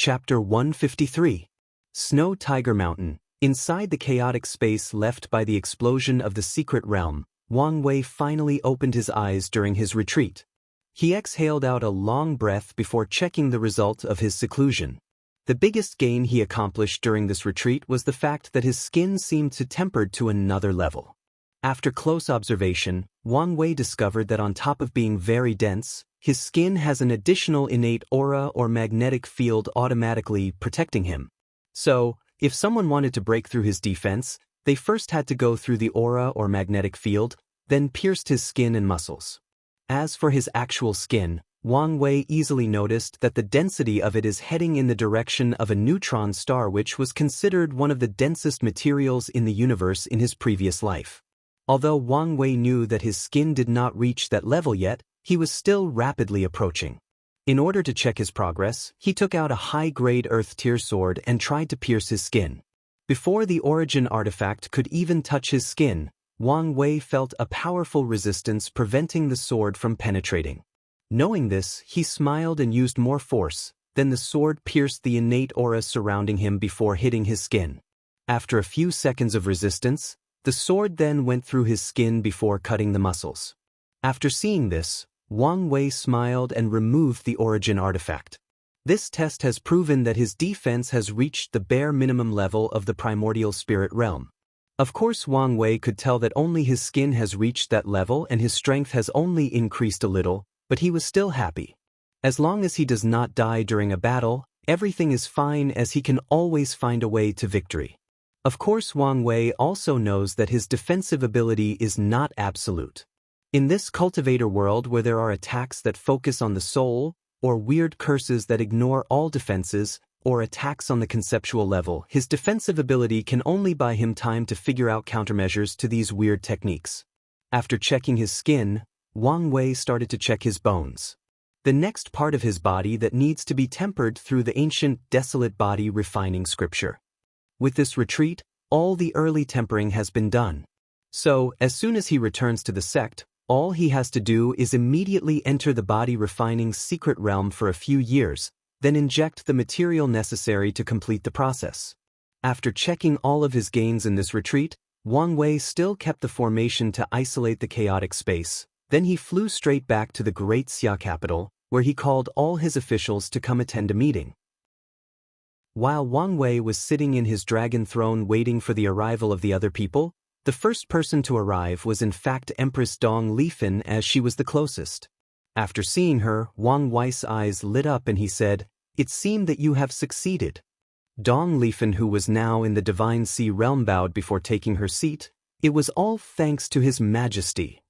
Chapter 153. Snow Tiger Mountain. Inside the chaotic space left by the explosion of the secret realm, Wang Wei finally opened his eyes during his retreat. He exhaled out a long breath before checking the result of his seclusion. The biggest gain he accomplished during this retreat was the fact that his skin seemed to tempered to another level. After close observation, Wang Wei discovered that on top of being very dense, his skin has an additional innate aura or magnetic field automatically protecting him. So, if someone wanted to break through his defense, they first had to go through the aura or magnetic field, then pierced his skin and muscles. As for his actual skin, Wang Wei easily noticed that the density of it is heading in the direction of a neutron star, which was considered one of the densest materials in the universe in his previous life. Although Wang Wei knew that his skin did not reach that level yet, he was still rapidly approaching. In order to check his progress, he took out a high-grade earth-tier sword and tried to pierce his skin. Before the origin artifact could even touch his skin, Wang Wei felt a powerful resistance preventing the sword from penetrating. Knowing this, he smiled and used more force, then the sword pierced the innate aura surrounding him before hitting his skin. After a few seconds of resistance, the sword then went through his skin before cutting the muscles. After seeing this, Wang Wei smiled and removed the origin artifact. This test has proven that his defense has reached the bare minimum level of the primordial spirit realm. Of course, Wang Wei could tell that only his skin has reached that level and his strength has only increased a little, but he was still happy. As long as he does not die during a battle, everything is fine, as he can always find a way to victory. Of course, Wang Wei also knows that his defensive ability is not absolute. In this cultivator world where there are attacks that focus on the soul, or weird curses that ignore all defenses, or attacks on the conceptual level, his defensive ability can only buy him time to figure out countermeasures to these weird techniques. After checking his skin, Wang Wei started to check his bones. The next part of his body that needs to be tempered through the ancient desolate body refining scripture. With this retreat, all the early tempering has been done. So, as soon as he returns to the sect, all he has to do is immediately enter the body refining secret realm for a few years, then inject the material necessary to complete the process. After checking all of his gains in this retreat, Wang Wei still kept the formation to isolate the chaotic space. Then he flew straight back to the great Xia capital, where he called all his officials to come attend a meeting. While Wang Wei was sitting in his dragon throne waiting for the arrival of the other people, the first person to arrive was in fact Empress Dong Lifan, as she was the closest. After seeing her, Wang Wei's eyes lit up and he said, "It seemed that you have succeeded." Dong Lifan, who was now in the Divine Sea realm, bowed before taking her seat. "It was all thanks to His Majesty."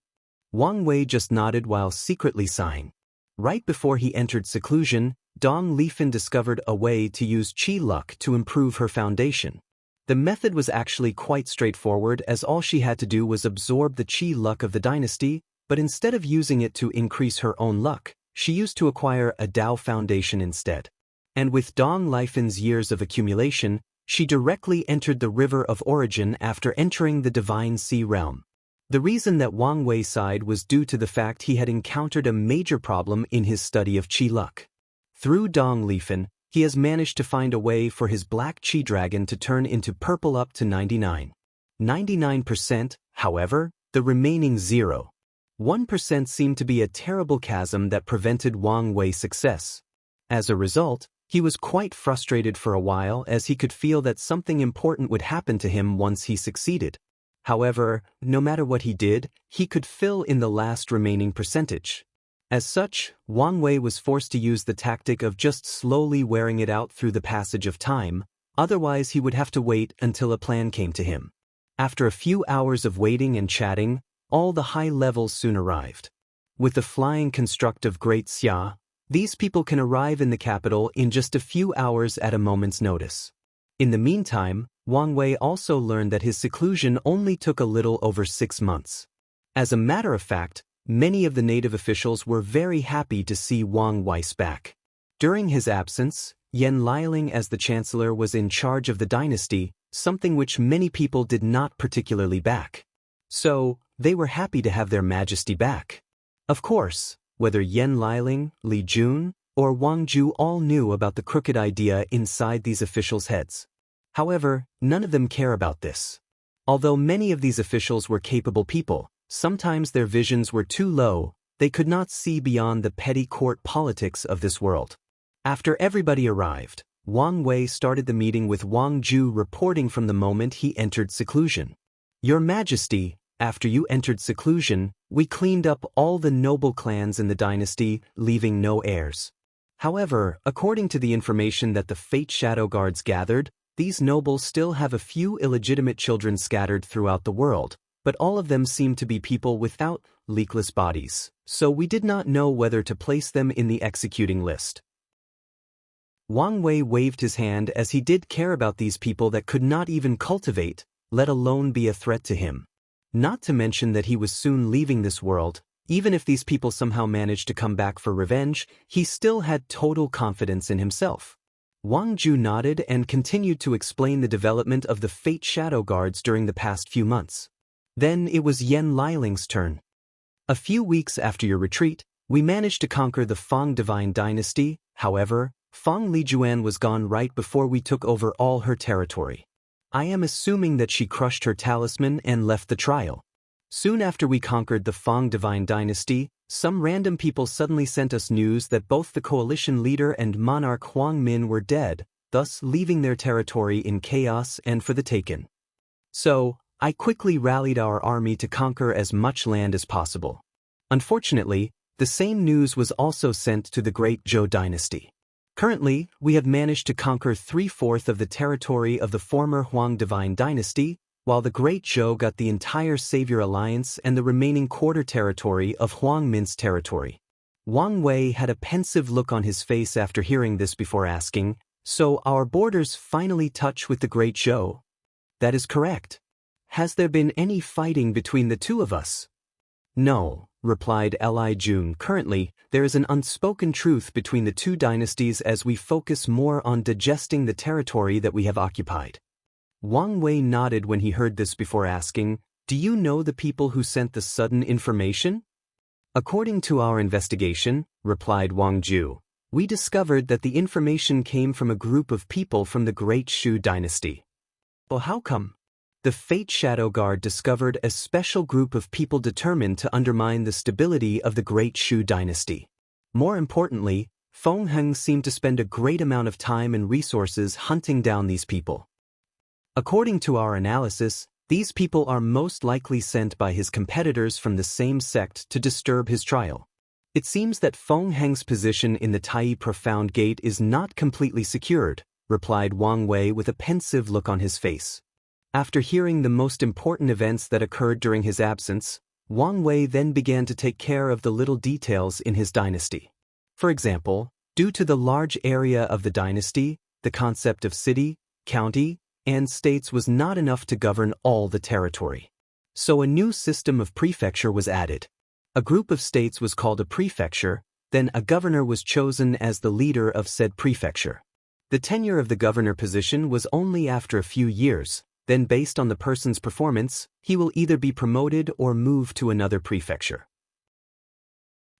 Wang Wei just nodded while secretly sighing. Right before he entered seclusion, Dong Lifan discovered a way to use qi luck to improve her foundation. The method was actually quite straightforward, as all she had to do was absorb the qi luck of the dynasty, but instead of using it to increase her own luck, she used to acquire a Dao foundation instead. And with Dong Lifan's years of accumulation, she directly entered the River of Origin after entering the Divine Sea realm. The reason that Wang Wei sighed was due to the fact he had encountered a major problem in his study of qi luck. Through Dong Lifan, he has managed to find a way for his black qi dragon to turn into purple up to 99%, however, the remaining 0.1% seemed to be a terrible chasm that prevented Wang Wei's success. As a result, he was quite frustrated for a while, as he could feel that something important would happen to him once he succeeded. However, no matter what he did, he could fill in the last remaining percentage. As such, Wang Wei was forced to use the tactic of just slowly wearing it out through the passage of time, otherwise he would have to wait until a plan came to him. After a few hours of waiting and chatting, all the high levels soon arrived. With the flying construct of Great Xia, these people can arrive in the capital in just a few hours at a moment's notice. In the meantime, Wang Wei also learned that his seclusion only took a little over 6 months. As a matter of fact, many of the native officials were very happy to see Wang Wei back. During his absence, Yan Liling as the chancellor was in charge of the dynasty, something which many people did not particularly back. So, they were happy to have their majesty back. Of course, whether Yan Liling, Li Jun, or Wang Ju all knew about the crooked idea inside these officials' heads. However, none of them care about this. Although many of these officials were capable people, sometimes their visions were too low, they could not see beyond the petty court politics of this world. After everybody arrived, Wang Wei started the meeting with Wang Ju reporting from the moment he entered seclusion. Your Majesty, after you entered seclusion, we cleaned up all the noble clans in the dynasty, leaving no heirs. However, according to the information that the Fate Shadow Guards gathered, these nobles still have a few illegitimate children scattered throughout the world, but all of them seem to be people without leakless bodies, so we did not know whether to place them in the executing list. Wang Wei waved his hand as he did care about these people that could not even cultivate, let alone be a threat to him. Not to mention that he was soon leaving this world. Even if these people somehow managed to come back for revenge, he still had total confidence in himself. Wang Ju nodded and continued to explain the development of the Fate Shadow Guards during the past few months. Then it was Yan Liling's turn. A few weeks after your retreat, we managed to conquer the Fang Divine Dynasty. However, Fang Lijuan was gone right before we took over all her territory. I am assuming that she crushed her talisman and left the trial. Soon after we conquered the Fang Divine Dynasty, some random people suddenly sent us news that both the coalition leader and monarch Huang Min were dead, thus leaving their territory in chaos and for the taken. So, I quickly rallied our army to conquer as much land as possible. Unfortunately, the same news was also sent to the Great Zhou Dynasty. Currently, we have managed to conquer 3/4 of the territory of the former Huang Divine Dynasty, while the Great Zhou got the entire Savior Alliance and the remaining quarter territory of Huang Min's territory. Wang Wei had a pensive look on his face after hearing this before asking, "So our borders finally touch with the Great Zhou?" "That is correct. Has there been any fighting between the two of us?" "No," replied Li Jun. "Currently, there is an unspoken truth between the two dynasties as we focus more on digesting the territory that we have occupied." Wang Wei nodded when he heard this before asking, "Do you know the people who sent the sudden information?" "According to our investigation," replied Wang Ju, "we discovered that the information came from a group of people from the Great Shu Dynasty." "Well, how come?" "The Fate Shadow Guard discovered a special group of people determined to undermine the stability of the Great Shu Dynasty. More importantly, Feng Heng seemed to spend a great amount of time and resources hunting down these people. According to our analysis, these people are most likely sent by his competitors from the same sect to disturb his trial. It seems that Feng Heng's position in the Tai Profound Gate is not completely secured," replied Wang Wei with a pensive look on his face. After hearing the most important events that occurred during his absence, Wang Wei then began to take care of the little details in his dynasty. For example, due to the large area of the dynasty, the concept of city, county, and states was not enough to govern all the territory. So a new system of prefecture was added. A group of states was called a prefecture, then a governor was chosen as the leader of said prefecture. The tenure of the governor position was only after a few years, then based on the person's performance, he will either be promoted or moved to another prefecture.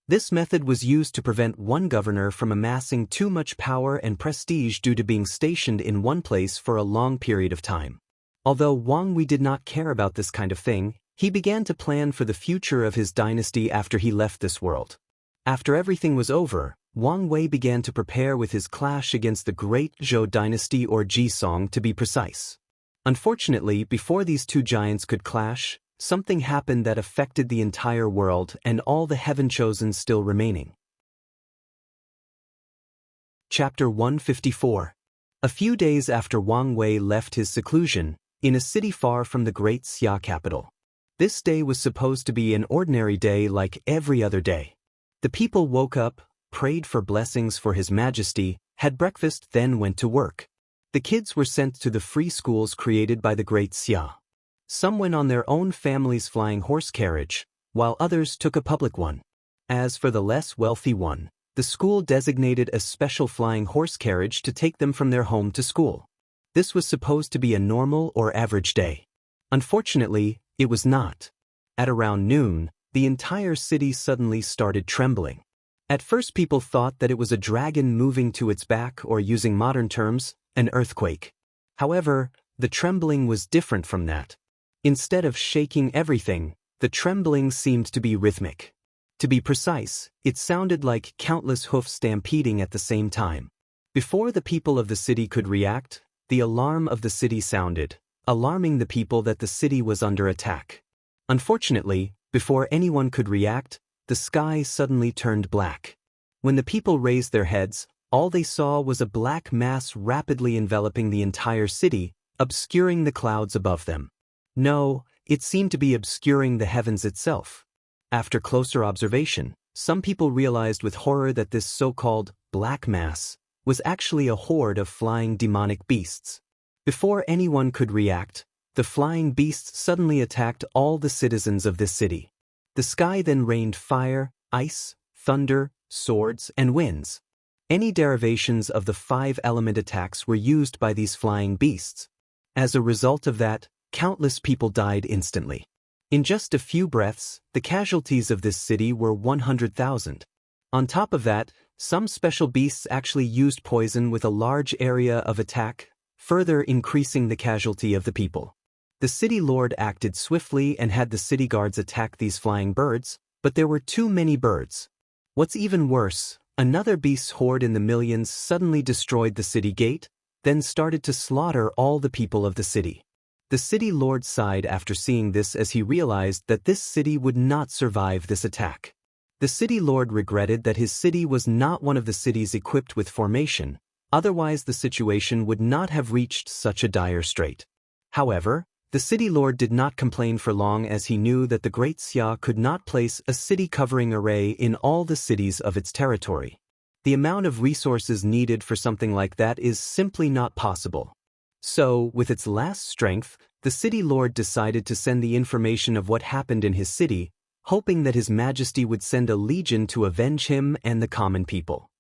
This method was used to prevent one governor from amassing too much power and prestige due to being stationed in one place for a long period of time. Although Wang Wei did not care about this kind of thing, he began to plan for the future of his dynasty after he left this world. After everything was over, Wang Wei began to prepare with his clash against the Great Zhou Dynasty, or Jisong to be precise. Unfortunately, before these two giants could clash, something happened that affected the entire world and all the heaven chosen still remaining. Chapter 154. A few days after Wang Wei left his seclusion, in a city far from the great Xia capital. This day was supposed to be an ordinary day like every other day. The people woke up, prayed for blessings for His Majesty, had breakfast, then went to work. The kids were sent to the free schools created by the great Xia. Some went on their own family's flying horse carriage, while others took a public one. As for the less wealthy one, the school designated a special flying horse carriage to take them from their home to school. This was supposed to be a normal or average day. Unfortunately, it was not. At around noon, the entire city suddenly started trembling. At first people thought that it was a dragon moving to its back, or using modern terms, an earthquake. However, the trembling was different from that. Instead of shaking everything, the trembling seemed to be rhythmic. To be precise, it sounded like countless hoofs stampeding at the same time. Before the people of the city could react, the alarm of the city sounded, alarming the people that the city was under attack. Unfortunately, before anyone could react, the sky suddenly turned black. When the people raised their heads, all they saw was a black mass rapidly enveloping the entire city, obscuring the clouds above them. No, it seemed to be obscuring the heavens itself. After closer observation, some people realized with horror that this so-called black mass was actually a horde of flying demonic beasts. Before anyone could react, the flying beasts suddenly attacked all the citizens of this city. The sky then rained fire, ice, thunder, swords, and winds. Any derivations of the 5-element attacks were used by these flying beasts. As a result of that, countless people died instantly. In just a few breaths, the casualties of this city were 100,000. On top of that, some special beasts actually used poison with a large area of attack, further increasing the casualty of the people. The city lord acted swiftly and had the city guards attack these flying birds, but there were too many birds. What's even worse, another beast's horde in the millions suddenly destroyed the city gate, then started to slaughter all the people of the city. The city lord sighed after seeing this as he realized that this city would not survive this attack. The city lord regretted that his city was not one of the cities equipped with formation, otherwise the situation would not have reached such a dire strait. However, the city lord did not complain for long as he knew that the Great Xia could not place a city-covering array in all the cities of its territory. The amount of resources needed for something like that is simply not possible. So, with its last strength, the city lord decided to send the information of what happened in his city, hoping that His Majesty would send a legion to avenge him and the common people.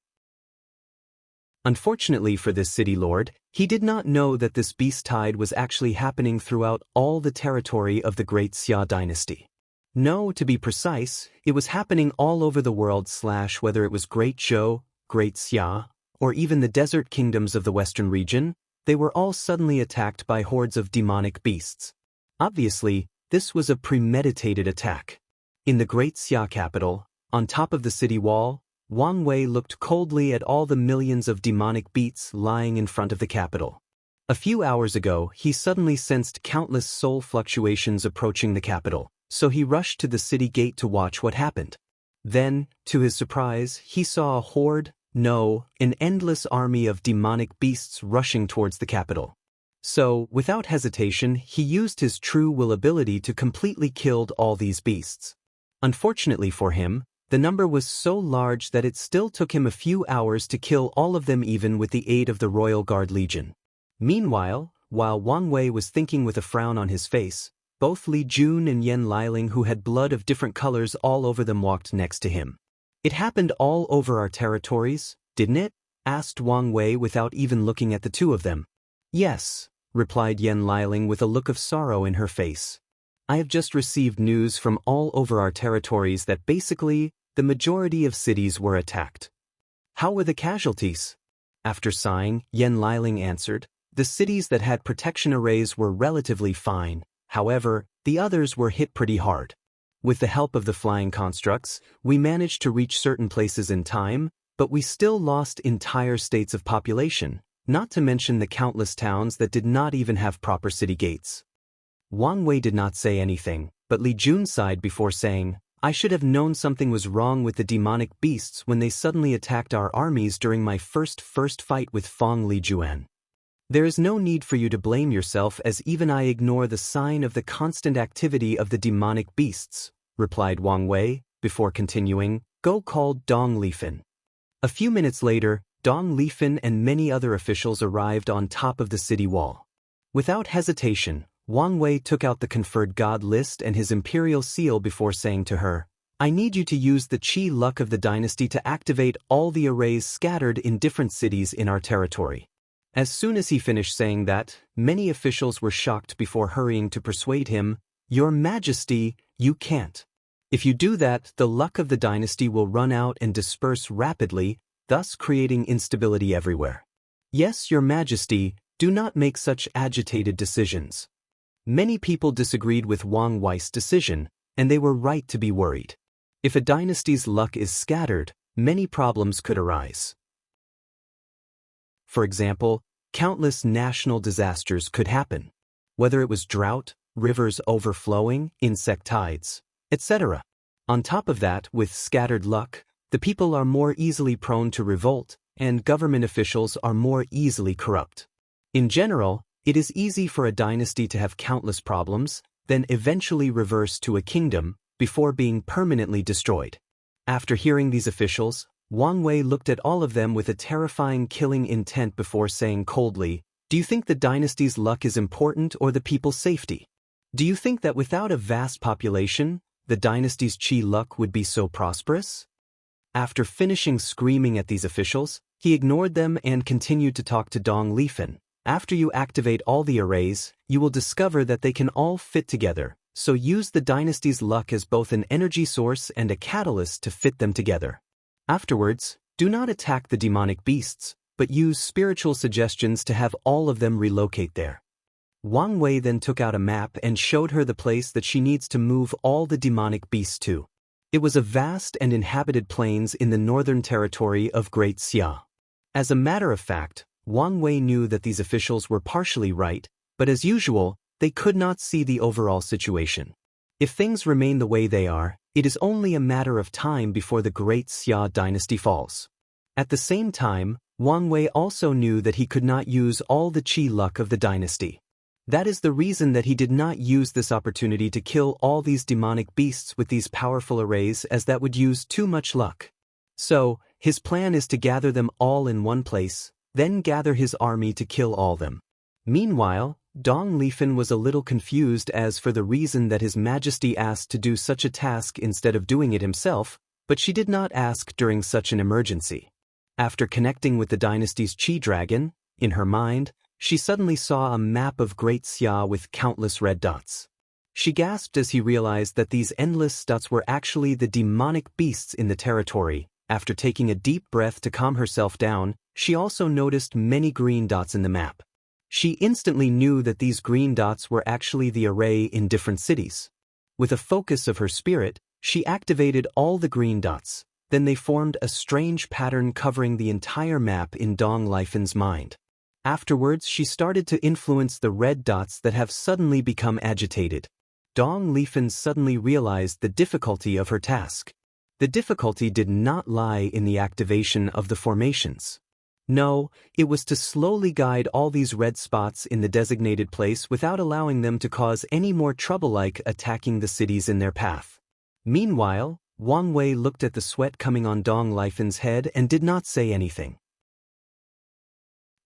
Unfortunately for this city lord, he did not know that this beast tide was actually happening throughout all the territory of the Great Xia dynasty. No, to be precise, it was happening all over the world / whether it was Great Zhou, Great Xia, or even the desert kingdoms of the western region, they were all suddenly attacked by hordes of demonic beasts. Obviously, this was a premeditated attack. In the Great Xia capital, on top of the city wall, Wang Wei looked coldly at all the millions of demonic beasts lying in front of the capital. A few hours ago, he suddenly sensed countless soul fluctuations approaching the capital, so he rushed to the city gate to watch what happened. Then, to his surprise, he saw a horde, no, an endless army of demonic beasts rushing towards the capital. So, without hesitation, he used his true will ability to completely kill all these beasts. Unfortunately for him, the number was so large that it still took him a few hours to kill all of them even with the aid of the Royal Guard Legion. Meanwhile, while Wang Wei was thinking with a frown on his face, both Li Jun and Yan Liling, who had blood of different colors all over them, walked next to him. "It happened all over our territories, didn't it?" asked Wang Wei without even looking at the two of them. "Yes," replied Yan Liling with a look of sorrow in her face. "I have just received news from all over our territories that basically, the majority of cities were attacked." "How were the casualties?" After sighing, Yan Liling answered, "The cities that had protection arrays were relatively fine, however, the others were hit pretty hard. With the help of the flying constructs, we managed to reach certain places in time, but we still lost entire states of population, not to mention the countless towns that did not even have proper city gates." Wang Wei did not say anything, but Li Jun sighed before saying, "I should have known something was wrong with the demonic beasts when they suddenly attacked our armies during my first fight with Feng Lijuan. There is no need for you to blame yourself, as even I ignore the sign of the constant activity of the demonic beasts," replied Wang Wei, before continuing, "Go call Dong Lifan." A few minutes later, Dong Lifan and many other officials arrived on top of the city wall. Without hesitation, Wang Wei took out the conferred god list and his imperial seal before saying to her, "I need you to use the Qi luck of the dynasty to activate all the arrays scattered in different cities in our territory." As soon as he finished saying that, many officials were shocked before hurrying to persuade him, "Your Majesty, you can't. If you do that, the luck of the dynasty will run out and disperse rapidly, thus creating instability everywhere. Yes, Your Majesty, do not make such agitated decisions. Many people disagreed with Wang Wei's decision, and they were right to be worried. If a dynasty's luck is scattered, many problems could arise. For example, countless national disasters could happen, whether it was drought, rivers overflowing, insect tides, etc. On top of that, with scattered luck, the people are more easily prone to revolt, and government officials are more easily corrupt. In general, it is easy for a dynasty to have countless problems, then eventually reverse to a kingdom, before being permanently destroyed. After hearing these officials, Wang Wei looked at all of them with a terrifying killing intent before saying coldly, "Do you think the dynasty's luck is important or the people's safety? Do you think that without a vast population, the dynasty's qi luck would be so prosperous?" After finishing screaming at these officials, he ignored them and continued to talk to Dong Lifen. "After you activate all the arrays, you will discover that they can all fit together, so use the dynasty's luck as both an energy source and a catalyst to fit them together. Afterwards, do not attack the demonic beasts, but use spiritual suggestions to have all of them relocate there." Wang Wei then took out a map and showed her the place that she needs to move all the demonic beasts to. It was a vast and inhabited plains in the northern territory of Great Xia. As a matter of fact, Wang Wei knew that these officials were partially right, but as usual, they could not see the overall situation. If things remain the way they are, it is only a matter of time before the Great Xia dynasty falls. At the same time, Wang Wei also knew that he could not use all the qi luck of the dynasty. That is the reason that he did not use this opportunity to kill all these demonic beasts with these powerful arrays, as that would use too much luck. So, his plan is to gather them all in one place, then gather his army to kill all them. Meanwhile, Dong Lifen was a little confused as for the reason that His Majesty asked to do such a task instead of doing it himself, but she did not ask during such an emergency. After connecting with the dynasty's Qi Dragon, in her mind, she suddenly saw a map of Great Xia with countless red dots. She gasped as he realized that these endless dots were actually the demonic beasts in the territory. After taking a deep breath to calm herself down, she also noticed many green dots in the map. She instantly knew that these green dots were actually the array in different cities. With a focus of her spirit, she activated all the green dots, then they formed a strange pattern covering the entire map in Dong Lifen's mind. Afterwards, she started to influence the red dots that have suddenly become agitated. Dong Lifen suddenly realized the difficulty of her task. The difficulty did not lie in the activation of the formations. No, it was to slowly guide all these red spots in the designated place without allowing them to cause any more trouble, like attacking the cities in their path. Meanwhile, Wang Wei looked at the sweat coming on Dong Lifen's head and did not say anything.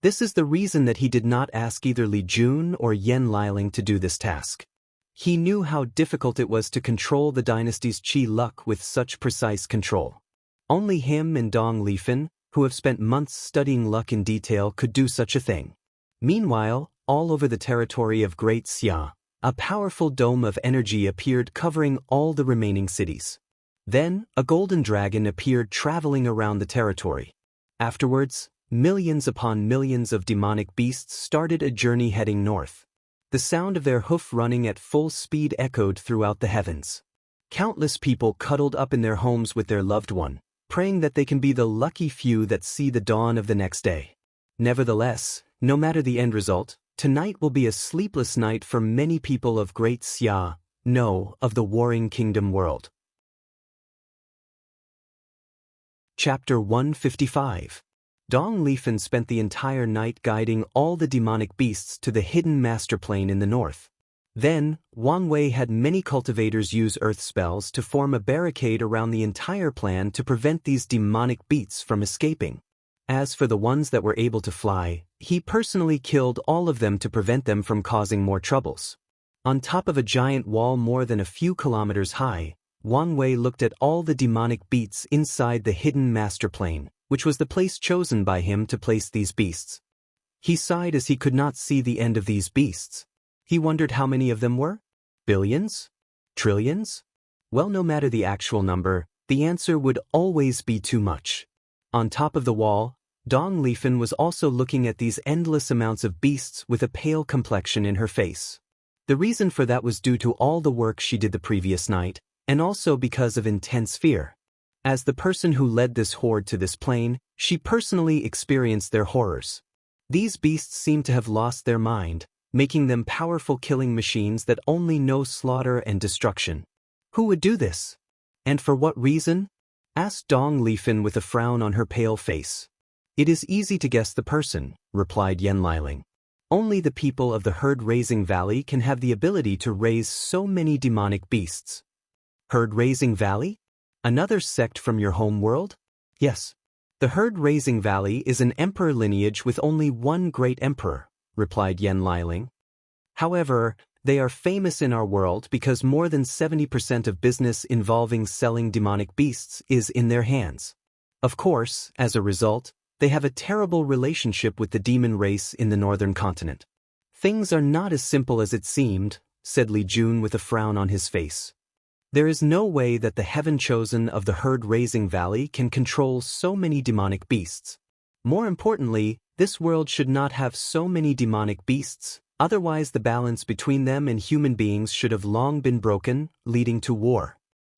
This is the reason that he did not ask either Li Jun or Yan Liling to do this task. He knew how difficult it was to control the dynasty's qi luck with such precise control. Only him and Dong Lifen, who have spent months studying luck in detail, could do such a thing. Meanwhile, all over the territory of Great Xia, a powerful dome of energy appeared covering all the remaining cities. Then, a golden dragon appeared traveling around the territory. Afterwards, millions upon millions of demonic beasts started a journey heading north. The sound of their hoof running at full speed echoed throughout the heavens. Countless people cuddled up in their homes with their loved one, praying that they can be the lucky few that see the dawn of the next day. Nevertheless, no matter the end result, tonight will be a sleepless night for many people of Great Xia, no, of the warring kingdom world. Chapter 155. Dong Lifen spent the entire night guiding all the demonic beasts to the hidden master plane in the north. Then, Wang Wei had many cultivators use earth spells to form a barricade around the entire plan to prevent these demonic beasts from escaping. As for the ones that were able to fly, he personally killed all of them to prevent them from causing more troubles. On top of a giant wall more than a few kilometers high, Wang Wei looked at all the demonic beasts inside the hidden master plane, which was the place chosen by him to place these beasts. He sighed as he could not see the end of these beasts. He wondered how many of them were? Billions? Trillions? Well, no matter the actual number, the answer would always be too much. On top of the wall, Dong Lifen was also looking at these endless amounts of beasts with a pale complexion in her face. The reason for that was due to all the work she did the previous night, and also because of intense fear. As the person who led this horde to this plane, she personally experienced their horrors. These beasts seemed to have lost their mind, making them powerful killing machines that only know slaughter and destruction. Who would do this? And for what reason? Asked Dong Lifen with a frown on her pale face. It is easy to guess the person, replied Yen Liling. Only the people of the herd-raising valley can have the ability to raise so many demonic beasts. Herd-raising valley? Another sect from your home world? Yes. The herd-raising valley is an emperor lineage with only one great emperor, replied Yen Liling. However, they are famous in our world because more than 70% of business involving selling demonic beasts is in their hands. Of course, as a result, they have a terrible relationship with the demon race in the northern continent. Things are not as simple as it seemed, said Li Jun with a frown on his face. There is no way that the heaven chosen of the herd-raising valley can control so many demonic beasts. More importantly, this world should not have so many demonic beasts, otherwise the balance between them and human beings should have long been broken, leading to war.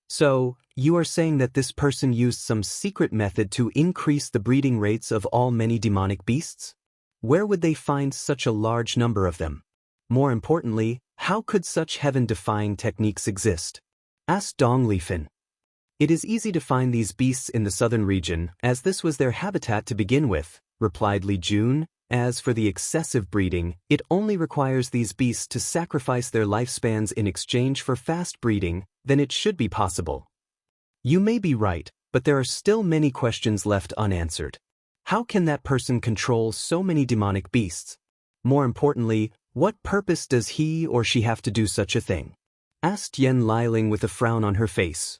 So, you are saying that this person used some secret method to increase the breeding rates of all many demonic beasts? Where would they find such a large number of them? More importantly, how could such heaven-defying techniques exist? Asked Dong Lifen. It is easy to find these beasts in the southern region, as this was their habitat to begin with, replied Li Jun. As for the excessive breeding, it only requires these beasts to sacrifice their lifespans in exchange for fast breeding, then it should be possible. You may be right, but there are still many questions left unanswered. How can that person control so many demonic beasts? More importantly, what purpose does he or she have to do such a thing? Asked Yen Liling with a frown on her face.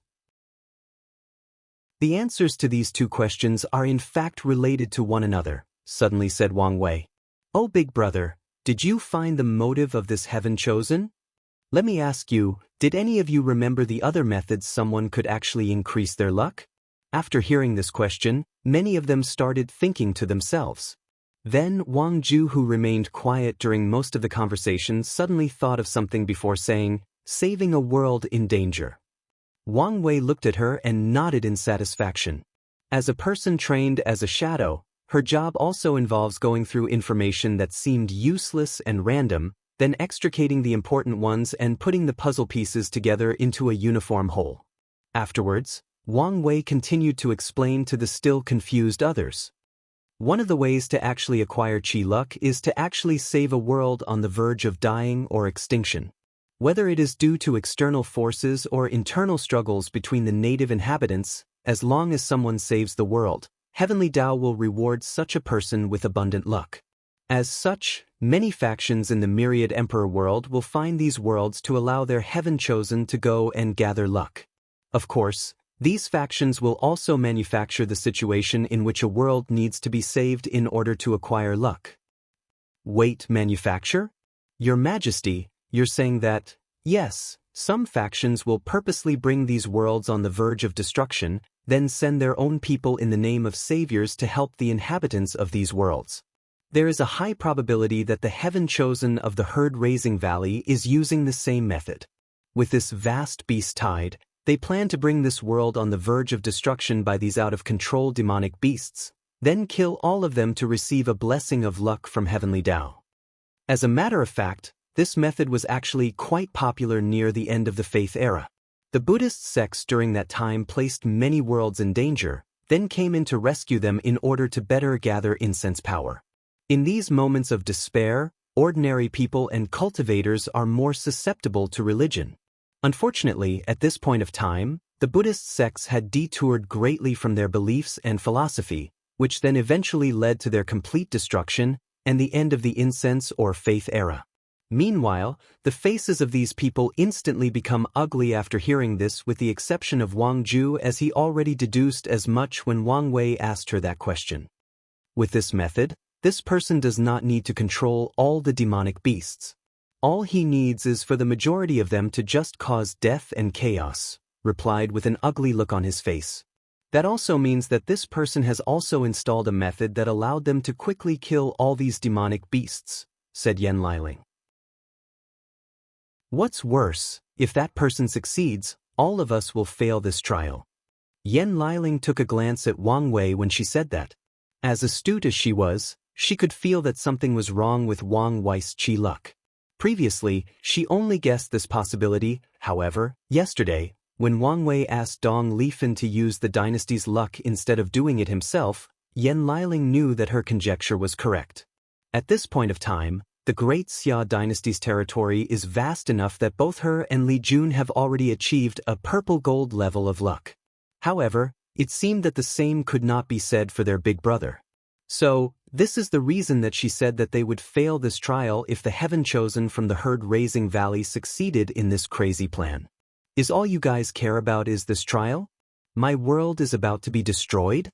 The answers to these two questions are in fact related to one another, suddenly said Wang Wei. Oh big brother, did you find the motive of this heaven chosen? Let me ask you, did any of you remember the other methods someone could actually increase their luck? After hearing this question, many of them started thinking to themselves. Then Wang Ju, who remained quiet during most of the conversation, suddenly thought of something before saying, saving a world in danger. Wang Wei looked at her and nodded in satisfaction. As a person trained as a shadow, her job also involves going through information that seemed useless and random, then extricating the important ones and putting the puzzle pieces together into a uniform whole. Afterwards, Wang Wei continued to explain to the still confused others. One of the ways to actually acquire qi luck is to actually save a world on the verge of dying or extinction. Whether it is due to external forces or internal struggles between the native inhabitants, as long as someone saves the world, Heavenly Tao will reward such a person with abundant luck. As such, many factions in the myriad emperor world will find these worlds to allow their heaven chosen to go and gather luck. Of course, these factions will also manufacture the situation in which a world needs to be saved in order to acquire luck. Wait, manufacture? Your Majesty, you're saying that, yes, some factions will purposely bring these worlds on the verge of destruction, then send their own people in the name of saviors to help the inhabitants of these worlds. There is a high probability that the heaven chosen of the herd-raising valley is using the same method. With this vast beast tide, they plan to bring this world on the verge of destruction by these out-of-control demonic beasts, then kill all of them to receive a blessing of luck from Heavenly Tao. As a matter of fact, this method was actually quite popular near the end of the Faith era. The Buddhist sects during that time placed many worlds in danger, then came in to rescue them in order to better gather incense power. In these moments of despair, ordinary people and cultivators are more susceptible to religion. Unfortunately, at this point of time, the Buddhist sects had detoured greatly from their beliefs and philosophy, which then eventually led to their complete destruction and the end of the incense or faith era. Meanwhile, the faces of these people instantly become ugly after hearing this, with the exception of Wang Ju, as he already deduced as much when Wang Wei asked her that question. With this method, this person does not need to control all the demonic beasts. All he needs is for the majority of them to just cause death and chaos, replied with an ugly look on his face. That also means that this person has also installed a method that allowed them to quickly kill all these demonic beasts, said Yen Liling. What's worse, if that person succeeds, all of us will fail this trial. Yen Liling took a glance at Wang Wei when she said that. As astute as she was, she could feel that something was wrong with Wang Wei's qi luck. Previously, she only guessed this possibility. However, yesterday, when Wang Wei asked Dong Lifan to use the dynasty's luck instead of doing it himself, Yen Liling knew that her conjecture was correct. At this point of time, the Great Xia dynasty's territory is vast enough that both her and Li Jun have already achieved a purple gold level of luck. However, it seemed that the same could not be said for their big brother. So, this is the reason that she said that they would fail this trial if the heaven chosen from the herd-raising valley succeeded in this crazy plan. Is all you guys care about is this trial? My world is about to be destroyed?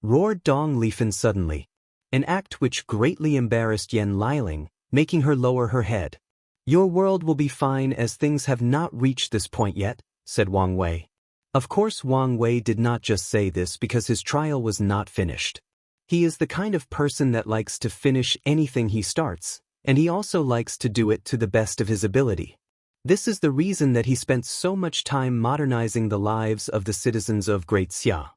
Roared Dong Lifan suddenly. An act which greatly embarrassed Yen Liling, making her lower her head. Your world will be fine as things have not reached this point yet, said Wang Wei. Of course Wang Wei did not just say this because his trial was not finished. He is the kind of person that likes to finish anything he starts, and he also likes to do it to the best of his ability. This is the reason that he spent so much time modernizing the lives of the citizens of Great Xia.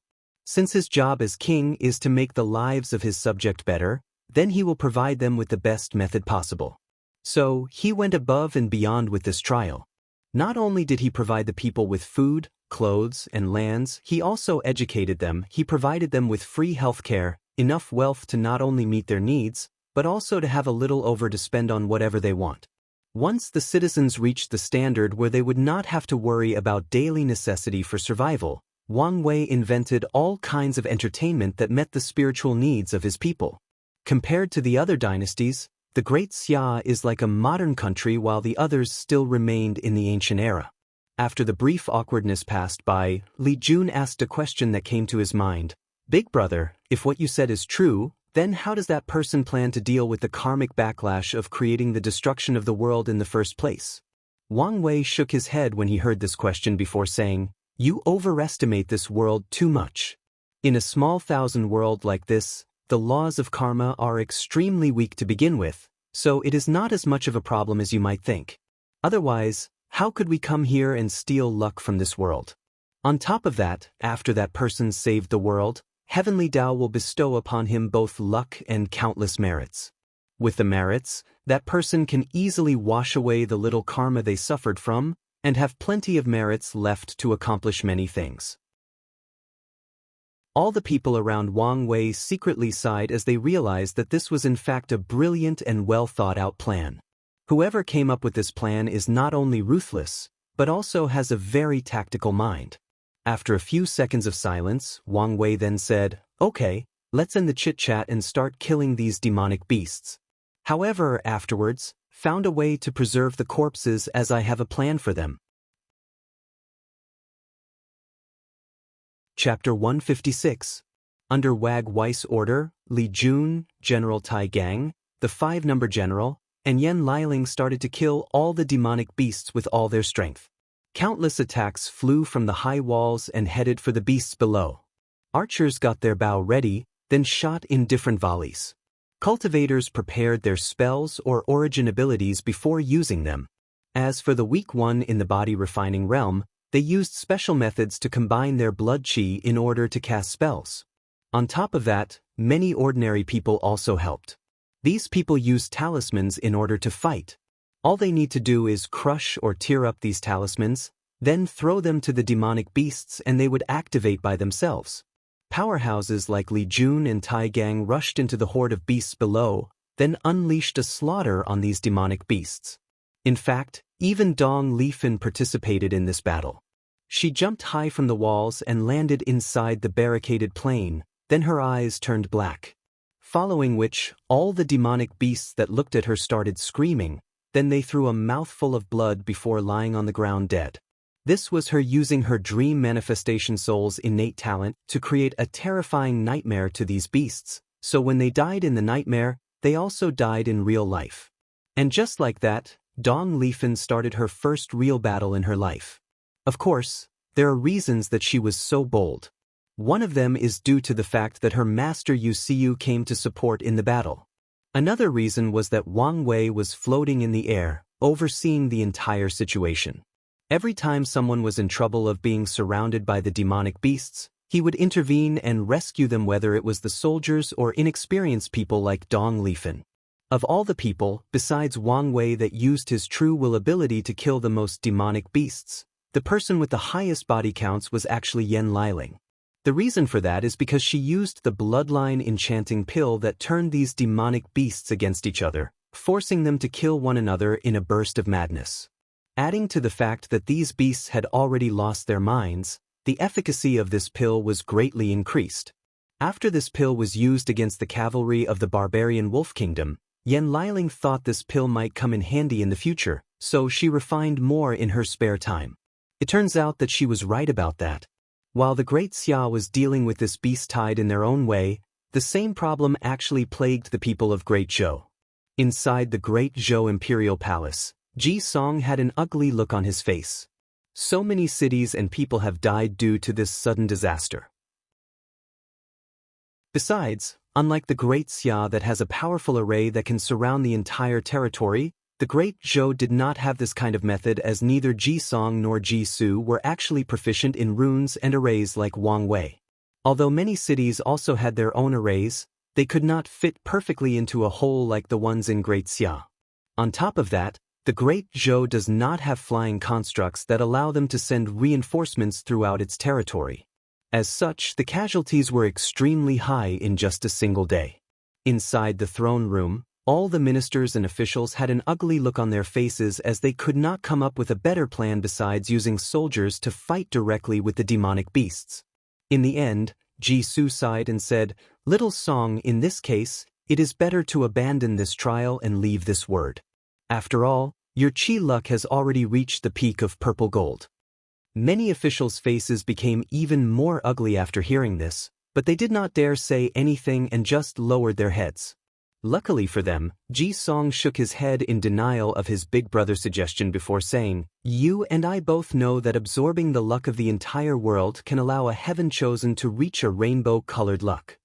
Since his job as king is to make the lives of his subject better, then he will provide them with the best method possible. So, he went above and beyond with this trial. Not only did he provide the people with food, clothes, and lands, he also educated them. He provided them with free healthcare, enough wealth to not only meet their needs, but also to have a little over to spend on whatever they want. Once the citizens reached the standard where they would not have to worry about daily necessity for survival, Wang Wei invented all kinds of entertainment that met the spiritual needs of his people. Compared to the other dynasties, the Great Xia is like a modern country while the others still remained in the ancient era. After the brief awkwardness passed by, Li Jun asked a question that came to his mind. Big brother, if what you said is true, then how does that person plan to deal with the karmic backlash of creating the destruction of the world in the first place? Wang Wei shook his head when he heard this question before saying, You overestimate this world too much. In a small thousand world like this, the laws of karma are extremely weak to begin with, so it is not as much of a problem as you might think. Otherwise, how could we come here and steal luck from this world? On top of that, after that person saved the world, Heavenly Tao will bestow upon him both luck and countless merits. With the merits, that person can easily wash away the little karma they suffered from, and have plenty of merits left to accomplish many things. All the people around Wang Wei secretly sighed as they realized that this was in fact a brilliant and well-thought-out plan. Whoever came up with this plan is not only ruthless, but also has a very tactical mind. After a few seconds of silence, Wang Wei then said, Okay, let's end the chit-chat and start killing these demonic beasts. However, afterwards, found a way to preserve the corpses as I have a plan for them. Chapter 156. Under Wag Wei's order, Li Jun, General Tai Gang, the 5-number general, and Yen Liling started to kill all the demonic beasts with all their strength. Countless attacks flew from the high walls and headed for the beasts below. Archers got their bow ready, then shot in different volleys. Cultivators prepared their spells or origin abilities before using them. As for the weak one in the body refining realm, they used special methods to combine their blood chi in order to cast spells. On top of that, many ordinary people also helped. These people used talismans in order to fight. All they need to do is crush or tear up these talismans, then throw them to the demonic beasts and they would activate by themselves. Powerhouses like Li Jun and Tai Gang rushed into the horde of beasts below, then unleashed a slaughter on these demonic beasts. In fact, even Dong Lifan participated in this battle. She jumped high from the walls and landed inside the barricaded plain, then her eyes turned black. Following which, all the demonic beasts that looked at her started screaming, then they threw a mouthful of blood before lying on the ground dead. This was her using her dream manifestation soul's innate talent to create a terrifying nightmare to these beasts, so when they died in the nightmare, they also died in real life. And just like that, Dong Lifan started her first real battle in her life. Of course, there are reasons that she was so bold. One of them is due to the fact that her master Wuxia came to support in the battle. Another reason was that Wang Wei was floating in the air, overseeing the entire situation. Every time someone was in trouble of being surrounded by the demonic beasts, he would intervene and rescue them, whether it was the soldiers or inexperienced people like Dong Lifen. Of all the people, besides Wang Wei, that used his true will ability to kill the most demonic beasts, the person with the highest body counts was actually Yan Liling. The reason for that is because she used the bloodline enchanting pill that turned these demonic beasts against each other, forcing them to kill one another in a burst of madness. Adding to the fact that these beasts had already lost their minds, the efficacy of this pill was greatly increased. After this pill was used against the cavalry of the barbarian Wolf Kingdom, Yan Liling thought this pill might come in handy in the future, so she refined more in her spare time. It turns out that she was right about that. While the Great Xia was dealing with this beast-tide in their own way, the same problem actually plagued the people of Great Zhou. Inside the Great Zhou Imperial Palace, Ji Song had an ugly look on his face. So many cities and people have died due to this sudden disaster. Besides, unlike the Great Xia that has a powerful array that can surround the entire territory, the Great Zhou did not have this kind of method, as neither Ji Song nor Ji Su were actually proficient in runes and arrays like Wang Wei. Although many cities also had their own arrays, they could not fit perfectly into a hole like the ones in Great Xia. On top of that, the Great Zhou does not have flying constructs that allow them to send reinforcements throughout its territory. As such, the casualties were extremely high in just a single day. Inside the throne room, all the ministers and officials had an ugly look on their faces, as they could not come up with a better plan besides using soldiers to fight directly with the demonic beasts. In the end, Ji Su sighed and said, "Little Song, in this case, it is better to abandon this trial and leave this word. After all, your chi luck has already reached the peak of purple gold." Many officials' faces became even more ugly after hearing this, but they did not dare say anything and just lowered their heads. Luckily for them, Ji Song shook his head in denial of his big brother's suggestion before saying, "You and I both know that absorbing the luck of the entire world can allow a heaven chosen to reach a rainbow-colored luck."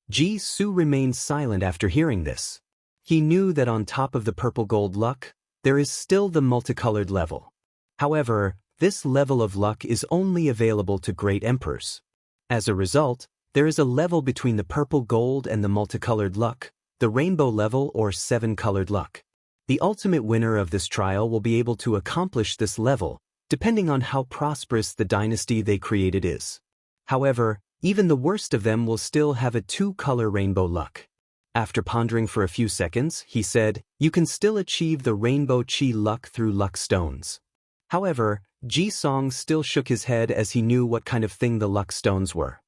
Ji Su remained silent after hearing this. He knew that on top of the purple gold luck, there is still the multicolored level. However, this level of luck is only available to great emperors. As a result, there is a level between the purple gold and the multicolored luck, the rainbow level or seven-colored luck. The ultimate winner of this trial will be able to accomplish this level, depending on how prosperous the dynasty they created is. However, even the worst of them will still have a two-color rainbow luck. After pondering for a few seconds, he said, "You can still achieve the rainbow chi luck through luck stones." However, Ji Song still shook his head, as he knew what kind of thing the luck stones were.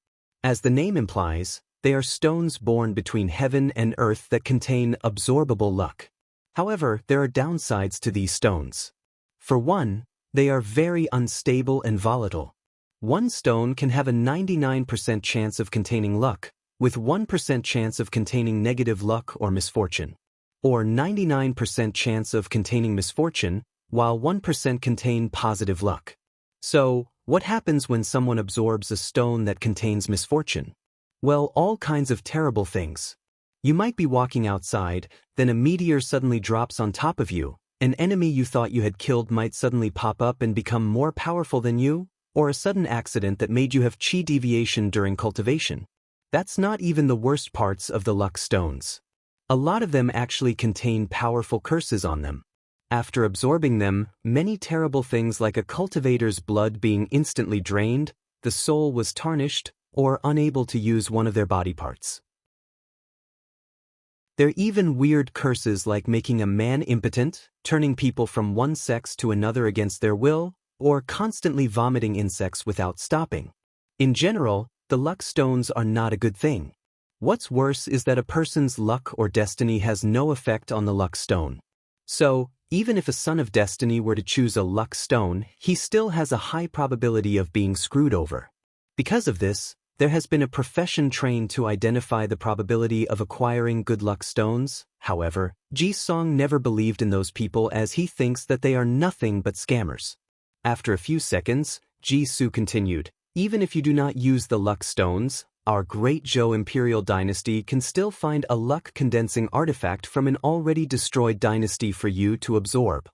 As the name implies, they are stones born between heaven and earth that contain absorbable luck. However, there are downsides to these stones. For one, they are very unstable and volatile. One stone can have a 99% chance of containing luck, with 1% chance of containing negative luck or misfortune. Or 99% chance of containing misfortune, while 1% contain positive luck. So, what happens when someone absorbs a stone that contains misfortune? Well, all kinds of terrible things. You might be walking outside, then a meteor suddenly drops on top of you. An enemy you thought you had killed might suddenly pop up and become more powerful than you, or a sudden accident that made you have chi deviation during cultivation. That's not even the worst parts of the luck stones. A lot of them actually contain powerful curses on them. After absorbing them, many terrible things like a cultivator's blood being instantly drained, the soul was tarnished, or unable to use one of their body parts. There are even weird curses like making a man impotent, turning people from one sex to another against their will, or constantly vomiting insects without stopping. In general, the luck stones are not a good thing. What's worse is that a person's luck or destiny has no effect on the luck stone. So, even if a son of destiny were to choose a luck stone, he still has a high probability of being screwed over. Because of this, there has been a profession trained to identify the probability of acquiring good luck stones. However, Ji Song never believed in those people, as he thinks that they are nothing but scammers. After a few seconds, Jisoo continued, even if you do not use the luck stones, our great Zhou imperial dynasty can still find a luck-condensing artifact from an already destroyed dynasty for you to absorb.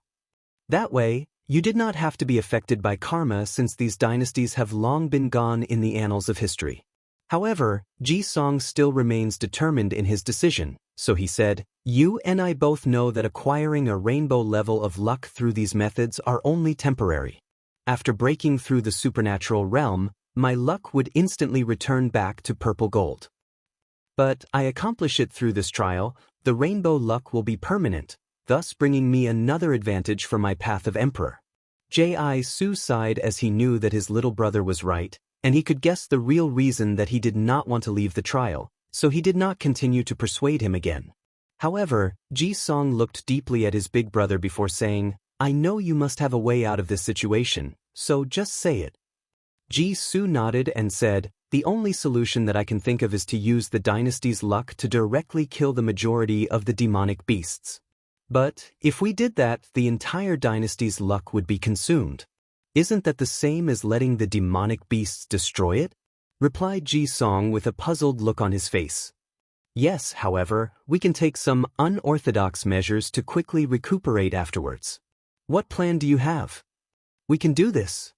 That way, you did not have to be affected by karma since these dynasties have long been gone in the annals of history. However, Ji-song still remains determined in his decision, so he said, you and I both know that acquiring a rainbow level of luck through these methods are only temporary. After breaking through the supernatural realm, my luck would instantly return back to purple gold. But I accomplish it through this trial, the rainbow luck will be permanent, thus bringing me another advantage for my path of emperor. Ji-soo sighed as he knew that his little brother was right, and he could guess the real reason that he did not want to leave the trial, so he did not continue to persuade him again. However, Ji-song looked deeply at his big brother before saying, I know you must have a way out of this situation, so just say it. Ji-soo nodded and said, the only solution that I can think of is to use the dynasty's luck to directly kill the majority of the demonic beasts. But, if we did that, the entire dynasty's luck would be consumed. Isn't that the same as letting the demonic beasts destroy it? Replied Ji-song with a puzzled look on his face. Yes, however, we can take some unorthodox measures to quickly recuperate afterwards. What plan do you have? We can do this,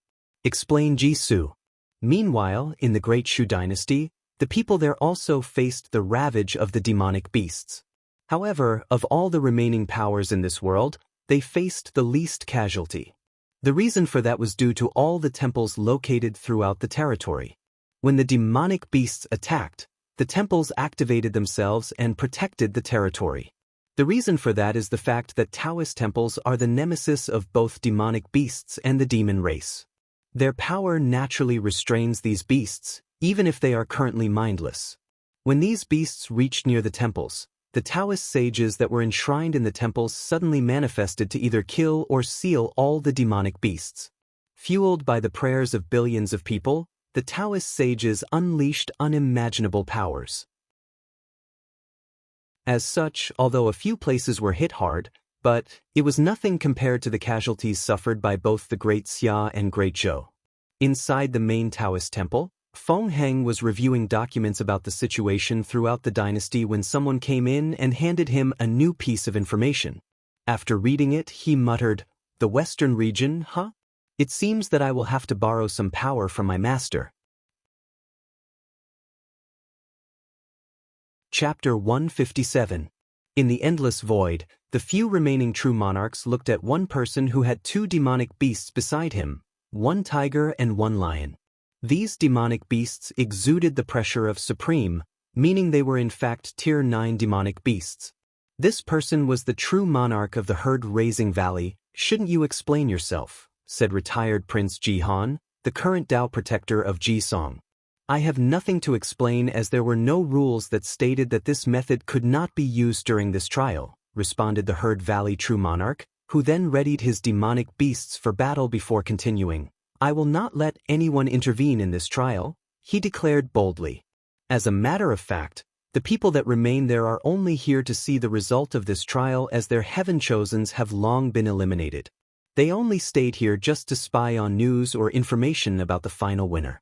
explained Jisoo. Meanwhile, in the Great Shu dynasty, the people there also faced the ravage of the demonic beasts. However, of all the remaining powers in this world, they faced the least casualty. The reason for that was due to all the temples located throughout the territory. When the demonic beasts attacked, the temples activated themselves and protected the territory. The reason for that is the fact that Taoist temples are the nemesis of both demonic beasts and the demon race. Their power naturally restrains these beasts, even if they are currently mindless. When these beasts reached near the temples, the Taoist sages that were enshrined in the temples suddenly manifested to either kill or seal all the demonic beasts. Fueled by the prayers of billions of people, the Taoist sages unleashed unimaginable powers. As such, although a few places were hit hard, but it was nothing compared to the casualties suffered by both the Great Xia and Great Zhou. Inside the main Taoist temple, Feng Heng was reviewing documents about the situation throughout the dynasty when someone came in and handed him a new piece of information. After reading it, he muttered, "The Western region, huh? It seems that I will have to borrow some power from my master." Chapter 157. In the Endless Void, the few remaining true monarchs looked at one person who had two demonic beasts beside him, one tiger and one lion. These demonic beasts exuded the pressure of supreme, meaning they were in fact Tier 9 demonic beasts. This person was the true monarch of the herd-raising valley. "Shouldn't you explain yourself?" said retired Prince Jihan, the current Dao protector of Jisong. "I have nothing to explain as there were no rules that stated that this method could not be used during this trial," responded the Herd Valley true monarch, who then readied his demonic beasts for battle before continuing. "I will not let anyone intervene in this trial," he declared boldly. As a matter of fact, the people that remain there are only here to see the result of this trial as their heaven-chosens have long been eliminated. They only stayed here just to spy on news or information about the final winner.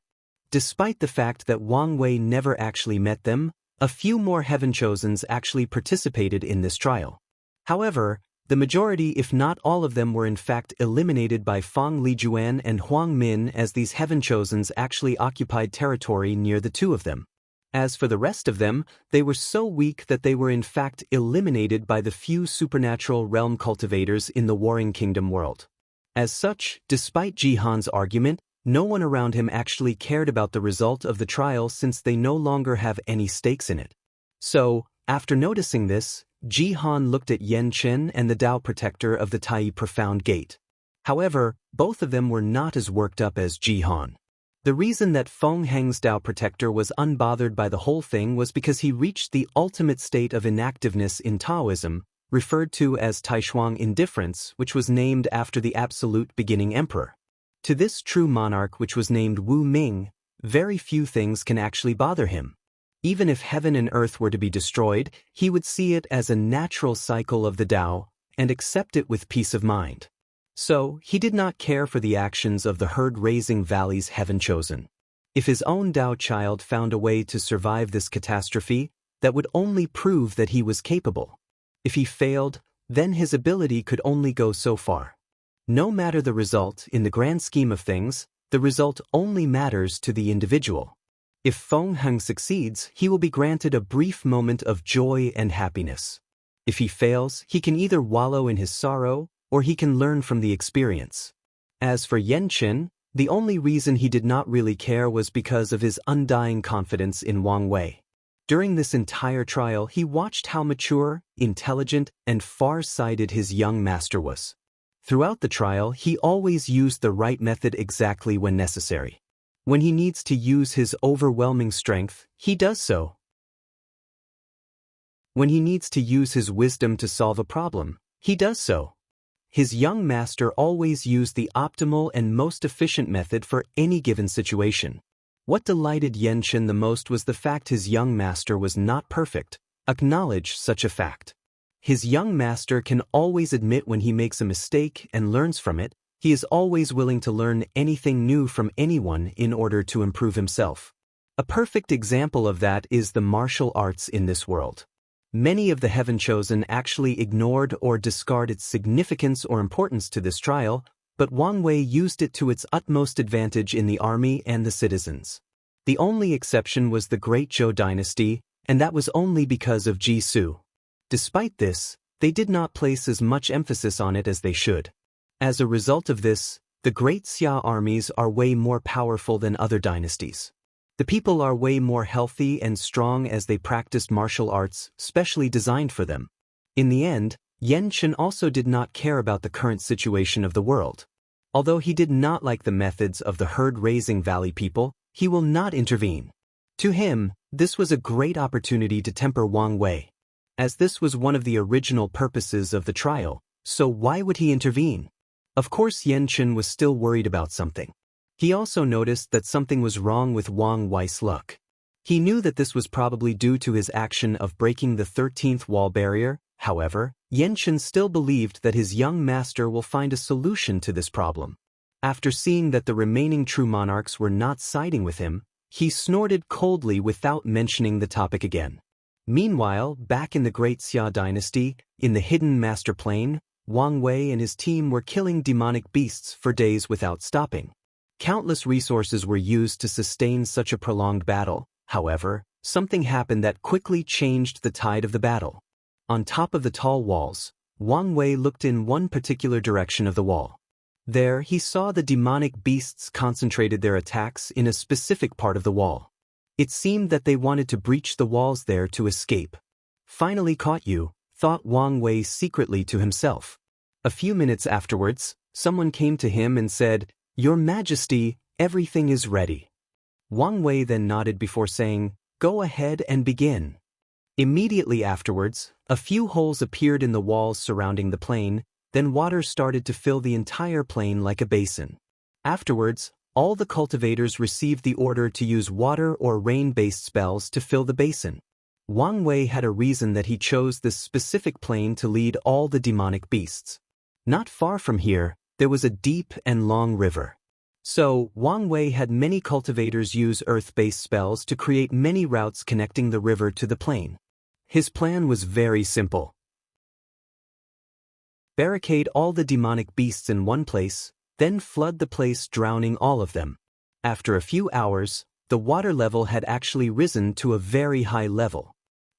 Despite the fact that Wang Wei never actually met them, a few more heaven-chosens actually participated in this trial. However, the majority, if not all of them, were in fact eliminated by Fang Lijuan and Huang Min, as these heaven-chosens actually occupied territory near the two of them. As for the rest of them, they were so weak that they were in fact eliminated by the few supernatural realm cultivators in the Warring Kingdom world. As such, despite Jihan's argument, no one around him actually cared about the result of the trial since they no longer have any stakes in it. So, after noticing this, Jihan looked at Yan Chen and the Dao protector of the Tai Profound Gate. However, both of them were not as worked up as Jihan. The reason that Feng Heng's Dao protector was unbothered by the whole thing was because he reached the ultimate state of inactiveness in Taoism, referred to as Taishuang indifference, which was named after the absolute beginning emperor. To this true monarch, which was named Wu Ming, very few things can actually bother him. Even if heaven and earth were to be destroyed, he would see it as a natural cycle of the Tao and accept it with peace of mind. So, he did not care for the actions of the herd-raising valley's heaven-chosen. If his own Dao child found a way to survive this catastrophe, that would only prove that he was capable. If he failed, then his ability could only go so far. No matter the result, in the grand scheme of things, the result only matters to the individual. If Feng Heng succeeds, he will be granted a brief moment of joy and happiness. If he fails, he can either wallow in his sorrow, or he can learn from the experience. As for Yanqin, the only reason he did not really care was because of his undying confidence in Wang Wei. During this entire trial, he watched how mature, intelligent, and far-sighted his young master was. Throughout the trial, he always used the right method exactly when necessary. When he needs to use his overwhelming strength, he does so. When he needs to use his wisdom to solve a problem, he does so. His young master always used the optimal and most efficient method for any given situation. What delighted Yanqin the most was the fact his young master was not perfect. Acknowledge such a fact. His young master can always admit when he makes a mistake and learns from it. He is always willing to learn anything new from anyone in order to improve himself. A perfect example of that is the martial arts in this world. Many of the heaven-chosen actually ignored or discarded its significance or importance to this trial, but Wang Wei used it to its utmost advantage in the army and the citizens. The only exception was the Great Zhou dynasty, and that was only because of Ji Su. Despite this, they did not place as much emphasis on it as they should. As a result of this, the Great Xia armies are way more powerful than other dynasties. The people are way more healthy and strong as they practiced martial arts, specially designed for them. In the end, Yanqin also did not care about the current situation of the world. Although he did not like the methods of the herd-raising valley people, he will not intervene. To him, this was a great opportunity to temper Wang Wei. As this was one of the original purposes of the trial, so why would he intervene? Of course, Yanqin was still worried about something. He also noticed that something was wrong with Wang Wei's luck. He knew that this was probably due to his action of breaking the 13th wall barrier. However, Yanqin still believed that his young master will find a solution to this problem. After seeing that the remaining true monarchs were not siding with him, he snorted coldly without mentioning the topic again. Meanwhile, back in the Great Xia dynasty, in the hidden master plane, Wang Wei and his team were killing demonic beasts for days without stopping. Countless resources were used to sustain such a prolonged battle. However, something happened that quickly changed the tide of the battle. On top of the tall walls, Wang Wei looked in one particular direction of the wall. There, he saw the demonic beasts concentrated their attacks in a specific part of the wall. It seemed that they wanted to breach the walls there to escape. Finally caught you, thought Wang Wei secretly to himself. A few minutes afterwards, someone came to him and said, "Your Majesty, everything is ready." Wang Wei then nodded before saying, "Go ahead and begin." Immediately afterwards, a few holes appeared in the walls surrounding the plane, then water started to fill the entire plane like a basin. Afterwards, all the cultivators received the order to use water or rain-based spells to fill the basin. Wang Wei had a reason that he chose this specific plane to lead all the demonic beasts. Not far from here, there was a deep and long river. So, Wang Wei had many cultivators use earth-based spells to create many routes connecting the river to the plain. His plan was very simple. Barricade all the demonic beasts in one place, then flood the place, drowning all of them. After a few hours, the water level had actually risen to a very high level.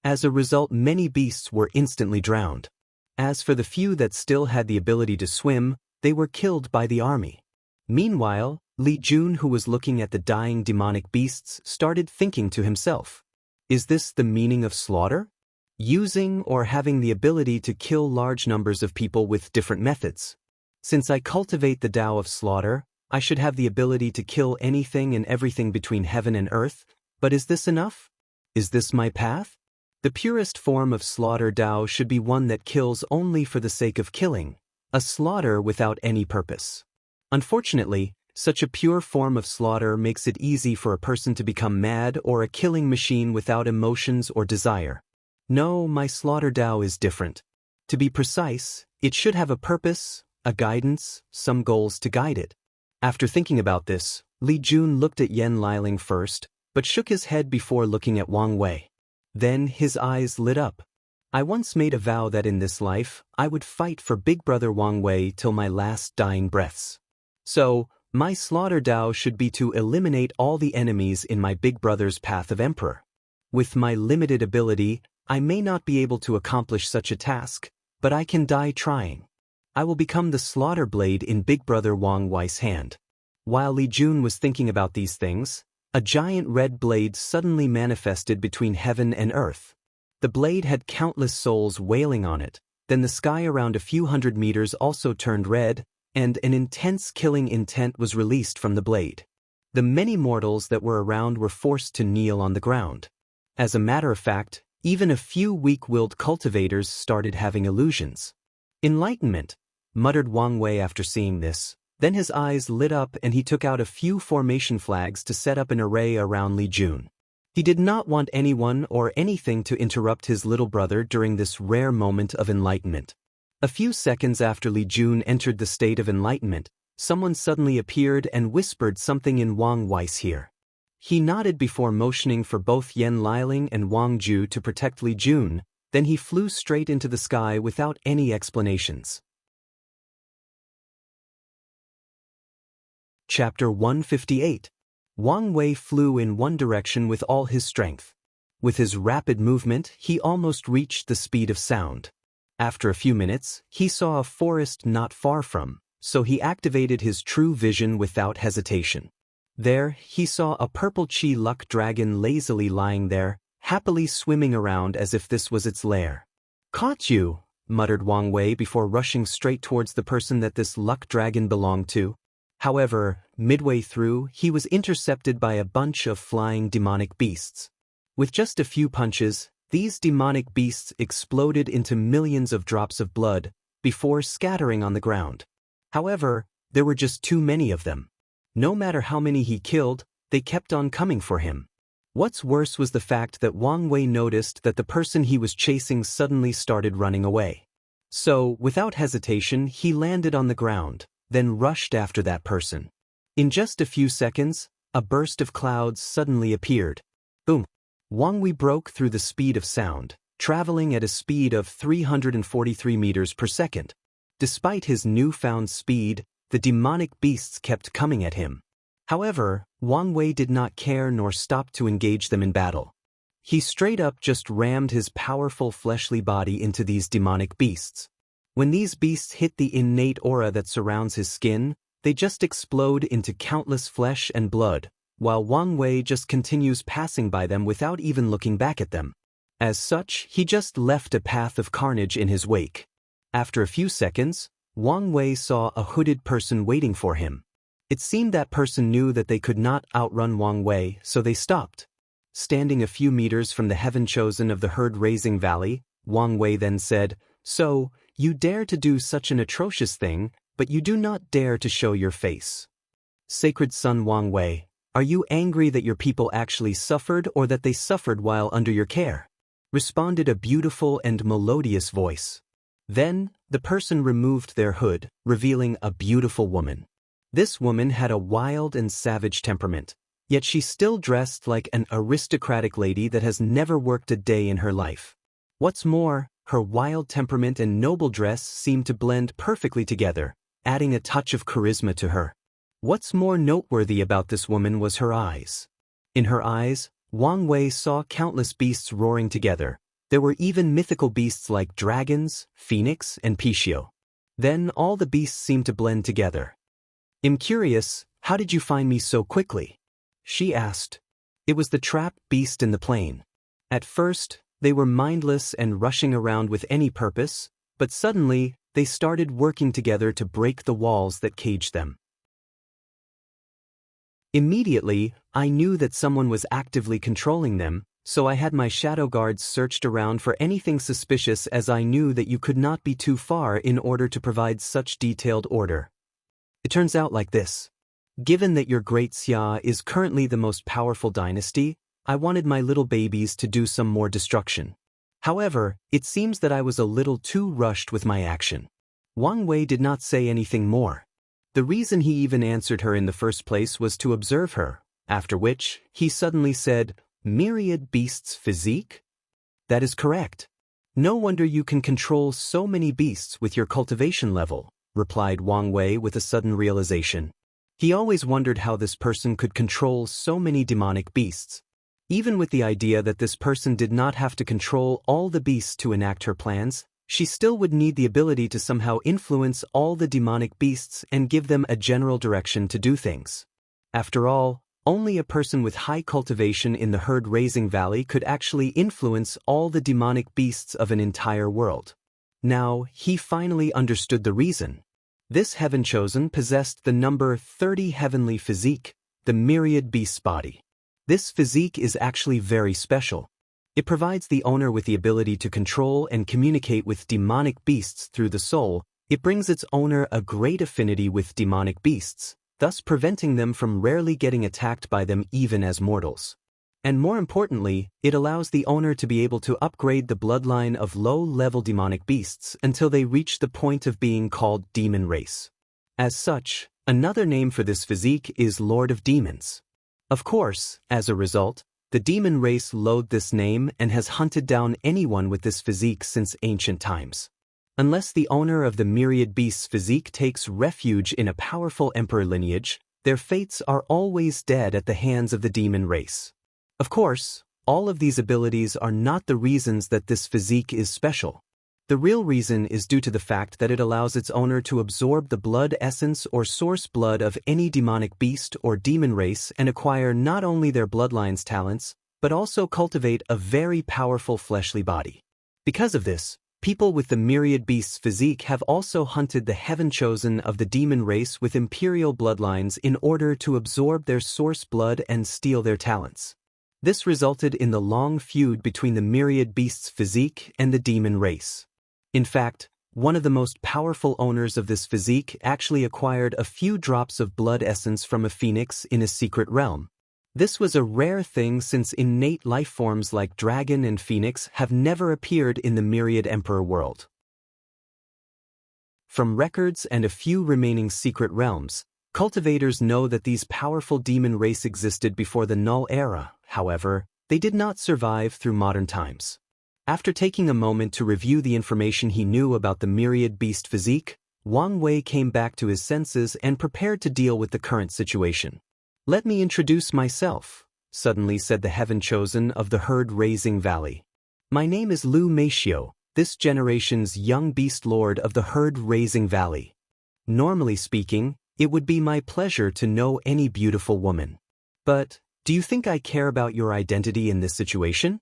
As a result, many beasts were instantly drowned. As for the few that still had the ability to swim, they were killed by the army. Meanwhile, Li Jun, who was looking at the dying demonic beasts, started thinking to himself, "Is this the meaning of slaughter? Using or having the ability to kill large numbers of people with different methods. Since I cultivate the Tao of slaughter, I should have the ability to kill anything and everything between heaven and earth, but is this enough? Is this my path? The purest form of slaughter Tao should be one that kills only for the sake of killing, a slaughter without any purpose. Unfortunately, such a pure form of slaughter makes it easy for a person to become mad or a killing machine without emotions or desire. No, my slaughter Tao is different. To be precise, it should have a purpose, a guidance, some goals to guide it. After thinking about this, Li Jun looked at Yan Liling first, but shook his head before looking at Wang Wei. Then his eyes lit up. I once made a vow that in this life, I would fight for Big Brother Wang Wei till my last dying breaths. So, my slaughter Dao should be to eliminate all the enemies in my Big Brother's path of Emperor. With my limited ability, I may not be able to accomplish such a task, but I can die trying. I will become the slaughter blade in Big Brother Wang Wei's hand. While Li Jun was thinking about these things, a giant red blade suddenly manifested between heaven and earth. The blade had countless souls wailing on it, then the sky around a few hundred meters also turned red, and an intense killing intent was released from the blade. The many mortals that were around were forced to kneel on the ground. As a matter of fact, even a few weak-willed cultivators started having illusions. Enlightenment, muttered Wang Wei after seeing this. Then his eyes lit up and he took out a few formation flags to set up an array around Li Jun. He did not want anyone or anything to interrupt his little brother during this rare moment of enlightenment. A few seconds after Li Jun entered the state of enlightenment, someone suddenly appeared and whispered something in Wang Wei's ear. He nodded before motioning for both Yan Liling and Wang Ju to protect Li Jun, then he flew straight into the sky without any explanations. Chapter 158. Wang Wei flew in one direction with all his strength. With his rapid movement, he almost reached the speed of sound. After a few minutes, he saw a forest not far from, so he activated his true vision without hesitation. There, he saw a purple chi luck dragon lazily lying there, happily swimming around as if this was its lair. "Caught you," muttered Wang Wei before rushing straight towards the person that this luck dragon belonged to. However, midway through, he was intercepted by a bunch of flying demonic beasts. With just a few punches, these demonic beasts exploded into millions of drops of blood, before scattering on the ground. However, there were just too many of them. No matter how many he killed, they kept on coming for him. What's worse was the fact that Wang Wei noticed that the person he was chasing suddenly started running away. So, without hesitation, he landed on the ground, then rushed after that person. In just a few seconds, a burst of clouds suddenly appeared. Boom! Wang Wei broke through the speed of sound, traveling at a speed of 343 meters per second. Despite his newfound speed, the demonic beasts kept coming at him. However, Wang Wei did not care nor stop to engage them in battle. He straight up just rammed his powerful fleshly body into these demonic beasts. When these beasts hit the innate aura that surrounds his skin, they just explode into countless flesh and blood, while Wang Wei just continues passing by them without even looking back at them. As such, he just left a path of carnage in his wake. After a few seconds, Wang Wei saw a hooded person waiting for him. It seemed that person knew that they could not outrun Wang Wei, so they stopped. Standing a few meters from the heaven chosen of the herd-raising valley, Wang Wei then said, "So, you dare to do such an atrocious thing, but you do not dare to show your face. Sacred son Wang Wei, are you angry that your people actually suffered or that they suffered while under your care?" responded a beautiful and melodious voice. Then, the person removed their hood, revealing a beautiful woman. This woman had a wild and savage temperament, yet she still dressed like an aristocratic lady that has never worked a day in her life. What's more, her wild temperament and noble dress seemed to blend perfectly together, adding a touch of charisma to her. What's more noteworthy about this woman was her eyes. In her eyes, Wang Wei saw countless beasts roaring together. There were even mythical beasts like dragons, phoenix, and Pishio. Then all the beasts seemed to blend together. "I'm curious, how did you find me so quickly?" she asked. It was the trapped beast in the plain. At first, they were mindless and rushing around with any purpose, but suddenly, they started working together to break the walls that caged them. Immediately, I knew that someone was actively controlling them, so I had my shadow guards searched around for anything suspicious, as I knew that you could not be too far in order to provide such detailed order. It turns out like this. Given that your great Xia is currently the most powerful dynasty, I wanted my little babies to do some more destruction. However, it seems that I was a little too rushed with my action. Wang Wei did not say anything more. The reason he even answered her in the first place was to observe her, after which, he suddenly said, "Myriad beasts physique?" "That is correct. No wonder you can control so many beasts with your cultivation level," replied Wang Wei with a sudden realization. He always wondered how this person could control so many demonic beasts. Even with the idea that this person did not have to control all the beasts to enact her plans, she still would need the ability to somehow influence all the demonic beasts and give them a general direction to do things. After all, only a person with high cultivation in the herd-raising valley could actually influence all the demonic beasts of an entire world. Now, he finally understood the reason. This heaven-chosen possessed the number 30 heavenly physique, the myriad beast's body. This physique is actually very special. It provides the owner with the ability to control and communicate with demonic beasts through the soul. It brings its owner a great affinity with demonic beasts, thus preventing them from rarely getting attacked by them even as mortals. And more importantly, it allows the owner to be able to upgrade the bloodline of low-level demonic beasts until they reach the point of being called demon race. As such, another name for this physique is Lord of Demons. Of course, as a result, the demon race loathed this name and has hunted down anyone with this physique since ancient times. Unless the owner of the myriad beast's physique takes refuge in a powerful emperor lineage, their fates are always dead at the hands of the demon race. Of course, all of these abilities are not the reasons that this physique is special. The real reason is due to the fact that it allows its owner to absorb the blood essence or source blood of any demonic beast or demon race and acquire not only their bloodline's talents, but also cultivate a very powerful fleshly body. Because of this, people with the myriad beast's physique have also hunted the heaven-chosen of the demon race with imperial bloodlines in order to absorb their source blood and steal their talents. This resulted in the long feud between the myriad beast's physique and the demon race. In fact, one of the most powerful owners of this physique actually acquired a few drops of blood essence from a phoenix in a secret realm. This was a rare thing since innate life forms like dragon and phoenix have never appeared in the myriad emperor world. From records and a few remaining secret realms, cultivators know that these powerful demon race existed before the Null Era. However, they did not survive through modern times. After taking a moment to review the information he knew about the myriad beast physique, Wang Wei came back to his senses and prepared to deal with the current situation. "Let me introduce myself," suddenly said the heaven-chosen of the herd-raising valley. "My name is Lu Meishio, this generation's young beast lord of the herd-raising valley. Normally speaking, it would be my pleasure to know any beautiful woman. But, do you think I care about your identity in this situation?"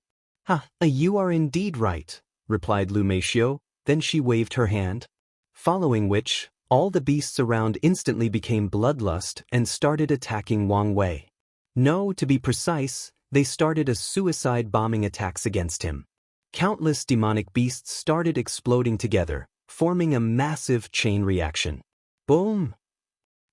You are indeed right," replied Lu Meishio, then she waved her hand. Following which, all the beasts around instantly became bloodlust and started attacking Wang Wei. No, to be precise, they started a suicide bombing attacks against him. Countless demonic beasts started exploding together, forming a massive chain reaction. Boom!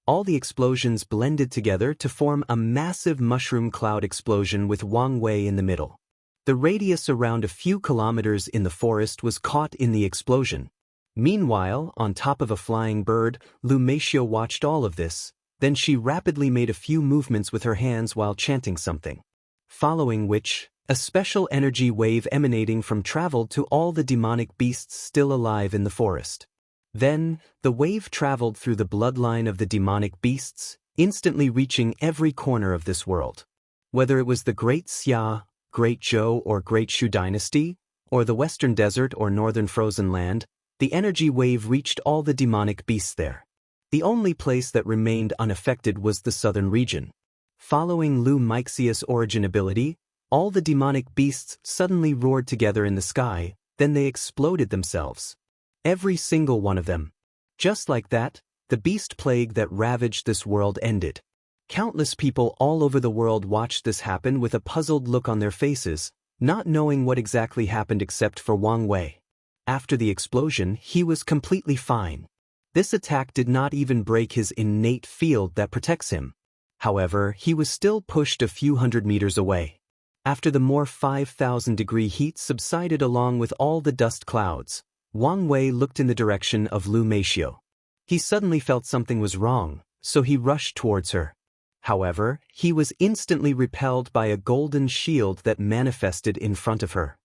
All the explosions blended together to form a massive mushroom cloud explosion with Wang Wei in the middle. The radius around a few kilometers in the forest was caught in the explosion. Meanwhile, on top of a flying bird, Lu Meishio watched all of this, then she rapidly made a few movements with her hands while chanting something. Following which, a special energy wave emanating from traveled to all the demonic beasts still alive in the forest. Then, the wave traveled through the bloodline of the demonic beasts, instantly reaching every corner of this world. Whether it was the Great Xia, Great Zhou or Great Shu dynasty, or the Western Desert or Northern Frozen Land, the energy wave reached all the demonic beasts there. The only place that remained unaffected was the southern region. Following Lu Meixia's origin ability, all the demonic beasts suddenly roared together in the sky, then they exploded themselves. Every single one of them. Just like that, the beast plague that ravaged this world ended. Countless people all over the world watched this happen with a puzzled look on their faces, not knowing what exactly happened except for Wang Wei. After the explosion, he was completely fine. This attack did not even break his innate field that protects him. However, he was still pushed a few hundred meters away. After the more 5,000-degree heat subsided along with all the dust clouds, Wang Wei looked in the direction of Lu Meishio. He suddenly felt something was wrong, so he rushed towards her. However, he was instantly repelled by a golden shield that manifested in front of her.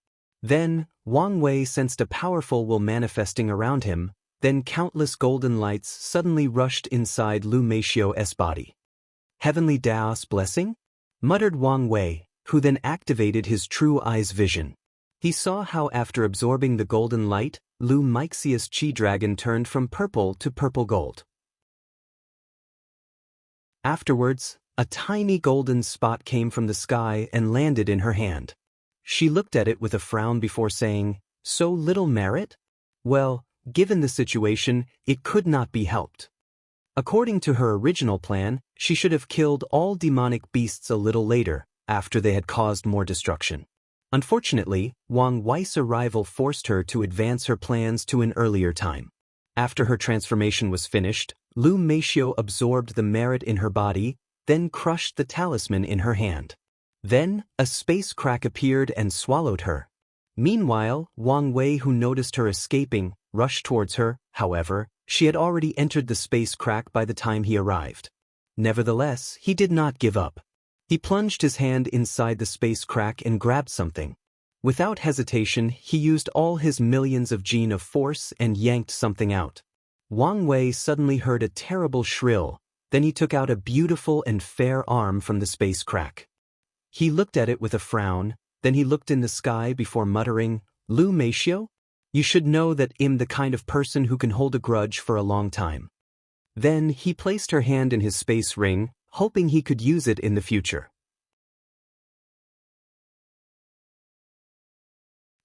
Then, Wang Wei sensed a powerful will manifesting around him, then countless golden lights suddenly rushed inside Lu Meishio's body. Heavenly Daos blessing? Muttered Wang Wei, who then activated his true eyes vision. He saw how after absorbing the golden light, Lu Meixia's chi dragon turned from purple to purple gold. Afterwards, a tiny golden spot came from the sky and landed in her hand. She looked at it with a frown before saying, "So little merit? Well, given the situation, it could not be helped." According to her original plan, she should have killed all demonic beasts a little later, after they had caused more destruction. Unfortunately, Wang Wei's arrival forced her to advance her plans to an earlier time. After her transformation was finished, Lu Meishio absorbed the merit in her body, then crushed the talisman in her hand. Then, a space crack appeared and swallowed her. Meanwhile, Wang Wei, who noticed her escaping, rushed towards her. However, she had already entered the space crack by the time he arrived. Nevertheless, he did not give up. He plunged his hand inside the space crack and grabbed something. Without hesitation, he used all his millions of gene of force and yanked something out. Wang Wei suddenly heard a terrible shrill, then he took out a beautiful and fair arm from the space crack. He looked at it with a frown, then he looked in the sky before muttering, "Lu Meishio? You should know that I'm the kind of person who can hold a grudge for a long time." Then he placed her hand in his space ring, hoping he could use it in the future.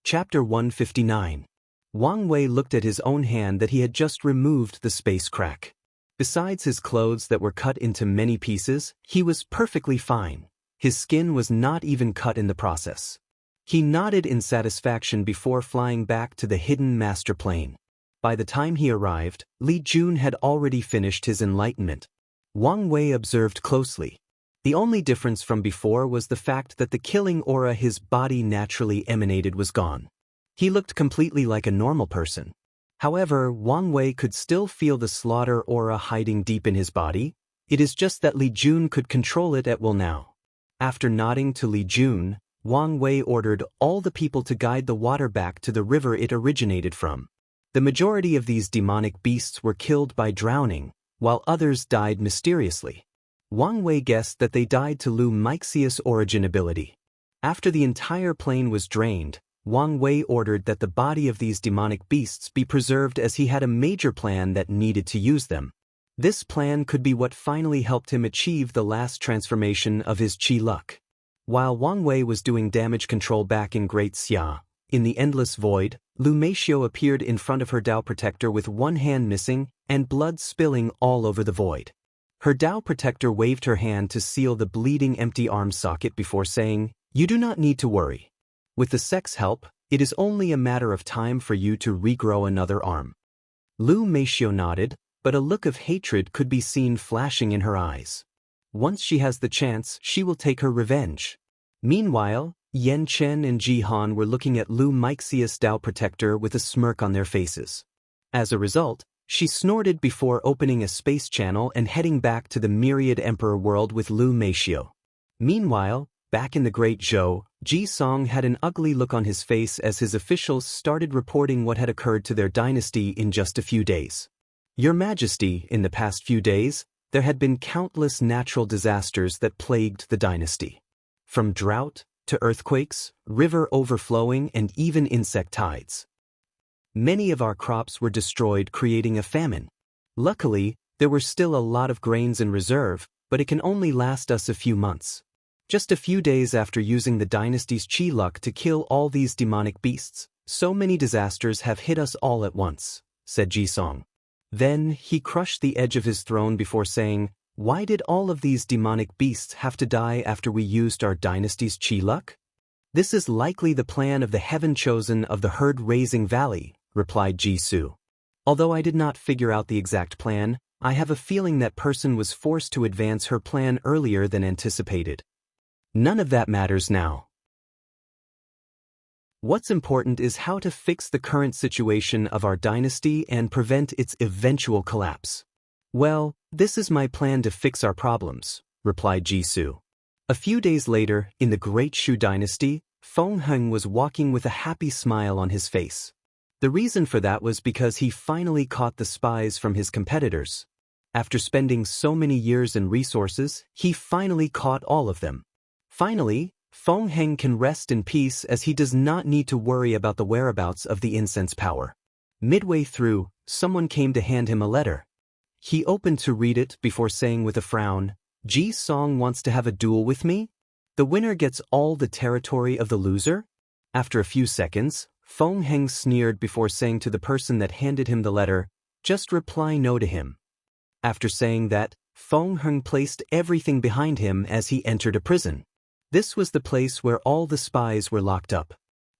Chapter 159. Wang Wei looked at his own hand that he had just removed the space crack. Besides his clothes that were cut into many pieces, he was perfectly fine. His skin was not even cut in the process. He nodded in satisfaction before flying back to the hidden master plane. By the time he arrived, Li Jun had already finished his enlightenment. Wang Wei observed closely. The only difference from before was the fact that the killing aura his body naturally emanated was gone. He looked completely like a normal person. However, Wang Wei could still feel the slaughter aura hiding deep in his body. It is just that Li Jun could control it at will now. After nodding to Li Jun, Wang Wei ordered all the people to guide the water back to the river it originated from. The majority of these demonic beasts were killed by drowning, while others died mysteriously. Wang Wei guessed that they died to Lu Meixia's origin ability. After the entire plain was drained, Wang Wei ordered that the body of these demonic beasts be preserved as he had a major plan that needed to use them. This plan could be what finally helped him achieve the last transformation of his chi luck. While Wang Wei was doing damage control back in Great Xia, in the endless void, Lu Meishio appeared in front of her Dao Protector with one hand missing and blood spilling all over the void. Her Dao Protector waved her hand to seal the bleeding empty arm socket before saying, "You do not need to worry. With the sect's help, it is only a matter of time for you to regrow another arm." Lu Meishio nodded, but a look of hatred could be seen flashing in her eyes. Once she has the chance, she will take her revenge. Meanwhile, Yan Chen and Ji Han were looking at Lu Meixia's Dao Protector with a smirk on their faces. As a result, she snorted before opening a space channel and heading back to the Myriad Emperor world with Lu Meishio. Meanwhile, back in the Great Zhou, Ji Song had an ugly look on his face as his officials started reporting what had occurred to their dynasty in just a few days. "Your Majesty, in the past few days, there had been countless natural disasters that plagued the dynasty. From drought to earthquakes, river overflowing, and even insect tides. Many of our crops were destroyed, creating a famine. Luckily, there were still a lot of grains in reserve, but it can only last us a few months. Just a few days after using the dynasty's chi luck to kill all these demonic beasts, so many disasters have hit us all at once," said Ji Song. Then, he crushed the edge of his throne before saying, "Why did all of these demonic beasts have to die after we used our dynasty's chi luck?" "This is likely the plan of the heaven chosen of the herd-raising valley," replied Ji Su. "Although I did not figure out the exact plan, I have a feeling that person was forced to advance her plan earlier than anticipated. None of that matters now." What's important is how to fix the current situation of our dynasty and prevent its eventual collapse. Well, this is my plan to fix our problems, replied Jisoo. A few days later, in the Great Shu dynasty, Feng Heng was walking with a happy smile on his face. The reason for that was because he finally caught the spies from his competitors. After spending so many years and resources, he finally caught all of them. Finally, Feng Heng can rest in peace as he does not need to worry about the whereabouts of the incense power. Midway through, someone came to hand him a letter. He opened to read it before saying with a frown, "Ji Song wants to have a duel with me? The winner gets all the territory of the loser?" After a few seconds, Feng Heng sneered before saying to the person that handed him the letter, "Just reply no to him." After saying that, Feng Heng placed everything behind him as he entered a prison. This was the place where all the spies were locked up.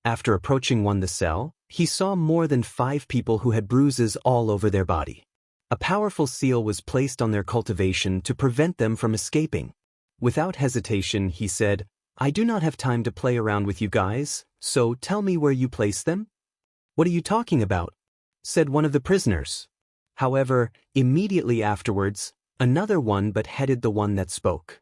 After approaching the cell, he saw more than 5 people who had bruises all over their body. A powerful seal was placed on their cultivation to prevent them from escaping. Without hesitation, he said, "I do not have time to play around with you guys, so tell me where you place them." "What are you talking about?" said one of the prisoners. However, immediately afterwards, another one but headed the one that spoke.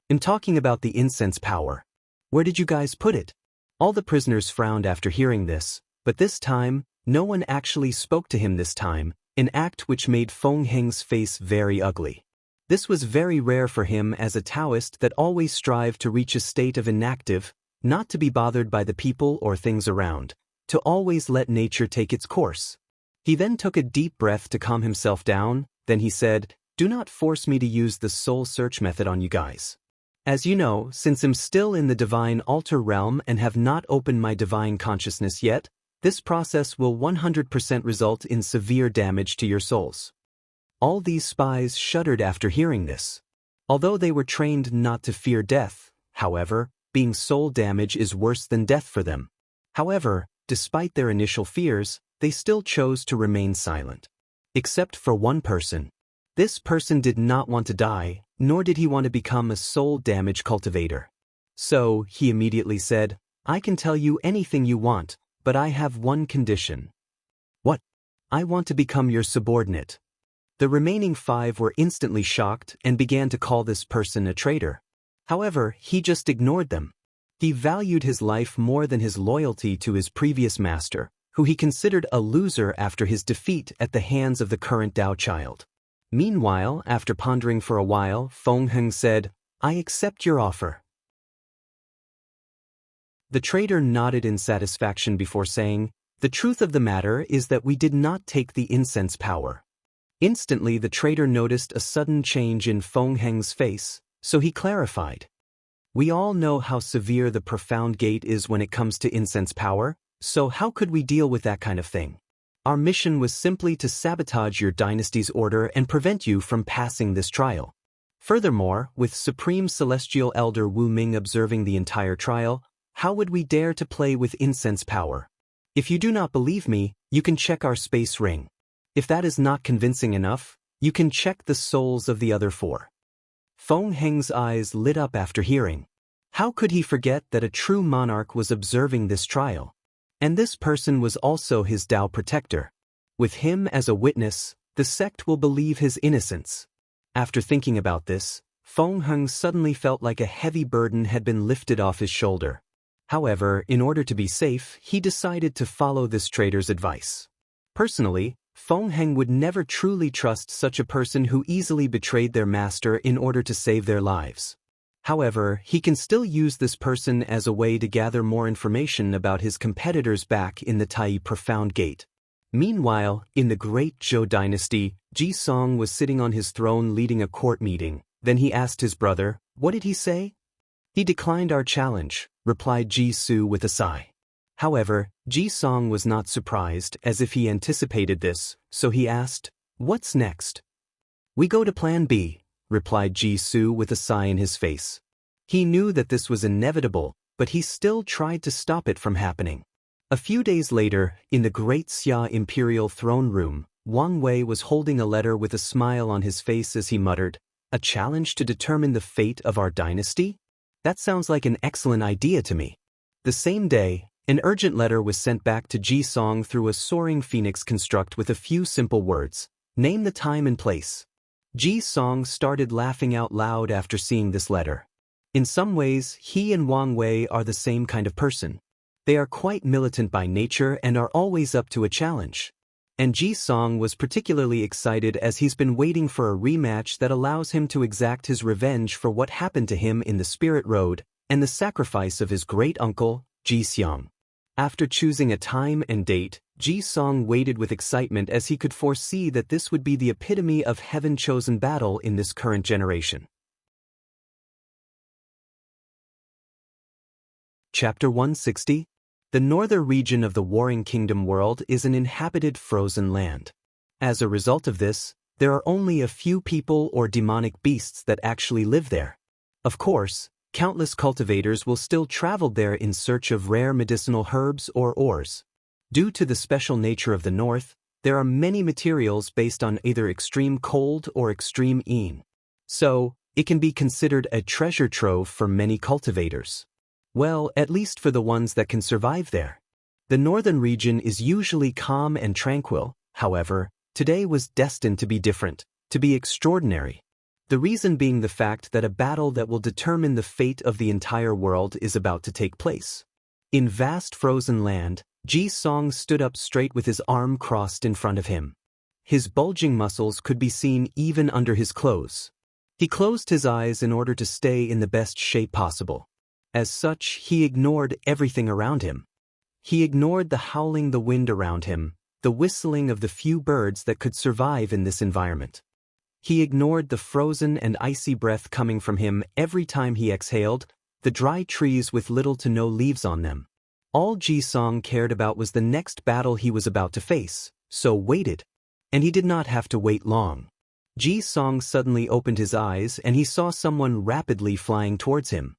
"I'm talking about the incense power. Where did you guys put it?" All the prisoners frowned after hearing this, but this time, no one actually spoke to him this time, an act which made Feng Heng's face very ugly. This was very rare for him as a Taoist that always strived to reach a state of inactive, not to be bothered by the people or things around, to always let nature take its course. He then took a deep breath to calm himself down, then he said, "Do not force me to use the soul search method on you guys. As you know, since I'm still in the divine altar realm and have not opened my divine consciousness yet, this process will 100% result in severe damage to your souls." All these spies shuddered after hearing this. Although they were trained not to fear death, however, being soul damage is worse than death for them. However, despite their initial fears, they still chose to remain silent. Except for one person. This person did not want to die, nor did he want to become a soul damage cultivator. So, he immediately said, "I can tell you anything you want, but I have one condition." "What?" "I want to become your subordinate." The remaining 5 were instantly shocked and began to call this person a traitor. However, he just ignored them. He valued his life more than his loyalty to his previous master, who he considered a loser after his defeat at the hands of the current Dao child. Meanwhile, after pondering for a while, Feng Heng said, "I accept your offer." The traitor nodded in satisfaction before saying, "The truth of the matter is that we did not take the incense power." Instantly the traitor noticed a sudden change in Feng Heng's face, so he clarified. "We all know how severe the profound gate is when it comes to incense power, so how could we deal with that kind of thing? Our mission was simply to sabotage your dynasty's order and prevent you from passing this trial. Furthermore, with Supreme Celestial Elder Wu Ming observing the entire trial, how would we dare to play with incense power? If you do not believe me, you can check our space ring. If that is not convincing enough, you can check the souls of the other 4. Feng Heng's eyes lit up after hearing. How could he forget that a true monarch was observing this trial? And this person was also his Dao protector. With him as a witness, the sect will believe his innocence. After thinking about this, Feng Heng suddenly felt like a heavy burden had been lifted off his shoulder. However, in order to be safe, he decided to follow this traitor's advice. Personally, Feng Heng would never truly trust such a person who easily betrayed their master in order to save their lives. However, he can still use this person as a way to gather more information about his competitors back in the Tai Profound Gate. Meanwhile, in the Great Zhou dynasty, Ji Song was sitting on his throne leading a court meeting. Then he asked his brother, "What did he say?" "He declined our challenge," replied Ji Su with a sigh. However, Ji Song was not surprised, as if he anticipated this, so he asked, "What's next?" "We go to Plan B," replied Ji Su with a sigh in his face. He knew that this was inevitable, but he still tried to stop it from happening. A few days later, in the Great Xia Imperial Throne Room, Wang Wei was holding a letter with a smile on his face as he muttered, "A challenge to determine the fate of our dynasty? That sounds like an excellent idea to me." The same day, An urgent letter was sent back to Ji Song through a soaring phoenix construct with a few simple words. Name the time and place. Ji Song started laughing out loud after seeing this letter. In some ways, he and Wang Wei are the same kind of person. They are quite militant by nature and are always up to a challenge. And Ji Song was particularly excited as he's been waiting for a rematch that allows him to exact his revenge for what happened to him in the Spirit Road and the sacrifice of his great-uncle, Ji Xiang. After choosing a time and date, Ji Song waited with excitement as he could foresee that this would be the epitome of heaven-chosen battle in this current generation. Chapter 160. The northern region of the Warring Kingdom world is an inhabited frozen land. As a result of this, there are only a few people or demonic beasts that actually live there. Of course, countless cultivators will still travel there in search of rare medicinal herbs or ores. Due to the special nature of the north, there are many materials based on either extreme cold or extreme heat. So, it can be considered a treasure trove for many cultivators. Well, at least for the ones that can survive there. The northern region is usually calm and tranquil, however, today was destined to be different, to be extraordinary. The reason being the fact that a battle that will determine the fate of the entire world is about to take place. In vast frozen land, Ji Song stood up straight with his arm crossed in front of him. His bulging muscles could be seen even under his clothes. He closed his eyes in order to stay in the best shape possible. As such, he ignored everything around him. He ignored the howling the wind around him, the whistling of the few birds that could survive in this environment. He ignored the frozen and icy breath coming from him every time he exhaled, the dry trees with little to no leaves on them. All Ji Song cared about was the next battle he was about to face, so waited. And he did not have to wait long. Ji Song suddenly opened his eyes and he saw someone rapidly flying towards him.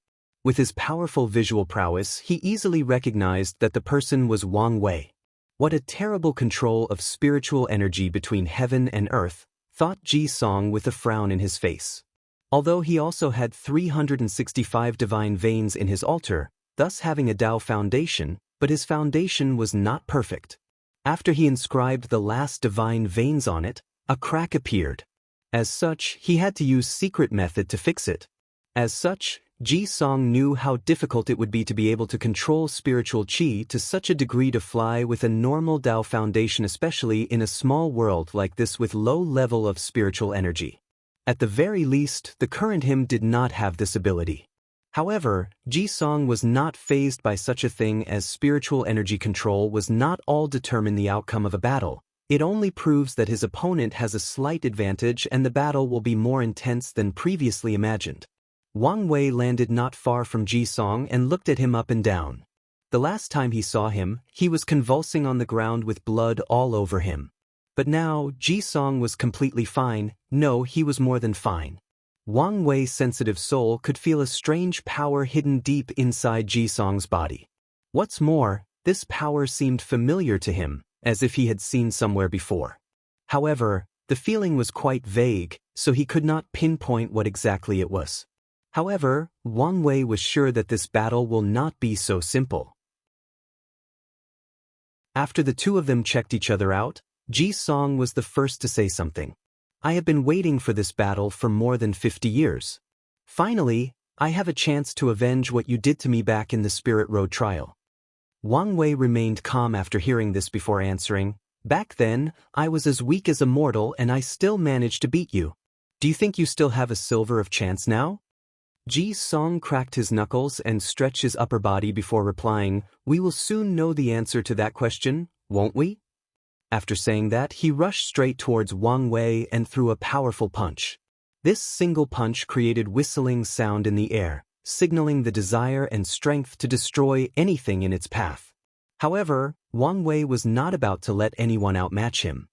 With his powerful visual prowess, he easily recognized that the person was Wang Wei. What a terrible control of spiritual energy between heaven and earth, thought Ji Song with a frown in his face. Although he also had 365 divine veins in his altar, thus having a Tao foundation, but his foundation was not perfect. After he inscribed the last divine veins on it, a crack appeared. As such, he had to use secret method to fix it. As such, Ji Song knew how difficult it would be to be able to control spiritual qi to such a degree to fly with a normal Tao foundation, especially in a small world like this with low level of spiritual energy. At the very least, the current him did not have this ability. However, Ji Song was not fazed by such a thing as spiritual energy control was not all determine the outcome of a battle. It only proves that his opponent has a slight advantage and the battle will be more intense than previously imagined. Wang Wei landed not far from Ji Song and looked at him up and down. The last time he saw him, he was convulsing on the ground with blood all over him. But now, Ji Song was completely fine. No, he was more than fine. Wang Wei's sensitive soul could feel a strange power hidden deep inside Ji Song's body. What's more, this power seemed familiar to him, as if he had seen somewhere before. However, the feeling was quite vague, so he could not pinpoint what exactly it was. However, Wang Wei was sure that this battle will not be so simple. After the two of them checked each other out, Ji Song was the first to say something. I have been waiting for this battle for more than 50 years. Finally, I have a chance to avenge what you did to me back in the Spirit Road trial. Wang Wei remained calm after hearing this before answering. Back then, I was as weak as a mortal and I still managed to beat you. Do you think you still have a silver of chance now? Ji Song cracked his knuckles and stretched his upper body before replying, we will soon know the answer to that question, won't we? After saying that, he rushed straight towards Wang Wei and threw a powerful punch. This single punch created whistling sound in the air, signaling the desire and strength to destroy anything in its path. However, Wang Wei was not about to let anyone outmatch him.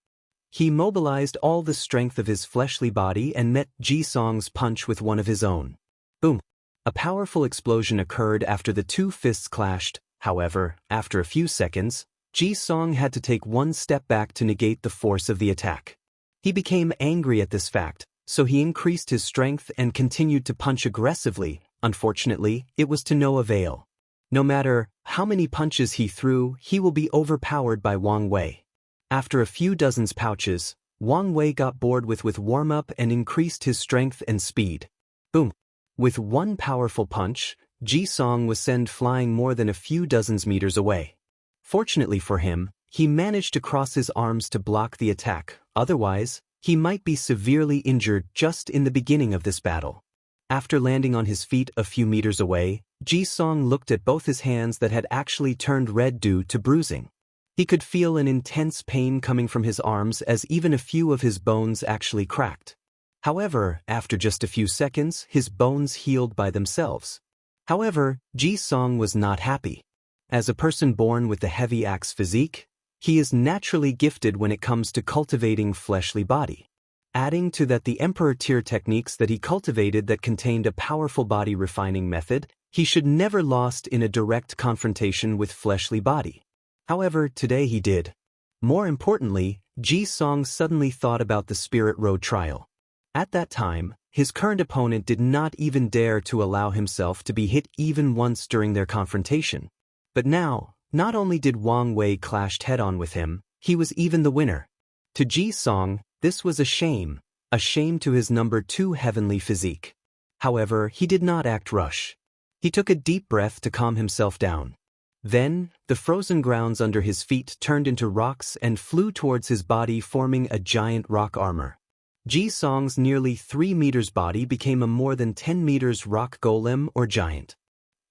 He mobilized all the strength of his fleshly body and met Ji Song's punch with one of his own. Boom! A powerful explosion occurred after the two fists clashed. However, after a few seconds, Ji Song had to take one step back to negate the force of the attack. He became angry at this fact, so he increased his strength and continued to punch aggressively. Unfortunately, it was to no avail. No matter how many punches he threw, he will be overpowered by Wang Wei. After a few dozen pouches, Wang Wei got bored with warm-up and increased his strength and speed. Boom! With one powerful punch, Ji Song was sent flying more than a few dozen meters away. Fortunately for him, he managed to cross his arms to block the attack, otherwise, he might be severely injured just in the beginning of this battle. After landing on his feet a few meters away, Ji Song looked at both his hands that had actually turned red due to bruising. He could feel an intense pain coming from his arms as even a few of his bones actually cracked. However, after just a few seconds, his bones healed by themselves. However, Ji Song was not happy. As a person born with the heavy axe physique, he is naturally gifted when it comes to cultivating fleshly body. Adding to that the emperor tier techniques that he cultivated that contained a powerful body refining method, he should never lost in a direct confrontation with fleshly body. However, today he did. More importantly, Ji Song suddenly thought about the Spirit Road trial. At that time, his current opponent did not even dare to allow himself to be hit even once during their confrontation. But now, not only did Wang Wei clashed head-on with him, he was even the winner. To Ji Song, this was a shame to his number 2 heavenly physique. However, he did not act rush. He took a deep breath to calm himself down. Then, the frozen grounds under his feet turned into rocks and flew towards his body, forming a giant rock armor. Ji Song's nearly 3 meters body became a more than 10 meters rock golem or giant.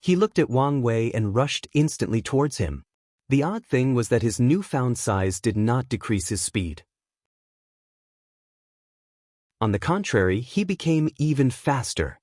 He looked at Wang Wei and rushed instantly towards him. The odd thing was that his newfound size did not decrease his speed. On the contrary, he became even faster.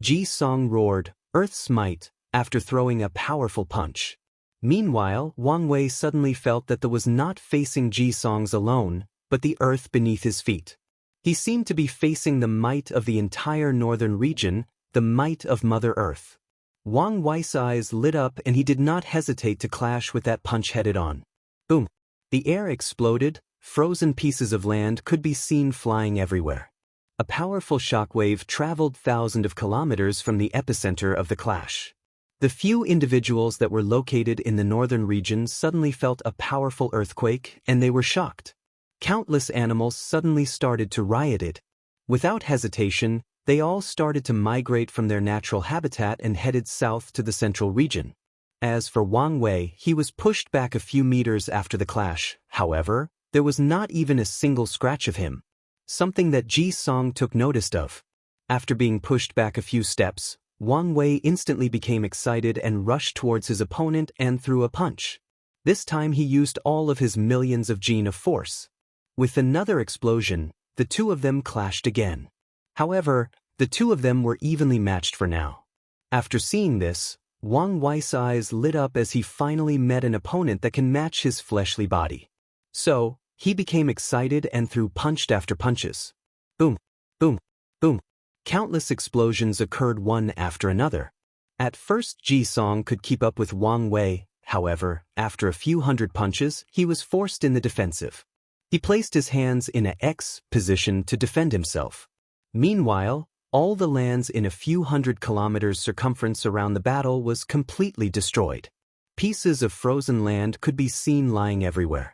Ji Song roared, "Earth's might," after throwing a powerful punch. Meanwhile, Wang Wei suddenly felt that the was not facing Ji Song's alone, but the earth beneath his feet. He seemed to be facing the might of the entire northern region, the might of Mother Earth. Wang Wei's eyes lit up and he did not hesitate to clash with that punch head-on. Boom! The air exploded, frozen pieces of land could be seen flying everywhere. A powerful shockwave traveled thousands of kilometers from the epicenter of the clash. The few individuals that were located in the northern region suddenly felt a powerful earthquake and they were shocked. Countless animals suddenly started to riot. Without hesitation, they all started to migrate from their natural habitat and headed south to the central region. As for Wang Wei, he was pushed back a few meters after the clash. However, there was not even a single scratch of him. Something that Ji Song took notice of. After being pushed back a few steps, Wang Wei instantly became excited and rushed towards his opponent and threw a punch. This time he used all of his millions of gene of force. With another explosion, the two of them clashed again. However, the two of them were evenly matched for now. After seeing this, Wang Wei's eyes lit up as he finally met an opponent that can match his fleshly body. So, he became excited and threw punch after punches. Boom, boom, boom. Countless explosions occurred one after another. At first Ji Song could keep up with Wang Wei, however, after a few hundred punches, he was forced in the defensive. He placed his hands in a X position to defend himself. Meanwhile, all the lands in a few hundred kilometers circumference around the battle was completely destroyed. Pieces of frozen land could be seen lying everywhere.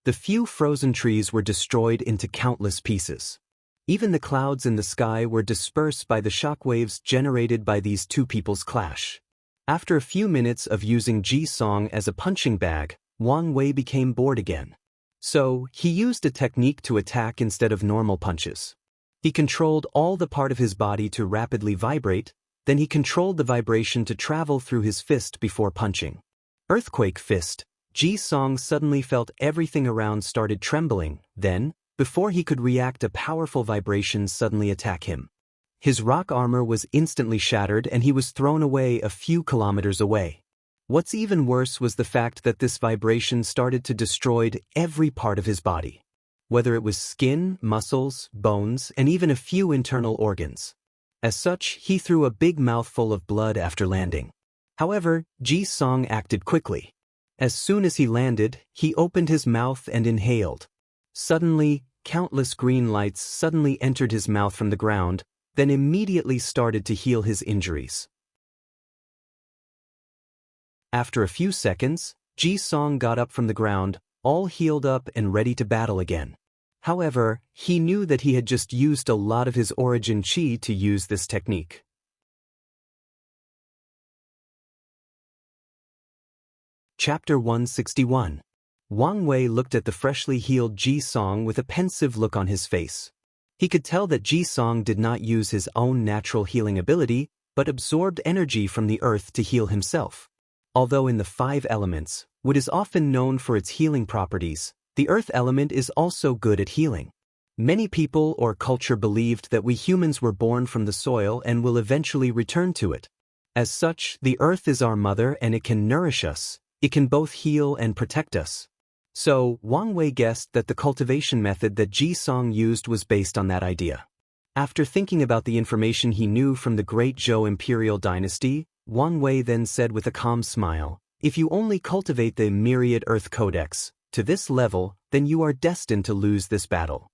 The few frozen trees were destroyed into countless pieces. Even the clouds in the sky were dispersed by the shockwaves generated by these two people's clash. After a few minutes of using Ji Song as a punching bag, Wang Wei became bored again. So, he used a technique to attack instead of normal punches. He controlled all the part of his body to rapidly vibrate, then he controlled the vibration to travel through his fist before punching. Earthquake fist. Ji Song suddenly felt everything around started trembling, then, before he could react, a powerful vibration suddenly attacked him. His rock armor was instantly shattered and he was thrown away a few kilometers away. What's even worse was the fact that this vibration started to destroy every part of his body. Whether it was skin, muscles, bones, and even a few internal organs. As such, he threw a big mouthful of blood after landing. However, Ji Song acted quickly. As soon as he landed, he opened his mouth and inhaled. Suddenly, countless green lights suddenly entered his mouth from the ground, then immediately started to heal his injuries. After a few seconds, Ji Song got up from the ground, all healed up and ready to battle again. However, he knew that he had just used a lot of his origin chi to use this technique. Chapter 161. Wang Wei looked at the freshly healed Ji Song with a pensive look on his face. He could tell that Ji Song did not use his own natural healing ability, but absorbed energy from the earth to heal himself. Although in the 5 elements, wood is often known for its healing properties, the earth element is also good at healing. Many people or culture believed that we humans were born from the soil and will eventually return to it. As such, the earth is our mother and it can nourish us. It can both heal and protect us. So, Wang Wei guessed that the cultivation method that Ji Song used was based on that idea. After thinking about the information he knew from the Great Zhou Imperial Dynasty, Wang Wei then said with a calm smile, "If you only cultivate the Myriad Earth Codex to this level, then you are destined to lose this battle."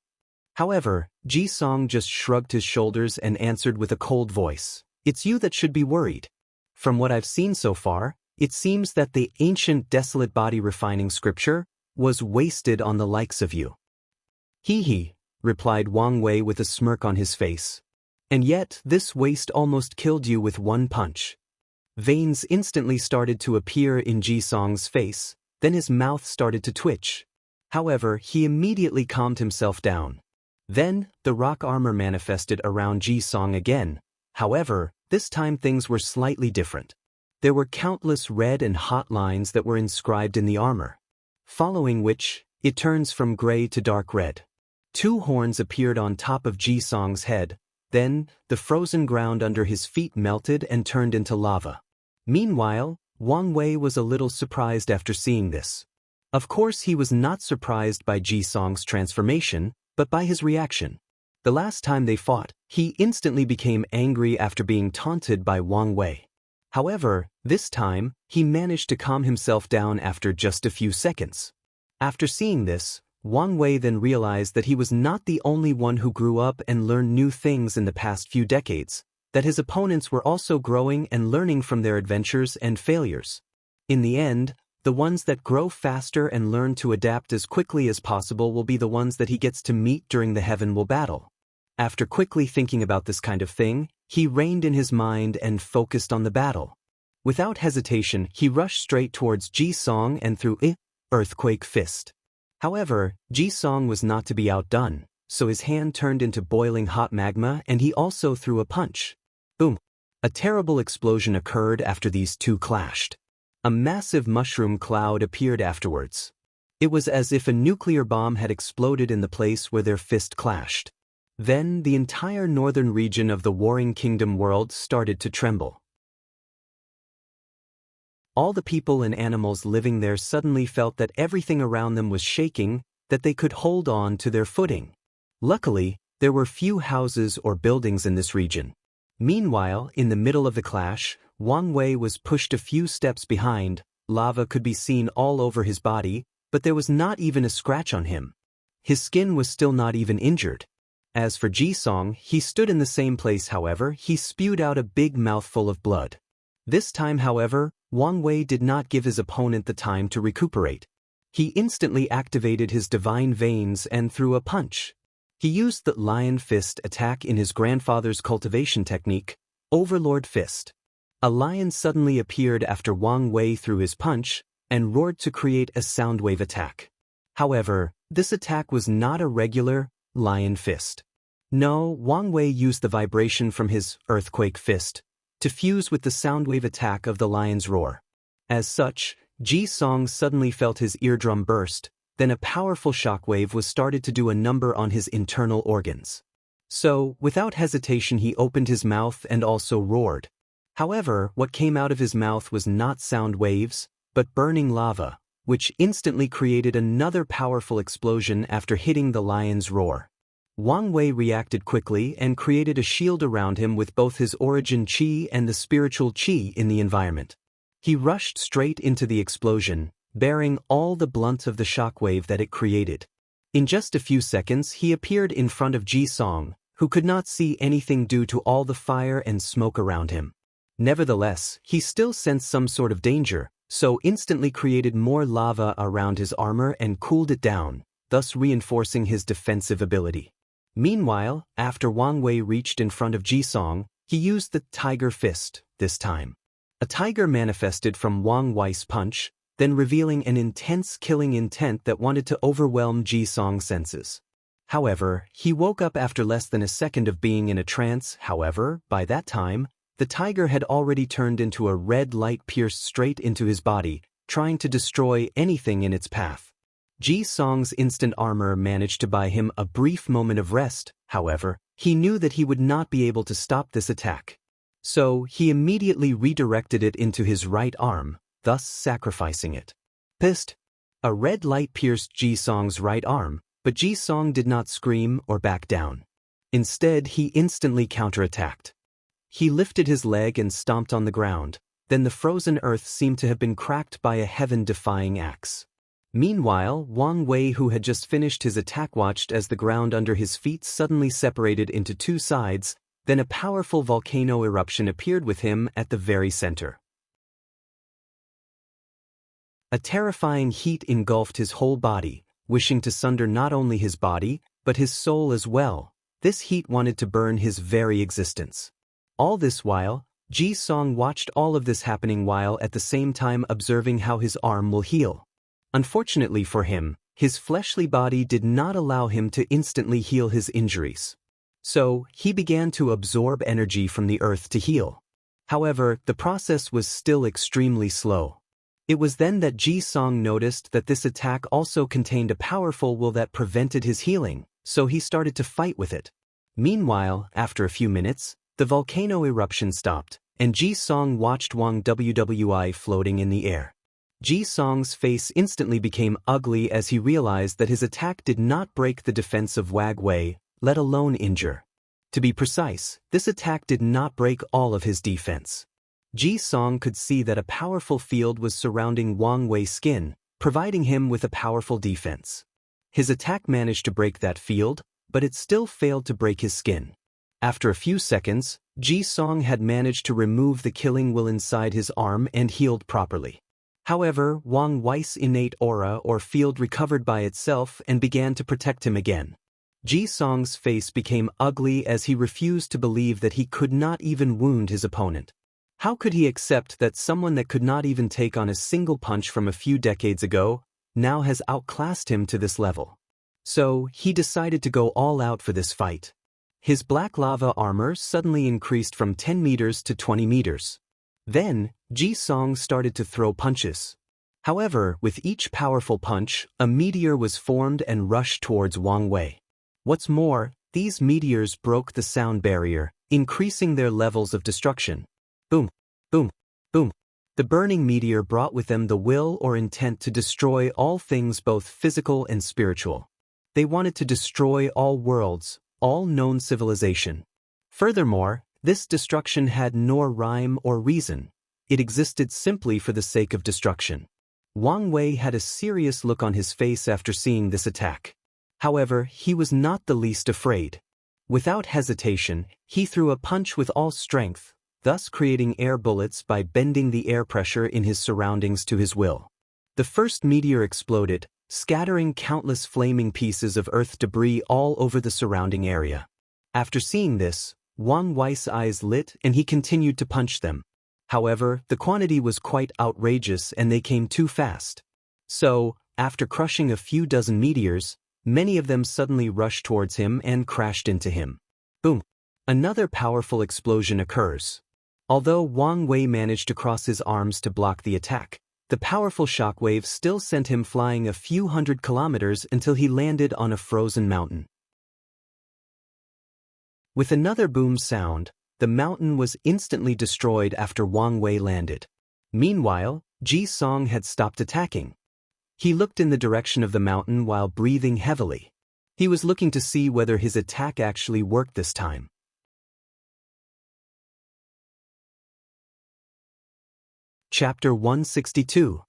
However, Ji Song just shrugged his shoulders and answered with a cold voice, "It's you that should be worried. From what I've seen so far, it seems that the ancient desolate body refining scripture was wasted on the likes of you." "Hee," replied Wang Wei with a smirk on his face. "And yet this waste almost killed you with one punch." Veins instantly started to appear in Ji Song's face, then his mouth started to twitch. However, he immediately calmed himself down. Then, the rock armor manifested around Ji Song again. However, this time things were slightly different. There were countless red and hot lines that were inscribed in the armor, following which, it turns from gray to dark red. 2 horns appeared on top of Ji Song's head, then, the frozen ground under his feet melted and turned into lava. Meanwhile, Wang Wei was a little surprised after seeing this. Of course he was not surprised by Ji Song's transformation, but by his reaction. The last time they fought, he instantly became angry after being taunted by Wang Wei. However, this time, he managed to calm himself down after just a few seconds. After seeing this, Wang Wei then realized that he was not the only one who grew up and learned new things in the past few decades, that his opponents were also growing and learning from their adventures and failures. In the end, the ones that grow faster and learn to adapt as quickly as possible will be the ones that he gets to meet during the Heavenward battle. After quickly thinking about this kind of thing, he reined in his mind and focused on the battle. Without hesitation, he rushed straight towards Ji Song and threw an earthquake fist. However, Ji Song was not to be outdone, so his hand turned into boiling hot magma and he also threw a punch. Boom! A terrible explosion occurred after these two clashed. A massive mushroom cloud appeared afterwards. It was as if a nuclear bomb had exploded in the place where their fist clashed. Then the entire northern region of the Warring Kingdom world started to tremble. All the people and animals living there suddenly felt that everything around them was shaking, that they could hold on to their footing. Luckily, there were few houses or buildings in this region. Meanwhile, in the middle of the clash, Wang Wei was pushed a few steps behind. Lava could be seen all over his body, but there was not even a scratch on him. His skin was still not even injured. As for Ji Song, he stood in the same place. However, he spewed out a big mouthful of blood. This time, however, Wang Wei did not give his opponent the time to recuperate. He instantly activated his divine veins and threw a punch. He used the lion fist attack in his grandfather's cultivation technique, Overlord Fist. A lion suddenly appeared after Wang Wei threw his punch and roared to create a soundwave attack. However, this attack was not a regular lion fist. No, Wang Wei used the vibration from his earthquake fist to fuse with the soundwave attack of the lion's roar. As such, Ji Song suddenly felt his eardrum burst, then a powerful shockwave was started to do a number on his internal organs. So, without hesitation he opened his mouth and also roared. However, what came out of his mouth was not sound waves, but burning lava, which instantly created another powerful explosion after hitting the lion's roar. Wang Wei reacted quickly and created a shield around him with both his origin chi and the spiritual chi in the environment. He rushed straight into the explosion, bearing all the blunt of the shockwave that it created. In just a few seconds he appeared in front of Ji Song, who could not see anything due to all the fire and smoke around him. Nevertheless, he still sensed some sort of danger, so instantly created more lava around his armor and cooled it down, thus reinforcing his defensive ability. Meanwhile, after Wang Wei reached in front of Jisong, he used the Tiger Fist, this time. A tiger manifested from Wang Wei's punch, then revealing an intense killing intent that wanted to overwhelm Jisong's senses. However, he woke up after less than a second of being in a trance. However, by that time, the tiger had already turned into a red light pierced straight into his body, trying to destroy anything in its path. Jisong's instant armor managed to buy him a brief moment of rest. However, he knew that he would not be able to stop this attack. So, he immediately redirected it into his right arm, thus sacrificing it. Pissed. A red light pierced Jisong's right arm, but Jisong did not scream or back down. Instead, he instantly counterattacked. He lifted his leg and stomped on the ground, then the frozen earth seemed to have been cracked by a heaven-defying axe. Meanwhile, Wang Wei, who had just finished his attack, watched as the ground under his feet suddenly separated into two sides, then a powerful volcano eruption appeared with him at the very center. A terrifying heat engulfed his whole body, wishing to sunder not only his body, but his soul as well. This heat wanted to burn his very existence. All this while, Jisong watched all of this happening while at the same time observing how his arm will heal. Unfortunately for him, his fleshly body did not allow him to instantly heal his injuries. So, he began to absorb energy from the earth to heal. However, the process was still extremely slow. It was then that Jisong noticed that this attack also contained a powerful will that prevented his healing, so he started to fight with it. Meanwhile, after a few minutes, the volcano eruption stopped, and Jisong watched Wang Wei floating in the air. Jisong's face instantly became ugly as he realized that his attack did not break the defense of Wang Wei, let alone injure. To be precise, this attack did not break all of his defense. Jisong could see that a powerful field was surrounding Wang Wei's skin, providing him with a powerful defense. His attack managed to break that field, but it still failed to break his skin. After a few seconds, Jisong had managed to remove the killing will inside his arm and healed properly. However, Wang Wei's innate aura or field recovered by itself and began to protect him again. Jisong's face became ugly as he refused to believe that he could not even wound his opponent. How could he accept that someone that could not even take on a single punch from a few decades ago now has outclassed him to this level? So, he decided to go all out for this fight. His black lava armor suddenly increased from 10 meters to 20 meters. Then, Jisong started to throw punches. However, with each powerful punch, a meteor was formed and rushed towards Wang Wei. What's more, these meteors broke the sound barrier, increasing their levels of destruction. Boom, boom, boom. The burning meteor brought with them the will or intent to destroy all things both physical and spiritual. They wanted to destroy all worlds, all known civilization. Furthermore, this destruction had nor rhyme or reason. It existed simply for the sake of destruction. Wang Wei had a serious look on his face after seeing this attack. However, he was not the least afraid. Without hesitation, he threw a punch with all strength, thus creating air bullets by bending the air pressure in his surroundings to his will. The first meteor exploded, scattering countless flaming pieces of earth debris all over the surrounding area. After seeing this, Wang Wei's eyes lit and he continued to punch them. However, the quantity was quite outrageous and they came too fast. So, after crushing a few dozen meteors, many of them suddenly rushed towards him and crashed into him. Boom! Another powerful explosion occurs. Although Wang Wei managed to cross his arms to block the attack, the powerful shockwave still sent him flying a few hundred kilometers until he landed on a frozen mountain. With another boom sound, the mountain was instantly destroyed after Wang Wei landed. Meanwhile, Jisong had stopped attacking. He looked in the direction of the mountain while breathing heavily. He was looking to see whether his attack actually worked this time. Chapter 162.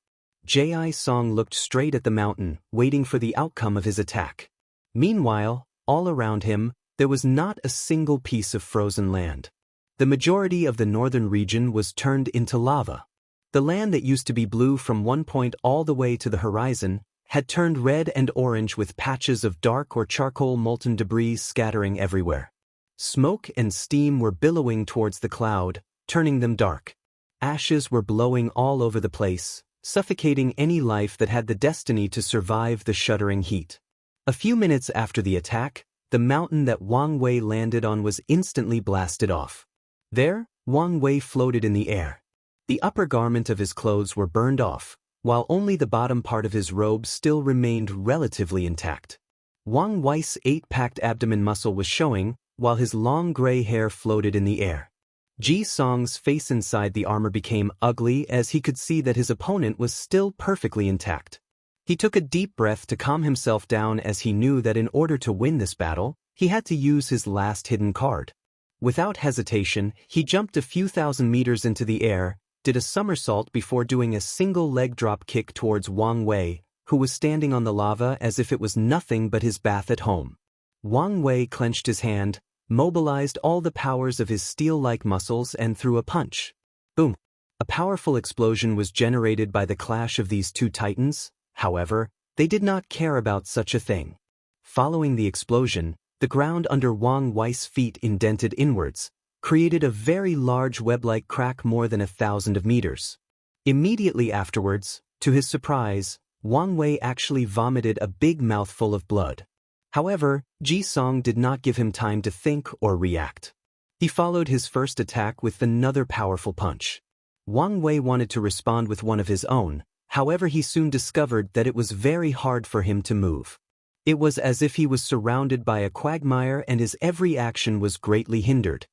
Jisong looked straight at the mountain, waiting for the outcome of his attack. Meanwhile, all around him, there was not a single piece of frozen land. The majority of the northern region was turned into lava. The land that used to be blue from one point all the way to the horizon had turned red and orange with patches of dark or charcoal molten debris scattering everywhere. Smoke and steam were billowing towards the cloud, turning them dark. Ashes were blowing all over the place, suffocating any life that had the destiny to survive the shuddering heat. A few minutes after the attack, the mountain that Wang Wei landed on was instantly blasted off. There, Wang Wei floated in the air. The upper garment of his clothes were burned off, while only the bottom part of his robe still remained relatively intact. Wang Wei's 8-packed abdomen muscle was showing, while his long gray hair floated in the air. Ji Song's face inside the armor became ugly as he could see that his opponent was still perfectly intact. He took a deep breath to calm himself down as he knew that in order to win this battle, he had to use his last hidden card. Without hesitation, he jumped a few thousand meters into the air, did a somersault before doing a single leg drop kick towards Wang Wei, who was standing on the lava as if it was nothing but his bath at home. Wang Wei clenched his hand, mobilized all the powers of his steel-like muscles and threw a punch. Boom! A powerful explosion was generated by the clash of these two titans. However, they did not care about such a thing. Following the explosion, the ground under Wang Wei's feet indented inwards, created a very large web-like crack more than 1,000 meters. Immediately afterwards, to his surprise, Wang Wei actually vomited a big mouthful of blood. However, Ji Song did not give him time to think or react. He followed his first attack with another powerful punch. Wang Wei wanted to respond with one of his own, however he soon discovered that it was very hard for him to move. It was as if he was surrounded by a quagmire and his every action was greatly hindered.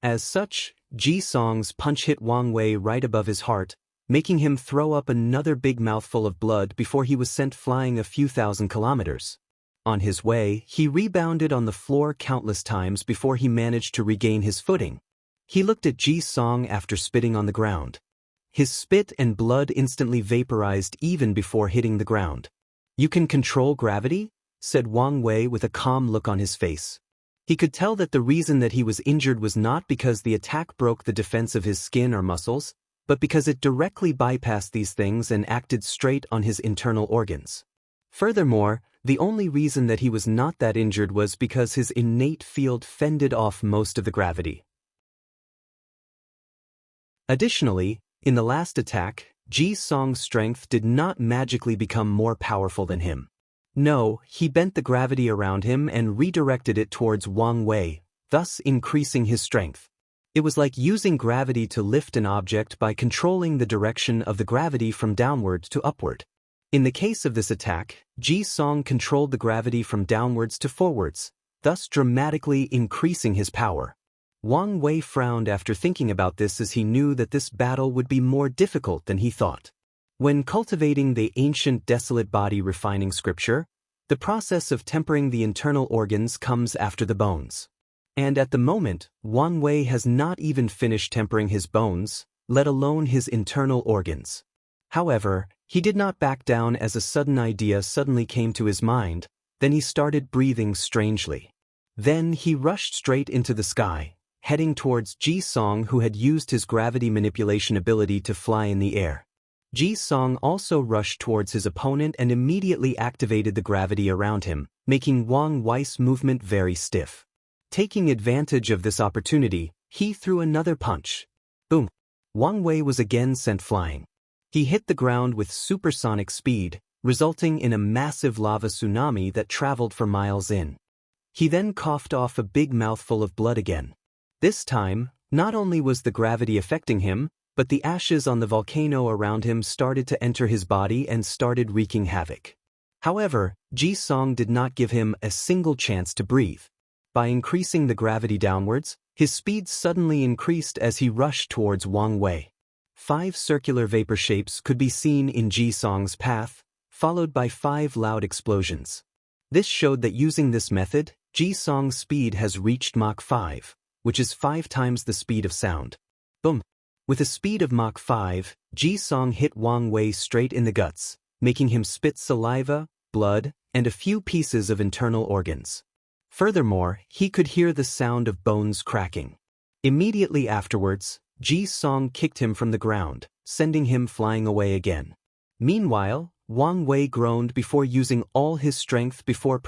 As such, Ji Song's punch hit Wang Wei right above his heart, making him throw up another big mouthful of blood before he was sent flying a few thousand kilometers. On his way, he rebounded on the floor countless times before he managed to regain his footing. He looked at Ji Song after spitting on the ground. His spit and blood instantly vaporized even before hitting the ground. "You can control gravity?" said Wang Wei with a calm look on his face. He could tell that the reason that he was injured was not because the attack broke the defense of his skin or muscles, but because it directly bypassed these things and acted straight on his internal organs. Furthermore, the only reason that he was not that injured was because his innate field fended off most of the gravity. Additionally, in the last attack, Ji Song's strength did not magically become more powerful than him. No, he bent the gravity around him and redirected it towards Wang Wei, thus increasing his strength. It was like using gravity to lift an object by controlling the direction of the gravity from downward to upward. In the case of this attack, Ji Song controlled the gravity from downwards to forwards, thus dramatically increasing his power. Wang Wei frowned after thinking about this as he knew that this battle would be more difficult than he thought. When cultivating the ancient desolate body refining scripture, the process of tempering the internal organs comes after the bones. And at the moment, Wang Wei has not even finished tempering his bones, let alone his internal organs. However, he did not back down as a sudden idea suddenly came to his mind, then he started breathing strangely. Then he rushed straight into the sky, heading towards Ji Song, who had used his gravity manipulation ability to fly in the air. Ji Song also rushed towards his opponent and immediately activated the gravity around him, making Wang Wei's movement very stiff. Taking advantage of this opportunity, he threw another punch. Boom! Wang Wei was again sent flying. He hit the ground with supersonic speed, resulting in a massive lava tsunami that traveled for miles in. He then coughed off a big mouthful of blood again. This time, not only was the gravity affecting him, but the ashes on the volcano around him started to enter his body and started wreaking havoc. However, Ji Song did not give him a single chance to breathe. By increasing the gravity downwards, his speed suddenly increased as he rushed towards Wang Wei. 5 circular vapor shapes could be seen in Ji Song's path, followed by 5 loud explosions. This showed that using this method, Ji Song's speed has reached Mach 5, which is 5 times the speed of sound. Boom! With a speed of Mach 5, Ji Song hit Wang Wei straight in the guts, making him spit saliva, blood, and a few pieces of internal organs. Furthermore, he could hear the sound of bones cracking. Immediately afterwards, Ji Song kicked him from the ground, sending him flying away again. Meanwhile, Wang Wei groaned before using all his strength before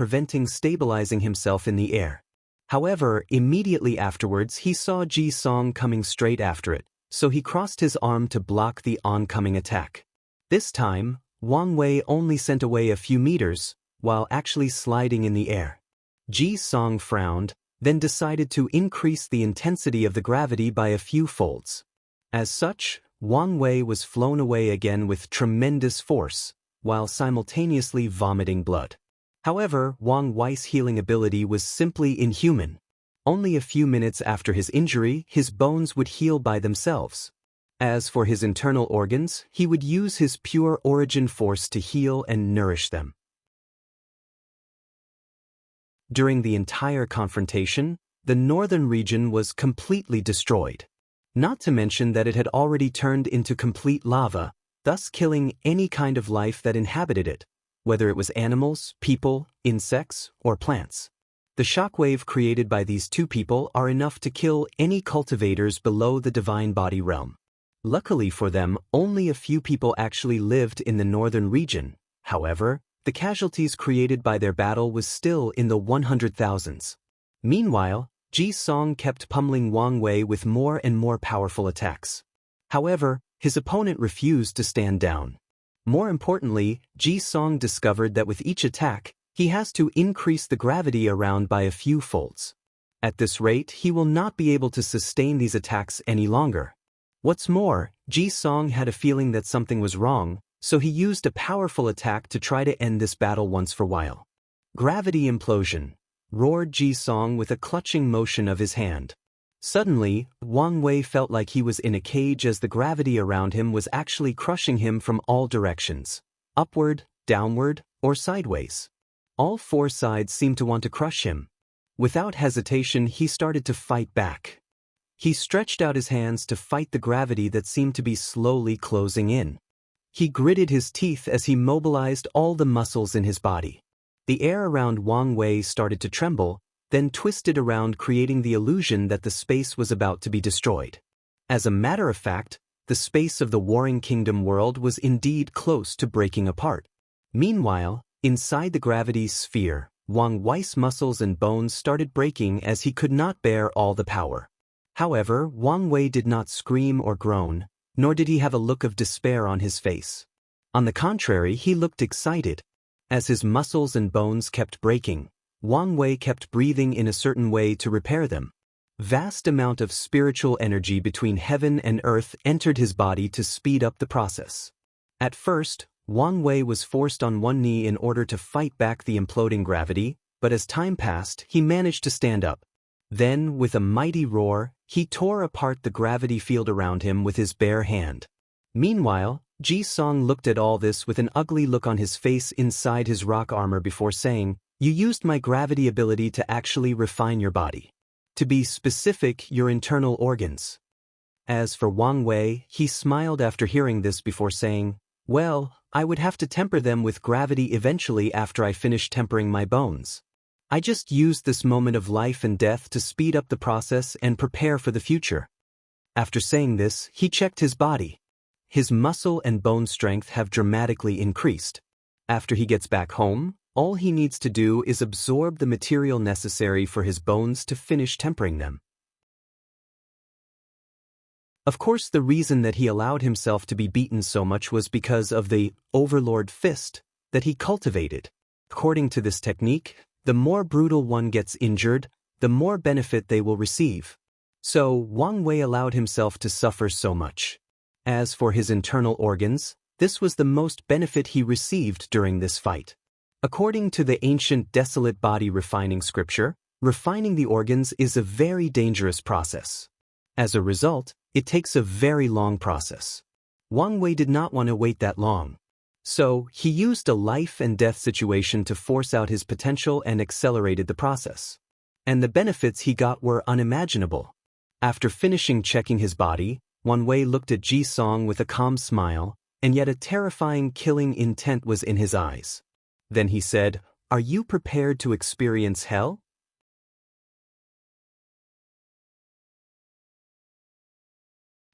stabilizing himself in the air. However, immediately afterwards he saw Ji Song coming straight after it, so he crossed his arm to block the oncoming attack. This time, Wang Wei only sent away a few meters, while actually sliding in the air. Ji Song frowned, then decided to increase the intensity of the gravity by a few folds. As such, Wang Wei was flown away again with tremendous force, while simultaneously vomiting blood. However, Wang Wei's healing ability was simply inhuman. Only a few minutes after his injury, his bones would heal by themselves. As for his internal organs, he would use his pure origin force to heal and nourish them. During the entire confrontation, the northern region was completely destroyed. Not to mention that it had already turned into complete lava, thus killing any kind of life that inhabited it, whether it was animals, people, insects, or plants. The shockwave created by these two people are enough to kill any cultivators below the divine body realm. Luckily for them, only a few people actually lived in the northern region. However, the casualties created by their battle was still in the 100,000s. Meanwhile, Ji Song kept pummeling Wang Wei with more and more powerful attacks. However, his opponent refused to stand down. More importantly, Ji Song discovered that with each attack, he has to increase the gravity around by a few folds. At this rate, he will not be able to sustain these attacks any longer. What's more, Ji Song had a feeling that something was wrong, so he used a powerful attack to try to end this battle once for while. Gravity implosion, roared Ji Song with a clutching motion of his hand. Suddenly, Wang Wei felt like he was in a cage as the gravity around him was actually crushing him from all directions, upward, downward, or sideways. All four sides seemed to want to crush him. Without hesitation, he started to fight back. He stretched out his hands to fight the gravity that seemed to be slowly closing in. He gritted his teeth as he mobilized all the muscles in his body. The air around Wang Wei started to tremble, then twisted around, creating the illusion that the space was about to be destroyed. As a matter of fact, the space of the Warring Kingdom world was indeed close to breaking apart. Meanwhile, inside the gravity sphere, Wang Wei's muscles and bones started breaking as he could not bear all the power. However, Wang Wei did not scream or groan, nor did he have a look of despair on his face. On the contrary, he looked excited. As his muscles and bones kept breaking, Wang Wei kept breathing in a certain way to repair them. Vast amount of spiritual energy between heaven and earth entered his body to speed up the process. At first, Wang Wei was forced on one knee in order to fight back the imploding gravity, but as time passed, he managed to stand up. Then, with a mighty roar, he tore apart the gravity field around him with his bare hand. Meanwhile, Ji Song looked at all this with an ugly look on his face inside his rock armor before saying, "You used my gravity ability to actually refine your body. To be specific, your internal organs." As for Wang Wei, he smiled after hearing this before saying, "Well, I would have to temper them with gravity eventually after I finish tempering my bones. I just used this moment of life and death to speed up the process and prepare for the future." After saying this, he checked his body. His muscle and bone strength have dramatically increased. After he gets back home, all he needs to do is absorb the material necessary for his bones to finish tempering them. Of course, the reason that he allowed himself to be beaten so much was because of the Overlord Fist that he cultivated. According to this technique, the more brutal one gets injured, the more benefit they will receive. So, Wang Wei allowed himself to suffer so much. As for his internal organs, this was the most benefit he received during this fight. According to the ancient desolate body refining scripture, refining the organs is a very dangerous process. As a result, it takes a very long process. Wang Wei did not want to wait that long. So, he used a life and death situation to force out his potential and accelerated the process. And the benefits he got were unimaginable. After finishing checking his body, Wang Wei looked at Ji Song with a calm smile, and yet a terrifying killing intent was in his eyes. Then he said, "Are you prepared to experience hell?"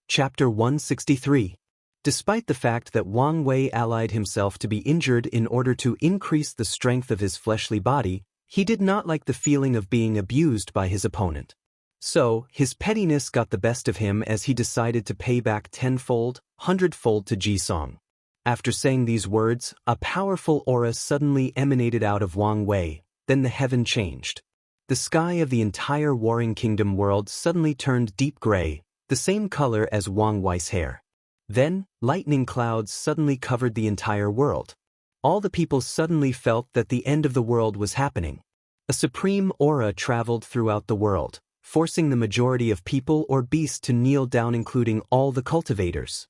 Chapter 163. Despite the fact that Wang Wei allied himself to be injured in order to increase the strength of his fleshly body, he did not like the feeling of being abused by his opponent. So, his pettiness got the best of him as he decided to pay back tenfold, hundredfold to Jisong. After saying these words, a powerful aura suddenly emanated out of Wang Wei, then the heaven changed. The sky of the entire Warring Kingdom world suddenly turned deep gray, the same color as Wang Wei's hair. Then, lightning clouds suddenly covered the entire world. All the people suddenly felt that the end of the world was happening. A supreme aura traveled throughout the world, forcing the majority of people or beasts to kneel down, including all the cultivators.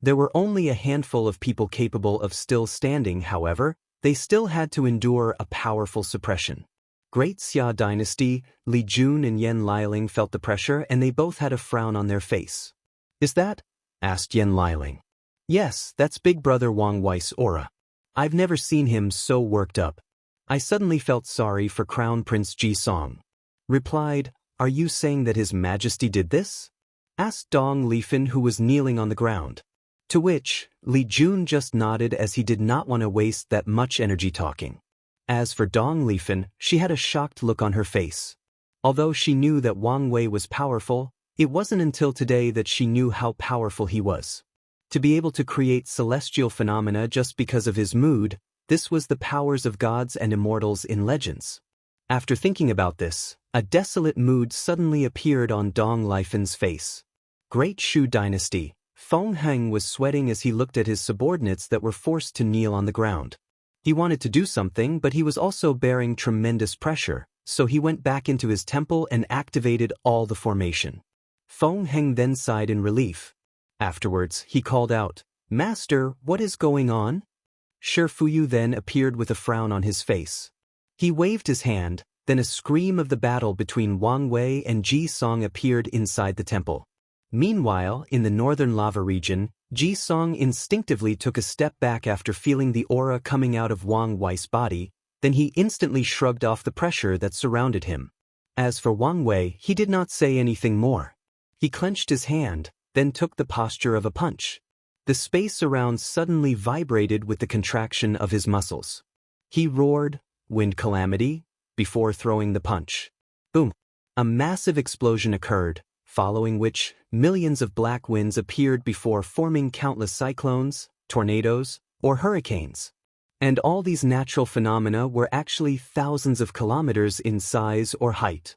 There were only a handful of people capable of still standing, however, they still had to endure a powerful suppression. Great Xia dynasty, Li Jun and Yan Liling felt the pressure and they both had a frown on their face. "Is that?" asked Yan Liling. "Yes, that's Big Brother Wang Wei's aura. I've never seen him so worked up." "I suddenly felt sorry for Crown Prince Jisong." Replied, "Are you saying that His Majesty did this?" asked Dong Lifan, who was kneeling on the ground. To which, Li Jun just nodded as he did not want to waste that much energy talking. As for Dong Lifan, she had a shocked look on her face. Although she knew that Wang Wei was powerful, it wasn't until today that she knew how powerful he was. To be able to create celestial phenomena just because of his mood, this was the powers of gods and immortals in legends. After thinking about this, a desolate mood suddenly appeared on Dong Lifan's face. Great Shu dynasty, Feng Heng was sweating as he looked at his subordinates that were forced to kneel on the ground. He wanted to do something, but he was also bearing tremendous pressure, so he went back into his temple and activated all the formation. Feng Heng then sighed in relief. Afterwards, he called out, "Master, what is going on?" Shi Fuyu then appeared with a frown on his face. He waved his hand, then a scream of the battle between Wang Wei and Jisong appeared inside the temple. Meanwhile, in the northern lava region, Jisong instinctively took a step back after feeling the aura coming out of Wang Wei's body, then he instantly shrugged off the pressure that surrounded him. As for Wang Wei, he did not say anything more. He clenched his hand, then took the posture of a punch. The space around suddenly vibrated with the contraction of his muscles. He roared, "Wind calamity," before throwing the punch. Boom! A massive explosion occurred, following which, millions of black winds appeared before forming countless cyclones, tornadoes, or hurricanes. And all these natural phenomena were actually thousands of kilometers in size or height.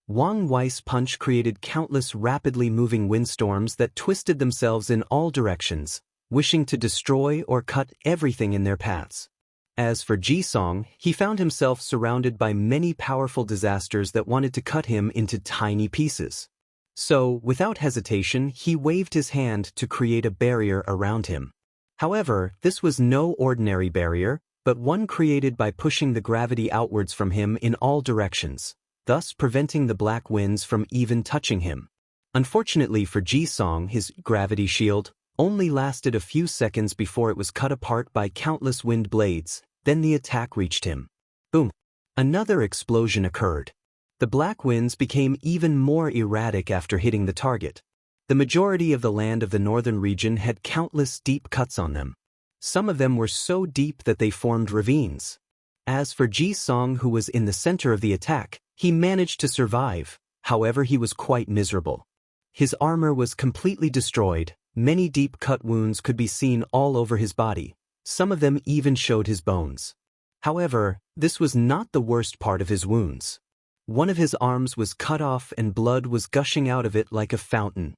Wang Wei's punch created countless rapidly moving windstorms that twisted themselves in all directions, wishing to destroy or cut everything in their paths. As for Jisong, he found himself surrounded by many powerful disasters that wanted to cut him into tiny pieces. So, without hesitation, he waved his hand to create a barrier around him. However, this was no ordinary barrier, but one created by pushing the gravity outwards from him in all directions, thus preventing the black winds from even touching him. Unfortunately for Jisong, his gravity shield only lasted a few seconds before it was cut apart by countless wind blades, then the attack reached him. Boom! Another explosion occurred. The black winds became even more erratic after hitting the target. The majority of the land of the northern region had countless deep cuts on them. Some of them were so deep that they formed ravines. As for Jisong, who was in the center of the attack, he managed to survive, however he was quite miserable. His armor was completely destroyed. Many deep cut wounds could be seen all over his body. Some of them even showed his bones. However, this was not the worst part of his wounds. One of his arms was cut off and blood was gushing out of it like a fountain.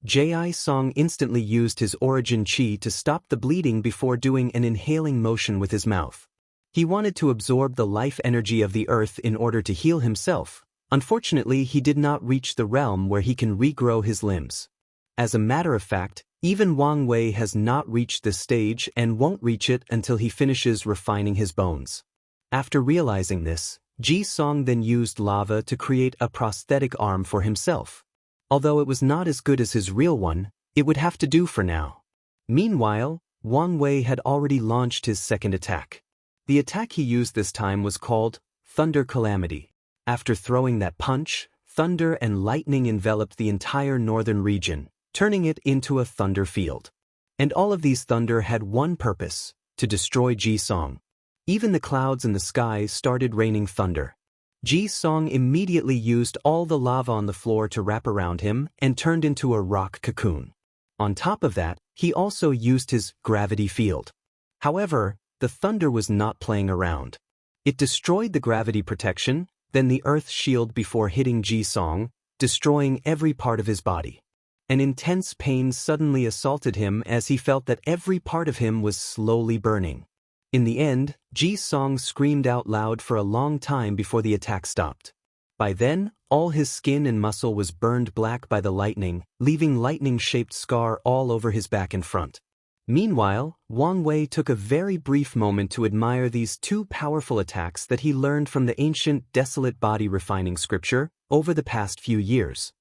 Jisong instantly used his origin chi to stop the bleeding before doing an inhaling motion with his mouth. He wanted to absorb the life energy of the earth in order to heal himself. Unfortunately, he did not reach the realm where he can regrow his limbs. As a matter of fact, even Wang Wei has not reached this stage and won't reach it until he finishes refining his bones. After realizing this, Jisong then used lava to create a prosthetic arm for himself. Although it was not as good as his real one, it would have to do for now. Meanwhile, Wang Wei had already launched his second attack. The attack he used this time was called Thunder Calamity. After throwing that punch, thunder and lightning enveloped the entire northern region. turning it into a thunder field. And all of these thunder had one purpose: to destroy Ji Song. Even the clouds in the sky started raining thunder. Ji Song immediately used all the lava on the floor to wrap around him and turned into a rock cocoon. On top of that, he also used his gravity field. However, the thunder was not playing around. It destroyed the gravity protection, then the earth shield before hitting Ji Song, destroying every part of his body. An intense pain suddenly assaulted him as he felt that every part of him was slowly burning. In the end, Ji Song screamed out loud for a long time before the attack stopped. By then, all his skin and muscle was burned black by the lightning, leaving lightning-shaped scar all over his back and front. Meanwhile, Wang Wei took a very brief moment to admire these two powerful attacks that he learned from the ancient desolate body refining scripture over the past few years.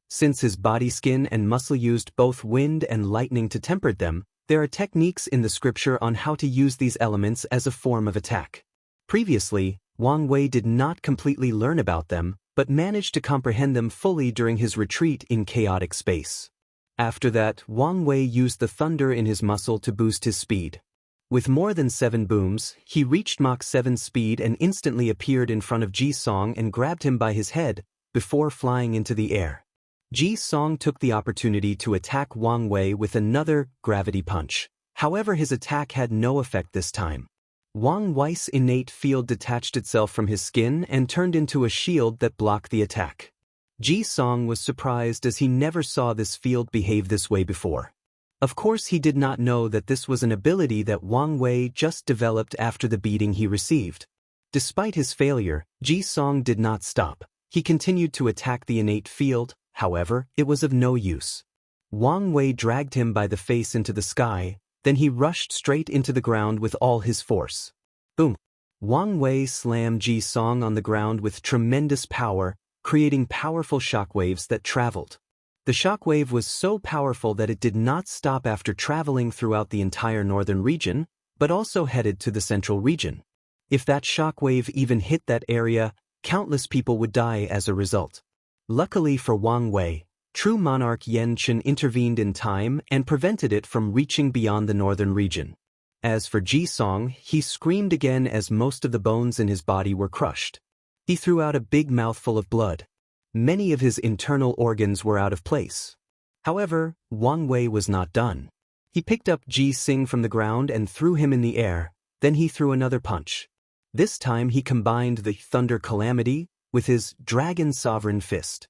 Since his body skin and muscle used both wind and lightning to temper them, there are techniques in the scripture on how to use these elements as a form of attack. Previously, Wang Wei did not completely learn about them, but managed to comprehend them fully during his retreat in chaotic space. After that, Wang Wei used the thunder in his muscle to boost his speed. With more than 7 booms, he reached Mach 7 speed and instantly appeared in front of Ji Song and grabbed him by his head, before flying into the air. Ji Song took the opportunity to attack Wang Wei with another gravity punch. However, his attack had no effect this time. Wang Wei's innate field detached itself from his skin and turned into a shield that blocked the attack. Ji Song was surprised as he never saw this field behave this way before. Of course, he did not know that this was an ability that Wang Wei just developed after the beating he received. Despite his failure, Ji Song did not stop. He continued to attack the innate field. However, it was of no use. Wang Wei dragged him by the face into the sky, then he rushed straight into the ground with all his force. Boom! Wang Wei slammed Ji Song on the ground with tremendous power, creating powerful shockwaves that traveled. The shockwave was so powerful that it did not stop after traveling throughout the entire northern region, but also headed to the central region. If that shockwave even hit that area, countless people would die as a result. Luckily for Wang Wei, true monarch Yan Chen intervened in time and prevented it from reaching beyond the northern region. As for Ji Song, he screamed again as most of the bones in his body were crushed. He threw out a big mouthful of blood. Many of his internal organs were out of place. However, Wang Wei was not done. He picked up Ji Sing from the ground and threw him in the air, then he threw another punch. This time he combined the Thunder Calamity with his Dragon Sovereign Fist.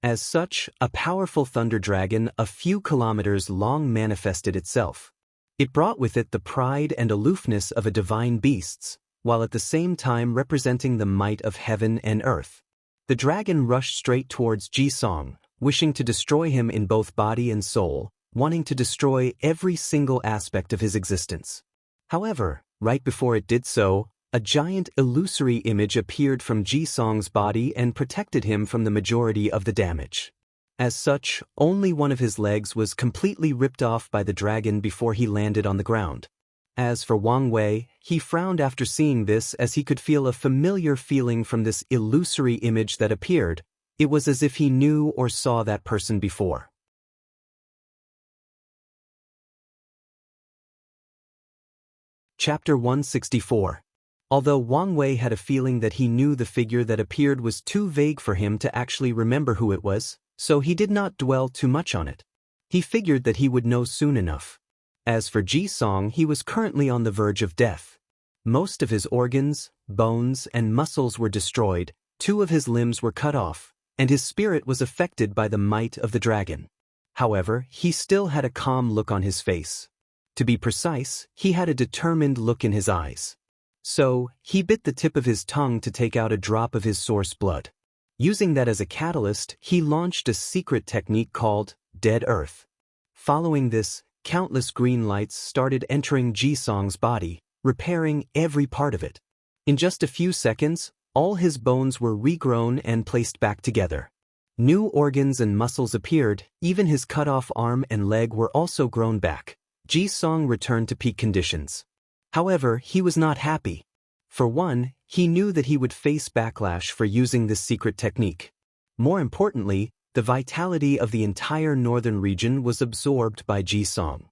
As such, a powerful thunder dragon a few kilometers long manifested itself. It brought with it the pride and aloofness of a divine beast's, while at the same time representing the might of heaven and earth. The dragon rushed straight towards Ji Song, wishing to destroy him in both body and soul, wanting to destroy every single aspect of his existence. However, right before it did so, a giant illusory image appeared from Ji Song's body and protected him from the majority of the damage. As such, only one of his legs was completely ripped off by the dragon before he landed on the ground. As for Wang Wei, he frowned after seeing this as he could feel a familiar feeling from this illusory image that appeared. It was as if he knew or saw that person before. Chapter 164. Although Wang Wei had a feeling that he knew the figure that appeared was too vague for him to actually remember who it was, so he did not dwell too much on it. He figured that he would know soon enough. As for Ji Song, he was currently on the verge of death. Most of his organs, bones, and muscles were destroyed, 2 of his limbs were cut off, and his spirit was affected by the might of the dragon. However, he still had a calm look on his face. To be precise, he had a determined look in his eyes. So, he bit the tip of his tongue to take out a drop of his source blood. Using that as a catalyst, he launched a secret technique called Dead Earth. Following this, countless green lights started entering Ji Song's body, repairing every part of it. In just a few seconds, all his bones were regrown and placed back together. New organs and muscles appeared, even his cut-off arm and leg were also grown back. Ji Song returned to peak conditions. However, he was not happy. For one, he knew that he would face backlash for using this secret technique. More importantly, the vitality of the entire northern region was absorbed by Jisong.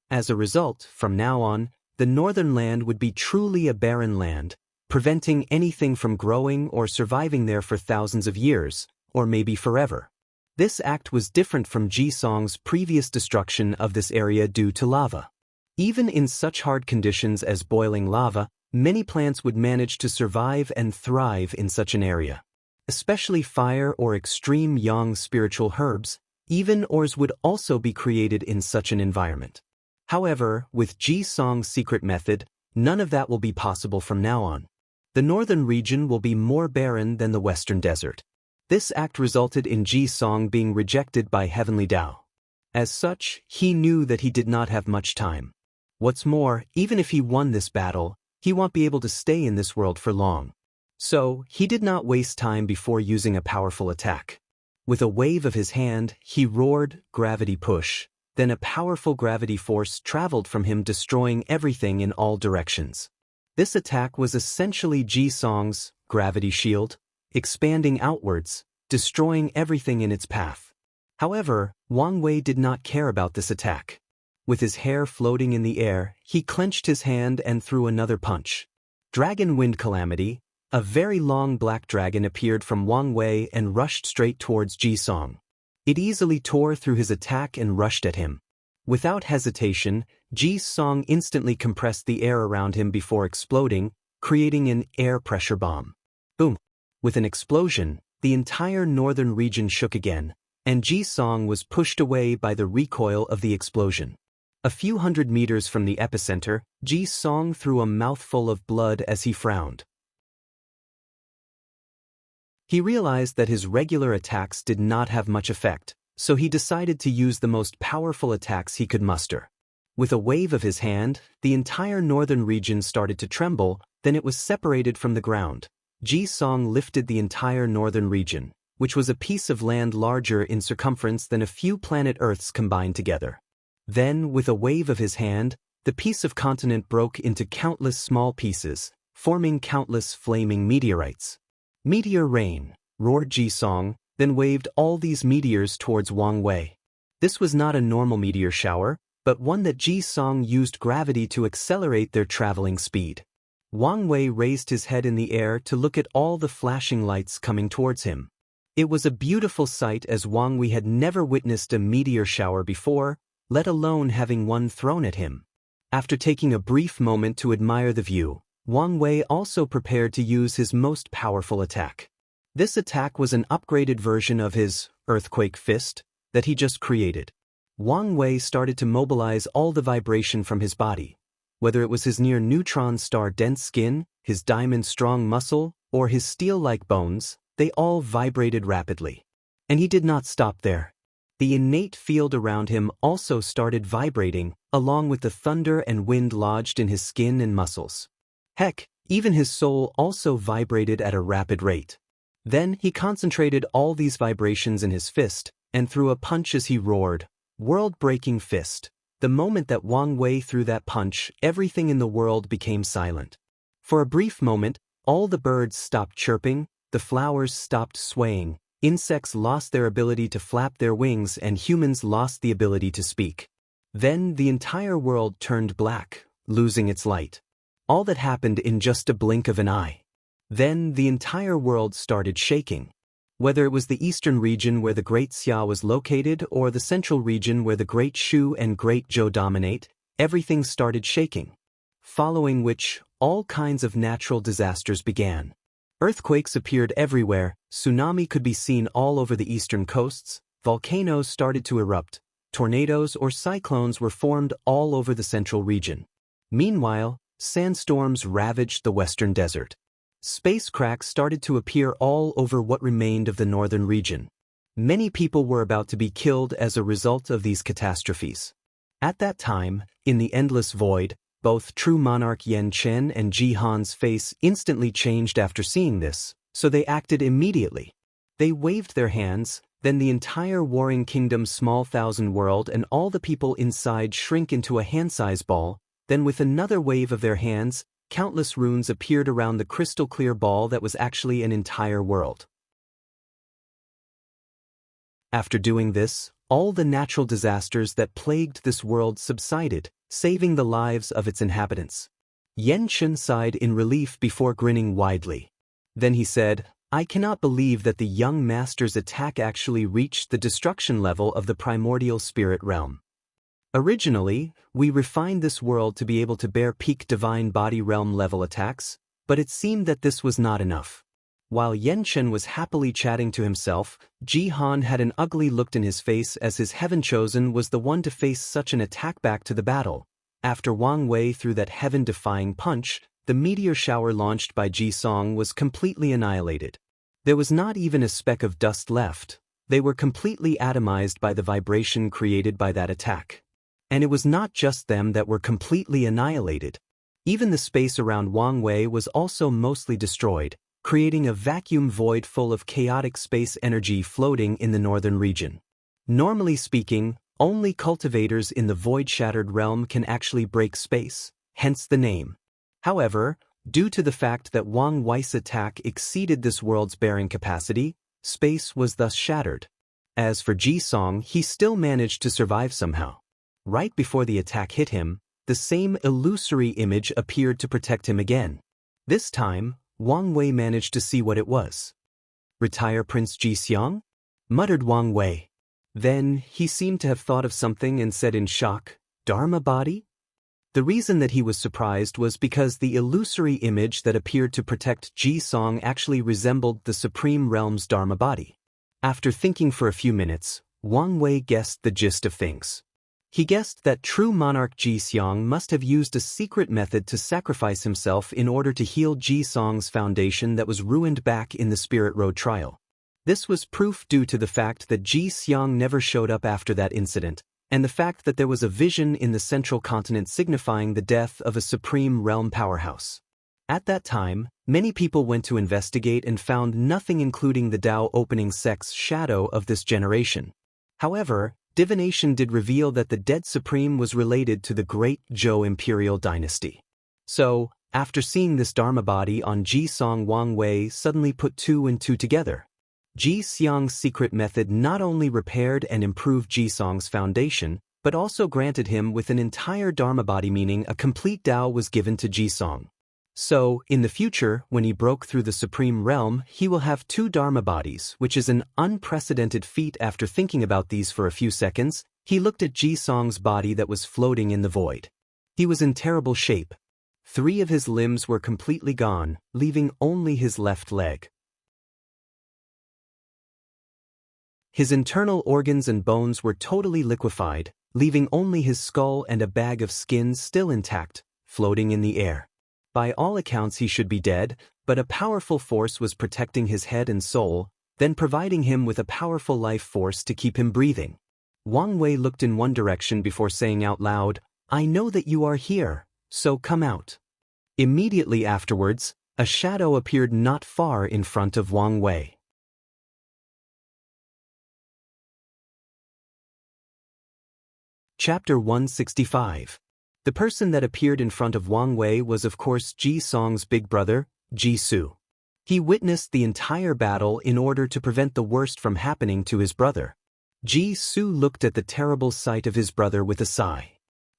As a result, from now on, the northern land would be truly a barren land, preventing anything from growing or surviving there for thousands of years, or maybe forever. This act was different from Jisong's previous destruction of this area due to lava. Even in such hard conditions as boiling lava, many plants would manage to survive and thrive in such an area. Especially fire or extreme yang spiritual herbs, even ores would also be created in such an environment. However, with Jisong's secret method, none of that will be possible from now on. The northern region will be more barren than the western desert. This act resulted in Jisong being rejected by Heavenly Dao. As such, he knew that he did not have much time. What's more, even if he won this battle, he won't be able to stay in this world for long. So, he did not waste time before using a powerful attack. With a wave of his hand, he roared, "Gravity push." Then a powerful gravity force traveled from him, destroying everything in all directions. This attack was essentially Jisong's gravity shield, expanding outwards, destroying everything in its path. However, Wang Wei did not care about this attack. With his hair floating in the air, he clenched his hand and threw another punch. Dragon Wind Calamity, a very long black dragon, appeared from Wang Wei and rushed straight towards Jisong. It easily tore through his attack and rushed at him. Without hesitation, Jisong instantly compressed the air around him before exploding, creating an air pressure bomb. Boom! With an explosion, the entire northern region shook again, and Jisong was pushed away by the recoil of the explosion. A few hundred meters from the epicenter, Jisong threw a mouthful of blood as he frowned. He realized that his regular attacks did not have much effect, so he decided to use the most powerful attacks he could muster. With a wave of his hand, the entire northern region started to tremble, then it was separated from the ground. Jisong lifted the entire northern region, which was a piece of land larger in circumference than a few planet Earths combined together. Then, with a wave of his hand, the piece of continent broke into countless small pieces, forming countless flaming meteorites. "Meteor rain," roared Jisong, then waved all these meteors towards Wang Wei. This was not a normal meteor shower, but one that Jisong used gravity to accelerate their traveling speed. Wang Wei raised his head in the air to look at all the flashing lights coming towards him. It was a beautiful sight, as Wang Wei had never witnessed a meteor shower before, let alone having one thrown at him. After taking a brief moment to admire the view, Wang Wei also prepared to use his most powerful attack. This attack was an upgraded version of his earthquake fist that he just created. Wang Wei started to mobilize all the vibration from his body. Whether it was his near-neutron star dense skin, his diamond-strong muscle, or his steel-like bones, they all vibrated rapidly. And he did not stop there. The innate field around him also started vibrating, along with the thunder and wind lodged in his skin and muscles. Heck, even his soul also vibrated at a rapid rate. Then he concentrated all these vibrations in his fist, and threw a punch as he roared, "World-breaking fist." The moment that Wang Wei threw that punch, everything in the world became silent. For a brief moment, all the birds stopped chirping, the flowers stopped swaying, insects lost their ability to flap their wings, and humans lost the ability to speak. Then the entire world turned black, losing its light. All that happened in just a blink of an eye. Then the entire world started shaking. Whether it was the eastern region where the Great Xia was located or the central region where the Great Shu and Great Zhou dominate, everything started shaking. Following which, all kinds of natural disasters began. Earthquakes appeared everywhere, tsunami could be seen all over the eastern coasts, volcanoes started to erupt, tornadoes or cyclones were formed all over the central region. Meanwhile, sandstorms ravaged the western desert. Space cracks started to appear all over what remained of the northern region. Many people were about to be killed as a result of these catastrophes. At that time, in the endless void, both true monarch Yan Chen and Ji Han's face instantly changed after seeing this, so they acted immediately. They waved their hands, then the entire warring kingdom's small thousand world and all the people inside shrink into a hand-size ball, then with another wave of their hands, countless runes appeared around the crystal-clear ball that was actually an entire world. After doing this, all the natural disasters that plagued this world subsided, saving the lives of its inhabitants. Xianxia sighed in relief before grinning widely. Then he said, "I cannot believe that the young master's attack actually reached the destruction level of the primordial spirit realm. Originally, we refined this world to be able to bear peak divine body realm level attacks, but it seemed that this was not enough." While Xianxia was happily chatting to himself, Jihan had an ugly look in his face as his heaven-chosen was the one to face such an attack back to the battle. After Wang Wei threw that heaven-defying punch, the meteor shower launched by Ji Song was completely annihilated. There was not even a speck of dust left. They were completely atomized by the vibration created by that attack. And it was not just them that were completely annihilated. Even the space around Wang Wei was also mostly destroyed, creating a vacuum void full of chaotic space energy floating in the northern region. Normally speaking, only cultivators in the void-shattered realm can actually break space, hence the name. However, due to the fact that Wang Wei's attack exceeded this world's bearing capacity, space was thus shattered. As for Ji Song, he still managed to survive somehow. Right before the attack hit him, the same illusory image appeared to protect him again. This time, Wang Wei managed to see what it was. "Retire Prince Ji Xiang?" muttered Wang Wei. Then, he seemed to have thought of something and said in shock, "Dharma body?" The reason that he was surprised was because the illusory image that appeared to protect Ji Song actually resembled the Supreme Realm's Dharma body. After thinking for a few minutes, Wang Wei guessed the gist of things. He guessed that true Monarch Ji Xiang must have used a secret method to sacrifice himself in order to heal Ji Song's foundation that was ruined back in the Spirit Road trial. This was proof due to the fact that Ji Xiang never showed up after that incident, and the fact that there was a vision in the central continent signifying the death of a Supreme Realm powerhouse. At that time, many people went to investigate and found nothing including the Tao opening sect's shadow of this generation. However, divination did reveal that the dead Supreme was related to the Great Zhou Imperial Dynasty. So, after seeing this Dharma body on Ji Song, Wang Wei suddenly put two and two together. Ji Xiang's secret method not only repaired and improved Ji Song's foundation, but also granted him with an entire Dharma body, meaning a complete Tao was given to Ji Song. So, in the future, when he broke through the Supreme Realm, he will have two Dharma bodies, which is an unprecedented feat. After thinking about these for a few seconds, he looked at Ji Song's body that was floating in the void. He was in terrible shape. 3 of his limbs were completely gone, leaving only his left leg. His internal organs and bones were totally liquefied, leaving only his skull and a bag of skin still intact, floating in the air. By all accounts he should be dead, but a powerful force was protecting his head and soul, then providing him with a powerful life force to keep him breathing. Wang Wei looked in one direction before saying out loud, "I know that you are here, so come out." Immediately afterwards, a shadow appeared not far in front of Wang Wei. Chapter 165. The person that appeared in front of Wang Wei was of course Ji Song's big brother, Ji Su. He witnessed the entire battle in order to prevent the worst from happening to his brother. Ji Su looked at the terrible sight of his brother with a sigh.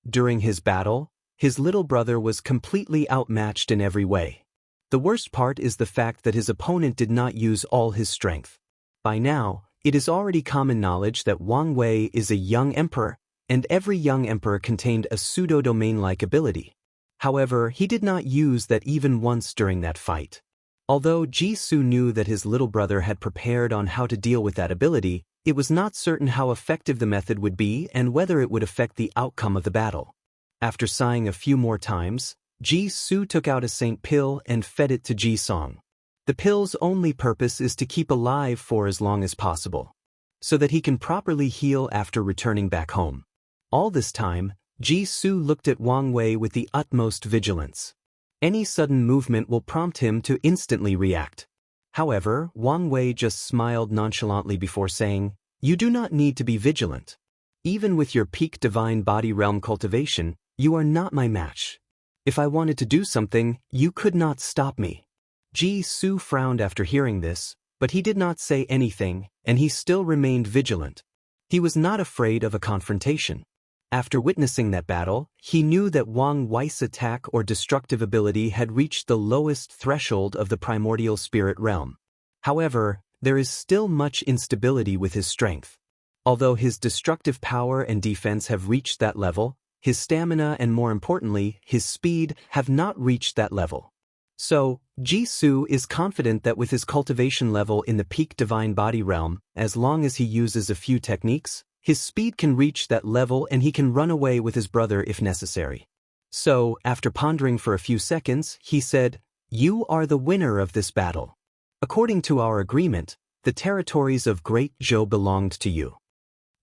During his battle, his little brother was completely outmatched in every way. The worst part is the fact that his opponent did not use all his strength. By now, it is already common knowledge that Wang Wei is a young emperor, and every young emperor contained a pseudo-domain-like ability. However, he did not use that even once during that fight. Although Ji Su knew that his little brother had prepared on how to deal with that ability, it was not certain how effective the method would be and whether it would affect the outcome of the battle. After sighing a few more times, Ji Su took out a saint pill and fed it to Ji Song. The pill's only purpose is to keep alive for as long as possible, so that he can properly heal after returning back home. All this time, Ji Su looked at Wang Wei with the utmost vigilance. Any sudden movement will prompt him to instantly react. However, Wang Wei just smiled nonchalantly before saying, "You do not need to be vigilant. Even with your peak divine body realm cultivation, you are not my match. If I wanted to do something, you could not stop me." Ji Su frowned after hearing this, But he did not say anything, and he still remained vigilant. He was not afraid of a confrontation. After witnessing that battle, he knew that Wang Wei's attack or destructive ability had reached the lowest threshold of the primordial spirit realm. However, there is still much instability with his strength. Although his destructive power and defense have reached that level, his stamina and more importantly, his speed have not reached that level. So, Jisoo is confident that with his cultivation level in the peak divine body realm, as long as he uses a few techniques, his speed can reach that level and he can run away with his brother if necessary. So, after pondering for a few seconds, he said, "You are the winner of this battle. According to our agreement, the territories of Great Zhou belonged to you."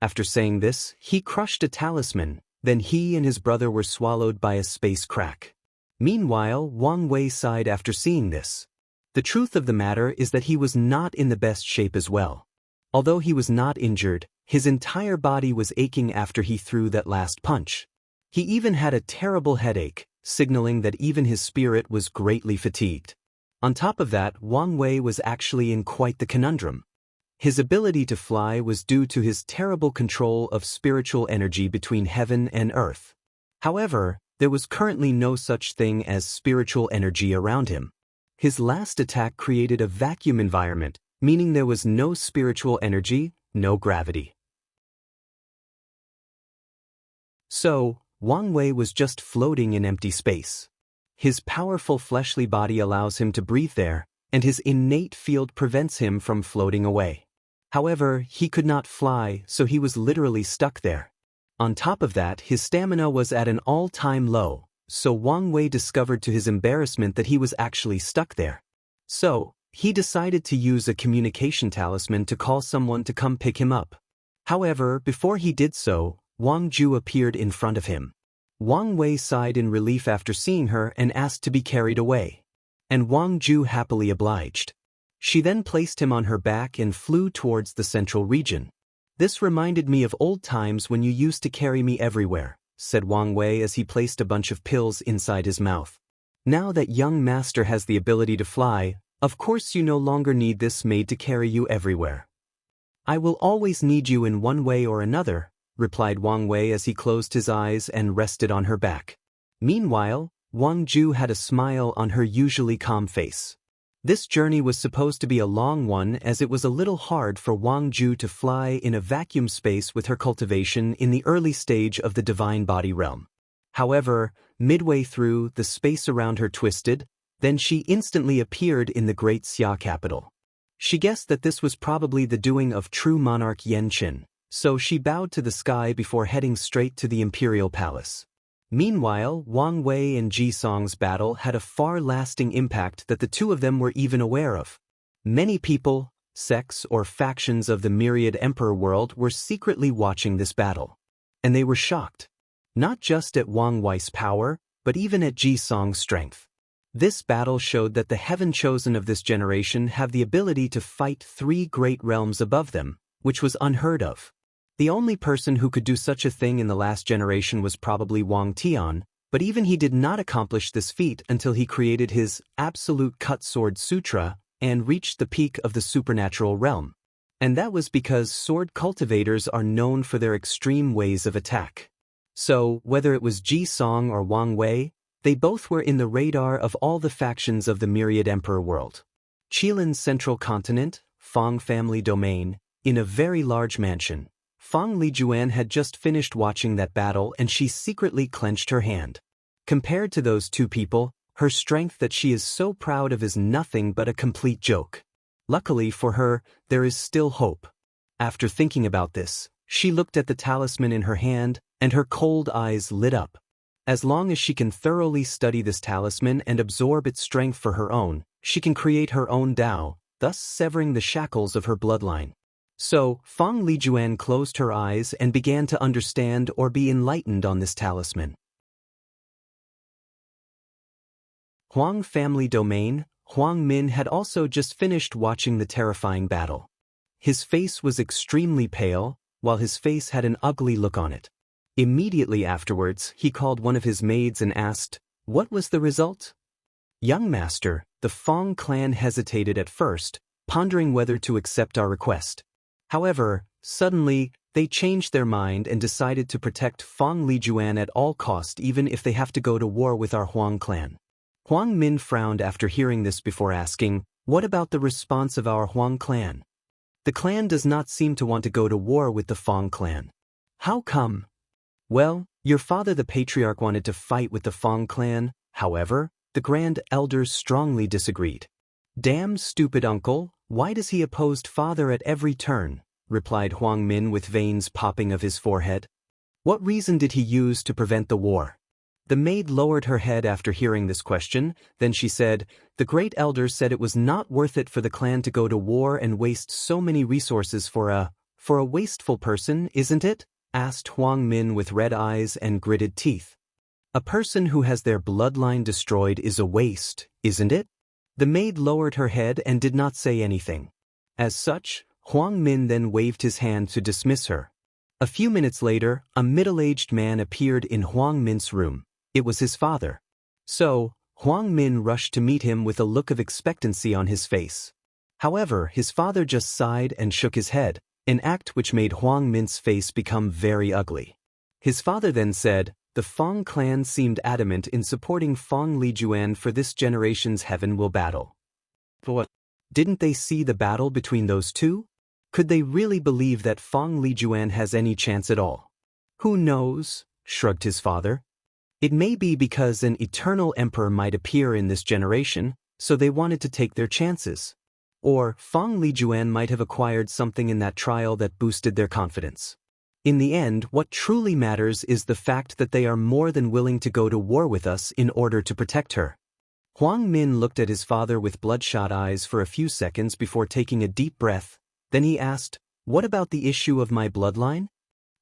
After saying this, he crushed a talisman, then he and his brother were swallowed by a space crack. Meanwhile, Wang Wei sighed after seeing this. The truth of the matter is that he was not in the best shape as well. Although he was not injured, his entire body was aching after he threw that last punch. He even had a terrible headache, signaling that even his spirit was greatly fatigued. On top of that, Wang Wei was actually in quite the conundrum. His ability to fly was due to his terrible control of spiritual energy between heaven and earth. However, there was currently no such thing as spiritual energy around him. His last attack created a vacuum environment, meaning there was no spiritual energy, no gravity. So, Wang Wei was just floating in empty space. His powerful fleshly body allows him to breathe there, and his innate field prevents him from floating away. However, he could not fly, so he was literally stuck there. On top of that, his stamina was at an all-time low, so Wang Wei discovered to his embarrassment that he was actually stuck there. So, he decided to use a communication talisman to call someone to come pick him up. However, before he did so, Wang Ju appeared in front of him. Wang Wei sighed in relief after seeing her and asked to be carried away. And Wang Ju happily obliged. She then placed him on her back and flew towards the central region. "This reminded me of old times when you used to carry me everywhere," said Wang Wei as he placed a bunch of pills inside his mouth. "Now that young master has the ability to fly, of course you no longer need this maid to carry you everywhere." "I will always need you in one way or another," replied Wang Wei as he closed his eyes and rested on her back. Meanwhile, Wang Ju had a smile on her usually calm face. This journey was supposed to be a long one as it was a little hard for Wang Ju to fly in a vacuum space with her cultivation in the early stage of the divine body realm. However, midway through, the space around her twisted, then she instantly appeared in the great Xia capital. She guessed that this was probably the doing of true monarch Yanqin, so she bowed to the sky before heading straight to the imperial palace. Meanwhile, Wang Wei and Ji Song's battle had a far-lasting impact that the two of them were even aware of. Many people, sects or factions of the myriad emperor world were secretly watching this battle. And they were shocked. Not just at Wang Wei's power, but even at Ji Song's strength. This battle showed that the heaven chosen of this generation have the ability to fight three great realms above them, which was unheard of. The only person who could do such a thing in the last generation was probably Wang Tian, but even he did not accomplish this feat until he created his Absolute Cut Sword Sutra and reached the peak of the supernatural realm. And that was because sword cultivators are known for their extreme ways of attack. So, whether it was Ji Song or Wang Wei, they both were in the radar of all the factions of the myriad emperor world. Qilin's central continent, Fang family domain, in a very large mansion. Fang Lijuan had just finished watching that battle and she secretly clenched her hand. Compared to those two people, her strength that she is so proud of is nothing but a complete joke. Luckily for her, there is still hope. After thinking about this, she looked at the talisman in her hand and her cold eyes lit up. As long as she can thoroughly study this talisman and absorb its strength for her own, she can create her own Tao, thus severing the shackles of her bloodline. So, Fang Lijuan closed her eyes and began to understand or be enlightened on this talisman. Huang family domain, Huang Min had also just finished watching the terrifying battle. His face was extremely pale, while his face had an ugly look on it. Immediately afterwards, he called one of his maids and asked, "What was the result?" "Young master," the Fang clan hesitated at first, pondering whether to accept our request. However, suddenly, they changed their mind and decided to protect Feng Lijuan at all cost even if they have to go to war with our Huang clan. Huang Min frowned after hearing this before asking, "What about the response of our Huang clan? The clan does not seem to want to go to war with the Feng clan. How come?" "Well, your father the patriarch wanted to fight with the Feng clan, however, the grand elders strongly disagreed." "Damn stupid uncle, why does he oppose father at every turn?" replied Huang Min with veins popping of his forehead. "What reason did he use to prevent the war?" The maid lowered her head after hearing this question, then she said, "The great elders said it was not worth it for the clan to go to war and waste so many resources for a wasteful person, isn't it?" asked Huang Min with red eyes and gritted teeth. "A person who has their bloodline destroyed is a waste, isn't it?" The maid lowered her head and did not say anything. As such, Huang Min then waved his hand to dismiss her. A few minutes later, a middle-aged man appeared in Huang Min's room. It was his father. So, Huang Min rushed to meet him with a look of expectancy on his face. However, his father just sighed and shook his head, an act which made Huang Min's face become very ugly. His father then said, "The Feng clan seemed adamant in supporting Feng Lijuan for this generation's heaven will battle." But didn't they see the battle between those two? Could they really believe that Feng Lijuan has any chance at all? "Who knows?" shrugged his father. "It may be because an eternal emperor might appear in this generation, so they wanted to take their chances. Or Feng Lijuan might have acquired something in that trial that boosted their confidence. In the end, what truly matters is the fact that they are more than willing to go to war with us in order to protect her." Huang Min looked at his father with bloodshot eyes for a few seconds before taking a deep breath. Then he asked, "What about the issue of my bloodline?"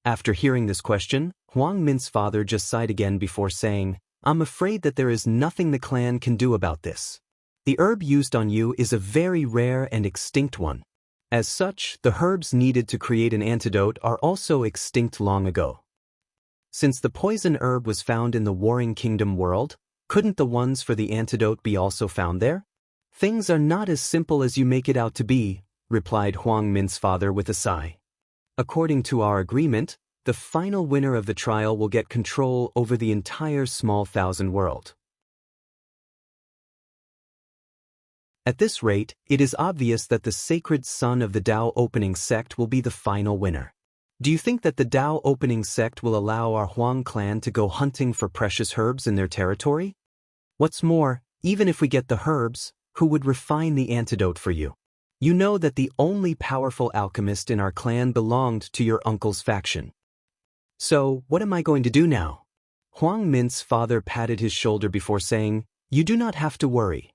After hearing this question, Huang Min's father just sighed again before saying, "I'm afraid that there is nothing the clan can do about this. The herb used on you is a very rare and extinct one. As such, the herbs needed to create an antidote are also extinct long ago. Since the poison herb was found in the Warring Kingdom world, couldn't the ones for the antidote be also found there? Things are not as simple as you make it out to be," replied Huang Min's father with a sigh. "According to our agreement, the final winner of the trial will get control over the entire small thousand world. At this rate, it is obvious that the sacred son of the Dao Opening sect will be the final winner. Do you think that the Dao Opening sect will allow our Huang clan to go hunting for precious herbs in their territory? What's more, even if we get the herbs, who would refine the antidote for you? You know that the only powerful alchemist in our clan belonged to your uncle's faction. So, what am I going to do now?" Huang Min's father patted his shoulder before saying, "You do not have to worry.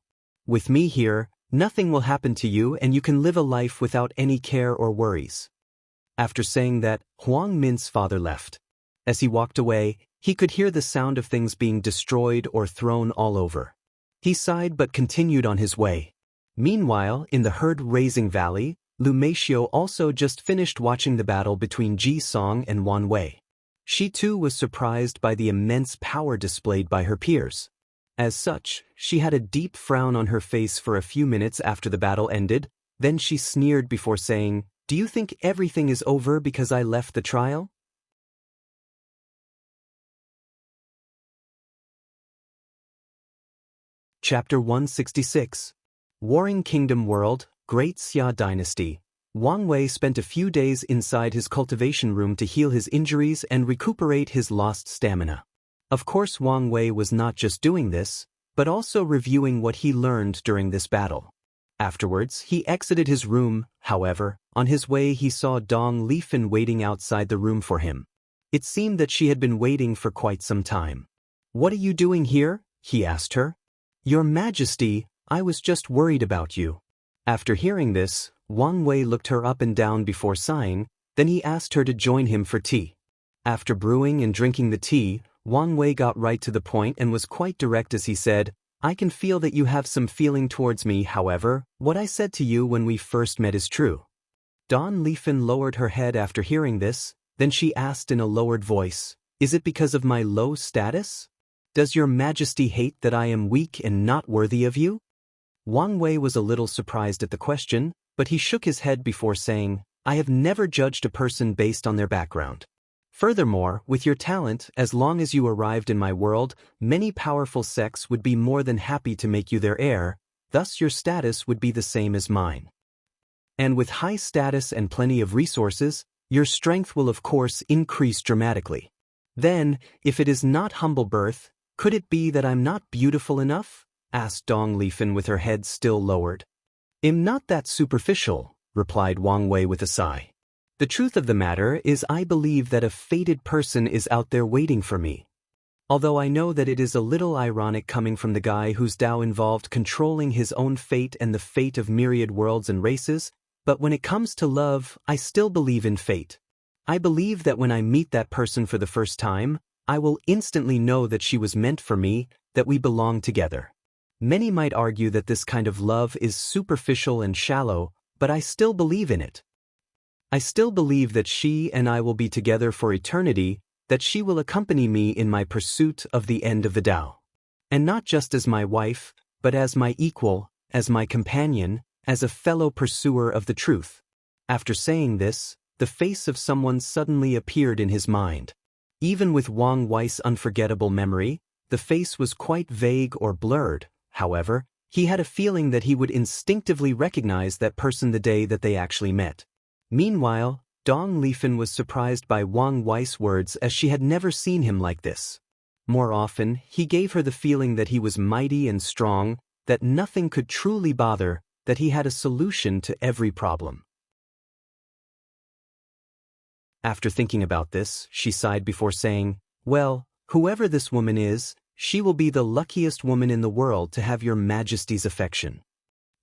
With me here, nothing will happen to you and you can live a life without any care or worries." After saying that, Huang Min's father left. As he walked away, he could hear the sound of things being destroyed or thrown all over. He sighed but continued on his way. Meanwhile, in the herd-raising valley, Lu Meishio also just finished watching the battle between Ji Song and Wan Wei. She too was surprised by the immense power displayed by her peers. As such, she had a deep frown on her face for a few minutes after the battle ended, then she sneered before saying, "Do you think everything is over because I left the trial?" Chapter 166. Warring Kingdom World, Great Xia Dynasty. Wang Wei spent a few days inside his cultivation room to heal his injuries and recuperate his lost stamina. Of course, Wang Wei was not just doing this, but also reviewing what he learned during this battle. Afterwards, he exited his room. However, on his way he saw Dong Lifen waiting outside the room for him. It seemed that she had been waiting for quite some time. "What are you doing here?" he asked her. "Your Majesty, I was just worried about you." After hearing this, Wang Wei looked her up and down before sighing, then he asked her to join him for tea. After brewing and drinking the tea, Wang Wei got right to the point and was quite direct as he said, "I can feel that you have some feeling towards me, however, what I said to you when we first met is true." Don Lifen lowered her head after hearing this, then she asked in a lowered voice, "Is it because of my low status? Does your Majesty hate that I am weak and not worthy of you?" Wang Wei was a little surprised at the question, but he shook his head before saying, I have never judged a person based on their background. Furthermore, with your talent, as long as you arrived in my world, many powerful sects would be more than happy to make you their heir, thus your status would be the same as mine. And with high status and plenty of resources, your strength will of course increase dramatically. Then, if it is not humble birth, could it be that I'm not beautiful enough? Asked Dong Lifan with her head still lowered. I'm not that superficial, replied Wang Wei with a sigh. The truth of the matter is I believe that a fated person is out there waiting for me. Although I know that it is a little ironic coming from the guy whose Tao involved controlling his own fate and the fate of myriad worlds and races, but when it comes to love, I still believe in fate. I believe that when I meet that person for the first time, I will instantly know that she was meant for me, that we belong together. Many might argue that this kind of love is superficial and shallow, but I still believe in it. I still believe that she and I will be together for eternity, that she will accompany me in my pursuit of the end of the Tao. And not just as my wife, but as my equal, as my companion, as a fellow pursuer of the truth. After saying this, the face of someone suddenly appeared in his mind. Even with Wang Wei's unforgettable memory, the face was quite vague or blurred. However, he had a feeling that he would instinctively recognize that person the day that they actually met. Meanwhile, Dong Lifan was surprised by Wang Wei's words as she had never seen him like this. More often, he gave her the feeling that he was mighty and strong, that nothing could truly bother, that he had a solution to every problem. After thinking about this, she sighed before saying, Well, whoever this woman is, she will be the luckiest woman in the world to have your Majesty's affection.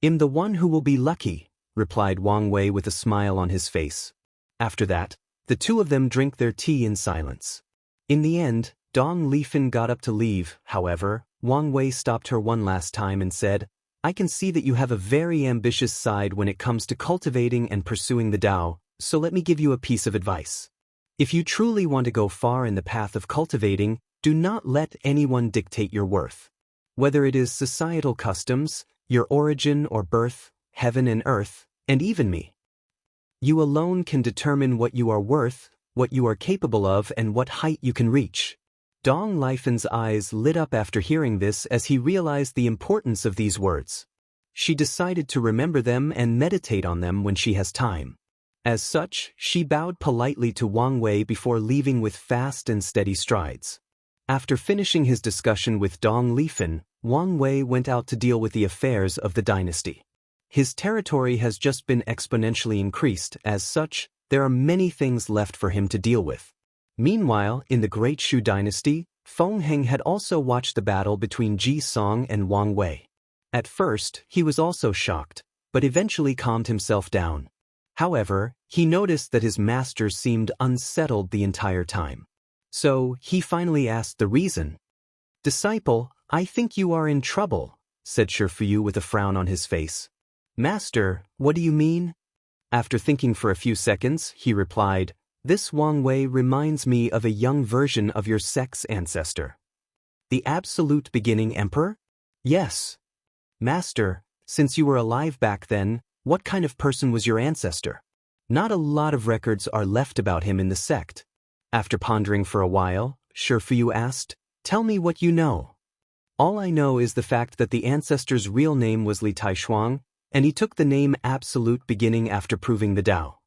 I'm the one who will be lucky, replied Wang Wei with a smile on his face. After that, the two of them drank their tea in silence. In the end, Dong Lifan got up to leave. However, Wang Wei stopped her one last time and said, I can see that you have a very ambitious side when it comes to cultivating and pursuing the Tao, so let me give you a piece of advice. If you truly want to go far in the path of cultivating, do not let anyone dictate your worth. Whether it is societal customs, your origin or birth, heaven and earth, and even me. You alone can determine what you are worth, what you are capable of, and what height you can reach. Dong Lifan's eyes lit up after hearing this as he realized the importance of these words. She decided to remember them and meditate on them when she has time. As such, she bowed politely to Wang Wei before leaving with fast and steady strides. After finishing his discussion with Dong Lifan, Wang Wei went out to deal with the affairs of the dynasty. His territory has just been exponentially increased. As such, there are many things left for him to deal with. Meanwhile, in the Great Shu dynasty, Feng Heng had also watched the battle between Ji Song and Wang Wei. At first, he was also shocked, but eventually calmed himself down. However, he noticed that his master seemed unsettled the entire time. So, he finally asked the reason. Disciple, I think you are in trouble, said Shifu with a frown on his face. Master, what do you mean? After thinking for a few seconds, he replied, This Wang Wei reminds me of a young version of your sect's ancestor. The absolute beginning emperor? Yes. Master, since you were alive back then, what kind of person was your ancestor? Not a lot of records are left about him in the sect. After pondering for a while, Shifu asked, Tell me what you know. All I know is the fact that the ancestor's real name was Li Taishuang, and he took the name Absolute Beginning after proving the Tao.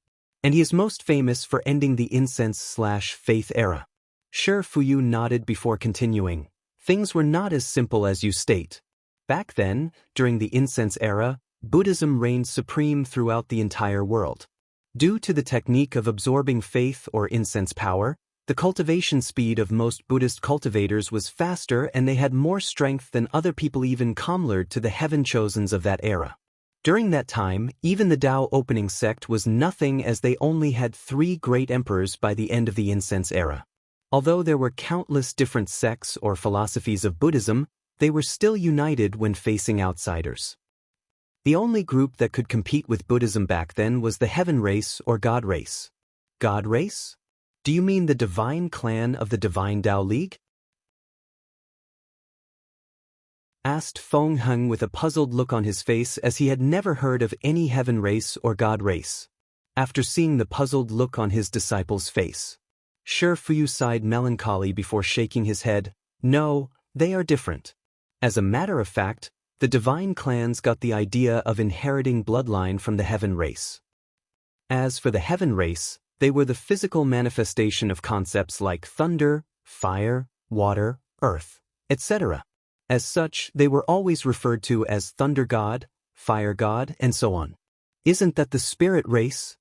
And he is most famous for ending the incense/faith era. Shifu nodded before continuing. Things were not as simple as you state. Back then, during the incense era, Buddhism reigned supreme throughout the entire world. Due to the technique of absorbing faith or incense power, the cultivation speed of most Buddhist cultivators was faster and they had more strength than other people even comlured to the heaven-chosens of that era. During that time, even the Tao opening sect was nothing as they only had 3 great emperors by the end of the incense era. Although there were countless different sects or philosophies of Buddhism, they were still united when facing outsiders. The only group that could compete with Buddhism back then was the Heaven Race or God Race. God Race? Do you mean the Divine Clan of the Divine Tao League? asked Feng Heng with a puzzled look on his face, as he had never heard of any heaven race or god race. After seeing the puzzled look on his disciple's face, Shi Fuyu sighed melancholy before shaking his head. No, they are different. As a matter of fact, the divine clans got the idea of inheriting bloodline from the heaven race. As for the heaven race, they were the physical manifestation of concepts like thunder, fire, water, earth, etc. As such, they were always referred to as thunder god, fire god, and so on. Isn't that the spirit race?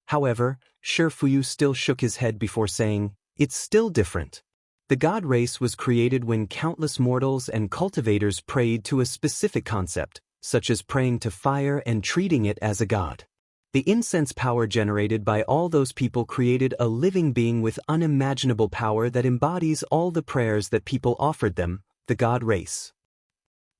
However, Shi Fuyu still shook his head before saying, it's still different. The god race was created when countless mortals and cultivators prayed to a specific concept, such as praying to fire and treating it as a god. The incense power generated by all those people created a living being with unimaginable power that embodies all the prayers that people offered them, the god race.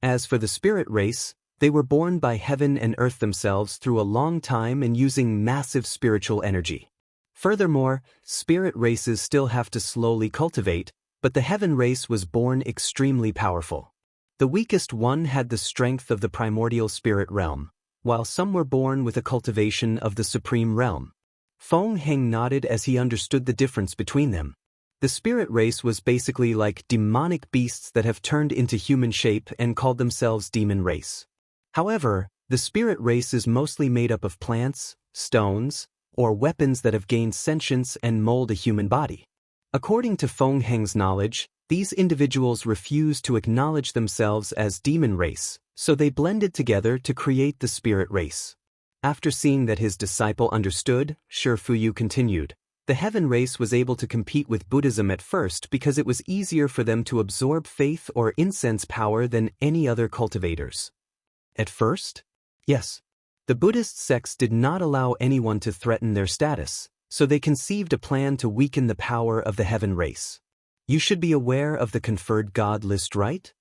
As for the spirit race, they were born by heaven and earth themselves through a long time and using massive spiritual energy. Furthermore, spirit races still have to slowly cultivate, but the heaven race was born extremely powerful. The weakest one had the strength of the primordial spirit realm, while some were born with a cultivation of the supreme realm. Feng Heng nodded as he understood the difference between them. The spirit race was basically like demonic beasts that have turned into human shape and called themselves demon race. However, the spirit race is mostly made up of plants, stones, or weapons that have gained sentience and mold a human body. According to Feng Heng's knowledge, these individuals refused to acknowledge themselves as demon race, so they blended together to create the spirit race. After seeing that his disciple understood, Shi Fuyu continued, the heaven race was able to compete with Buddhism at first because it was easier for them to absorb faith or incense power than any other cultivators. At first? Yes. The Buddhist sects did not allow anyone to threaten their status, so they conceived a plan to weaken the power of the heaven race. You should be aware of the conferred god list, right?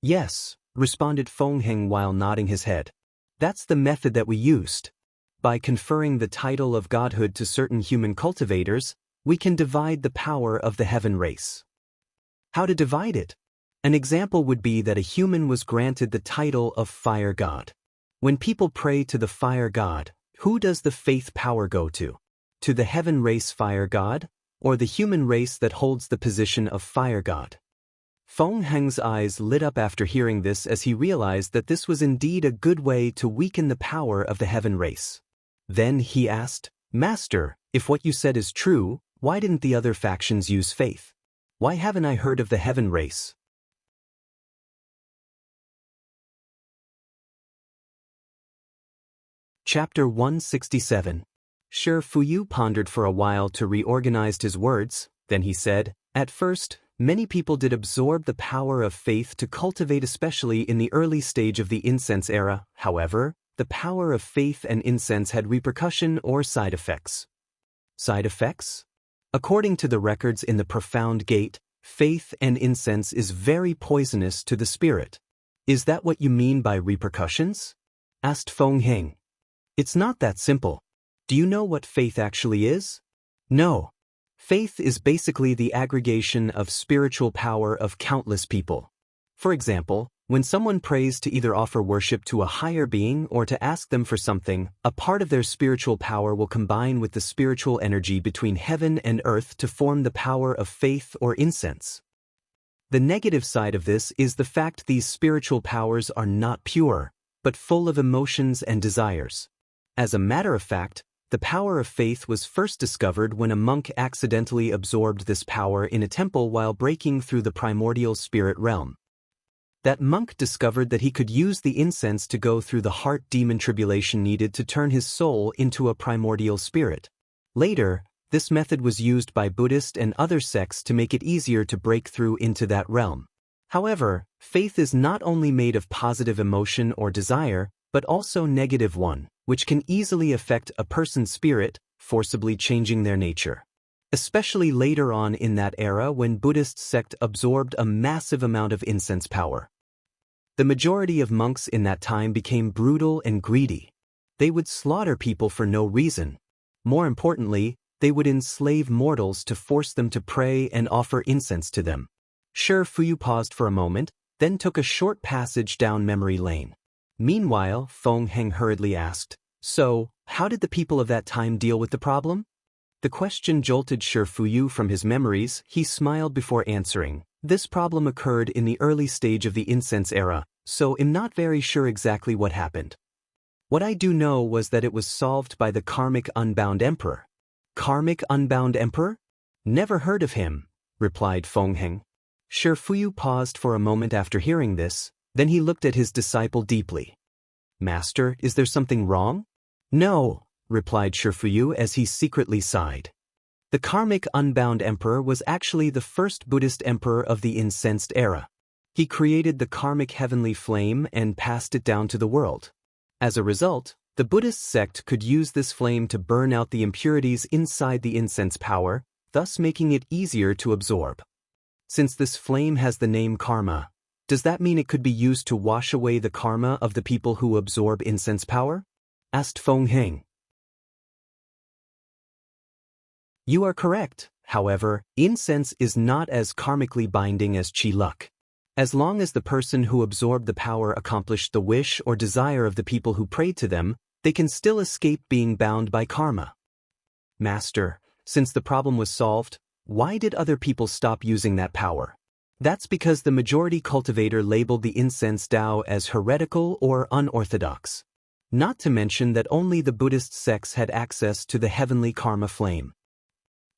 Yes, responded Feng Heng while nodding his head. That's the method that we used. By conferring the title of godhood to certain human cultivators, we can divide the power of the heaven race. How to divide it? An example would be that a human was granted the title of fire god. When people pray to the fire god, who does the faith power go to? To the heaven race fire god, or the human race that holds the position of fire god? Feng Heng's eyes lit up after hearing this, as he realized that this was indeed a good way to weaken the power of the heaven race. Then he asked, Master, if what you said is true, why didn't the other factions use faith? Why haven't I heard of the heaven race? Chapter 167. Shi Fuyu pondered for a while to reorganize his words, then he said, at first, many people did absorb the power of faith to cultivate, especially in the early stage of the incense era. However, the power of faith and incense had repercussion or side effects. Side effects? According to the records in the Profound Gate, faith and incense is very poisonous to the spirit. Is that what you mean by repercussions? Asked Feng Heng. It's not that simple. Do you know what faith actually is? No. Faith is basically the aggregation of spiritual power of countless people. For example, when someone prays to either offer worship to a higher being or to ask them for something, a part of their spiritual power will combine with the spiritual energy between heaven and earth to form the power of faith or incense. The negative side of this is the fact these spiritual powers are not pure, but full of emotions and desires. As a matter of fact, the power of faith was first discovered when a monk accidentally absorbed this power in a temple while breaking through the primordial spirit realm. That monk discovered that he could use the incense to go through the heart demon tribulation needed to turn his soul into a primordial spirit. Later, this method was used by Buddhist and other sects to make it easier to break through into that realm. However, faith is not only made of positive emotion or desire, but also negative one, which can easily affect a person's spirit, forcibly changing their nature. Especially later on in that era when Buddhist sect absorbed a massive amount of incense power. The majority of monks in that time became brutal and greedy. They would slaughter people for no reason. More importantly, they would enslave mortals to force them to pray and offer incense to them. Shi Fuyu paused for a moment, then took a short passage down memory lane. Meanwhile, Feng Heng hurriedly asked, "So, how did the people of that time deal with the problem?" The question jolted Shifuyu from his memories. He smiled before answering. "This problem occurred in the early stage of the incense era, so I'm not very sure exactly what happened. What I do know was that it was solved by the Karmic Unbound Emperor." "Karmic Unbound Emperor? Never heard of him," replied Feng Heng. Shifuyu paused for a moment after hearing this, then he looked at his disciple deeply. "Master, is there something wrong?" "No," replied Shifuyu as he secretly sighed. The Karmic Unbound Emperor was actually the first Buddhist emperor of the incensed era. He created the karmic heavenly flame and passed it down to the world. As a result, the Buddhist sect could use this flame to burn out the impurities inside the incense power, thus making it easier to absorb. Since this flame has the name karma, does that mean it could be used to wash away the karma of the people who absorb incense power? Asked Feng Heng. You are correct. However, incense is not as karmically binding as qi luck. As long as the person who absorbed the power accomplished the wish or desire of the people who prayed to them, they can still escape being bound by karma. Master, since the problem was solved, why did other people stop using that power? That's because the majority cultivator labeled the incense Tao as heretical or unorthodox. Not to mention that only the Buddhist sects had access to the heavenly karma flame.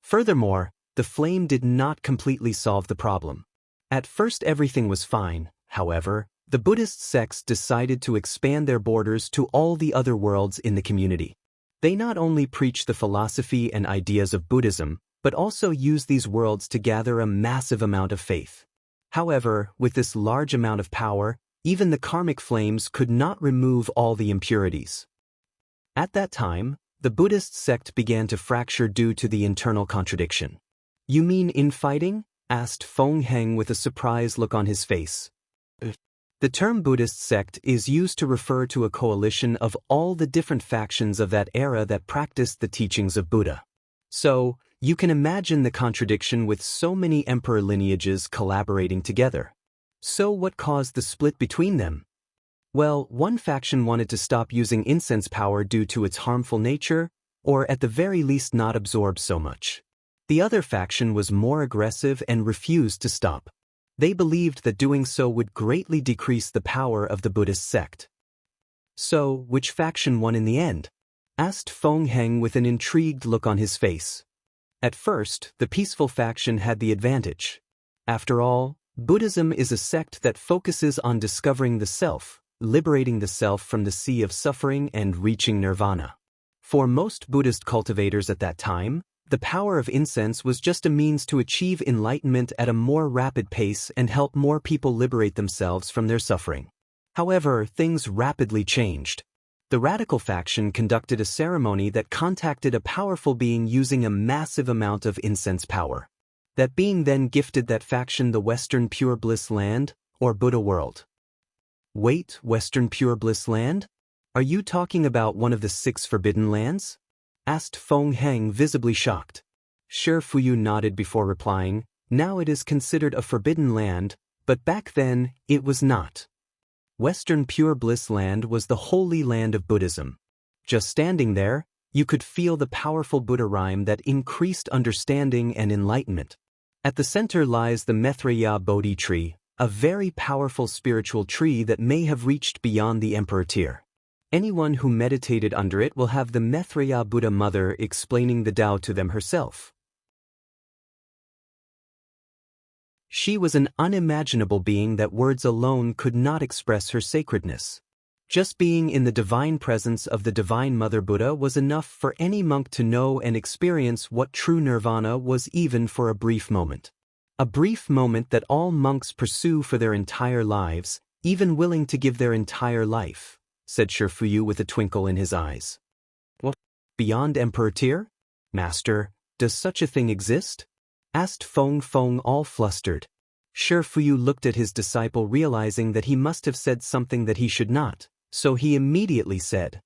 Furthermore, the flame did not completely solve the problem. At first everything was fine. However, the Buddhist sects decided to expand their borders to all the other worlds in the community. They not only preach the philosophy and ideas of Buddhism, but also use these worlds to gather a massive amount of faith. However, with this large amount of power, even the karmic flames could not remove all the impurities. At that time, the Buddhist sect began to fracture due to the internal contradiction. You mean infighting? Asked Feng Heng with a surprised look on his face. The term Buddhist sect is used to refer to a coalition of all the different factions of that era that practiced the teachings of Buddha. So, you can imagine the contradiction with so many emperor lineages collaborating together. So what caused the split between them? Well, one faction wanted to stop using incense power due to its harmful nature, or at the very least not absorb so much. The other faction was more aggressive and refused to stop. They believed that doing so would greatly decrease the power of the Buddhist sect. So, which faction won in the end? Asked Feng Heng with an intrigued look on his face. At first, the peaceful faction had the advantage. After all, Buddhism is a sect that focuses on discovering the self, liberating the self from the sea of suffering and reaching nirvana. For most Buddhist cultivators at that time, the power of incense was just a means to achieve enlightenment at a more rapid pace and help more people liberate themselves from their suffering. However, things rapidly changed. The radical faction conducted a ceremony that contacted a powerful being using a massive amount of incense power. That being then gifted that faction the Western Pure Bliss Land, or Buddha world. Wait, Western Pure Bliss Land? Are you talking about one of the 6 forbidden lands? Asked Feng Heng, visibly shocked. Shifuyu nodded before replying, now it is considered a forbidden land, but back then, it was not. Western Pure Bliss Land was the holy land of Buddhism. Just standing there, you could feel the powerful Buddha rhyme that increased understanding and enlightenment. At the center lies the Maitreya Bodhi tree, a very powerful spiritual tree that may have reached beyond the emperor tier. Anyone who meditated under it will have the Maitreya Buddha Mother explaining the Tao to them herself. She was an unimaginable being that words alone could not express her sacredness. Just being in the divine presence of the Divine Mother Buddha was enough for any monk to know and experience what true nirvana was, even for a brief moment. A brief moment that all monks pursue for their entire lives, even willing to give their entire life, said Shifuyu with a twinkle in his eyes. What? Beyond Emperor tier? Master, does such a thing exist? Asked Feng Feng, all flustered. Shifuyu looked at his disciple, realizing that he must have said something that he should not, so he immediately said,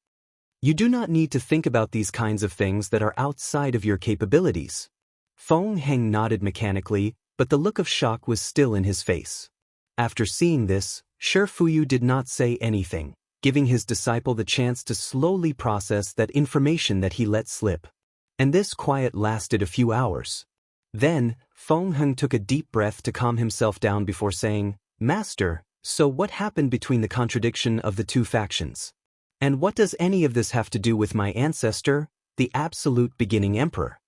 You do not need to think about these kinds of things that are outside of your capabilities. Feng Heng nodded mechanically, but the look of shock was still in his face. After seeing this, Shi Fuyu did not say anything, giving his disciple the chance to slowly process that information that he let slip. And this quiet lasted a few hours. Then, Feng Heng took a deep breath to calm himself down before saying, "Master, so what happened between the contradiction of the two factions? And what does any of this have to do with my ancestor, the absolute beginning emperor?"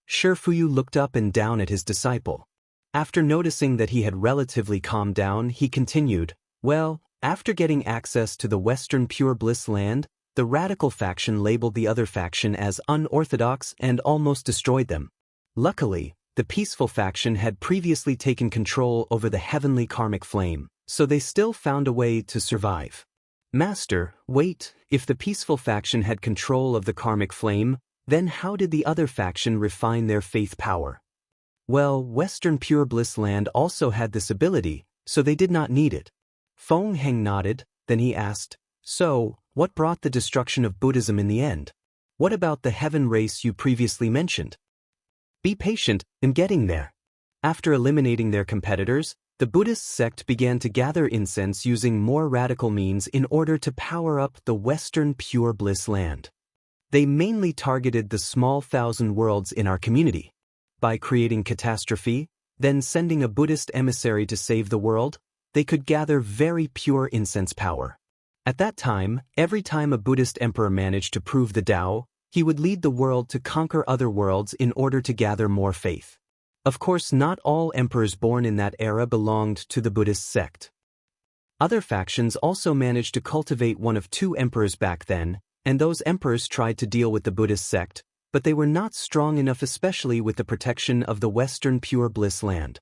Shi Fuyu looked up and down at his disciple. After noticing that he had relatively calmed down, he continued, "Well, after getting access to the Western Pure Bliss land, the radical faction labeled the other faction as unorthodox and almost destroyed them. Luckily, the peaceful faction had previously taken control over the heavenly karmic flame, so they still found a way to survive." "Master, wait, if the peaceful faction had control of the karmic flame, then how did the other faction refine their faith power?" "Well, Western Pure Bliss land also had this ability, so they did not need it." Feng Heng nodded, then he asked, "So, what brought the destruction of Buddhism in the end? What about the heaven race you previously mentioned?" "Be patient, I'm getting there." After eliminating their competitors, the Buddhist sect began to gather incense using more radical means in order to power up the Western Pure Bliss land. They mainly targeted the small 1,000 worlds in our community. By creating catastrophe, then sending a Buddhist emissary to save the world, they could gather very pure incense power. At that time, every time a Buddhist emperor managed to prove the Tao, he would lead the world to conquer other worlds in order to gather more faith. Of course, not all emperors born in that era belonged to the Buddhist sect. Other factions also managed to cultivate one of two emperors back then, and those emperors tried to deal with the Buddhist sect, but they were not strong enough, especially with the protection of the Western Pure Bliss land.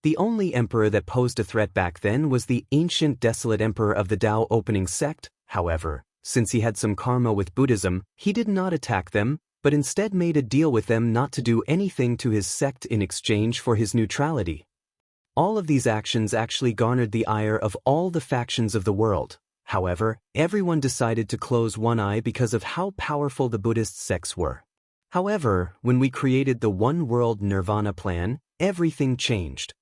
The only emperor that posed a threat back then was the ancient desolate emperor of the Tao opening sect. However, since he had some karma with Buddhism, he did not attack them, but instead made a deal with them not to do anything to his sect in exchange for his neutrality. All of these actions actually garnered the ire of all the factions of the world. However, everyone decided to close one eye because of how powerful the Buddhist sects were. However, when we created the One World Nirvana plan, everything changed.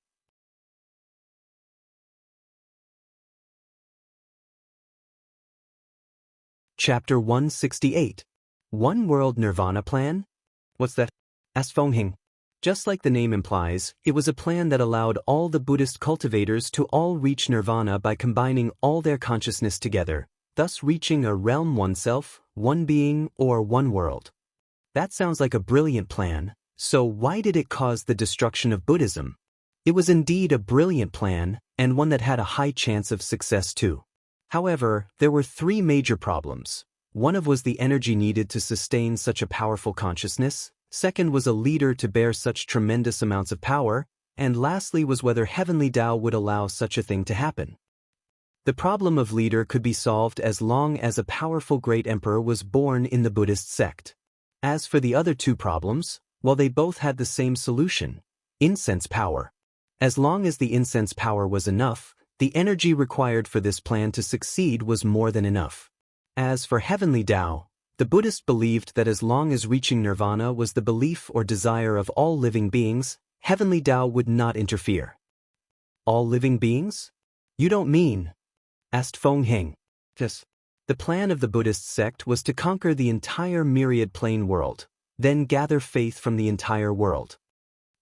Chapter 168. One World Nirvana Plan? What's that? Asked Feng Heng. Just like the name implies, it was a plan that allowed all the Buddhist cultivators to all reach nirvana by combining all their consciousness together, thus reaching a realm, oneself, one being, or one world. That sounds like a brilliant plan, so why did it cause the destruction of Buddhism? It was indeed a brilliant plan, and one that had a high chance of success too. However, there were three major problems. One of was the energy needed to sustain such a powerful consciousness, second was a leader to bear such tremendous amounts of power, and lastly was whether heavenly Tao would allow such a thing to happen. The problem of leader could be solved as long as a powerful great emperor was born in the Buddhist sect. As for the other two problems, well, they both had the same solution: incense power. As long as the incense power was enough, the energy required for this plan to succeed was more than enough. As for heavenly Tao, the Buddhists believed that as long as reaching nirvana was the belief or desire of all living beings, heavenly Tao would not interfere. All living beings? You don't mean? Asked Feng Heng. Yes. The plan of the Buddhist sect was to conquer the entire myriad plane world, then gather faith from the entire world.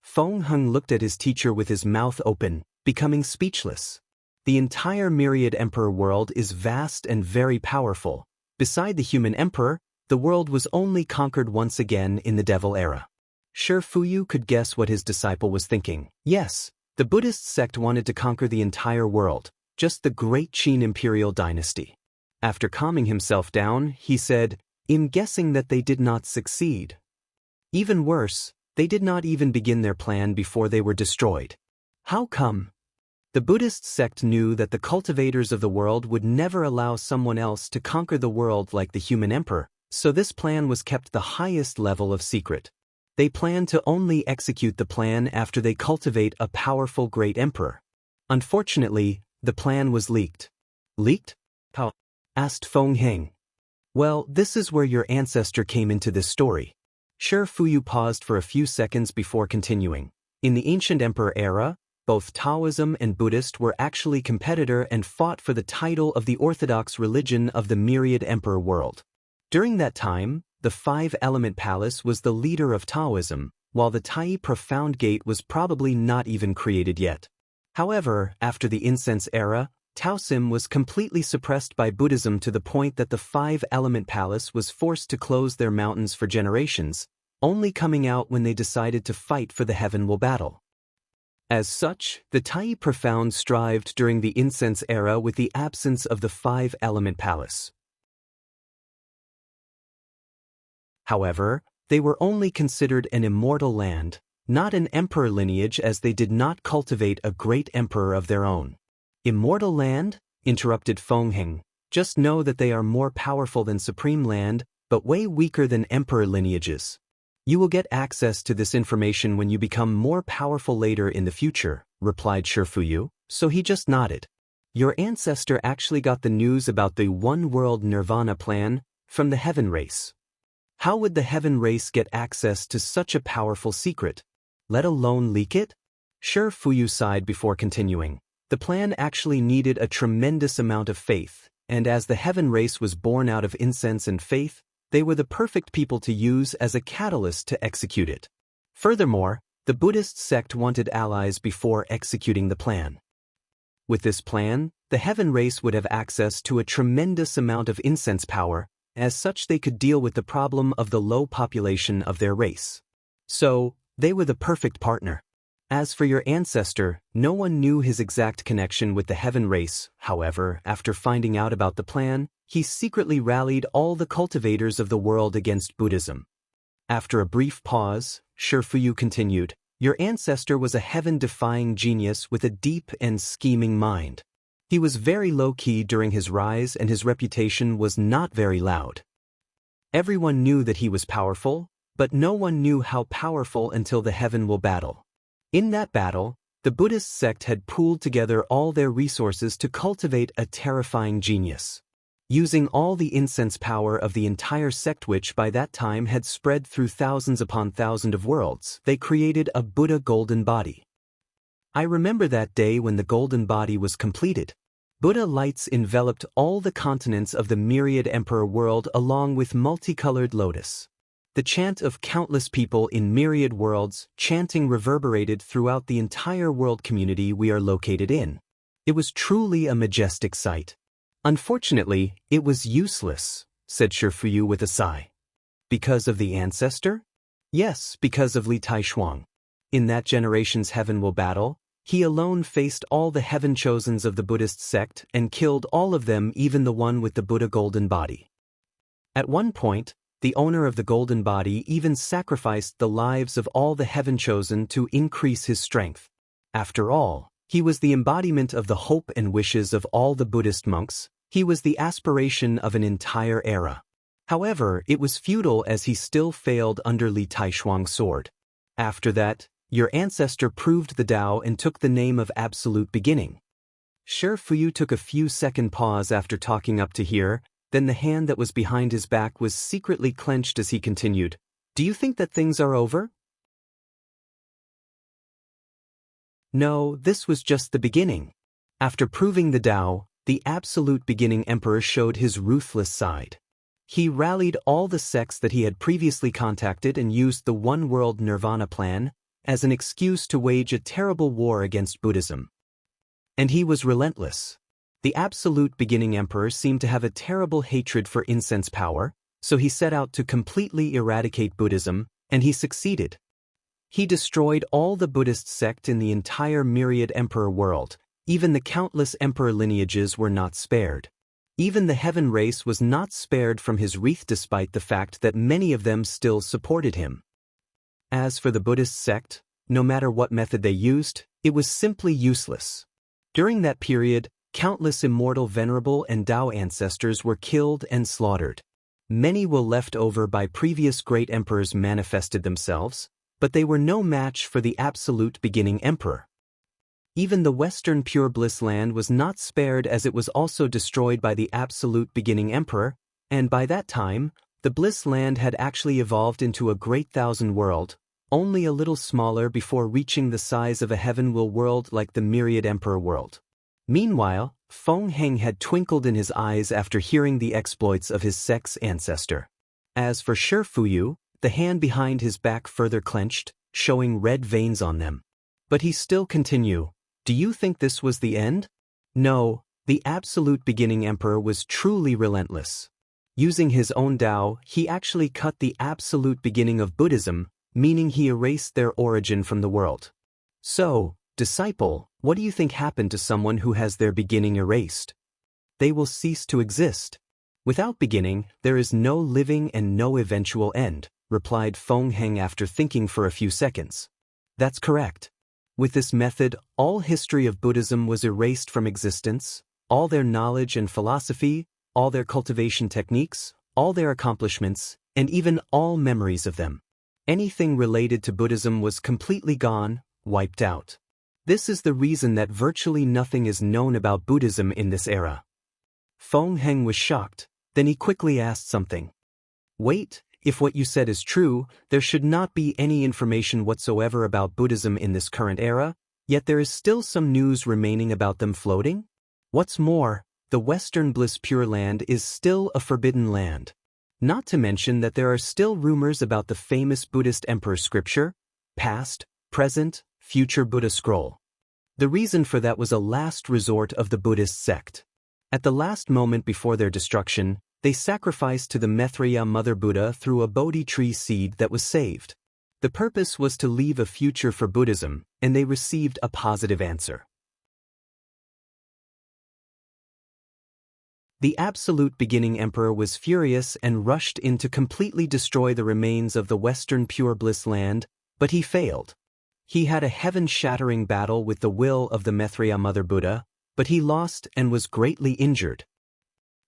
Feng Heng looked at his teacher with his mouth open, becoming speechless. The entire myriad emperor world is vast and very powerful. Beside the human emperor, the world was only conquered once again in the devil era. Shi Fuyu could guess what his disciple was thinking. Yes, the Buddhist sect wanted to conquer the entire world, just the great Qin imperial dynasty. After calming himself down, he said, "I'm guessing that they did not succeed. Even worse, they did not even begin their plan before they were destroyed. How come?" The Buddhist sect knew that the cultivators of the world would never allow someone else to conquer the world like the human emperor, so this plan was kept the highest level of secret. They planned to only execute the plan after they cultivate a powerful great emperor. Unfortunately, the plan was leaked. Leaked? How? Asked Feng Heng. Well, this is where your ancestor came into this story. Shi Fuyu paused for a few seconds before continuing. In the ancient emperor era, both Taoism and Buddhist were actually competitor and fought for the title of the orthodox religion of the myriad emperor world. During that time, the five-element palace was the leader of Taoism, while the Tai Profound Gate was probably not even created yet. However, after the incense era, Taoism was completely suppressed by Buddhism to the point that the five-element palace was forced to close their mountains for generations, only coming out when they decided to fight for the heavenward battle. As such, the Tai Profound strived during the incense era with the absence of the five-element palace. However, they were only considered an immortal land, not an emperor lineage, as they did not cultivate a great emperor of their own. Immortal land? Interrupted Fengheng. Just know that they are more powerful than supreme land, but way weaker than emperor lineages. You will get access to this information when you become more powerful later in the future, replied Shifuyu, so he just nodded. Your ancestor actually got the news about the one-world nirvana plan from the heaven race. How would the heaven race get access to such a powerful secret, let alone leak it? Shifuyu sighed before continuing. The plan actually needed a tremendous amount of faith, and as the heaven race was born out of incense and faith, they were the perfect people to use as a catalyst to execute it. Furthermore, the Buddhist sect wanted allies before executing the plan. With this plan, the heaven race would have access to a tremendous amount of incense power, as such they could deal with the problem of the low population of their race. So, they were the perfect partner. As for your ancestor, no one knew his exact connection with the heaven race. However, after finding out about the plan, he secretly rallied all the cultivators of the world against Buddhism. After a brief pause, Shifuyu continued, your ancestor was a heaven-defying genius with a deep and scheming mind. He was very low-key during his rise and his reputation was not very loud. Everyone knew that he was powerful, but no one knew how powerful until the heavenward battle. In that battle, the Buddhist sect had pooled together all their resources to cultivate a terrifying genius. Using all the incense power of the entire sect, which by that time had spread through thousands upon thousands of worlds, they created a Buddha golden body. I remember that day when the golden body was completed. Buddha lights enveloped all the continents of the myriad emperor world along with multicolored lotus. The chant of countless people in myriad worlds chanting reverberated throughout the entire world community we are located in. It was truly a majestic sight. Unfortunately, it was useless, said Shifuyu with a sigh. Because of the ancestor? Yes, because of Li Taishuang. In that generation's heavenward battle, he alone faced all the heaven chosens of the Buddhist sect and killed all of them, even the one with the Buddha golden body. At one point, the owner of the golden body even sacrificed the lives of all the heaven chosen to increase his strength. After all, he was the embodiment of the hope and wishes of all the Buddhist monks. He was the aspiration of an entire era. However, it was futile as he still failed under Li Taishuang's sword. After that, your ancestor proved the Tao and took the name of Absolute Beginning. Shifuyu took a few-second pause after talking up to here. Then the hand that was behind his back was secretly clenched as he continued, do you think that things are over? No, this was just the beginning. After proving the Tao, the absolute beginning emperor showed his ruthless side. He rallied all the sects that he had previously contacted and used the one-world nirvana plan as an excuse to wage a terrible war against Buddhism. And he was relentless. The absolute beginning emperor seemed to have a terrible hatred for incense power, so he set out to completely eradicate Buddhism, and he succeeded. He destroyed all the Buddhist sect in the entire myriad emperor world. Even the countless emperor lineages were not spared. Even the heaven race was not spared from his wreath, despite the fact that many of them still supported him. As for the Buddhist sect, no matter what method they used, it was simply useless. During that period, countless immortal venerable and Tao ancestors were killed and slaughtered. Many were left over by previous great emperors manifested themselves, but they were no match for the absolute beginning emperor. Even the Western Pure Bliss land was not spared, as it was also destroyed by the absolute beginning emperor, and by that time, the Bliss land had actually evolved into a great thousand world, only a little smaller before reaching the size of a heaven-will world like the myriad emperor world. Meanwhile, Feng Heng had twinkled in his eyes after hearing the exploits of his sect's ancestor. As for Shi Fuyu, the hand behind his back further clenched, showing red veins on them. But he still continued, "Do you think this was the end?" No, the absolute beginning emperor was truly relentless. Using his own Tao, he actually cut the absolute beginning of Buddhism, meaning he erased their origin from the world. So, disciple, what do you think happened to someone who has their beginning erased? They will cease to exist. Without beginning, there is no living and no eventual end, replied Feng Heng after thinking for a few seconds. That's correct. With this method, all history of Buddhism was erased from existence, all their knowledge and philosophy, all their cultivation techniques, all their accomplishments, and even all memories of them. Anything related to Buddhism was completely gone, wiped out. This is the reason that virtually nothing is known about Buddhism in this era. Feng Heng was shocked, then he quickly asked something. Wait, if what you said is true, there should not be any information whatsoever about Buddhism in this current era, yet there is still some news remaining about them floating? What's more, the Western Bliss Pure Land is still a forbidden land. Not to mention that there are still rumors about the famous Buddhist emperor scripture, past, present, future Buddha scroll. The reason for that was a last resort of the Buddhist sect. At the last moment before their destruction, they sacrificed to the Maitreya Mother Buddha through a Bodhi tree seed that was saved. The purpose was to leave a future for Buddhism, and they received a positive answer. The absolute beginning emperor was furious and rushed in to completely destroy the remains of the Western Pure Bliss land, but he failed. He had a heaven-shattering battle with the will of the Maitreya Mother Buddha, but he lost and was greatly injured.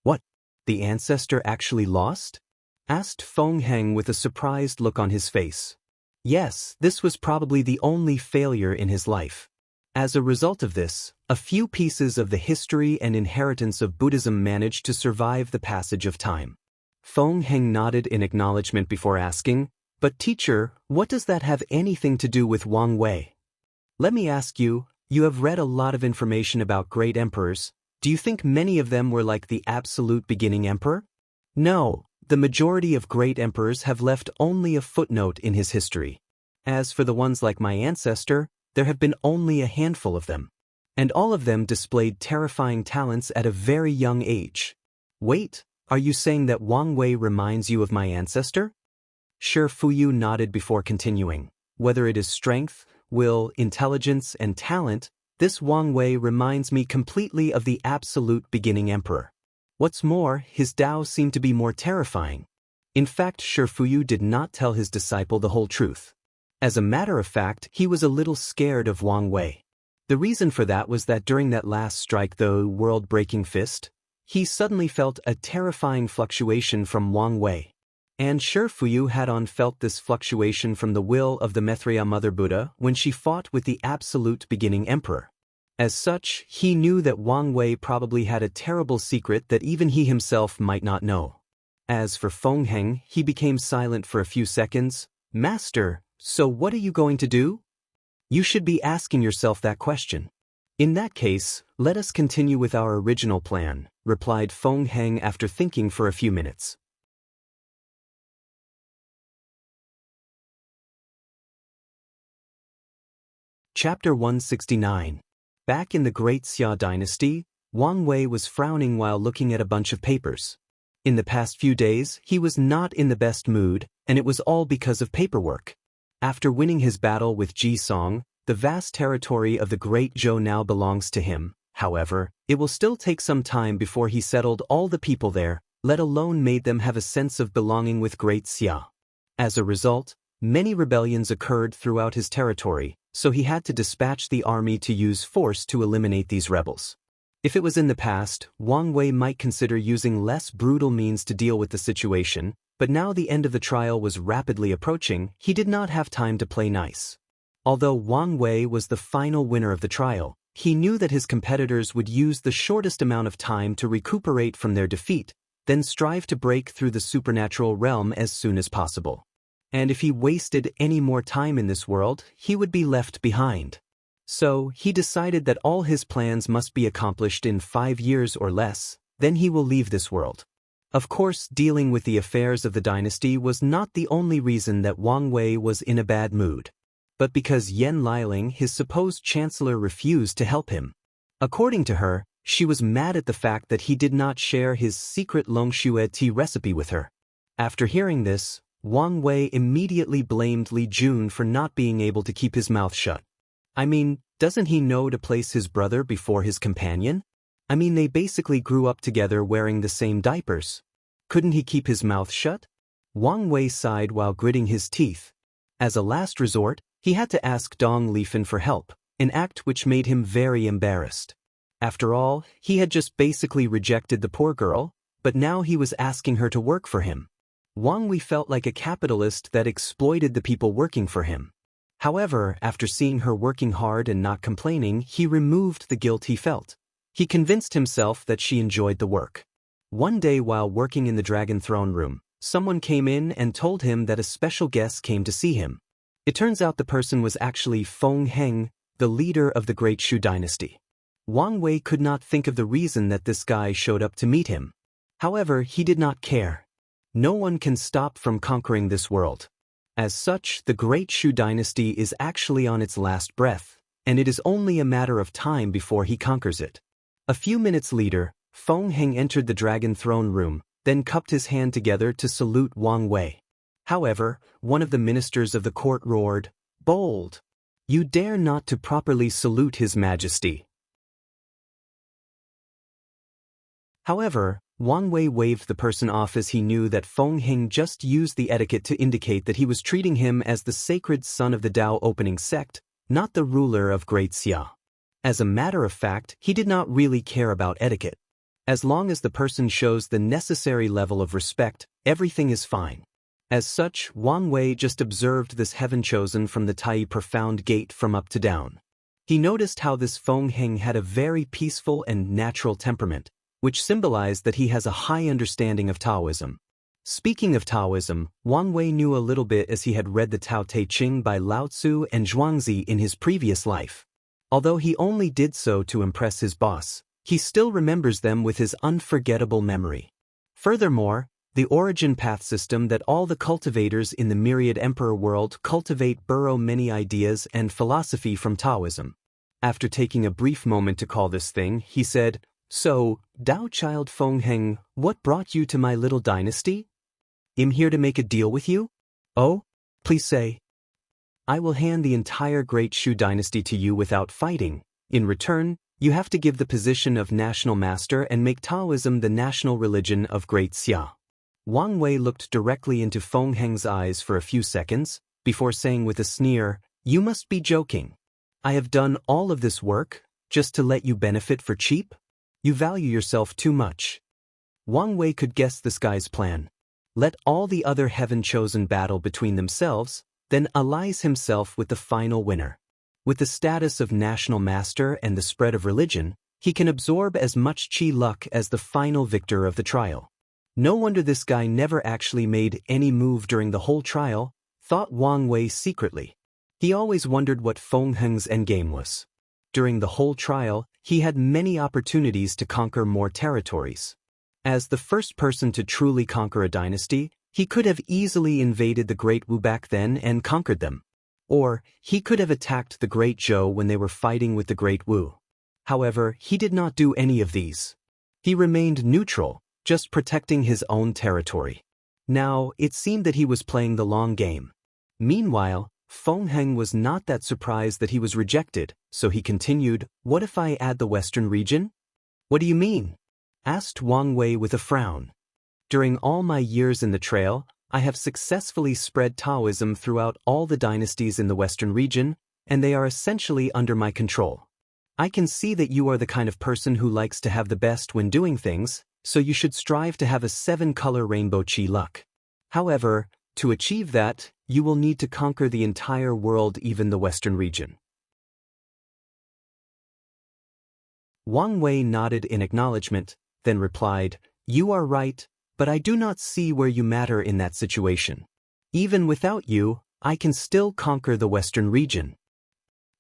What? The ancestor actually lost? Asked Feng Heng with a surprised look on his face. Yes, this was probably the only failure in his life. As a result of this, a few pieces of the history and inheritance of Buddhism managed to survive the passage of time. Feng Heng nodded in acknowledgement before asking, "But teacher, what does that have anything to do with Wang Wei?" Let me ask you, you have read a lot of information about great emperors. Do you think many of them were like the absolute beginning emperor? No, the majority of great emperors have left only a footnote in his history. As for the ones like my ancestor, there have been only a handful of them. And all of them displayed terrifying talents at a very young age. Wait, are you saying that Wang Wei reminds you of my ancestor? Shi Fuyu nodded before continuing. Whether it is strength, will, intelligence, and talent, this Wang Wei reminds me completely of the absolute beginning emperor. What's more, his Tao seemed to be more terrifying. In fact, Shi Fuyu did not tell his disciple the whole truth. As a matter of fact, he was a little scared of Wang Wei. The reason for that was that during that last strike, the world-breaking fist, he suddenly felt a terrifying fluctuation from Wang Wei. And Shi Fuyu had felt this fluctuation from the will of the Maitreya Mother Buddha when she fought with the absolute beginning emperor. As such, he knew that Wang Wei probably had a terrible secret that even he himself might not know. As for Feng Heng, he became silent for a few seconds. Master, so what are you going to do? You should be asking yourself that question. In that case, let us continue with our original plan, replied Feng Heng after thinking for a few minutes. Chapter 169. Back in the Great Xia dynasty, Wang Wei was frowning while looking at a bunch of papers. In the past few days, he was not in the best mood, and it was all because of paperwork. After winning his battle with Ji Song, the vast territory of the Great Zhou now belongs to him. However, it will still take some time before he settled all the people there, let alone made them have a sense of belonging with Great Xia. As a result, many rebellions occurred throughout his territory, so he had to dispatch the army to use force to eliminate these rebels. If it was in the past, Wang Wei might consider using less brutal means to deal with the situation, but now the end of the trial was rapidly approaching, he did not have time to play nice. Although Wang Wei was the final winner of the trial, he knew that his competitors would use the shortest amount of time to recuperate from their defeat, then strive to break through the supernatural realm as soon as possible. and if he wasted any more time in this world, he would be left behind. So, he decided that all his plans must be accomplished in 5 years or less, then he will leave this world. Of course, dealing with the affairs of the dynasty was not the only reason that Wang Wei was in a bad mood, but because Yan Liling, his supposed chancellor, refused to help him. According to her, she was mad at the fact that he did not share his secret Longshui tea recipe with her. After hearing this, Wang Wei immediately blamed Li Jun for not being able to keep his mouth shut. I mean, doesn't he know to place his brother before his companion? I mean, they basically grew up together wearing the same diapers. Couldn't he keep his mouth shut? Wang Wei sighed while gritting his teeth. As a last resort, he had to ask Dong Lifen for help, an act which made him very embarrassed. After all, he had just basically rejected the poor girl, but now he was asking her to work for him. Wang Wei felt like a capitalist that exploited the people working for him. However, after seeing her working hard and not complaining, he removed the guilt he felt. He convinced himself that she enjoyed the work. One day while working in the Dragon Throne Room, someone came in and told him that a special guest came to see him. It turns out the person was actually Feng Heng, the leader of the Great Shu dynasty. Wang Wei could not think of the reason that this guy showed up to meet him. However, he did not care. No one can stop from conquering this world. As such, the Great Shu dynasty is actually on its last breath, and it is only a matter of time before he conquers it. A few minutes later, Feng Heng entered the Dragon Throne Room, then cupped his hand together to salute Wang Wei. However, one of the ministers of the court roared, "Bold! You dare not to properly salute His Majesty." However, Wang Wei waved the person off as he knew that Feng Heng just used the etiquette to indicate that he was treating him as the sacred son of the Tao opening sect, not the ruler of Great Xia. As a matter of fact, he did not really care about etiquette. As long as the person shows the necessary level of respect, everything is fine. As such, Wang Wei just observed this heaven chosen from the Tai profound gate from up to down. He noticed how this Feng Heng had a very peaceful and natural temperament, which symbolized that he has a high understanding of Taoism. Speaking of Taoism, Wang Wei knew a little bit as he had read the Tao Te Ching by Lao Tzu and Zhuangzi in his previous life. Although he only did so to impress his boss, he still remembers them with his unforgettable memory. Furthermore, the origin path system that all the cultivators in the myriad emperor world cultivate borrow many ideas and philosophy from Taoism. After taking a brief moment to call this thing, he said, "So, Tao Child Feng Heng, what brought you to my little dynasty? I'm here to make a deal with you? Oh, please say. I will hand the entire Great Shu dynasty to you without fighting. In return, you have to give the position of national master and make Taoism the national religion of Great Xia." Wang Wei looked directly into Feng Heng's eyes for a few seconds, before saying with a sneer, "You must be joking. I have done all of this work, just to let you benefit for cheap? You value yourself too much." Wang Wei could guess this guy's plan. Let all the other heaven-chosen battle between themselves, then allies himself with the final winner. With the status of national master and the spread of religion, he can absorb as much chi luck as the final victor of the trial. No wonder this guy never actually made any move during the whole trial, thought Wang Wei secretly. He always wondered what Feng Heng's endgame was. During the whole trial, he had many opportunities to conquer more territories. As the first person to truly conquer a dynasty, he could have easily invaded the Great Wu back then and conquered them. Or, he could have attacked the Great Zhou when they were fighting with the Great Wu. However, he did not do any of these. He remained neutral, just protecting his own territory. Now, it seemed that he was playing the long game. Meanwhile, Feng Heng was not that surprised that he was rejected, so he continued, "What if I add the Western region?" "What do you mean?" asked Wang Wei with a frown. "During all my years in the trail, I have successfully spread Taoism throughout all the dynasties in the Western region, and they are essentially under my control. I can see that you are the kind of person who likes to have the best when doing things, so you should strive to have a 7-color rainbow chi luck. However, to achieve that, you will need to conquer the entire world, even the Western region." Wang Wei nodded in acknowledgement, then replied, "You are right, but I do not see where you matter in that situation. Even without you, I can still conquer the Western region.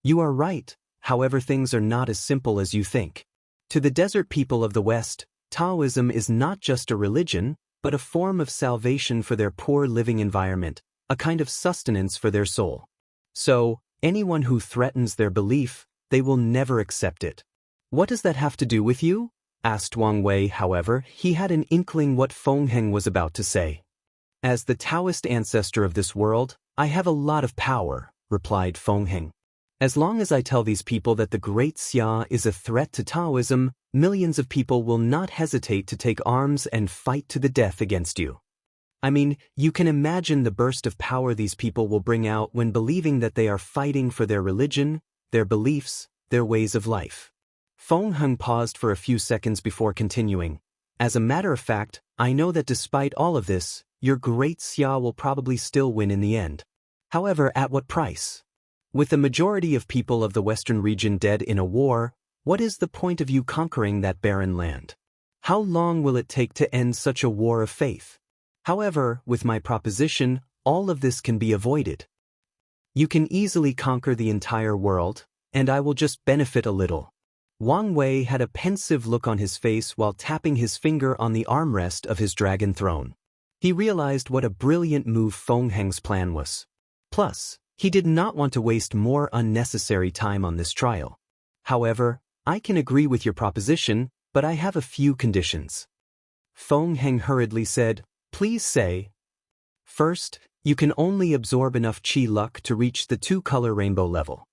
You are right, however things are not as simple as you think. To the desert people of the West, Taoism is not just a religion, but a form of salvation for their poor living environment, a kind of sustenance for their soul. So, anyone who threatens their belief, they will never accept it. What does that have to do with you? Asked Wang Wei. However, he had an inkling what Feng Heng was about to say. As the Taoist ancestor of this world, I have a lot of power, replied Feng Heng. As long as I tell these people that the Great Xia is a threat to Taoism, millions of people will not hesitate to take arms and fight to the death against you. I mean, you can imagine the burst of power these people will bring out when believing that they are fighting for their religion, their beliefs, their ways of life. Feng Heng paused for a few seconds before continuing. As a matter of fact, I know that despite all of this, your Great Xia will probably still win in the end. However, at what price? With the majority of people of the Western region dead in a war, what is the point of you conquering that barren land? How long will it take to end such a war of faith? However, with my proposition, all of this can be avoided. You can easily conquer the entire world, and I will just benefit a little. Wang Wei had a pensive look on his face while tapping his finger on the armrest of his dragon throne. He realized what a brilliant move Feng Heng's plan was. Plus, he did not want to waste more unnecessary time on this trial. However, I can agree with your proposition, but I have a few conditions. Feng Heng hurriedly said, Please say. First, you can only absorb enough qi luck to reach the two-color rainbow level.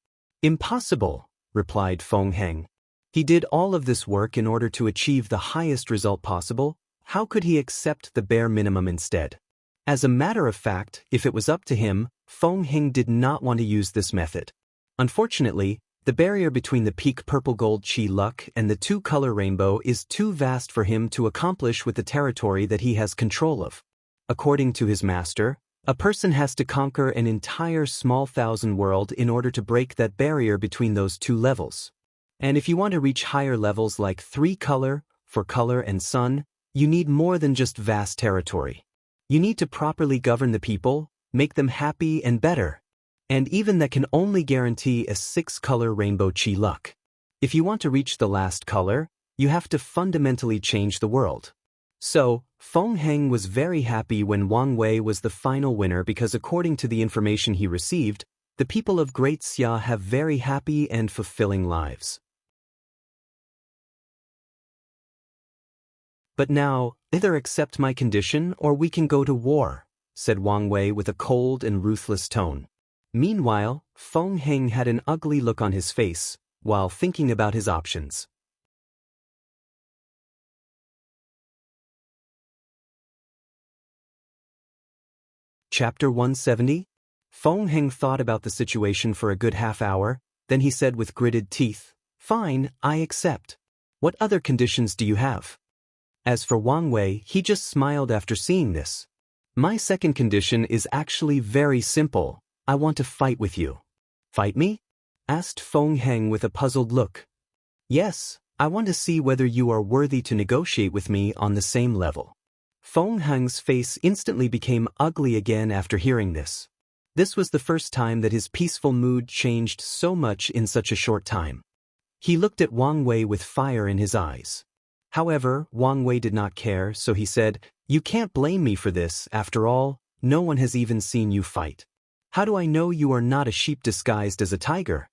Impossible, replied Feng Heng. He did all of this work in order to achieve the highest result possible. How could he accept the bare minimum instead? As a matter of fact, if it was up to him, Feng Heng did not want to use this method. Unfortunately, the barrier between the peak purple gold qi luck and the two-color rainbow is too vast for him to accomplish with the territory that he has control of. According to his master, a person has to conquer an entire small thousand world in order to break that barrier between those two levels. And if you want to reach higher levels like 3-color, 4-color, and sun, you need more than just vast territory. You need to properly govern the people, make them happy and better. And even that can only guarantee a 6-color rainbow qi luck. If you want to reach the last color, you have to fundamentally change the world. So, Feng Heng was very happy when Wang Wei was the final winner because according to the information he received, the people of Great Xia have very happy and fulfilling lives. But now, either accept my condition or we can go to war, said Wang Wei with a cold and ruthless tone. Meanwhile, Feng Heng had an ugly look on his face, while thinking about his options. Chapter 170? Feng Heng thought about the situation for a good half-hour, then he said with gritted teeth, Fine, I accept. What other conditions do you have? As for Wang Wei, he just smiled after seeing this. My second condition is actually very simple. I want to fight with you. Fight me? Asked Feng Heng with a puzzled look. Yes, I want to see whether you are worthy to negotiate with me on the same level. Feng Heng's face instantly became ugly again after hearing this. This was the first time that his peaceful mood changed so much in such a short time. He looked at Wang Wei with fire in his eyes. However, Wang Wei did not care, so he said, You can't blame me for this, after all, no one has even seen you fight. How do I know you are not a sheep disguised as a tiger?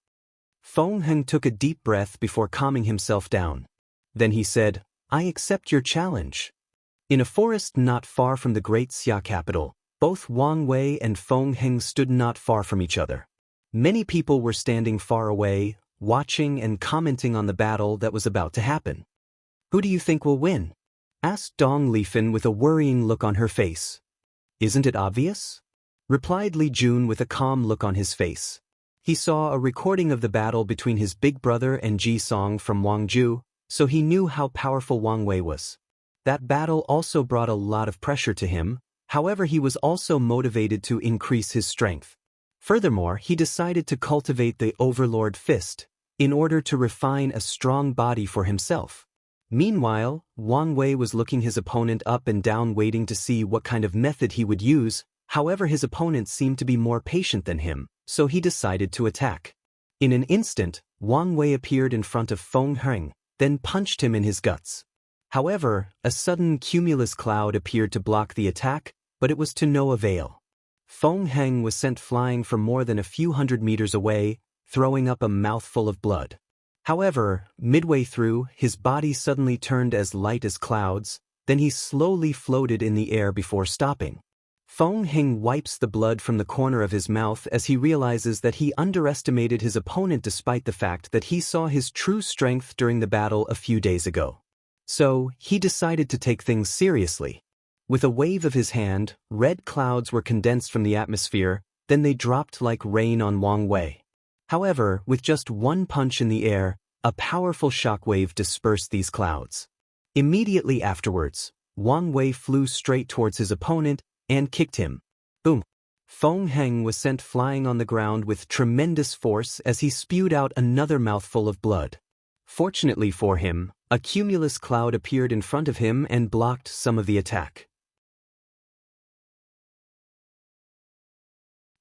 Feng Heng took a deep breath before calming himself down. Then he said, I accept your challenge. In a forest not far from the Great Xia capital, both Wang Wei and Feng Heng stood not far from each other. Many people were standing far away, watching and commenting on the battle that was about to happen. Who do you think will win? Asked Dong Lifan with a worrying look on her face. Isn't it obvious? Replied Li Jun with a calm look on his face. He saw a recording of the battle between his big brother and Ji Song from Wangju, so he knew how powerful Wang Wei was. That battle also brought a lot of pressure to him, however he was also motivated to increase his strength. Furthermore, he decided to cultivate the Overlord Fist, in order to refine a strong body for himself. Meanwhile, Wang Wei was looking his opponent up and down waiting to see what kind of method he would use, However, his opponent seemed to be more patient than him, so he decided to attack. In an instant, Wang Wei appeared in front of Feng Heng, then punched him in his guts. However, a sudden cumulus cloud appeared to block the attack, but it was to no avail. Feng Heng was sent flying from more than a few hundred meters away, throwing up a mouthful of blood. However, midway through, his body suddenly turned as light as clouds, then he slowly floated in the air before stopping. Feng Heng wipes the blood from the corner of his mouth as he realizes that he underestimated his opponent despite the fact that he saw his true strength during the battle a few days ago. So, he decided to take things seriously. With a wave of his hand, red clouds were condensed from the atmosphere, then they dropped like rain on Wang Wei. However, with just one punch in the air, a powerful shockwave dispersed these clouds. Immediately afterwards, Wang Wei flew straight towards his opponent and kicked him. Boom! Feng Heng was sent flying on the ground with tremendous force as he spewed out another mouthful of blood. Fortunately for him, a cumulus cloud appeared in front of him and blocked some of the attack.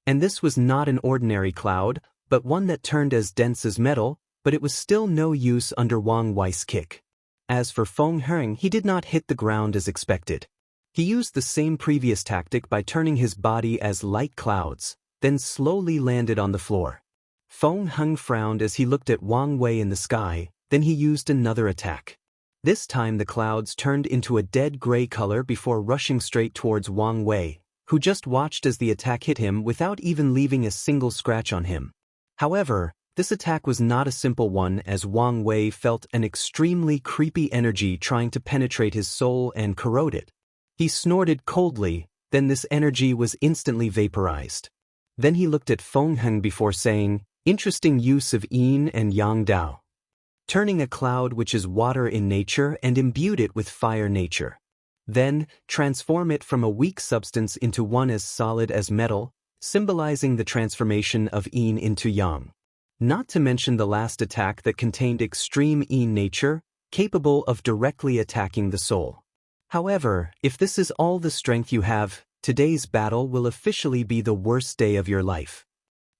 And this was not an ordinary cloud, but one that turned as dense as metal, but it was still no use under Wang Wei's kick. As for Feng Heng, he did not hit the ground as expected. He used the same previous tactic by turning his body as light clouds, then slowly landed on the floor. Feng Heng frowned as he looked at Wang Wei in the sky, then he used another attack. This time the clouds turned into a dead gray color before rushing straight towards Wang Wei, who just watched as the attack hit him without even leaving a single scratch on him. However, this attack was not a simple one as Wang Wei felt an extremely creepy energy trying to penetrate his soul and corrode it. He snorted coldly, then this energy was instantly vaporized. Then he looked at Feng Heng before saying, "Interesting use of yin and yang dao." Turning a cloud which is water in nature and imbued it with fire nature. Then, transform it from a weak substance into one as solid as metal, symbolizing the transformation of yin into yang. Not to mention the last attack that contained extreme yin nature, capable of directly attacking the soul. However, if this is all the strength you have, today's battle will officially be the worst day of your life.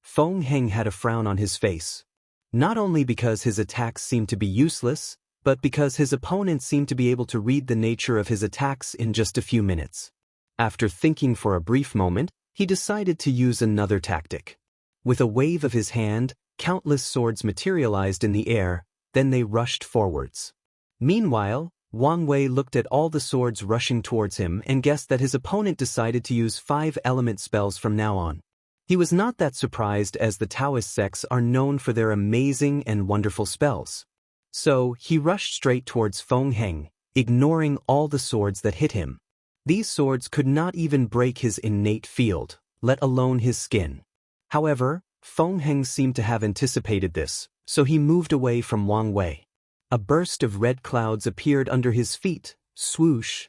Feng Heng had a frown on his face. Not only because his attacks seemed to be useless, but because his opponent seemed to be able to read the nature of his attacks in just a few minutes. After thinking for a brief moment, he decided to use another tactic. With a wave of his hand, countless swords materialized in the air, then they rushed forwards. Meanwhile, Wang Wei looked at all the swords rushing towards him and guessed that his opponent decided to use 5 element spells from now on. He was not that surprised as the Taoist sects are known for their amazing and wonderful spells. So, he rushed straight towards Feng Heng, ignoring all the swords that hit him. These swords could not even break his innate field, let alone his skin. However, Feng Heng seemed to have anticipated this, so he moved away from Wang Wei. A burst of red clouds appeared under his feet, swoosh.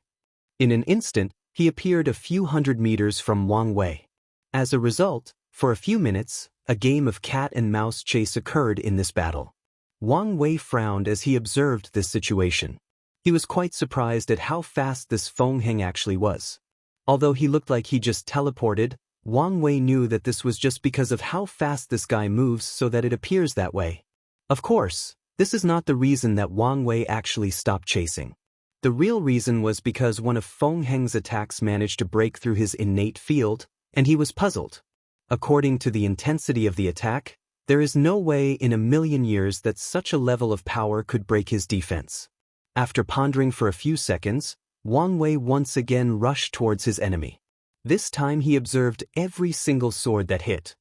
In an instant, he appeared a few hundred meters from Wang Wei. As a result, for a few minutes, a game of cat and mouse chase occurred in this battle. Wang Wei frowned as he observed this situation. He was quite surprised at how fast this Feng Heng actually was. Although he looked like he just teleported, Wang Wei knew that this was just because of how fast this guy moves so that it appears that way. Of course, this is not the reason that Wang Wei actually stopped chasing. The real reason was because one of Feng Heng's attacks managed to break through his innate field, and he was puzzled. According to the intensity of the attack, there is no way in a million years that such a level of power could break his defense. After pondering for a few seconds, Wang Wei once again rushed towards his enemy. This time he observed every single sword that hit.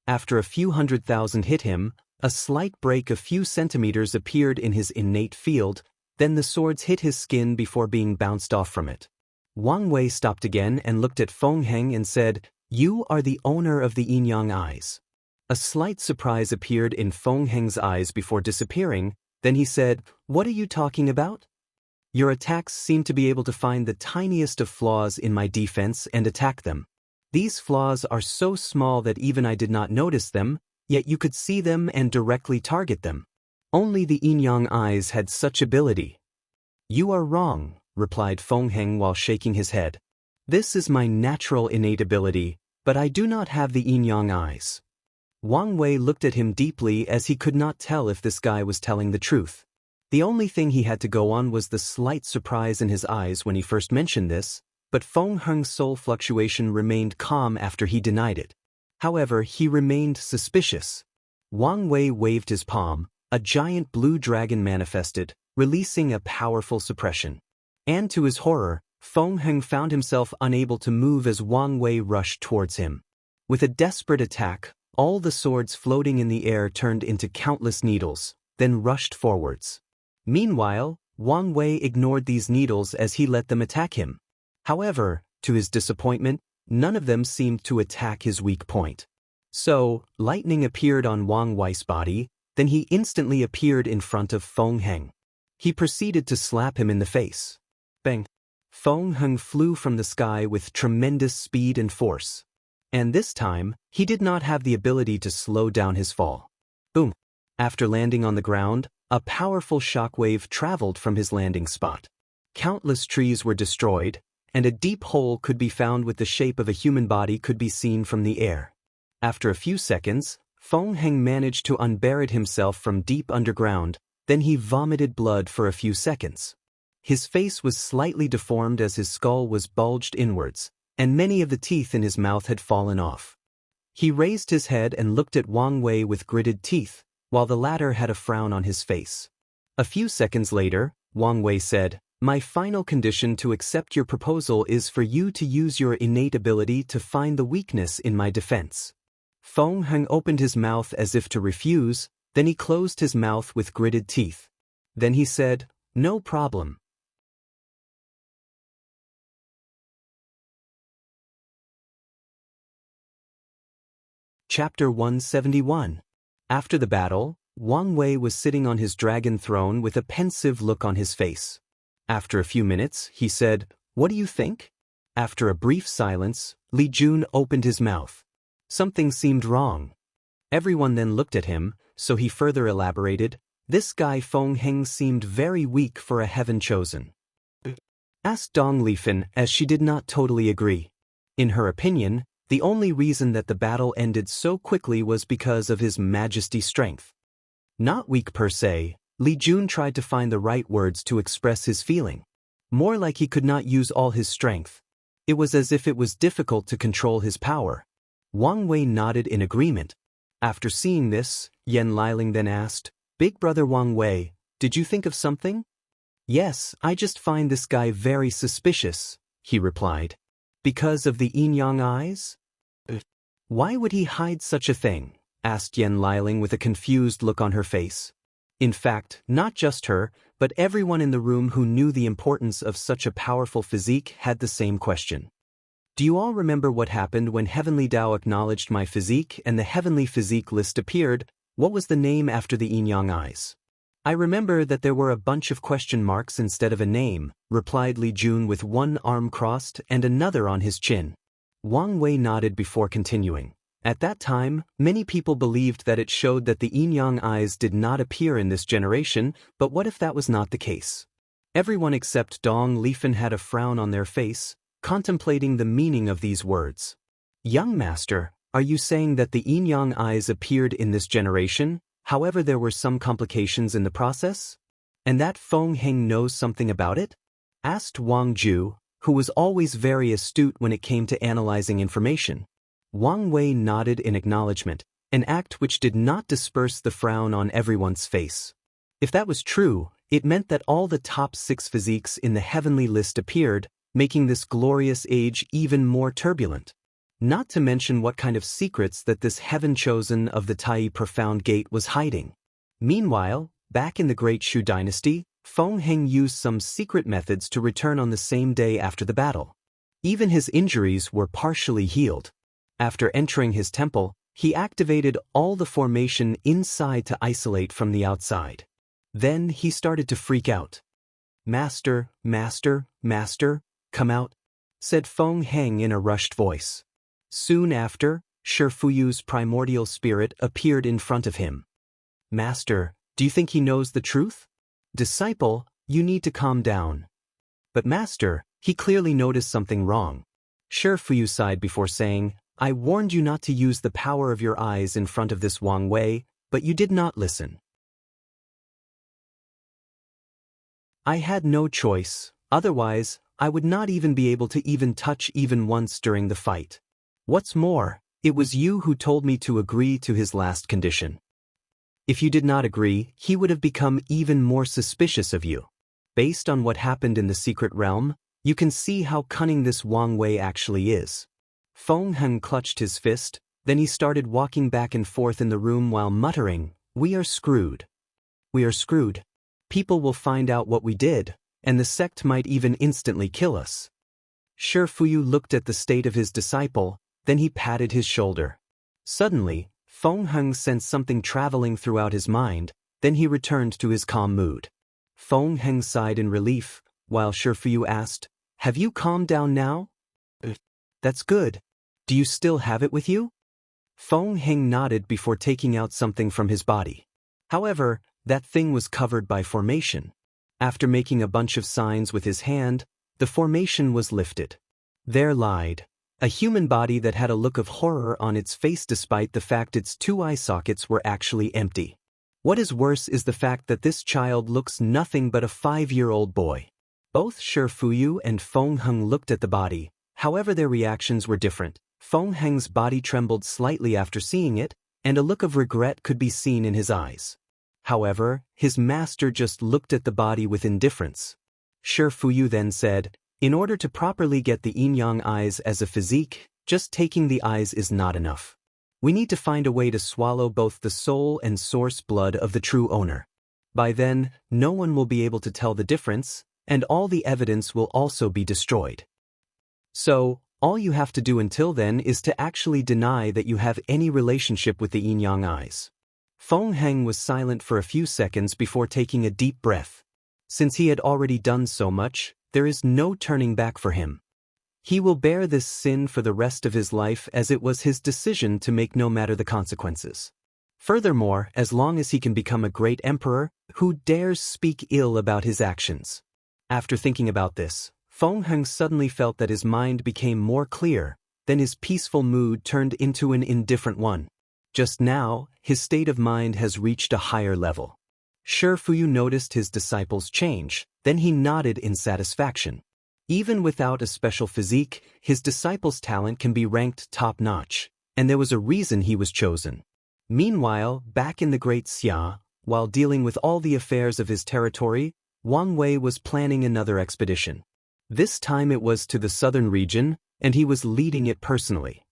After a few 100,000 hit him, a slight break a few centimeters appeared in his innate field, then the swords hit his skin before being bounced off from it. Wang Wei stopped again and looked at Feng Heng and said, "You are the owner of the yin-yang eyes." A slight surprise appeared in Feng Heng's eyes before disappearing, then he said, "What are you talking about? Your attacks seem to be able to find the tiniest of flaws in my defense and attack them. These flaws are so small that even I did not notice them, yet you could see them and directly target them. Only the yin-yang eyes had such ability." "You are wrong," replied Feng Heng while shaking his head. This is my natural innate ability, but I do not have the yin-yang eyes. Wang Wei looked at him deeply as he could not tell if this guy was telling the truth. The only thing he had to go on was the slight surprise in his eyes when he first mentioned this, but Feng Heng's soul fluctuation remained calm after he denied it. However, he remained suspicious. Wang Wei waved his palm, a giant blue dragon manifested, releasing a powerful suppression. And to his horror, Feng Heng found himself unable to move as Wang Wei rushed towards him. With a desperate attack, all the swords floating in the air turned into countless needles, then rushed forwards. Meanwhile, Wang Wei ignored these needles as he let them attack him. However, to his disappointment, none of them seemed to attack his weak point. So, lightning appeared on Wang Wei's body, then he instantly appeared in front of Feng Heng. He proceeded to slap him in the face. Bang! Feng Heng flew from the sky with tremendous speed and force. And this time, he did not have the ability to slow down his fall. Boom! After landing on the ground, a powerful shockwave traveled from his landing spot. Countless trees were destroyed, and a deep hole could be found with the shape of a human body could be seen from the air. After a few seconds, Feng Heng managed to unbury himself from deep underground, then he vomited blood for a few seconds. His face was slightly deformed as his skull was bulged inwards, and many of the teeth in his mouth had fallen off. He raised his head and looked at Wang Wei with gritted teeth, while the latter had a frown on his face. A few seconds later, Wang Wei said, "My final condition to accept your proposal is for you to use your innate ability to find the weakness in my defense." Feng Heng opened his mouth as if to refuse, then he closed his mouth with gritted teeth. Then he said, "No problem." Chapter 171. After the battle, Wang Wei was sitting on his dragon throne with a pensive look on his face. After a few minutes, he said, "What do you think?" After a brief silence, Li Jun opened his mouth. Something seemed wrong. Everyone then looked at him, so he further elaborated, "This guy Feng Heng seemed very weak for a heaven chosen." Asked Dong Lifan as she did not totally agree. In her opinion, the only reason that the battle ended so quickly was because of his majesty's strength. Not weak per se, Li Jun tried to find the right words to express his feeling. More like he could not use all his strength. It was as if it was difficult to control his power. Wang Wei nodded in agreement. After seeing this, Yan Liling then asked, "Big brother Wang Wei, did you think of something?" "Yes, I just find this guy very suspicious," he replied. "Because of the yin-yang eyes?" "Why would he hide such a thing?" asked Yan Liling with a confused look on her face. In fact, not just her, but everyone in the room who knew the importance of such a powerful physique had the same question. "Do you all remember what happened when Heavenly Tao acknowledged my physique and the Heavenly Physique list appeared? What was the name after the yin-yang eyes?" "I remember that there were a bunch of question marks instead of a name," replied Li Jun with one arm crossed and another on his chin. Wang Wei nodded before continuing. At that time, many people believed that it showed that the yin-yang eyes did not appear in this generation, but what if that was not the case? Everyone except Dong Lifan had a frown on their face, contemplating the meaning of these words. "Young master, are you saying that the yin-yang eyes appeared in this generation, however there were some complications in the process? And that Feng Heng knows something about it?" asked Wang Ju, who was always very astute when it came to analyzing information. Wang Wei nodded in acknowledgement, an act which did not disperse the frown on everyone's face. If that was true, it meant that all the top 6 physiques in the heavenly list appeared, making this glorious age even more turbulent. Not to mention what kind of secrets that this heaven chosen of the Tai Profound Gate was hiding. Meanwhile, back in the Great Shu Dynasty, Feng Heng used some secret methods to return on the same day after the battle. Even his injuries were partially healed. After entering his temple, he activated all the formation inside to isolate from the outside. Then he started to freak out. "Master, master, master, come out," said Feng Heng in a rushed voice. Soon after, Shifuyu's primordial spirit appeared in front of him. "Master, do you think he knows the truth?" "Disciple, you need to calm down." But master, he clearly noticed something wrong. Shifu sighed before saying, I warned you not to use the power of your eyes in front of this Wang Wei, but you did not listen. I had no choice, otherwise, I would not even be able to even touch even once during the fight. What's more, it was you who told me to agree to his last condition. If you did not agree, he would have become even more suspicious of you. Based on what happened in the secret realm, you can see how cunning this Wang Wei actually is. Feng Heng clutched his fist, then he started walking back and forth in the room while muttering, We are screwed. We are screwed. People will find out what we did, and the sect might even instantly kill us. Shifu looked at the state of his disciple, then he patted his shoulder. Suddenly, Feng Heng sensed something traveling throughout his mind, then he returned to his calm mood. Feng Heng sighed in relief, while Shifu asked, Have you calmed down now? That's good. Do you still have it with you? Feng Heng nodded before taking out something from his body. However, that thing was covered by formation. After making a bunch of signs with his hand, the formation was lifted. There lied a human body that had a look of horror on its face despite the fact its 2 eye sockets were actually empty. What is worse is the fact that this child looks nothing but a 5-year-old boy. Both Shifu and Feng Heng looked at the body, however their reactions were different. Feng Heng's body trembled slightly after seeing it, and a look of regret could be seen in his eyes. However, his master just looked at the body with indifference. Shifu then said, In order to properly get the yin-yang eyes as a physique, just taking the eyes is not enough. We need to find a way to swallow both the soul and source blood of the true owner. By then, no one will be able to tell the difference, and all the evidence will also be destroyed. So, all you have to do until then is to actually deny that you have any relationship with the yin-yang eyes. Feng Heng was silent for a few seconds before taking a deep breath. Since he had already done so much, there is no turning back for him. He will bear this sin for the rest of his life as it was his decision to make no matter the consequences. Furthermore, as long as he can become a great emperor, who dares speak ill about his actions? After thinking about this, Feng Heng suddenly felt that his mind became more clear, then his peaceful mood turned into an indifferent one. Just now, his state of mind has reached a higher level. Shifu noticed his disciple's change, then he nodded in satisfaction. Even without a special physique, his disciple's talent can be ranked top-notch, and there was a reason he was chosen. Meanwhile, back in the Great Xia, while dealing with all the affairs of his territory, Wang Wei was planning another expedition. This time it was to the southern region, and he was leading it personally.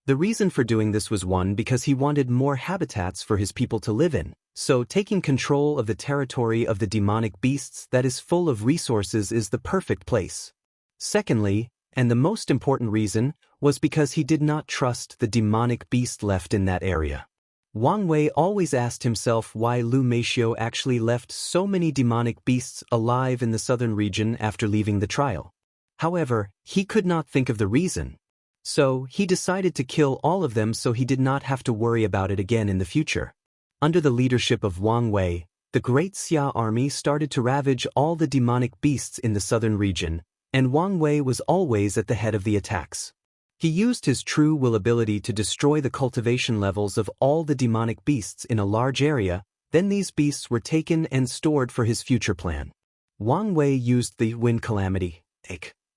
The reason for doing this was one because he wanted more habitats for his people to live in, so taking control of the territory of the demonic beasts that is full of resources is the perfect place. Secondly, and the most important reason, was because he did not trust the demonic beast left in that area. Wang Wei always asked himself why Lu Meishio actually left so many demonic beasts alive in the southern region after leaving the trial. However, he could not think of the reason. So, he decided to kill all of them so he did not have to worry about it again in the future. Under the leadership of Wang Wei, the Great Xia army started to ravage all the demonic beasts in the southern region, and Wang Wei was always at the head of the attacks. He used his true will ability to destroy the cultivation levels of all the demonic beasts in a large area, then these beasts were taken and stored for his future plan. Wang Wei used the wind calamity,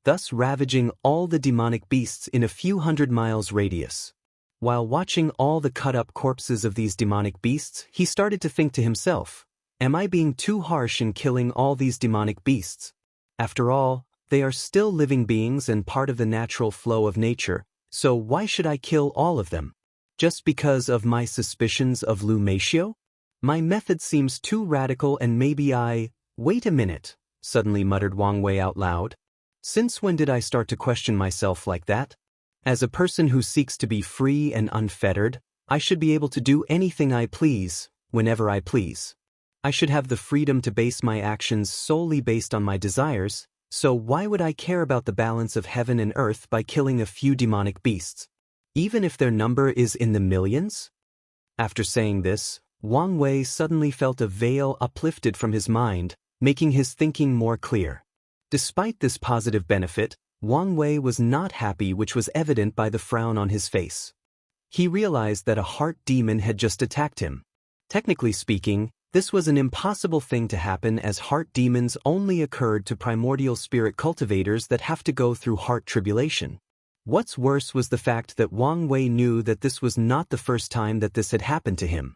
thus ravaging all the demonic beasts in a few hundred miles radius. While watching all the cut-up corpses of these demonic beasts, he started to think to himself, am I being too harsh in killing all these demonic beasts? After all, they are still living beings and part of the natural flow of nature, so why should I kill all of them? Just because of my suspicions of Lu Meishio? My method seems too radical and maybe Wait a minute, suddenly muttered Wang Wei out loud. Since when did I start to question myself like that? As a person who seeks to be free and unfettered, I should be able to do anything I please, whenever I please. I should have the freedom to base my actions solely based on my desires, so why would I care about the balance of heaven and earth by killing a few demonic beasts, even if their number is in the millions? After saying this, Wang Wei suddenly felt a veil uplifted from his mind, making his thinking more clear. Despite this positive benefit, Wang Wei was not happy, which was evident by the frown on his face. He realized that a heart demon had just attacked him. Technically speaking, this was an impossible thing to happen, as heart demons only occurred to primordial spirit cultivators that have to go through heart tribulation. What's worse was the fact that Wang Wei knew that this was not the first time that this had happened to him.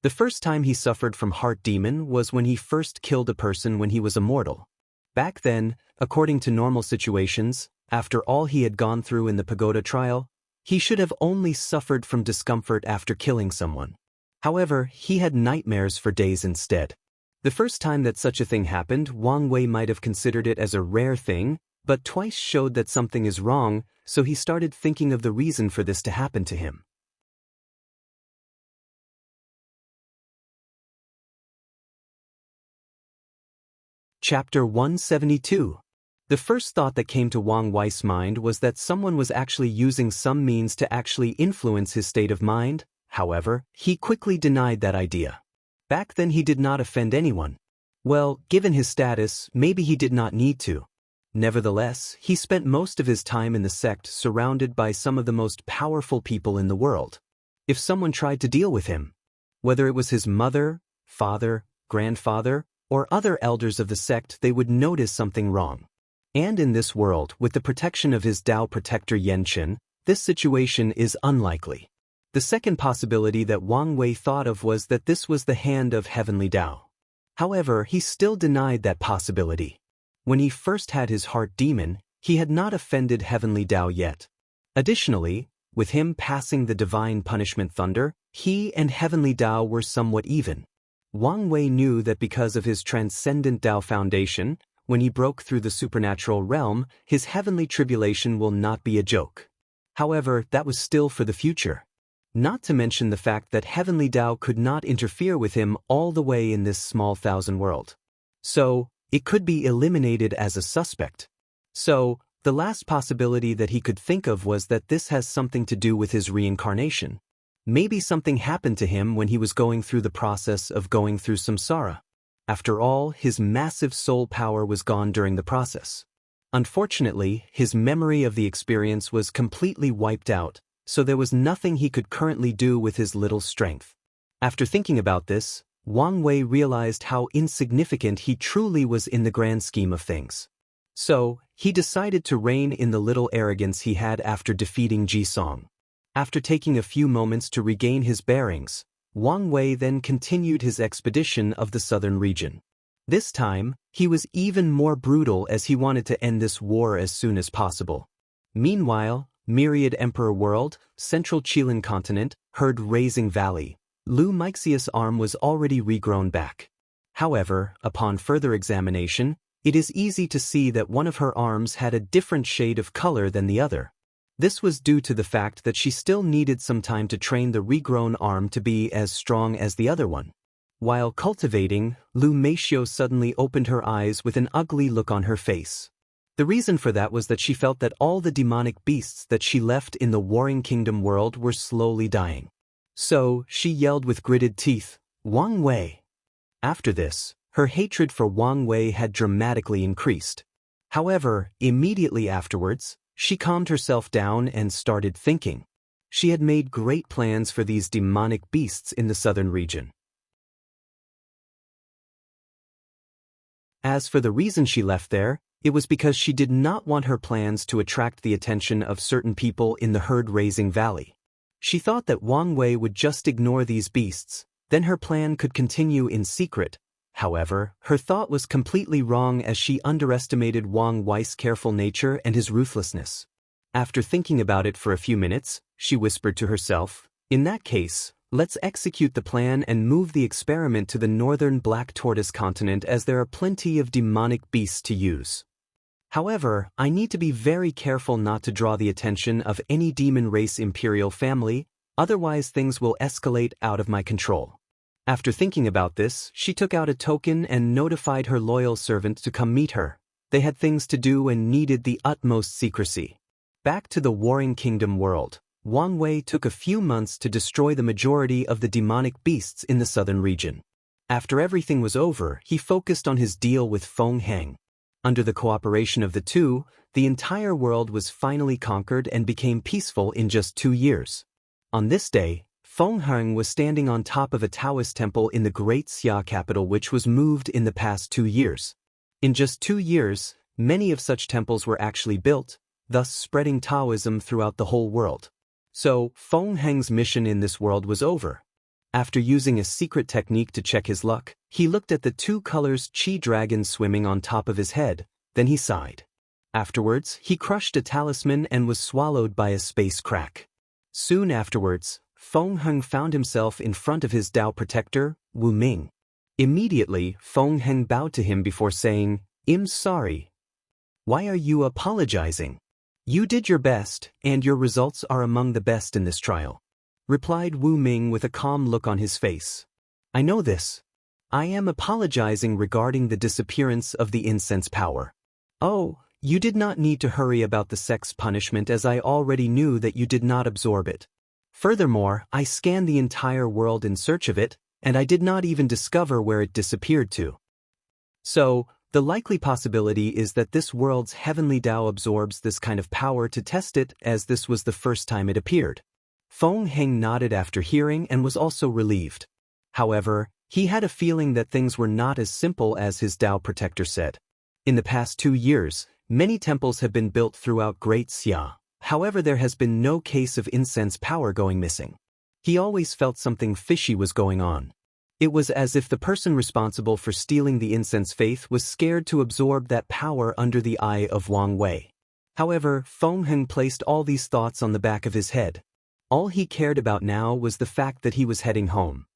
The first time he suffered from heart demon was when he first killed a person when he was immortal. Back then, according to normal situations, after all he had gone through in the pagoda trial, he should have only suffered from discomfort after killing someone. However, he had nightmares for days instead. The first time that such a thing happened, Wang Wei might have considered it as a rare thing, but twice showed that something is wrong, so he started thinking of the reason for this to happen to him. Chapter 172. The first thought that came to Wang Wei's mind was that someone was actually using some means to actually influence his state of mind. However, he quickly denied that idea. Back then he did not offend anyone. Well, given his status, maybe he did not need to. Nevertheless, he spent most of his time in the sect surrounded by some of the most powerful people in the world. If someone tried to deal with him, whether it was his mother, father, grandfather, or other elders of the sect, they would notice something wrong. And in this world, with the protection of his Tao protector Xianxia, this situation is unlikely. The second possibility that Wang Wei thought of was that this was the hand of heavenly Tao. However, he still denied that possibility. When he first had his heart demon, he had not offended heavenly Tao yet. Additionally, with him passing the divine punishment thunder, he and heavenly Tao were somewhat even. Wang Wei knew that because of his transcendent Tao foundation, when he broke through the supernatural realm, his heavenly tribulation will not be a joke. However, that was still for the future. Not to mention the fact that heavenly Tao could not interfere with him all the way in this small thousand world. So, it could be eliminated as a suspect. So, the last possibility that he could think of was that this has something to do with his reincarnation. Maybe something happened to him when he was going through the process of going through samsara. After all, his massive soul power was gone during the process. Unfortunately, his memory of the experience was completely wiped out, so there was nothing he could currently do with his little strength. After thinking about this, Wang Wei realized how insignificant he truly was in the grand scheme of things. So, he decided to rein in the little arrogance he had after defeating Ji Song. After taking a few moments to regain his bearings, Wang Wei then continued his expedition of the southern region. This time, he was even more brutal as he wanted to end this war as soon as possible. Meanwhile, Myriad Emperor World, Central Qilin Continent, Herd Raising Valley, Lu Mixius' arm was already regrown back. However, upon further examination, it is easy to see that one of her arms had a different shade of color than the other. This was due to the fact that she still needed some time to train the regrown arm to be as strong as the other one. While cultivating, Lu Meishio suddenly opened her eyes with an ugly look on her face. The reason for that was that she felt that all the demonic beasts that she left in the Warring Kingdom world were slowly dying. So, she yelled with gritted teeth, "Wang Wei!" After this, her hatred for Wang Wei had dramatically increased. However, immediately afterwards, she calmed herself down and started thinking. She had made great plans for these demonic beasts in the southern region. As for the reason she left there, it was because she did not want her plans to attract the attention of certain people in the herd-raising valley. She thought that Wang Wei would just ignore these beasts, then her plan could continue in secret. However, her thought was completely wrong as she underestimated Wang Wei's careful nature and his ruthlessness. After thinking about it for a few minutes, she whispered to herself, "In that case, let's execute the plan and move the experiment to the northern Black Tortoise continent, as there are plenty of demonic beasts to use. However, I need to be very careful not to draw the attention of any demon race imperial family, otherwise things will escalate out of my control." After thinking about this, she took out a token and notified her loyal servant to come meet her. They had things to do and needed the utmost secrecy. Back to the Warring Kingdom world, Wang Wei took a few months to destroy the majority of the demonic beasts in the southern region. After everything was over, he focused on his deal with Feng Heng. Under the cooperation of the two, the entire world was finally conquered and became peaceful in just 2 years. On this day, Feng Heng was standing on top of a Taoist temple in the great Xia capital which was moved in the past 2 years. In just 2 years, many of such temples were actually built, thus spreading Taoism throughout the whole world. So, Feng Heng's mission in this world was over. After using a secret technique to check his luck, he looked at the 2 colors Qi dragons swimming on top of his head, then he sighed. Afterwards, he crushed a talisman and was swallowed by a space crack. Soon afterwards, Feng Heng found himself in front of his Tao protector, Wu Ming. Immediately, Feng Heng bowed to him before saying, "I'm sorry. Why are you apologizing? You did your best, and your results are among the best in this trial," replied Wu Ming with a calm look on his face. "I know this. I am apologizing regarding the disappearance of the incense power." "Oh, you did not need to hurry about the sect's punishment as I already knew that you did not absorb it. Furthermore, I scanned the entire world in search of it, and I did not even discover where it disappeared to. So, the likely possibility is that this world's heavenly Tao absorbs this kind of power to test it, as this was the first time it appeared." Feng Heng nodded after hearing and was also relieved. However, he had a feeling that things were not as simple as his Tao protector said. In the past 2 years, many temples have been built throughout Great Xia. However, there has been no case of incense power going missing. He always felt something fishy was going on. It was as if the person responsible for stealing the incense faith was scared to absorb that power under the eye of Wang Wei. However, Feng Heng placed all these thoughts on the back of his head. All he cared about now was the fact that he was heading home.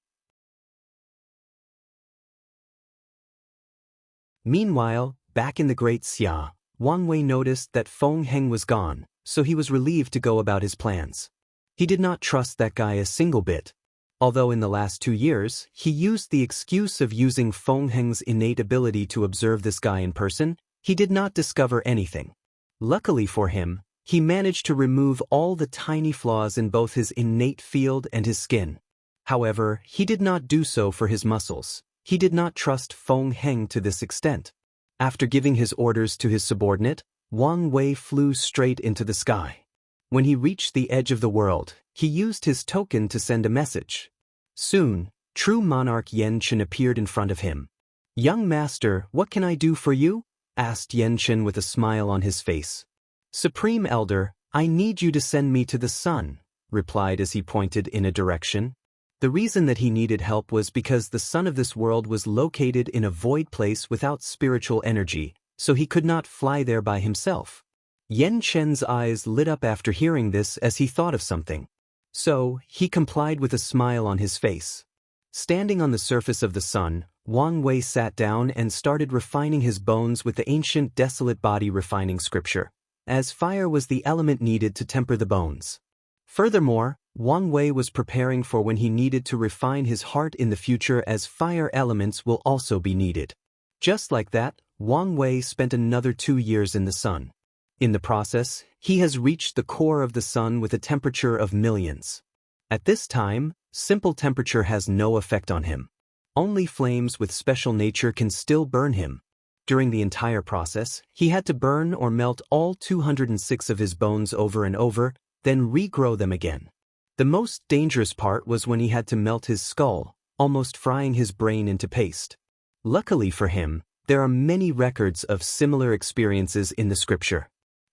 Meanwhile, back in the Great Xia, Wang Wei noticed that Feng Heng was gone, so he was relieved to go about his plans. He did not trust that guy a single bit. Although in the last 2 years, he used the excuse of using Feng Heng's innate ability to observe this guy in person, he did not discover anything. Luckily for him, he managed to remove all the tiny flaws in both his innate field and his skin. However, he did not do so for his muscles. He did not trust Feng Heng to this extent. After giving his orders to his subordinate, Wang Wei flew straight into the sky. When he reached the edge of the world, he used his token to send a message. Soon, true Monarch Xianxia appeared in front of him. "Young master, what can I do for you?" asked Xianxia with a smile on his face. "Supreme Elder, I need you to send me to the sun," replied as he pointed in a direction. The reason that he needed help was because the sun of this world was located in a void place without spiritual energy, so he could not fly there by himself. Xianxia's eyes lit up after hearing this as he thought of something. So, he complied with a smile on his face. Standing on the surface of the sun, Wang Wei sat down and started refining his bones with the ancient desolate body refining scripture, as fire was the element needed to temper the bones. Furthermore, Wang Wei was preparing for when he needed to refine his heart in the future, as fire elements will also be needed. Just like that, Wang Wei spent another 2 years in the sun. In the process, he has reached the core of the sun with a temperature of millions. At this time, simple temperature has no effect on him. Only flames with special nature can still burn him. During the entire process, he had to burn or melt all 206 of his bones over and over, then regrow them again. The most dangerous part was when he had to melt his skull, almost frying his brain into paste. Luckily for him, there are many records of similar experiences in the scripture.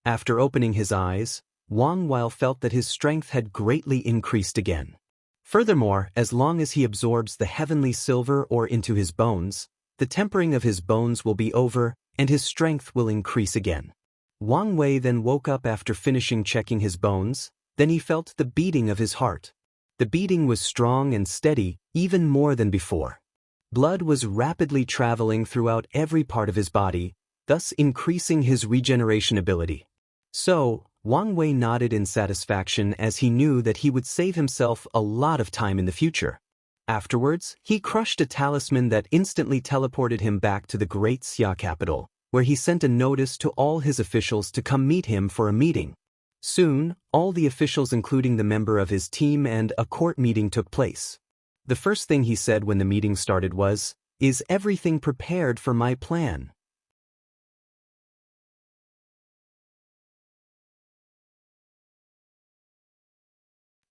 After opening his eyes, Wang Wei felt that his strength had greatly increased again. Furthermore, as long as he absorbs the heavenly silver ore into his bones, the tempering of his bones will be over, and his strength will increase again. Wang Wei then woke up after finishing checking his bones, then he felt the beating of his heart. The beating was strong and steady, even more than before. Blood was rapidly traveling throughout every part of his body, thus increasing his regeneration ability. So, Wang Wei nodded in satisfaction as he knew that he would save himself a lot of time in the future. Afterwards, he crushed a talisman that instantly teleported him back to the great Xia capital, where he sent a notice to all his officials to come meet him for a meeting. Soon, all the officials including the member of his team and a court meeting took place. The first thing he said when the meeting started was, "Is everything prepared for my plan?"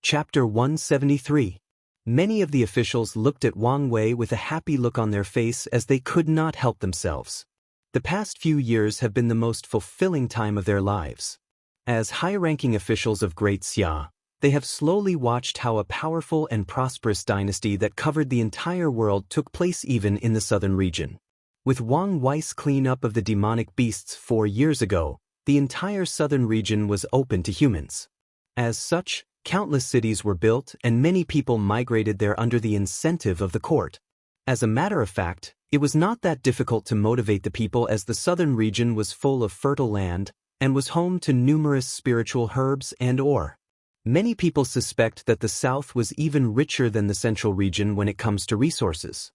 Chapter 173. Many of the officials looked at Wang Wei with a happy look on their face as they could not help themselves. The past few years have been the most fulfilling time of their lives. As high-ranking officials of Great Xia, they have slowly watched how a powerful and prosperous dynasty that covered the entire world took place even in the southern region. With Wang Wei's cleanup of the demonic beasts 4 years ago, the entire southern region was open to humans. As such, countless cities were built and many people migrated there under the incentive of the court. As a matter of fact, it was not that difficult to motivate the people as the southern region was full of fertile land and was home to numerous spiritual herbs and ore. Many people suspect that the south was even richer than the central region when it comes to resources.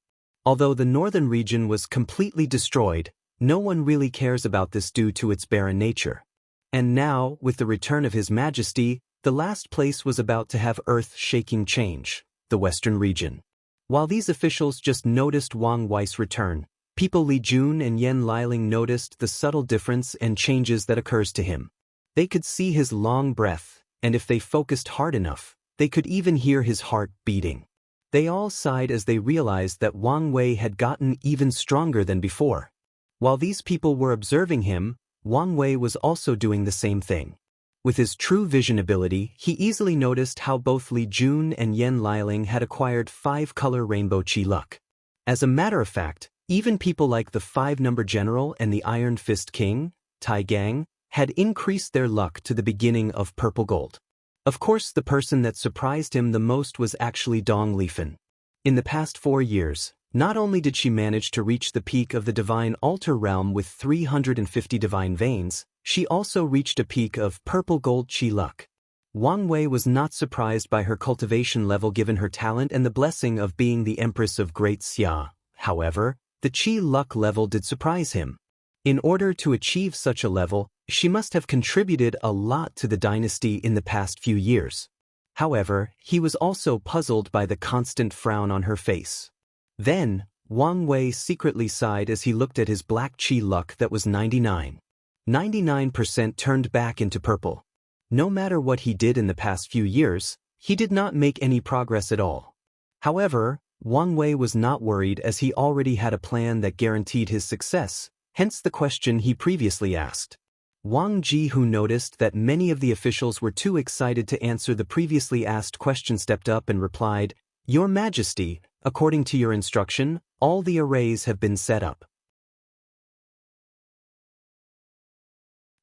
Although the northern region was completely destroyed, no one really cares about this due to its barren nature. And now, with the return of His Majesty, the last place was about to have earth-shaking change, the western region. While these officials just noticed Wang Wei's return, people Li Jun and Yan Liling noticed the subtle difference and changes that occurs to him. They could see his long breath, and if they focused hard enough, they could even hear his heart beating. They all sighed as they realized that Wang Wei had gotten even stronger than before. While these people were observing him, Wang Wei was also doing the same thing. With his true vision ability, he easily noticed how both Li Jun and Yan Liling had acquired 5-color rainbow chi luck. As a matter of fact, even people like the 5-number general and the Iron Fist King, Tai Gang, had increased their luck to the beginning of purple gold. Of course, the person that surprised him the most was actually Dong Lifen. In the past 4 years, not only did she manage to reach the peak of the divine altar realm with 350 divine veins, she also reached a peak of purple gold chi luck. Wang Wei was not surprised by her cultivation level given her talent and the blessing of being the Empress of Great Xia. However, the chi luck level did surprise him. In order to achieve such a level, she must have contributed a lot to the dynasty in the past few years. However, he was also puzzled by the constant frown on her face. Then, Wang Wei secretly sighed as he looked at his black chi luck that was 99. 99% turned back into purple. No matter what he did in the past few years, he did not make any progress at all. However, Wang Wei was not worried as he already had a plan that guaranteed his success, hence the question he previously asked. Wang Ji, who noticed that many of the officials were too excited to answer the previously asked question, stepped up and replied, "Your Majesty, according to your instruction, all the arrays have been set up."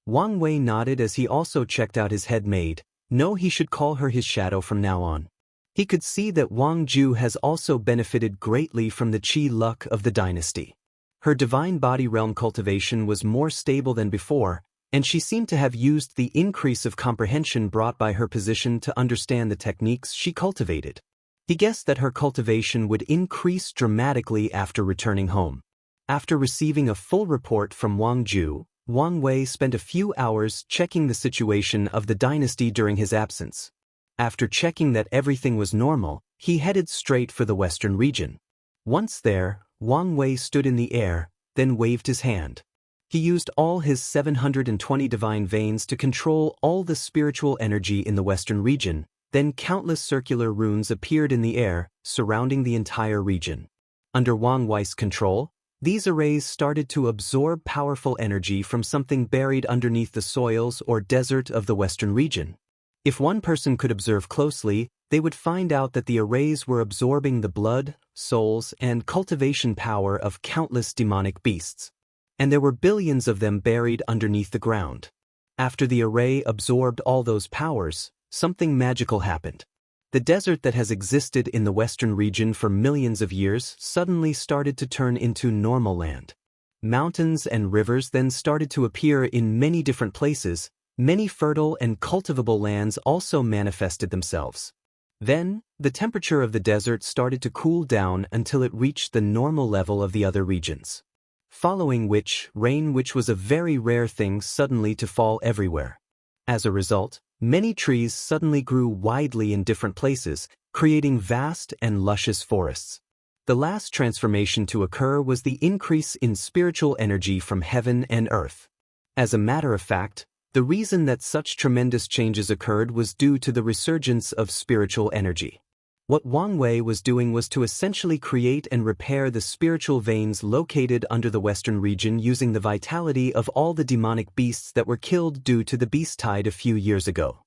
Wang Wei nodded as he also checked out his head maid. No, he should call her his shadow from now on. He could see that Wang Ju has also benefited greatly from the chi luck of the dynasty. Her divine body realm cultivation was more stable than before, and she seemed to have used the increase of comprehension brought by her position to understand the techniques she cultivated. He guessed that her cultivation would increase dramatically after returning home. After receiving a full report from Wang Ju, Wang Wei spent a few hours checking the situation of the dynasty during his absence. After checking that everything was normal, he headed straight for the western region. Once there, Wang Wei stood in the air, then waved his hand. He used all his 720 divine veins to control all the spiritual energy in the western region, then countless circular runes appeared in the air, surrounding the entire region. Under Wang Wei's control, these arrays started to absorb powerful energy from something buried underneath the soils or desert of the western region. If one person could observe closely, they would find out that the arrays were absorbing the blood, souls, and cultivation power of countless demonic beasts. And there were billions of them buried underneath the ground. After the array absorbed all those powers, something magical happened. The desert that has existed in the western region for millions of years suddenly started to turn into normal land. Mountains and rivers then started to appear in many different places. Many fertile and cultivable lands also manifested themselves. Then, the temperature of the desert started to cool down until it reached the normal level of the other regions. Following which, rain, which was a very rare thing, suddenly to fall everywhere. As a result, Many trees suddenly grew widely in different places, creating vast and luscious forests. The last transformation to occur was the increase in spiritual energy from heaven and earth. As a matter of fact, the reason that such tremendous changes occurred was due to the resurgence of spiritual energy. What Wang Wei was doing was to essentially create and repair the spiritual veins located under the western region using the vitality of all the demonic beasts that were killed due to the beast tide a few years ago.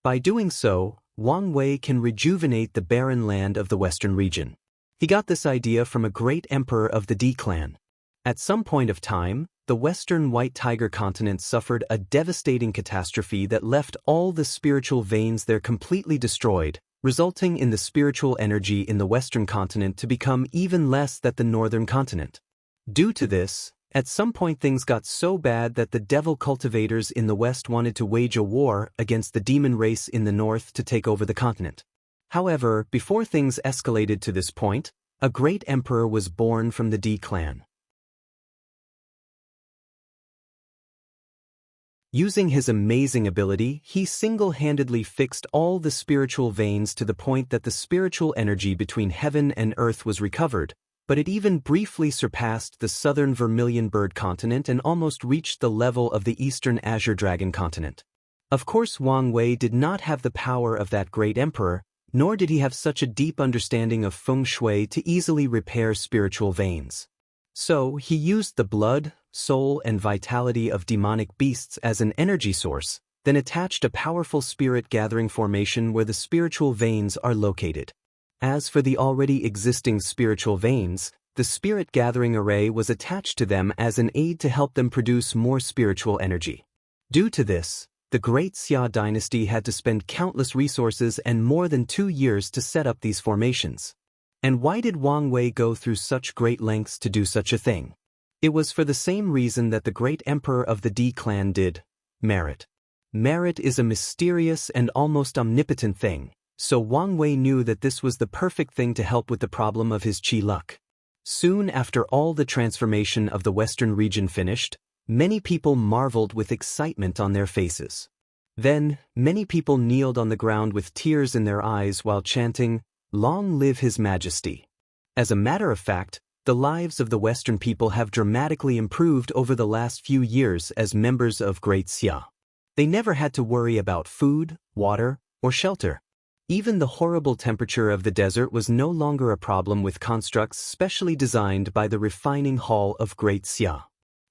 By doing so, Wang Wei can rejuvenate the barren land of the western region. He got this idea from a great emperor of the D clan. At some point of time, the western White Tiger continent suffered a devastating catastrophe that left all the spiritual veins there completely destroyed, resulting in the spiritual energy in the western continent to become even less than the northern continent. Due to this, at some point things got so bad that the devil cultivators in the west wanted to wage a war against the demon race in the north to take over the continent. However, before things escalated to this point, a great emperor was born from the D clan. Using his amazing ability, he single-handedly fixed all the spiritual veins to the point that the spiritual energy between heaven and earth was recovered, but it even briefly surpassed the southern vermilion bird continent and almost reached the level of the eastern azure dragon continent. Of course, Wang Wei did not have the power of that great emperor, nor did he have such a deep understanding of feng shui to easily repair spiritual veins. So, he used the blood, soul, and vitality of demonic beasts as an energy source, then attached a powerful spirit-gathering formation where the spiritual veins are located. As for the already existing spiritual veins, the spirit-gathering array was attached to them as an aid to help them produce more spiritual energy. Due to this, the Great Xia dynasty had to spend countless resources and more than 2 years to set up these formations. And why did Wang Wei go through such great lengths to do such a thing? It was for the same reason that the great emperor of the D clan did: merit. Merit is a mysterious and almost omnipotent thing, so Wang Wei knew that this was the perfect thing to help with the problem of his qi luck. Soon after all the transformation of the western region finished, many people marveled with excitement on their faces. Then, many people kneeled on the ground with tears in their eyes while chanting, "Long live His Majesty." As a matter of fact, the lives of the Western people have dramatically improved over the last few years as members of Great Xia. They never had to worry about food, water, or shelter. Even the horrible temperature of the desert was no longer a problem with constructs specially designed by the refining hall of Great Xia.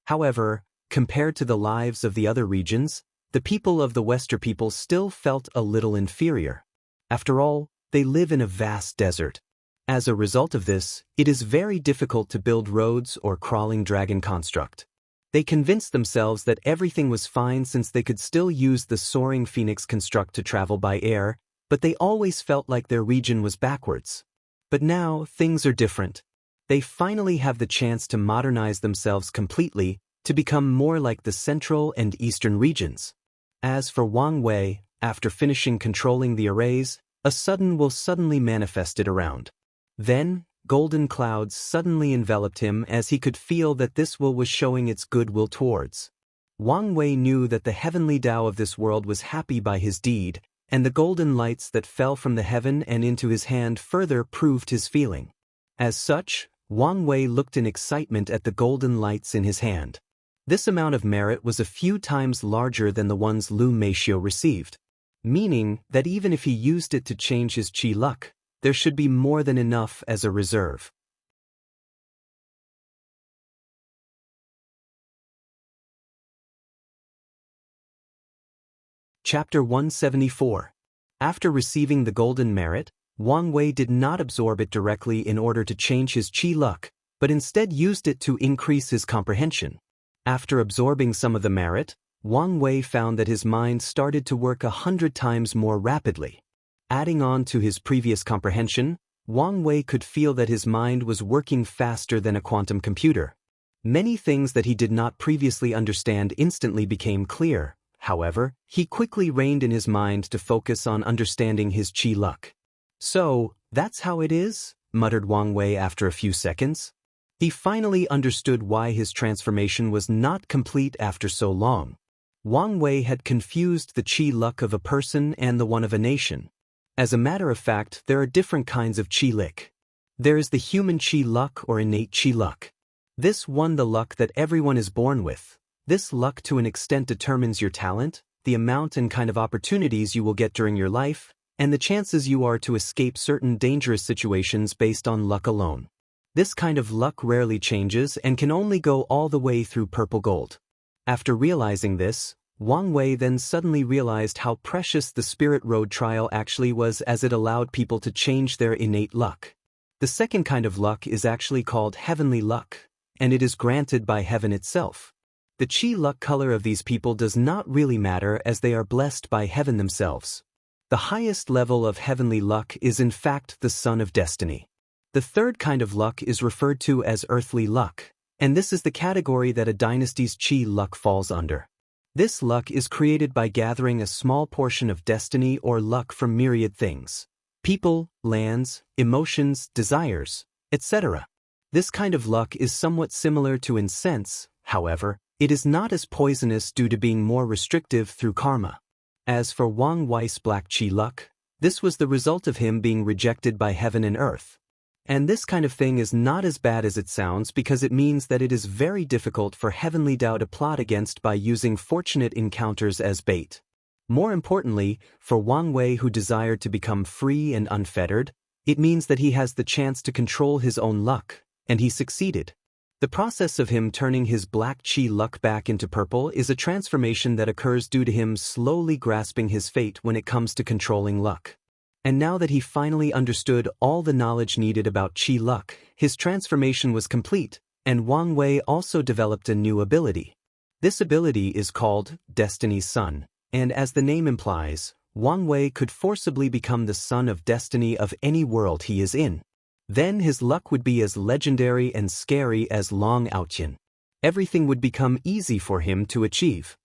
However, compared to the lives of the other regions, the people of the Western people still felt a little inferior. After all, they live in a vast desert. As a result of this, it is very difficult to build roads or crawling dragon construct. They convinced themselves that everything was fine since they could still use the soaring phoenix construct to travel by air, but they always felt like their region was backwards. But now, things are different. They finally have the chance to modernize themselves completely, to become more like the central and eastern regions. As for Wang Wei, after finishing controlling the arrays, a sudden will suddenly manifested around. Then, golden clouds suddenly enveloped him as he could feel that this will was showing its goodwill towards. Wang Wei knew that the heavenly Tao of this world was happy by his deed, and the golden lights that fell from the heaven and into his hand further proved his feeling. As such, Wang Wei looked in excitement at the golden lights in his hand. This amount of merit was a few times larger than the ones Lu Meishio received, meaning that even if he used it to change his qi luck, there should be more than enough as a reserve. Chapter 174. After receiving the golden merit, Wang Wei did not absorb it directly in order to change his qi luck, but instead used it to increase his comprehension. After absorbing some of the merit, Wang Wei found that his mind started to work 100 times more rapidly. Adding on to his previous comprehension, Wang Wei could feel that his mind was working faster than a quantum computer. Many things that he did not previously understand instantly became clear. However, he quickly reined in his mind to focus on understanding his qi luck. "So, that's how it is?" muttered Wang Wei after a few seconds. He finally understood why his transformation was not complete after so long. Wang Wei had confused the qi luck of a person and the one of a nation. As a matter of fact, there are different kinds of qi luck. There is the human qi luck or innate qi luck. This one, the luck that everyone is born with. This luck to an extent determines your talent, the amount and kind of opportunities you will get during your life, and the chances you are to escape certain dangerous situations based on luck alone. This kind of luck rarely changes and can only go all the way through purple gold. After realizing this, Wang Wei then suddenly realized how precious the Spirit Road trial actually was, as it allowed people to change their innate luck. The second kind of luck is actually called heavenly luck, and it is granted by heaven itself. The qi luck color of these people does not really matter, as they are blessed by heaven themselves. The highest level of heavenly luck is in fact the Sun of Destiny. The third kind of luck is referred to as earthly luck, and this is the category that a dynasty's qi luck falls under. This luck is created by gathering a small portion of destiny or luck from myriad things: people, lands, emotions, desires, etc. This kind of luck is somewhat similar to incense. However, it is not as poisonous due to being more restrictive through karma. As for Wang Wei's black qi luck, this was the result of him being rejected by heaven and earth. And this kind of thing is not as bad as it sounds, because it means that it is very difficult for heavenly Tao to plot against by using fortunate encounters as bait. More importantly, for Wang Wei, who desired to become free and unfettered, it means that he has the chance to control his own luck, and he succeeded. The process of him turning his black qi luck back into purple is a transformation that occurs due to him slowly grasping his fate when it comes to controlling luck. And now that he finally understood all the knowledge needed about qi luck, his transformation was complete, and Wang Wei also developed a new ability. This ability is called Destiny's Sun, and as the name implies, Wang Wei could forcibly become the Son of Destiny of any world he is in. Then his luck would be as legendary and scary as Long Outyin. Everything would become easy for him to achieve.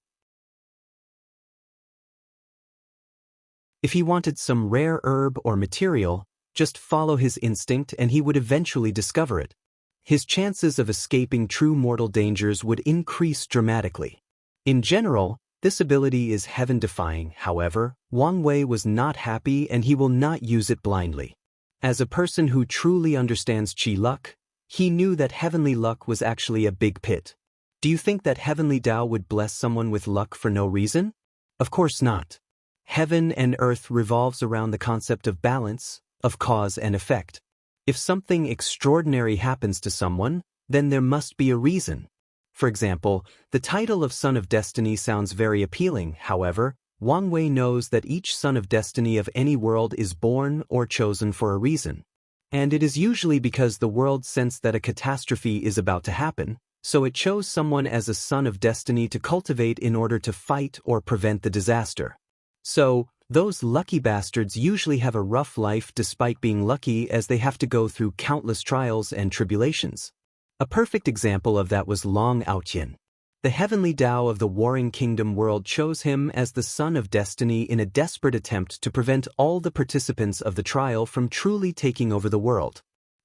If he wanted some rare herb or material, just follow his instinct and he would eventually discover it. His chances of escaping true mortal dangers would increase dramatically. In general, this ability is heaven-defying. However, Wang Wei was not happy, and he will not use it blindly. As a person who truly understands qi luck, he knew that heavenly luck was actually a big pit. Do you think that heavenly Tao would bless someone with luck for no reason? Of course not. Heaven and earth revolves around the concept of balance, of cause and effect. If something extraordinary happens to someone, then there must be a reason. For example, the title of Son of Destiny sounds very appealing. However, Wang Wei knows that each Son of Destiny of any world is born or chosen for a reason. And it is usually because the world sensed that a catastrophe is about to happen, so it chose someone as a Son of Destiny to cultivate in order to fight or prevent the disaster. So, those lucky bastards usually have a rough life despite being lucky, as they have to go through countless trials and tribulations. A perfect example of that was Long Outyin. The heavenly Tao of the Warring Kingdom world chose him as the Son of Destiny in a desperate attempt to prevent all the participants of the trial from truly taking over the world.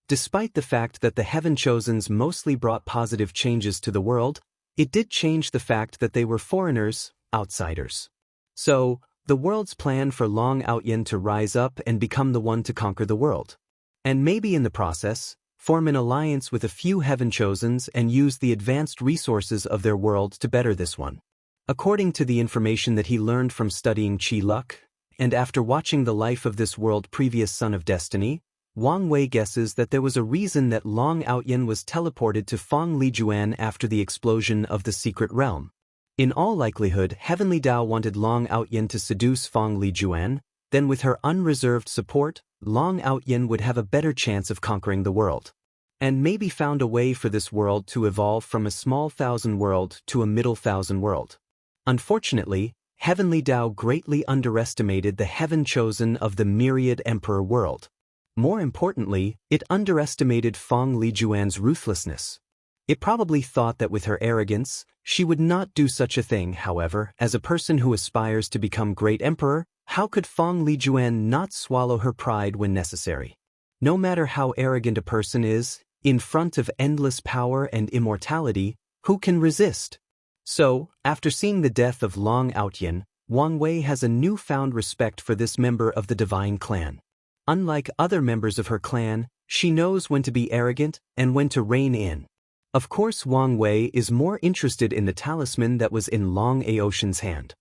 Despite the fact that the Heaven Chosens mostly brought positive changes to the world, it did change the fact that they were foreigners, outsiders. So, the world's plan for Long Outyin to rise up and become the one to conquer the world. And maybe in the process, form an alliance with a few Heaven Chosens and use the advanced resources of their world to better this one. According to the information that he learned from studying qi luck, and after watching the life of this world previous Son of Destiny, Wang Wei guesses that there was a reason that Long Outyin was teleported to Feng Lijuan after the explosion of the secret realm. In all likelihood, Heavenly Tao wanted Long Outyin to seduce Feng Lijuan, then with her unreserved support, Long Outyin would have a better chance of conquering the world. And maybe found a way for this world to evolve from a small thousand world to a middle thousand world. Unfortunately, Heavenly Tao greatly underestimated the Heaven Chosen of the Myriad Emperor world. More importantly, it underestimated Feng Lijuan's ruthlessness. It probably thought that with her arrogance, she would not do such a thing. However, as a person who aspires to become great emperor, how could Feng Lijuan not swallow her pride when necessary? No matter how arrogant a person is, in front of endless power and immortality, who can resist? So, after seeing the death of Long Outyan, Wang Wei has a newfound respect for this member of the divine clan. Unlike other members of her clan, she knows when to be arrogant and when to rein in. Of course, Wang Wei is more interested in the talisman that was in Long Aoshan's hand.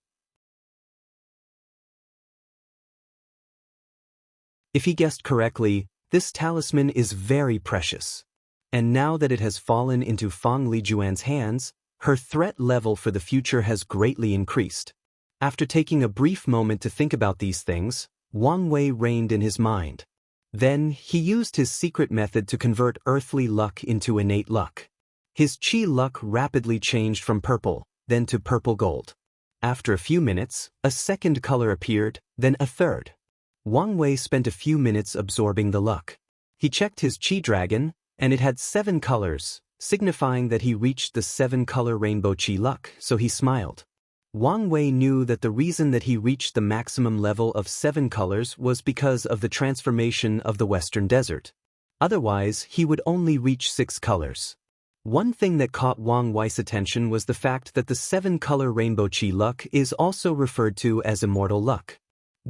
If he guessed correctly, this talisman is very precious. And now that it has fallen into Fang Lijuan's hands, her threat level for the future has greatly increased. After taking a brief moment to think about these things, Wang Wei reigned in his mind. Then, he used his secret method to convert earthly luck into innate luck. His qi luck rapidly changed from purple, then to purple gold. After a few minutes, a second color appeared, then a third. Wang Wei spent a few minutes absorbing the luck. He checked his qi dragon, and it had 7 colors, signifying that he reached the 7-color rainbow qi luck, so he smiled. Wang Wei knew that the reason that he reached the maximum level of 7 colors was because of the transformation of the Western Desert. Otherwise, he would only reach 6 colors. One thing that caught Wang Wei's attention was the fact that the 7-color rainbow qi luck is also referred to as immortal luck.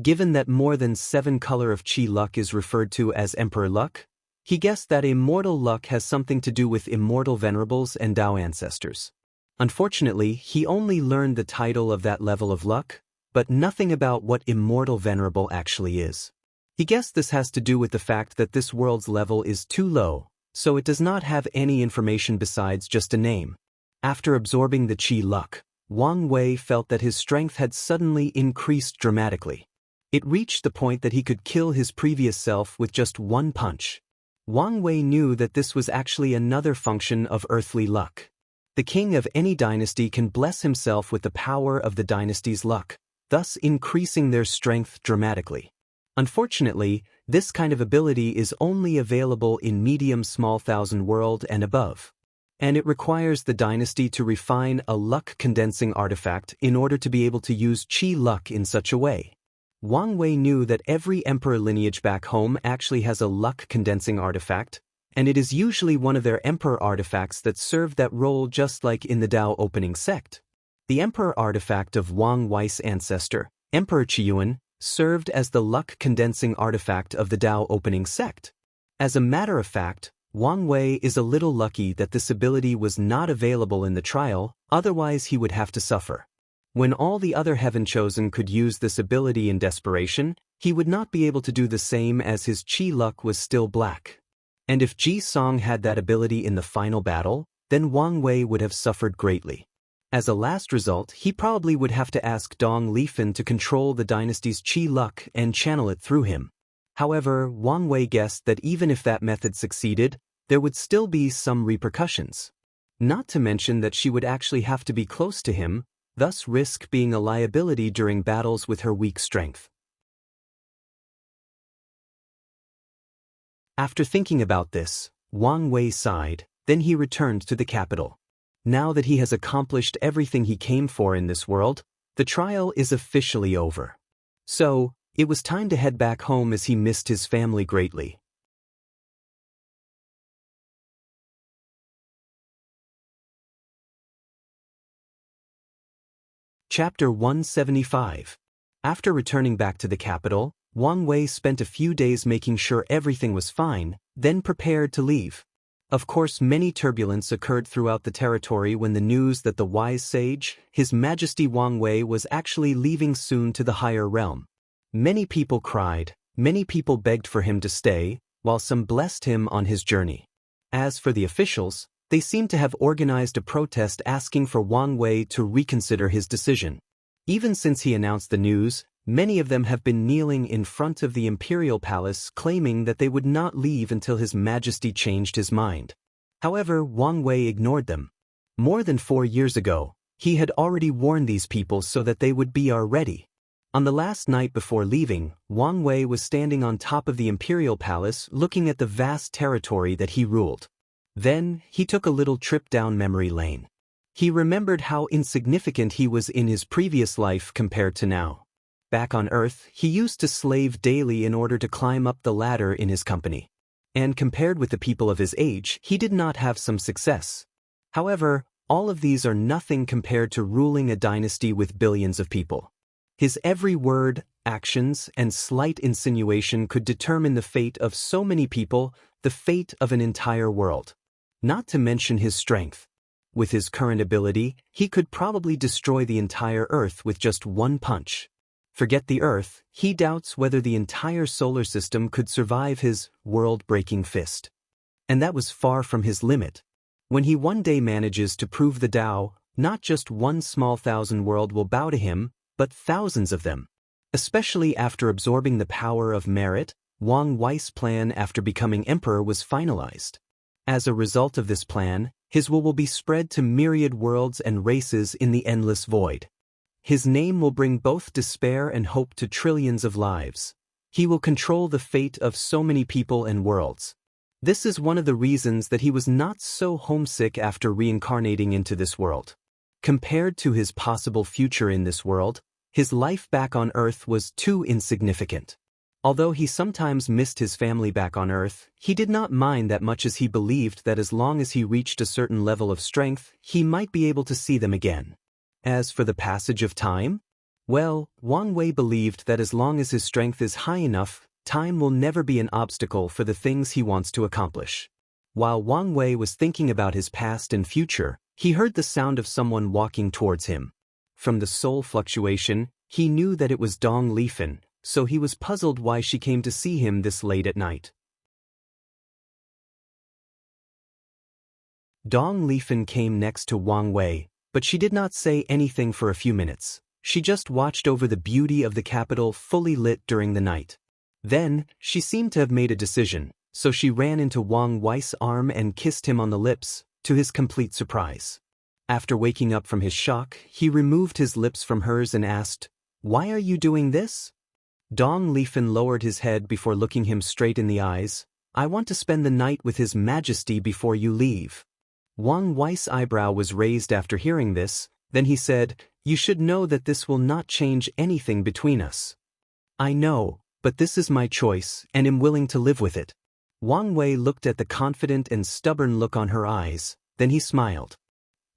Given that more than 7 color of qi luck is referred to as emperor luck, he guessed that immortal luck has something to do with immortal venerables and Dao ancestors. Unfortunately, he only learned the title of that level of luck, but nothing about what immortal venerable actually is. He guessed this has to do with the fact that this world's level is too low, so it does not have any information besides just a name. After absorbing the qi luck, Wang Wei felt that his strength had suddenly increased dramatically. It reached the point that he could kill his previous self with just one punch. Wang Wei knew that this was actually another function of earthly luck. The king of any dynasty can bless himself with the power of the dynasty's luck, thus increasing their strength dramatically. Unfortunately, this kind of ability is only available in medium-small thousand world and above, and it requires the dynasty to refine a luck-condensing artifact in order to be able to use qi luck in such a way. Wang Wei knew that every emperor lineage back home actually has a luck-condensing artifact, and it is usually one of their emperor artifacts that served that role, just like in the Dao opening sect. The emperor artifact of Wang Wei's ancestor, Emperor Qiyuan, served as the luck-condensing artifact of the Dao opening sect. As a matter of fact, Wang Wei is a little lucky that this ability was not available in the trial, otherwise he would have to suffer. When all the other Heaven Chosen could use this ability in desperation, he would not be able to do the same as his qi luck was still black. And if Ji Song had that ability in the final battle, then Wang Wei would have suffered greatly. As a last result, he probably would have to ask Dong Lifan to control the dynasty's qi luck and channel it through him. However, Wang Wei guessed that even if that method succeeded, there would still be some repercussions. Not to mention that she would actually have to be close to him, thus risk being a liability during battles with her weak strength. After thinking about this, Wang Wei sighed, then he returned to the capital. Now that he has accomplished everything he came for in this world, the trial is officially over. So, it was time to head back home as he missed his family greatly. Chapter 175. After returning back to the capital, Wang Wei spent a few days making sure everything was fine, then prepared to leave. Of course, many turbulence occurred throughout the territory when the news that the wise sage, His Majesty Wang Wei, was actually leaving soon to the higher realm. Many people cried, many people begged for him to stay, while some blessed him on his journey. As for the officials, they seemed to have organized a protest asking for Wang Wei to reconsider his decision. Even since he announced the news, many of them have been kneeling in front of the imperial palace claiming that they would not leave until His Majesty changed his mind. However, Wang Wei ignored them. More than 4 years ago, he had already warned these people so that they would be ready. On the last night before leaving, Wang Wei was standing on top of the imperial palace looking at the vast territory that he ruled. Then, he took a little trip down memory lane. He remembered how insignificant he was in his previous life compared to now. Back on Earth, he used to slave daily in order to climb up the ladder in his company. And compared with the people of his age, he did not have some success. However, All of these are nothing compared to ruling a dynasty with billions of people. His every word, actions, and slight insinuation could determine the fate of so many people, the fate of an entire world. Not to mention his strength. With his current ability, he could probably destroy the entire Earth with just one punch. Forget the Earth, he doubts whether the entire solar system could survive his world-breaking fist. And that was far from his limit. When he one day manages to prove the Tao, not just one small thousand world will bow to him, but thousands of them. Especially after absorbing the power of merit, Wang Wei's plan after becoming emperor was finalized. As a result of this plan, his will be spread to myriad worlds and races in the endless void. His name will bring both despair and hope to trillions of lives. He will control the fate of so many people and worlds. This is one of the reasons that he was not so homesick after reincarnating into this world. Compared to his possible future in this world, his life back on Earth was too insignificant. Although he sometimes missed his family back on Earth, he did not mind that much as he believed that as long as he reached a certain level of strength, he might be able to see them again. As for the passage of time? Well, Wang Wei believed that as long as his strength is high enough, time will never be an obstacle for the things he wants to accomplish. While Wang Wei was thinking about his past and future, he heard the sound of someone walking towards him. From the soul fluctuation, he knew that it was Dong Lifen, so he was puzzled why she came to see him this late at night. Dong Lifen came next to Wang Wei, but she did not say anything for a few minutes. She just watched over the beauty of the capital fully lit during the night. Then, she seemed to have made a decision, so she ran into Wang Wei's arm and kissed him on the lips, to his complete surprise. After waking up from his shock, he removed his lips from hers and asked, "Why are you doing this?" Dong Lifen lowered his head before looking him straight in the eyes. "I want to spend the night with His Majesty before you leave." Wang Wei's eyebrow was raised after hearing this, then he said, "You should know that this will not change anything between us." "I know, but this is my choice, and am willing to live with it." Wang Wei looked at the confident and stubborn look on her eyes, then he smiled.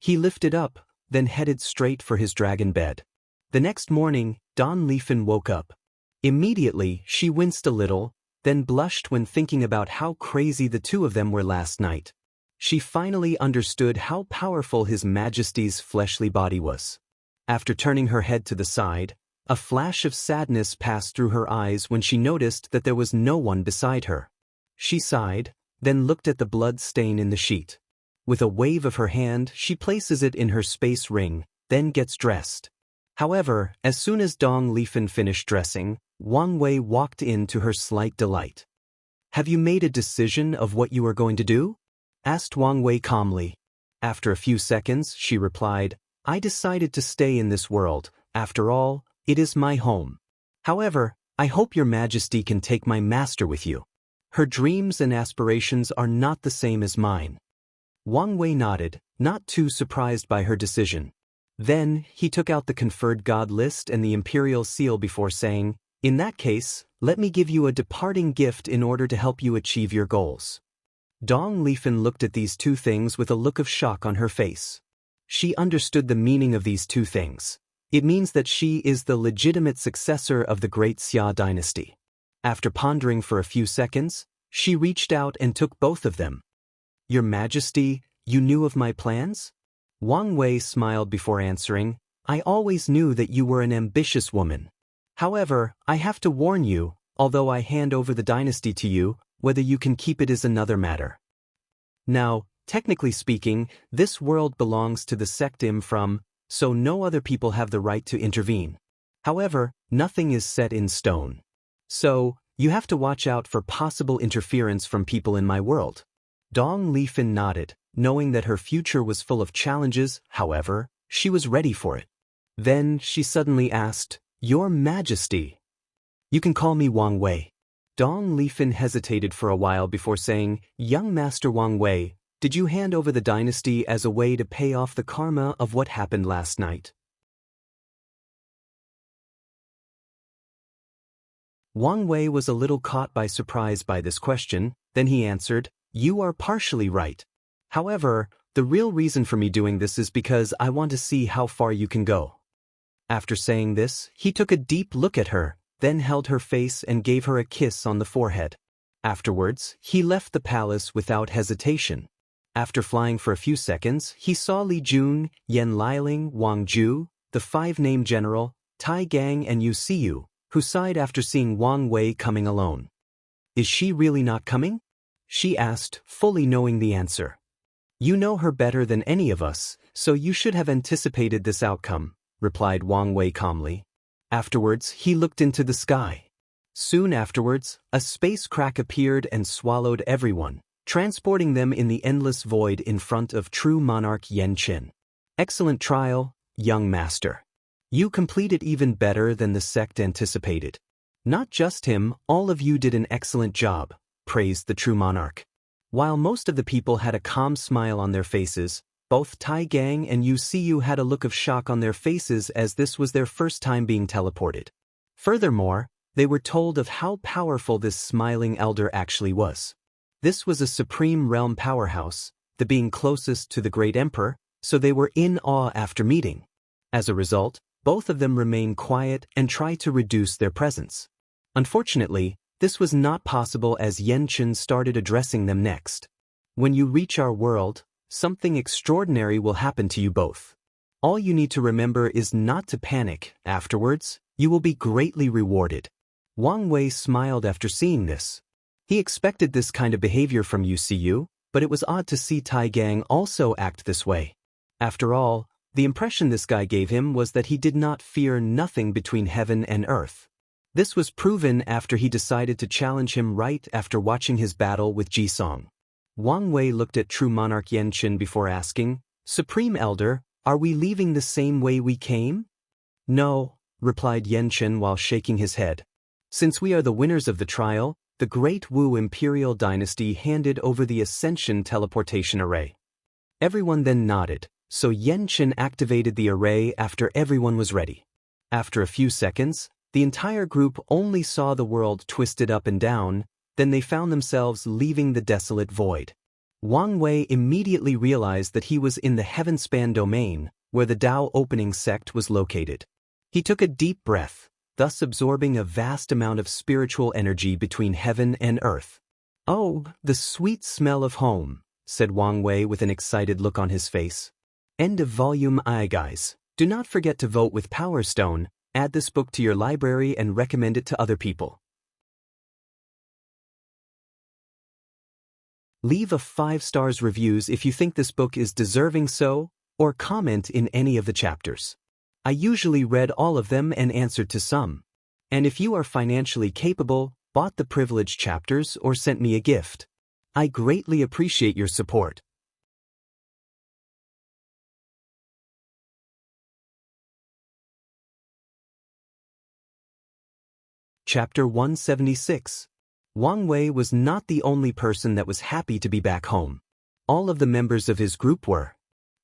He lifted up, then headed straight for his dragon bed. The next morning, Dong Lifen woke up. Immediately, she winced a little, then blushed when thinking about how crazy the two of them were last night. She finally understood how powerful His Majesty's fleshly body was. After turning her head to the side, a flash of sadness passed through her eyes when she noticed that there was no one beside her. She sighed, then looked at the blood stain in the sheet. With a wave of her hand, she places it in her space ring, then gets dressed. However, as soon as Dong Lifen finished dressing, Wang Wei walked in to her slight delight. "Have you made a decision of what you are going to do?" asked Wang Wei calmly. After a few seconds, she replied, "I decided to stay in this world. After all, it is my home. However, I hope Your Majesty can take my master with you. Her dreams and aspirations are not the same as mine." Wang Wei nodded, not too surprised by her decision. Then, he took out the conferred god list and the imperial seal before saying, "In that case, let me give you a departing gift in order to help you achieve your goals." Dong Lifen looked at these two things with a look of shock on her face. She understood the meaning of these two things. It means that she is the legitimate successor of the great Xia dynasty. After pondering for a few seconds, she reached out and took both of them. "Your Majesty, you knew of my plans?" Wang Wei smiled before answering, "I always knew that you were an ambitious woman. However, I have to warn you, although I hand over the dynasty to you, whether you can keep it is another matter. Now, technically speaking, this world belongs to the sect from, so no other people have the right to intervene. However, nothing is set in stone. So, you have to watch out for possible interference from people in my world." Dong Lifen nodded, knowing that her future was full of challenges. However, she was ready for it. Then, she suddenly asked, "Your Majesty." "You can call me Wang Wei." Dong Lifen hesitated for a while before saying, "Young Master Wang Wei, did you hand over the dynasty as a way to pay off the karma of what happened last night?" Wang Wei was a little caught by surprise by this question, then he answered, "You are partially right. However, The real reason for me doing this is because I want to see how far you can go." After saying this, he took a deep look at her, then held her face and gave her a kiss on the forehead. Afterwards, he left the palace without hesitation. After flying for a few seconds, he saw Li Jun, Yan Liling, Wang Ju, the five-name general, Tai Gang and Yu Siyu, who sighed after seeing Wang Wei coming alone. "Is she really not coming?" she asked, fully knowing the answer. "You know her better than any of us, so you should have anticipated this outcome," replied Wang Wei calmly. Afterwards, he looked into the sky. Soon afterwards, a space crack appeared and swallowed everyone, transporting them in the endless void in front of true monarch Yan Qin. "Excellent trial, young master. You completed even better than the sect anticipated. Not just him, all of you did an excellent job," praised the true monarch. While most of the people had a calm smile on their faces, both Tai Gang and Yu Siyu had a look of shock on their faces as this was their first time being teleported. Furthermore, they were told of how powerful this smiling elder actually was. This was a supreme realm powerhouse, the being closest to the great emperor, so they were in awe after meeting. As a result, both of them remained quiet and tried to reduce their presence. Unfortunately, this was not possible as Yan Qin started addressing them next. "When you reach our world, something extraordinary will happen to you both. All you need to remember is not to panic. Afterwards, you will be greatly rewarded." Wang Wei smiled after seeing this. He expected this kind of behavior from Yu Siyu, but it was odd to see Tai Gang also act this way. After all, the impression this guy gave him was that he did not fear nothing between heaven and earth. This was proven after he decided to challenge him right after watching his battle with Jisong. Wang Wei looked at true monarch Yan Qin before asking, "Supreme Elder, are we leaving the same way we came?" "No," replied Yan Qin while shaking his head. "Since we are the winners of the trial, the Great Wu Imperial Dynasty handed over the Ascension teleportation array." Everyone then nodded, so Yan Qin activated the array after everyone was ready. After a few seconds, the entire group only saw the world twisted up and down, then they found themselves leaving the desolate void. Wang Wei immediately realized that he was in the Heavenspan domain, where the Tao opening sect was located. He took a deep breath, thus absorbing a vast amount of spiritual energy between heaven and earth. "Oh, the sweet smell of home," said Wang Wei with an excited look on his face. End of Volume I, guys. Do not forget to vote with Power Stone, add this book to your library and recommend it to other people. Leave a 5 stars reviews if you think this book is deserving so, or comment in any of the chapters. I usually read all of them and answered to some. And if you are financially capable, bought the privileged chapters or sent me a gift. I greatly appreciate your support. Chapter 176. Wang Wei was not the only person that was happy to be back home. All of the members of his group were.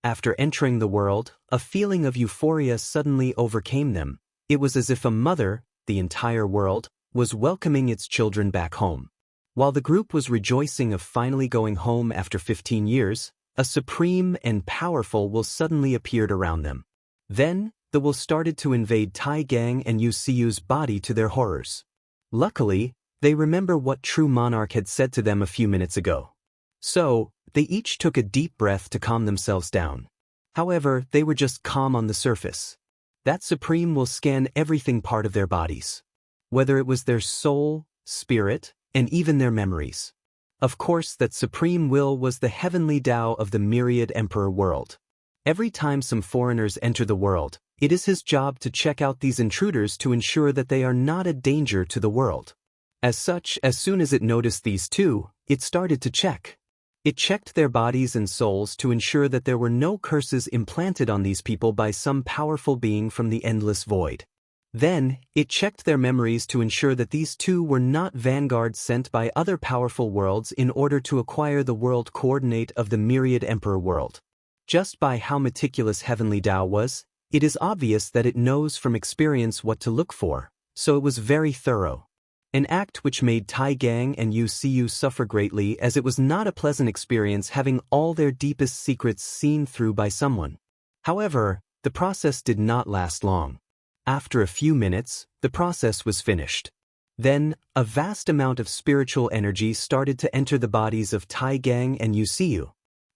After entering the world, a feeling of euphoria suddenly overcame them. It was as if a mother, the entire world, was welcoming its children back home. While the group was rejoicing of finally going home after 15 years, a supreme and powerful will suddenly appeared around them. Then, the will started to invade Tai Gang and Yu Siyu's body to their horrors. Luckily, they remember what true monarch had said to them a few minutes ago. So, they each took a deep breath to calm themselves down. However, they were just calm on the surface. That supreme will scan everything part of their bodies. Whether it was their soul, spirit, and even their memories. Of course, that supreme will was the heavenly Tao of the myriad emperor world. Every time some foreigners enter the world, it is his job to check out these intruders to ensure that they are not a danger to the world. As such, as soon as it noticed these two, it started to check. It checked their bodies and souls to ensure that there were no curses implanted on these people by some powerful being from the endless void. Then, it checked their memories to ensure that these two were not vanguards sent by other powerful worlds in order to acquire the world coordinate of the myriad emperor world. Just by how meticulous Heavenly Tao was, it is obvious that it knows from experience what to look for, so it was very thorough. An act which made Tai Gang and Yu Siyu suffer greatly, as it was not a pleasant experience having all their deepest secrets seen through by someone. However, the process did not last long. After a few minutes, the process was finished. Then, a vast amount of spiritual energy started to enter the bodies of Tai Gang and Yu Siyu.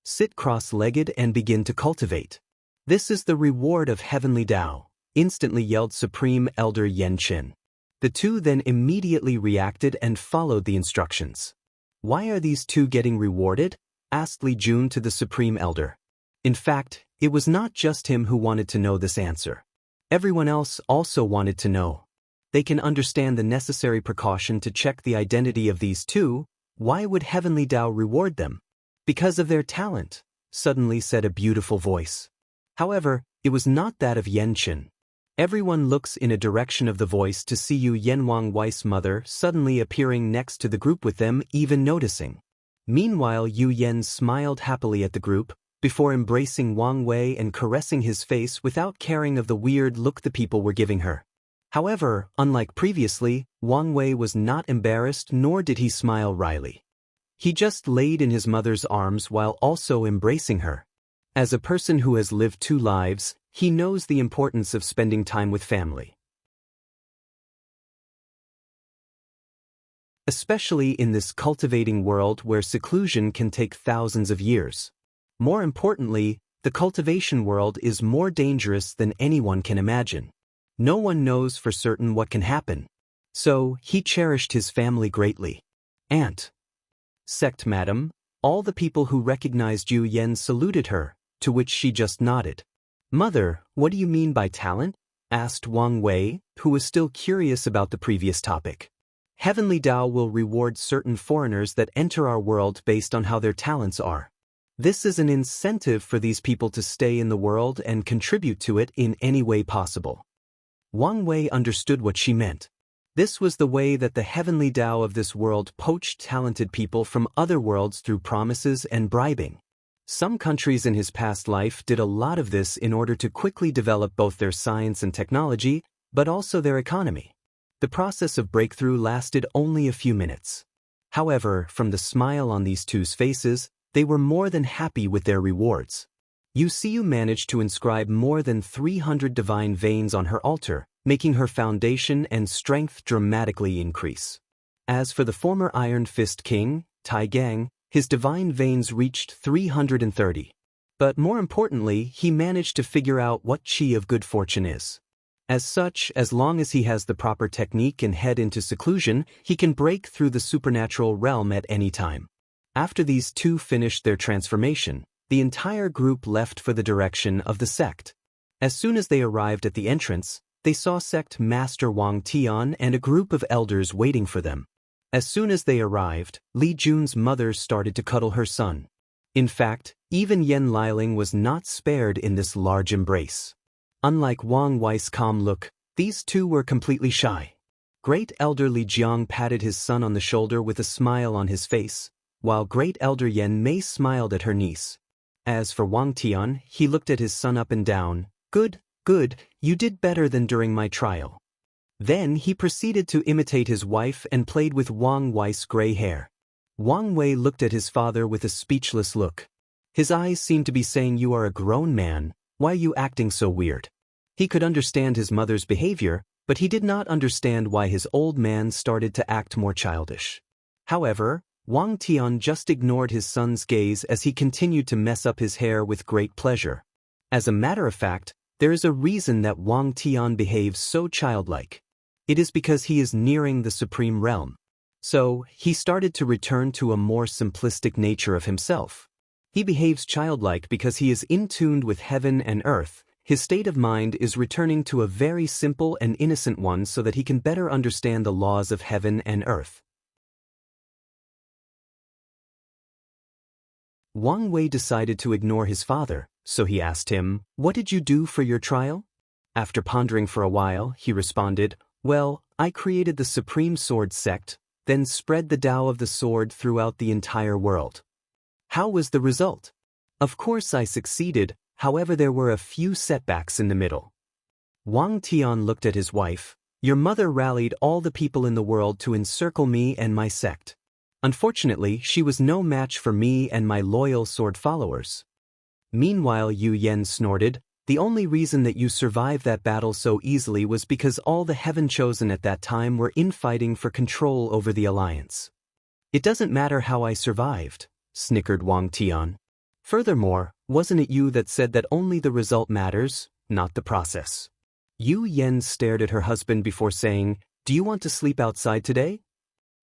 Sit cross-legged and begin to cultivate. This is the reward of heavenly Tao, instantly yelled Supreme Elder Yen Qin. The two then immediately reacted and followed the instructions. Why are these two getting rewarded? Asked Li Jun to the Supreme Elder. In fact, it was not just him who wanted to know this answer. Everyone else also wanted to know. They can understand the necessary precaution to check the identity of these two. Why would Heavenly Tao reward them? Because of their talent, suddenly said a beautiful voice. However, it was not that of Yen Qin. Everyone looks in a direction of the voice to see Yu Yenwang Wei's mother suddenly appearing next to the group with them, even noticing. Meanwhile, Yu Yen smiled happily at the group, before embracing Wang Wei and caressing his face without caring of the weird look the people were giving her. However, unlike previously, Wang Wei was not embarrassed nor did he smile wryly. He just laid in his mother's arms while also embracing her. As a person who has lived 2 lives, he knows the importance of spending time with family. Especially in this cultivating world where seclusion can take thousands of years. More importantly, the cultivation world is more dangerous than anyone can imagine. No one knows for certain what can happen. So, he cherished his family greatly. Aunt. Sect Madam, all the people who recognized Yu Yen saluted her, to which she just nodded. Mother, what do you mean by talent? Asked Wang Wei, who was still curious about the previous topic. Heavenly Tao will reward certain foreigners that enter our world based on how their talents are. This is an incentive for these people to stay in the world and contribute to it in any way possible. Wang Wei understood what she meant. This was the way that the Heavenly Tao of this world poached talented people from other worlds through promises and bribing. Some countries in his past life did a lot of this in order to quickly develop both their science and technology, but also their economy. The process of breakthrough lasted only a few minutes. However, from the smile on these two's faces, they were more than happy with their rewards. Yu Siyu managed to inscribe more than 300 divine veins on her altar, making her foundation and strength dramatically increase. As for the former Iron Fist King, Tai Gang, his divine veins reached 330. But more importantly, he managed to figure out what chi of good fortune is. As such, as long as he has the proper technique and head into seclusion, he can break through the supernatural realm at any time. After these two finished their transformation, the entire group left for the direction of the sect. As soon as they arrived at the entrance, they saw Sect Master Wang Tian and a group of elders waiting for them. As soon as they arrived, Li Jun's mother started to cuddle her son. In fact, even Yen Liling was not spared in this large embrace. Unlike Wang Wei's calm look, these two were completely shy. Great Elder Li Jiang patted his son on the shoulder with a smile on his face, while Great Elder Yen Mei smiled at her niece. As for Wang Tian, he looked at his son up and down. Good, good, you did better than during my trial. Then he proceeded to imitate his wife and played with Wang Wei's gray hair. Wang Wei looked at his father with a speechless look. His eyes seemed to be saying, "You are a grown man, why are you acting so weird?" He could understand his mother's behavior, but he did not understand why his old man started to act more childish. However, Wang Tian just ignored his son's gaze as he continued to mess up his hair with great pleasure. As a matter of fact, there is a reason that Wang Tian behaves so childlike. It is because he is nearing the supreme realm. So, he started to return to a more simplistic nature of himself. He behaves childlike because he is in tune with heaven and earth. His state of mind is returning to a very simple and innocent one so that he can better understand the laws of heaven and earth. Wang Wei decided to ignore his father, so he asked him, "What did you do for your trial?" After pondering for a while, he responded, "Well, I created the Supreme Sword sect, then spread the Tao of the sword throughout the entire world." How was the result? Of course I succeeded, however there were a few setbacks in the middle. Wang Tian looked at his wife. Your mother rallied all the people in the world to encircle me and my sect. Unfortunately, she was no match for me and my loyal sword followers. Meanwhile, Yu Yen snorted, the only reason that you survived that battle so easily was because all the Heaven Chosen at that time were infighting for control over the alliance. It doesn't matter how I survived, snickered Wang Tian. Furthermore, wasn't it you that said that only the result matters, not the process? Yu Yen stared at her husband before saying, do you want to sleep outside today?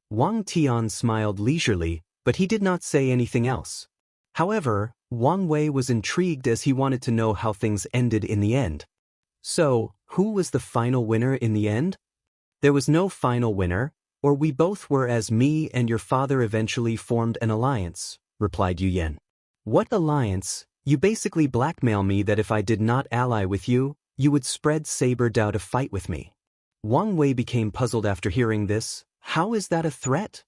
Wang Tian smiled leisurely, but he did not say anything else. However, Wang Wei was intrigued as he wanted to know how things ended in the end. So, who was the final winner in the end? There was no final winner, or we both were, as me and your father eventually formed an alliance, replied Yu Yen. What alliance? You basically blackmail me that if I did not ally with you, you would spread saber Dao to fight with me. Wang Wei became puzzled after hearing this. How is that a threat?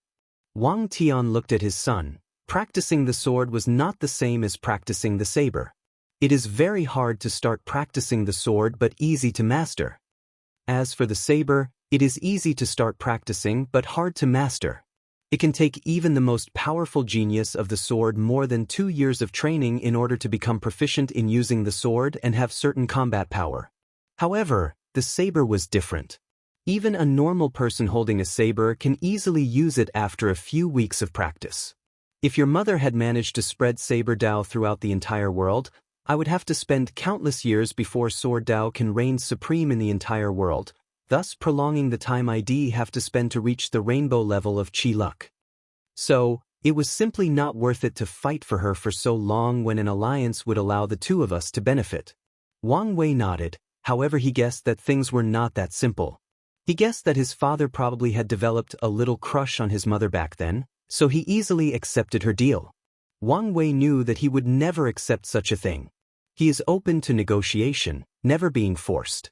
Wang Tian looked at his son. Practicing the sword was not the same as practicing the saber. It is very hard to start practicing the sword but easy to master. As for the saber, it is easy to start practicing but hard to master. It can take even the most powerful genius of the sword more than 2 years of training in order to become proficient in using the sword and have certain combat power. However, the saber was different. Even a normal person holding a saber can easily use it after a few weeks of practice. If your mother had managed to spread saber Dao throughout the entire world, I would have to spend countless years before sword Dao can reign supreme in the entire world, thus prolonging the time I'd have to spend to reach the rainbow level of Qi luck. So, it was simply not worth it to fight for her for so long when an alliance would allow the two of us to benefit. Wang Wei nodded, however he guessed that things were not that simple. He guessed that his father probably had developed a little crush on his mother back then, so he easily accepted her deal. Wang Wei knew that he would never accept such a thing. He is open to negotiation, never being forced.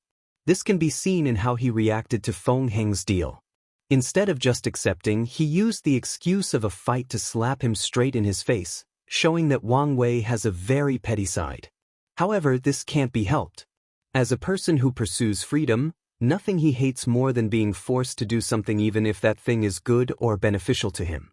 This can be seen in how he reacted to Feng Heng's deal. Instead of just accepting, he used the excuse of a fight to slap him straight in his face, showing that Wang Wei has a very petty side. However, this can't be helped. As a person who pursues freedom, nothing he hates more than being forced to do something even if that thing is good or beneficial to him.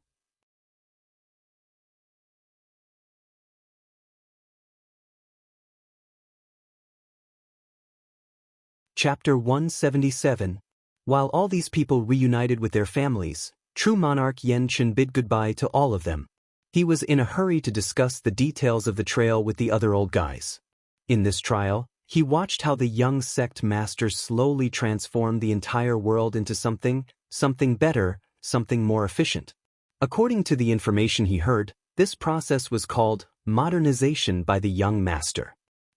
Chapter 177. While all these people reunited with their families, true monarch Yan Chen bid goodbye to all of them. He was in a hurry to discuss the details of the trail with the other old guys. In this trial, he watched how the young sect master slowly transformed the entire world into something better, something more efficient. According to the information he heard, this process was called modernization by the young master.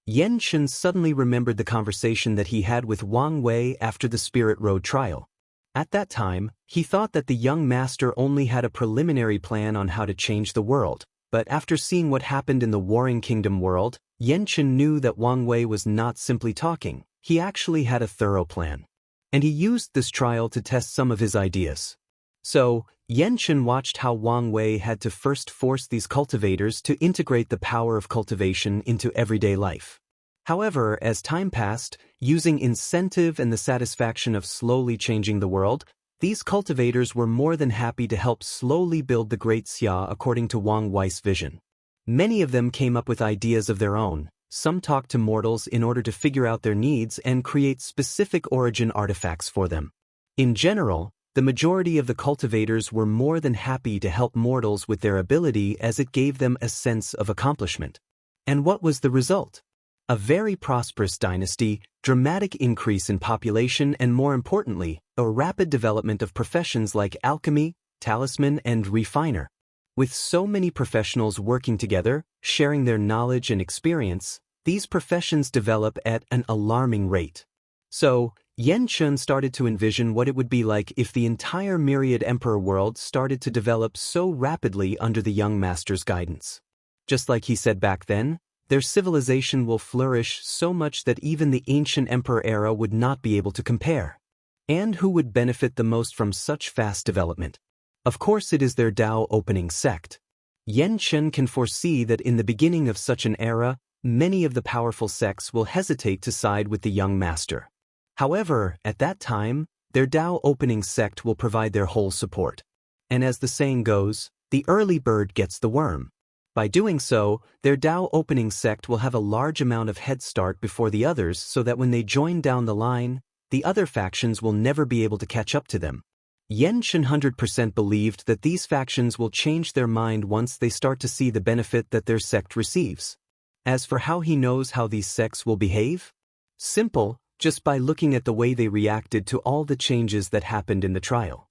Yan Chen suddenly remembered the conversation that he had with Wang Wei after the Spirit Road trial. At that time, he thought that the young master only had a preliminary plan on how to change the world, but after seeing what happened in the Warring Kingdom world, Yan Chen knew that Wang Wei was not simply talking, he actually had a thorough plan. And he used this trial to test some of his ideas. So, Yan Chen watched how Wang Wei had to first force these cultivators to integrate the power of cultivation into everyday life. However, as time passed, using incentive and the satisfaction of slowly changing the world, these cultivators were more than happy to help slowly build the Great Xia according to Wang Wei's vision. Many of them came up with ideas of their own. Some talked to mortals in order to figure out their needs and create specific origin artifacts for them. In general, the majority of the cultivators were more than happy to help mortals with their ability as it gave them a sense of accomplishment. And what was the result? A very prosperous dynasty, dramatic increase in population and more importantly, a rapid development of professions like alchemy, talisman and refiner. With so many professionals working together, sharing their knowledge and experience, these professions develop at an alarming rate. So, Yan Chen started to envision what it would be like if the entire myriad emperor world started to develop so rapidly under the young master's guidance. Just like he said back then, their civilization will flourish so much that even the ancient emperor era would not be able to compare. And who would benefit the most from such fast development? Of course it is their Dao opening sect. Yan Chen can foresee that in the beginning of such an era, many of the powerful sects will hesitate to side with the young master. However, at that time, their Dao opening sect will provide their whole support. And as the saying goes, the early bird gets the worm. By doing so, their Dao opening sect will have a large amount of head start before the others so that when they join down the line, the other factions will never be able to catch up to them. Xianxia 100% believed that these factions will change their mind once they start to see the benefit that their sect receives. As for how he knows how these sects will behave? Simple, just by looking at the way they reacted to all the changes that happened in the trial.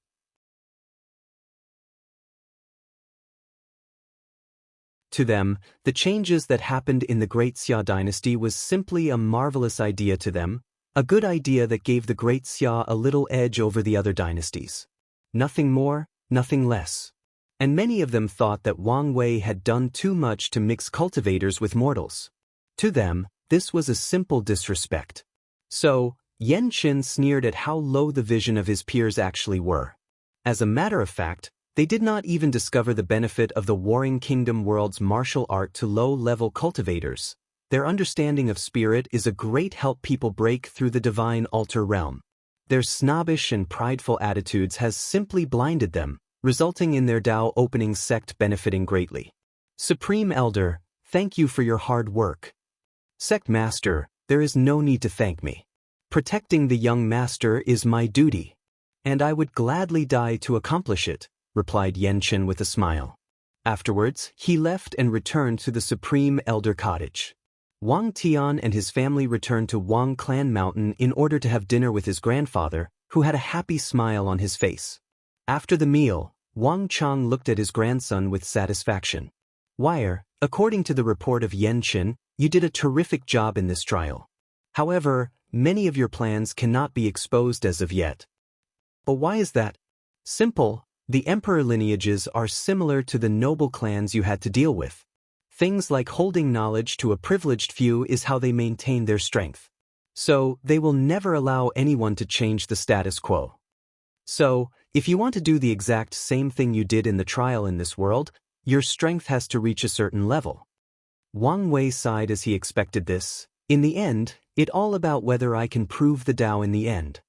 To them, the changes that happened in the Great Xia dynasty was simply a marvelous idea to them, a good idea that gave the Great Xia a little edge over the other dynasties. Nothing more, nothing less. And many of them thought that Wang Wei had done too much to mix cultivators with mortals. To them, this was a simple disrespect. So, Xianxia sneered at how low the vision of his peers actually were. As a matter of fact, they did not even discover the benefit of the Warring Kingdom world's martial art to low-level cultivators. Their understanding of spirit is a great help people break through the divine altar realm. Their snobbish and prideful attitudes has simply blinded them, resulting in their Dao opening sect benefiting greatly. Supreme Elder, thank you for your hard work. Sect Master, there is no need to thank me. Protecting the young master is my duty. And I would gladly die to accomplish it, replied Xianxia with a smile. Afterwards, he left and returned to the Supreme Elder cottage. Wang Tian and his family returned to Wang Clan Mountain in order to have dinner with his grandfather, who had a happy smile on his face. After the meal, Wang Chang looked at his grandson with satisfaction. Wire, according to the report of Xianxia, you did a terrific job in this trial. However, many of your plans cannot be exposed as of yet. But why is that? Simple, the emperor lineages are similar to the noble clans you had to deal with. Things like holding knowledge to a privileged few is how they maintain their strength. So, they will never allow anyone to change the status quo. So, if you want to do the exact same thing you did in the trial in this world, your strength has to reach a certain level. Wang Wei sighed as he expected this. In the end, it's all about whether I can prove the Tao in the end.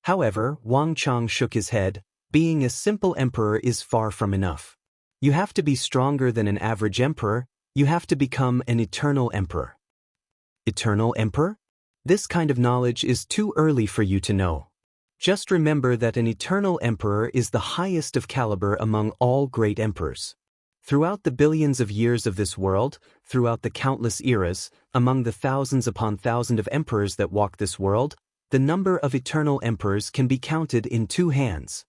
However, Wang Chang shook his head. Being a simple emperor is far from enough. You have to be stronger than an average emperor. You have to become an eternal emperor. Eternal emperor? This kind of knowledge is too early for you to know. Just remember that an eternal emperor is the highest of caliber among all great emperors. Throughout the billions of years of this world, throughout the countless eras, among the thousands upon thousands of emperors that walk this world, the number of eternal emperors can be counted in 2 hands.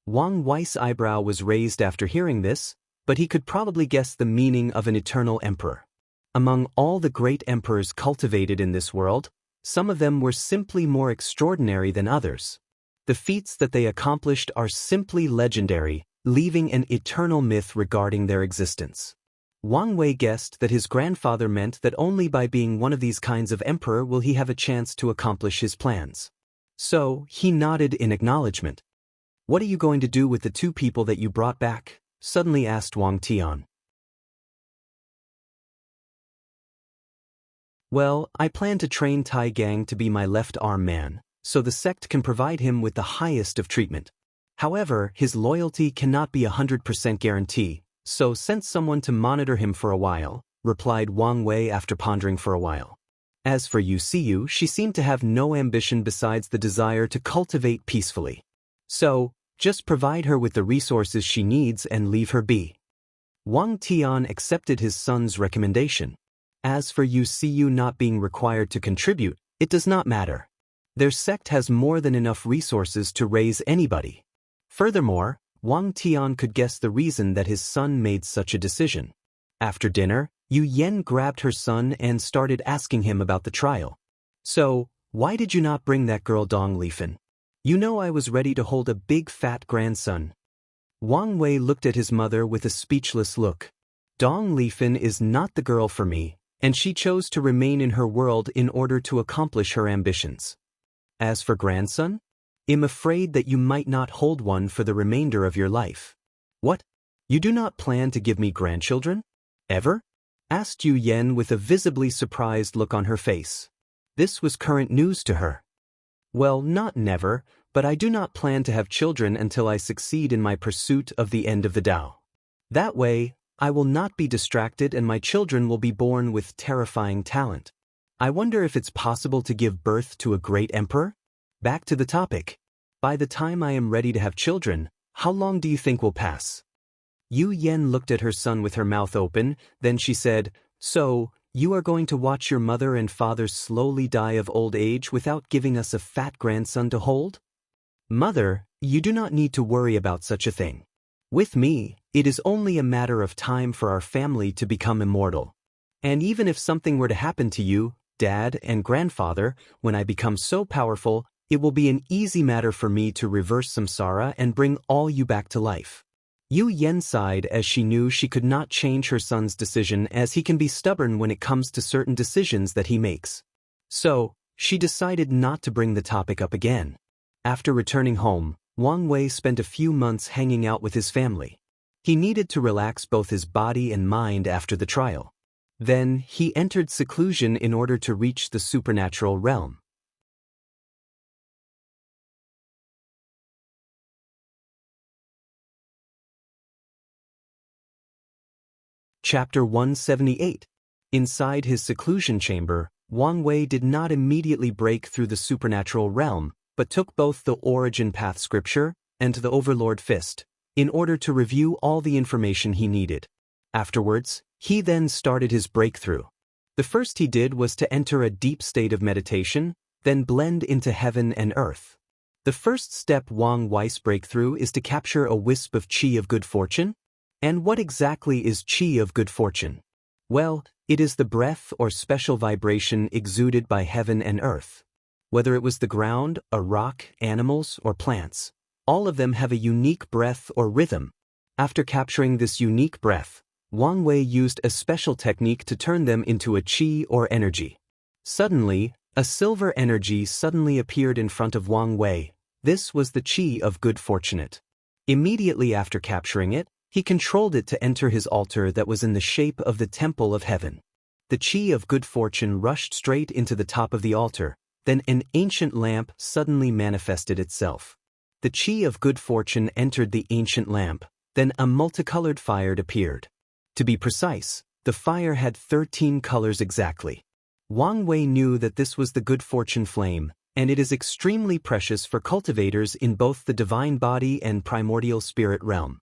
Wang Wei's eyebrow was raised after hearing this, but he could probably guess the meaning of an eternal emperor. Among all the great emperors cultivated in this world, some of them were simply more extraordinary than others. The feats that they accomplished are simply legendary, leaving an eternal myth regarding their existence. Wang Wei guessed that his grandfather meant that only by being one of these kinds of emperor will he have a chance to accomplish his plans. So, he nodded in acknowledgement. What are you going to do with the 2 people that you brought back? Suddenly asked Wang Tian. Well, I plan to train Tai Gang to be my left-arm man, so the sect can provide him with the highest of treatment. However, his loyalty cannot be 100% guarantee, so send someone to monitor him for a while, replied Wang Wei after pondering for a while. As for Wuxia, she seemed to have no ambition besides the desire to cultivate peacefully. So, just provide her with the resources she needs and leave her be. Wang Tian accepted his son's recommendation. As for Wuxia not being required to contribute, it does not matter. Their sect has more than enough resources to raise anybody. Furthermore, Wang Tian could guess the reason that his son made such a decision. After dinner, Yu Yen grabbed her son and started asking him about the trial. So, why did you not bring that girl Dong Lifan? You know I was ready to hold a big fat grandson. Wang Wei looked at his mother with a speechless look. Dong Lifan is not the girl for me, and she chose to remain in her world in order to accomplish her ambitions. As for grandson? I'm afraid that you might not hold one for the remainder of your life. What? You do not plan to give me grandchildren? Ever? Asked Yu Yen with a visibly surprised look on her face. This was current news to her. Well, not never, but I do not plan to have children until I succeed in my pursuit of the end of the Tao. That way, I will not be distracted and my children will be born with terrifying talent. I wonder if it's possible to give birth to a great emperor? Back to the topic. By the time I am ready to have children, how long do you think will pass? Yu Yen looked at her son with her mouth open, then she said, "So, you are going to watch your mother and father slowly die of old age without giving us a fat grandson to hold? Mother, you do not need to worry about such a thing. With me, it is only a matter of time for our family to become immortal. And even if something were to happen to you, Dad and Grandfather, when I become so powerful, it will be an easy matter for me to reverse samsara and bring all you back to life." Yu Yen sighed as she knew she could not change her son's decision as he can be stubborn when it comes to certain decisions that he makes. So, she decided not to bring the topic up again. After returning home, Wang Wei spent a few months hanging out with his family. He needed to relax both his body and mind after the trial. Then, he entered seclusion in order to reach the supernatural realm. Chapter 178. Inside his seclusion chamber, Wang Wei did not immediately break through the supernatural realm, but took both the Origin Path scripture and the Overlord Fist, in order to review all the information he needed. Afterwards, he then started his breakthrough. The first he did was to enter a deep state of meditation, then blend into heaven and earth. The first step Wang Wei's breakthrough is to capture a wisp of qi of good fortune. And what exactly is qi of good fortune? Well, it is the breath or special vibration exuded by heaven and earth. Whether it was the ground, a rock, animals, or plants, all of them have a unique breath or rhythm. After capturing this unique breath, Wang Wei used a special technique to turn them into a qi or energy. Suddenly, a silver energy suddenly appeared in front of Wang Wei. This was the qi of good fortunate. Immediately after capturing it, he controlled it to enter his altar that was in the shape of the temple of heaven. The qi of good fortune rushed straight into the top of the altar, then an ancient lamp suddenly manifested itself. The qi of good fortune entered the ancient lamp, then a multicolored fire appeared. To be precise, the fire had 13 colors exactly. Wang Wei knew that this was the good fortune flame, and it is extremely precious for cultivators in both the divine body and primordial spirit realm.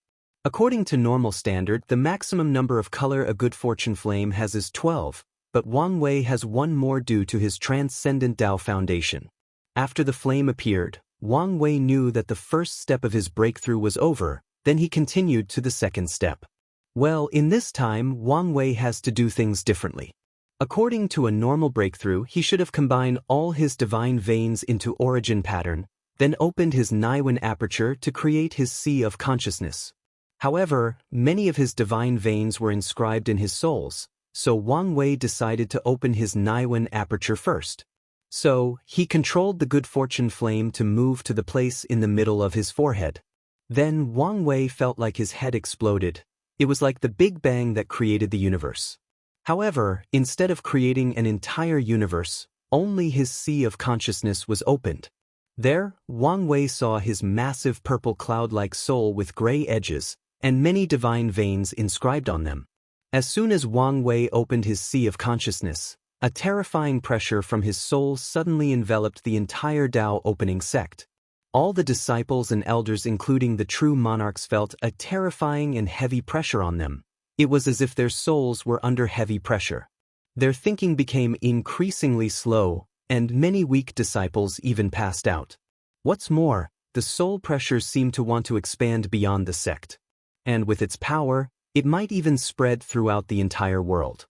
According to normal standard, the maximum number of color a good fortune flame has is 12, but Wang Wei has one more due to his transcendent Tao foundation. After the flame appeared, Wang Wei knew that the first step of his breakthrough was over, then he continued to the second step. Well, in this time, Wang Wei has to do things differently. According to a normal breakthrough, he should have combined all his divine veins into origin pattern, then opened his Niwen aperture to create his sea of consciousness. However, many of his divine veins were inscribed in his souls, so Wang Wei decided to open his Niwen aperture first. So, he controlled the good fortune flame to move to the place in the middle of his forehead. Then Wang Wei felt like his head exploded. It was like the Big Bang that created the universe. However, instead of creating an entire universe, only his sea of consciousness was opened. There, Wang Wei saw his massive purple cloud-like soul with gray edges, and many divine veins inscribed on them. As soon as Wang Wei opened his sea of consciousness, a terrifying pressure from his soul suddenly enveloped the entire Tao opening sect. All the disciples and elders including the true monarchs felt a terrifying and heavy pressure on them. It was as if their souls were under heavy pressure. Their thinking became increasingly slow, and many weak disciples even passed out. What's more, the soul pressure seemed to want to expand beyond the sect. And with its power, it might even spread throughout the entire world.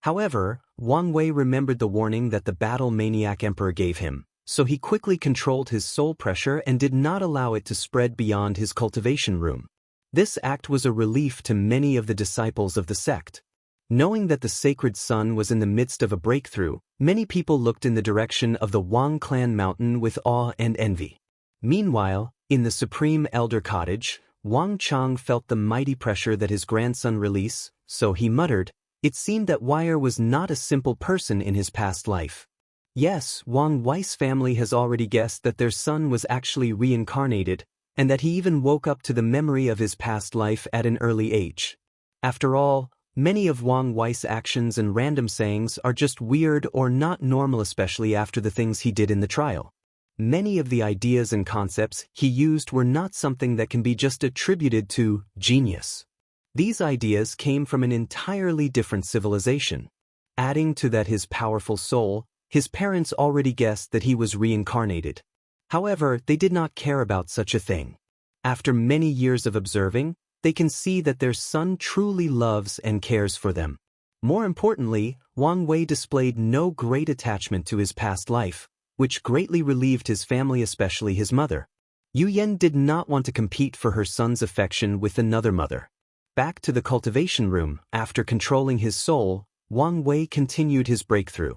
However, Wang Wei remembered the warning that the battle maniac emperor gave him, so he quickly controlled his soul pressure and did not allow it to spread beyond his cultivation room. This act was a relief to many of the disciples of the sect. Knowing that the sacred sun was in the midst of a breakthrough, many people looked in the direction of the Wang clan mountain with awe and envy. Meanwhile, in the Supreme Elder Cottage, Wang Chang felt the mighty pressure that his grandson release, so he muttered, "It seemed that Wire was not a simple person in his past life." Yes, Wang Wei's family has already guessed that their son was actually reincarnated, and that he even woke up to the memory of his past life at an early age. After all, many of Wang Wei's actions and random sayings are just weird or not normal, especially after the things he did in the trial. Many of the ideas and concepts he used were not something that can be just attributed to genius. These ideas came from an entirely different civilization. Adding to that his powerful soul, his parents already guessed that he was reincarnated. However, they did not care about such a thing. After many years of observing, they can see that their son truly loves and cares for them. More importantly, Wang Wei displayed no great attachment to his past life, which greatly relieved his family, especially his mother. Yu Yan did not want to compete for her son's affection with another mother. Back to the cultivation room, after controlling his soul, Wang Wei continued his breakthrough.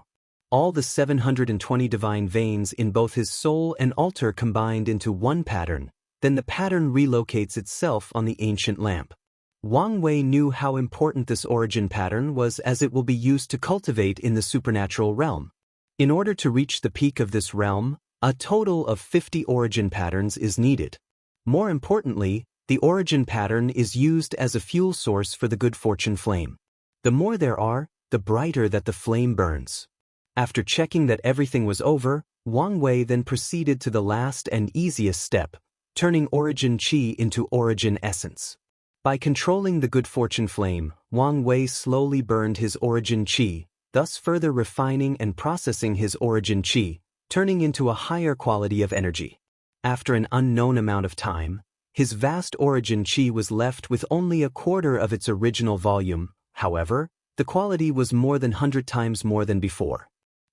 All the 720 divine veins in both his soul and altar combined into one pattern, then the pattern relocates itself on the ancient lamp. Wang Wei knew how important this origin pattern was, as it will be used to cultivate in the supernatural realm. In order to reach the peak of this realm, a total of 50 origin patterns is needed. More importantly, the origin pattern is used as a fuel source for the good fortune flame. The more there are, the brighter that the flame burns. After checking that everything was over, Wang Wei then proceeded to the last and easiest step, turning origin qi into origin essence. By controlling the good fortune flame, Wang Wei slowly burned his origin qi, thus further refining and processing his origin qi, turning into a higher quality of energy. After an unknown amount of time, his vast origin qi was left with only a quarter of its original volume. However, the quality was more than 100 times more than before.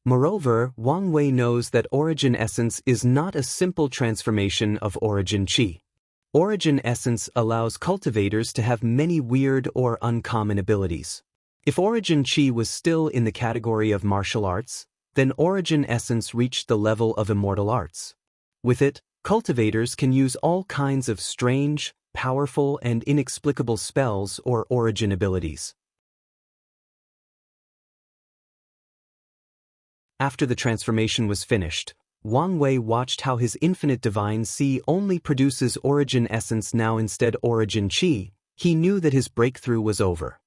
Moreover, Wang Wei knows that origin essence is not a simple transformation of origin qi. Origin essence allows cultivators to have many weird or uncommon abilities. If origin qi was still in the category of martial arts, then origin essence reached the level of immortal arts. With it, cultivators can use all kinds of strange, powerful, and inexplicable spells or origin abilities. After the transformation was finished, Wang Wei watched how his infinite divine sea only produces origin essence now instead origin qi. He knew that his breakthrough was over.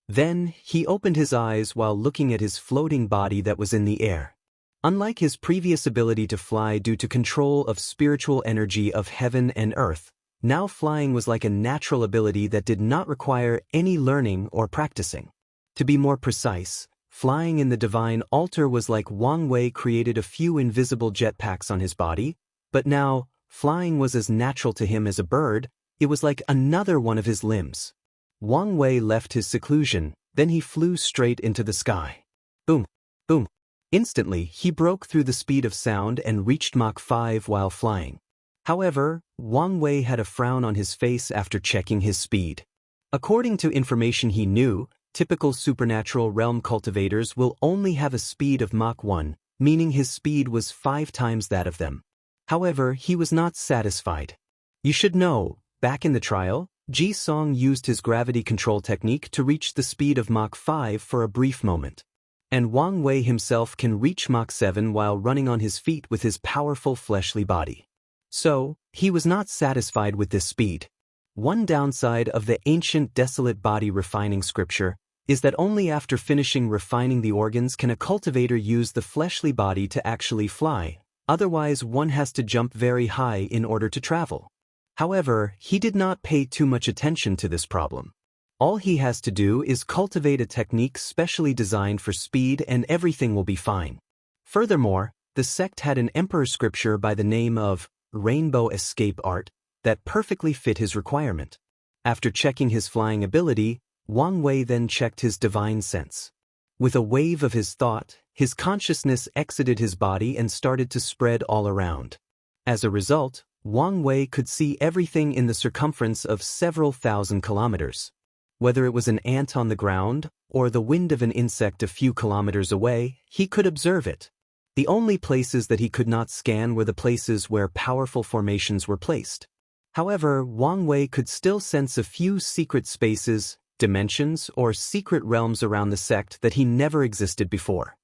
Then, he opened his eyes while looking at his floating body that was in the air. Unlike his previous ability to fly due to control of spiritual energy of heaven and earth, now flying was like a natural ability that did not require any learning or practicing. To be more precise, flying in the divine altar was like Wang Wei created a few invisible jetpacks on his body, but now, flying was as natural to him as a bird. It was like another one of his limbs. Wang Wei left his seclusion, then he flew straight into the sky. Boom, boom. Instantly, he broke through the speed of sound and reached Mach 5 while flying. However, Wang Wei had a frown on his face after checking his speed. According to information he knew, typical supernatural realm cultivators will only have a speed of Mach 1, meaning his speed was 5 times that of them. However, he was not satisfied. You should know, back in the trial, Ji Song used his gravity control technique to reach the speed of Mach 5 for a brief moment. And Wang Wei himself can reach Mach 7 while running on his feet with his powerful fleshly body. So, he was not satisfied with this speed. One downside of the ancient desolate body refining scripture is that only after finishing refining the organs can a cultivator use the fleshly body to actually fly, otherwise one has to jump very high in order to travel. However, he did not pay too much attention to this problem. All he has to do is cultivate a technique specially designed for speed and everything will be fine. Furthermore, the sect had an emperor scripture by the name of Rainbow Escape Art that perfectly fit his requirement. After checking his flying ability, Wang Wei then checked his divine sense. With a wave of his thought, his consciousness exited his body and started to spread all around. As a result, Wang Wei could see everything in the circumference of several thousand kilometers. Whether it was an ant on the ground or the wind of an insect a few kilometers away, he could observe it. The only places that he could not scan were the places where powerful formations were placed. However, Wang Wei could still sense a few secret spaces, dimensions, or secret realms around the sect that he never existed before.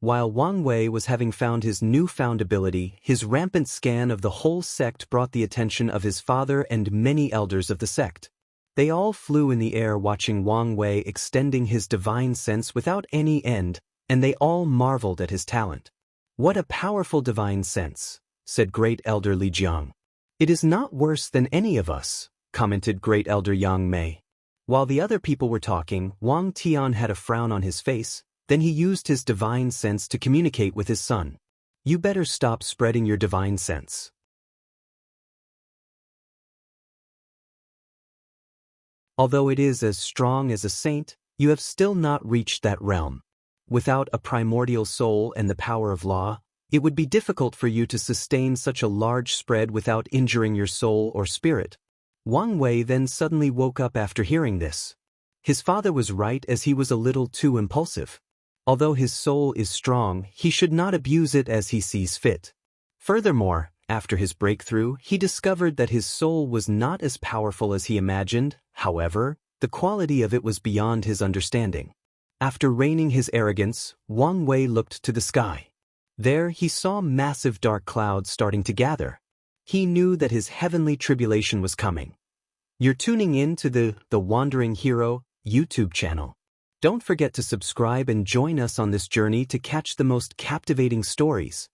While Wang Wei was having found his newfound ability, his rampant scan of the whole sect brought the attention of his father and many elders of the sect. They all flew in the air watching Wang Wei extending his divine sense without any end, and they all marveled at his talent. "What a powerful divine sense," said Great Elder Li Jiang. "It is not worse than any of us," commented Great Elder Yang Mei. While the other people were talking, Wang Tian had a frown on his face. Then he used his divine sense to communicate with his son. "You better stop spreading your divine sense. Although it is as strong as a saint, you have still not reached that realm. Without a primordial soul and the power of law, it would be difficult for you to sustain such a large spread without injuring your soul or spirit." Wang Wei then suddenly woke up after hearing this. His father was right, as he was a little too impulsive. Although his soul is strong, he should not abuse it as he sees fit. Furthermore, after his breakthrough, he discovered that his soul was not as powerful as he imagined. However, the quality of it was beyond his understanding. After reining his arrogance, Wang Wei looked to the sky. There he saw massive dark clouds starting to gather. He knew that his heavenly tribulation was coming. You're tuning in to the Wandering Hero YouTube channel. Don't forget to subscribe and join us on this journey to catch the most captivating stories.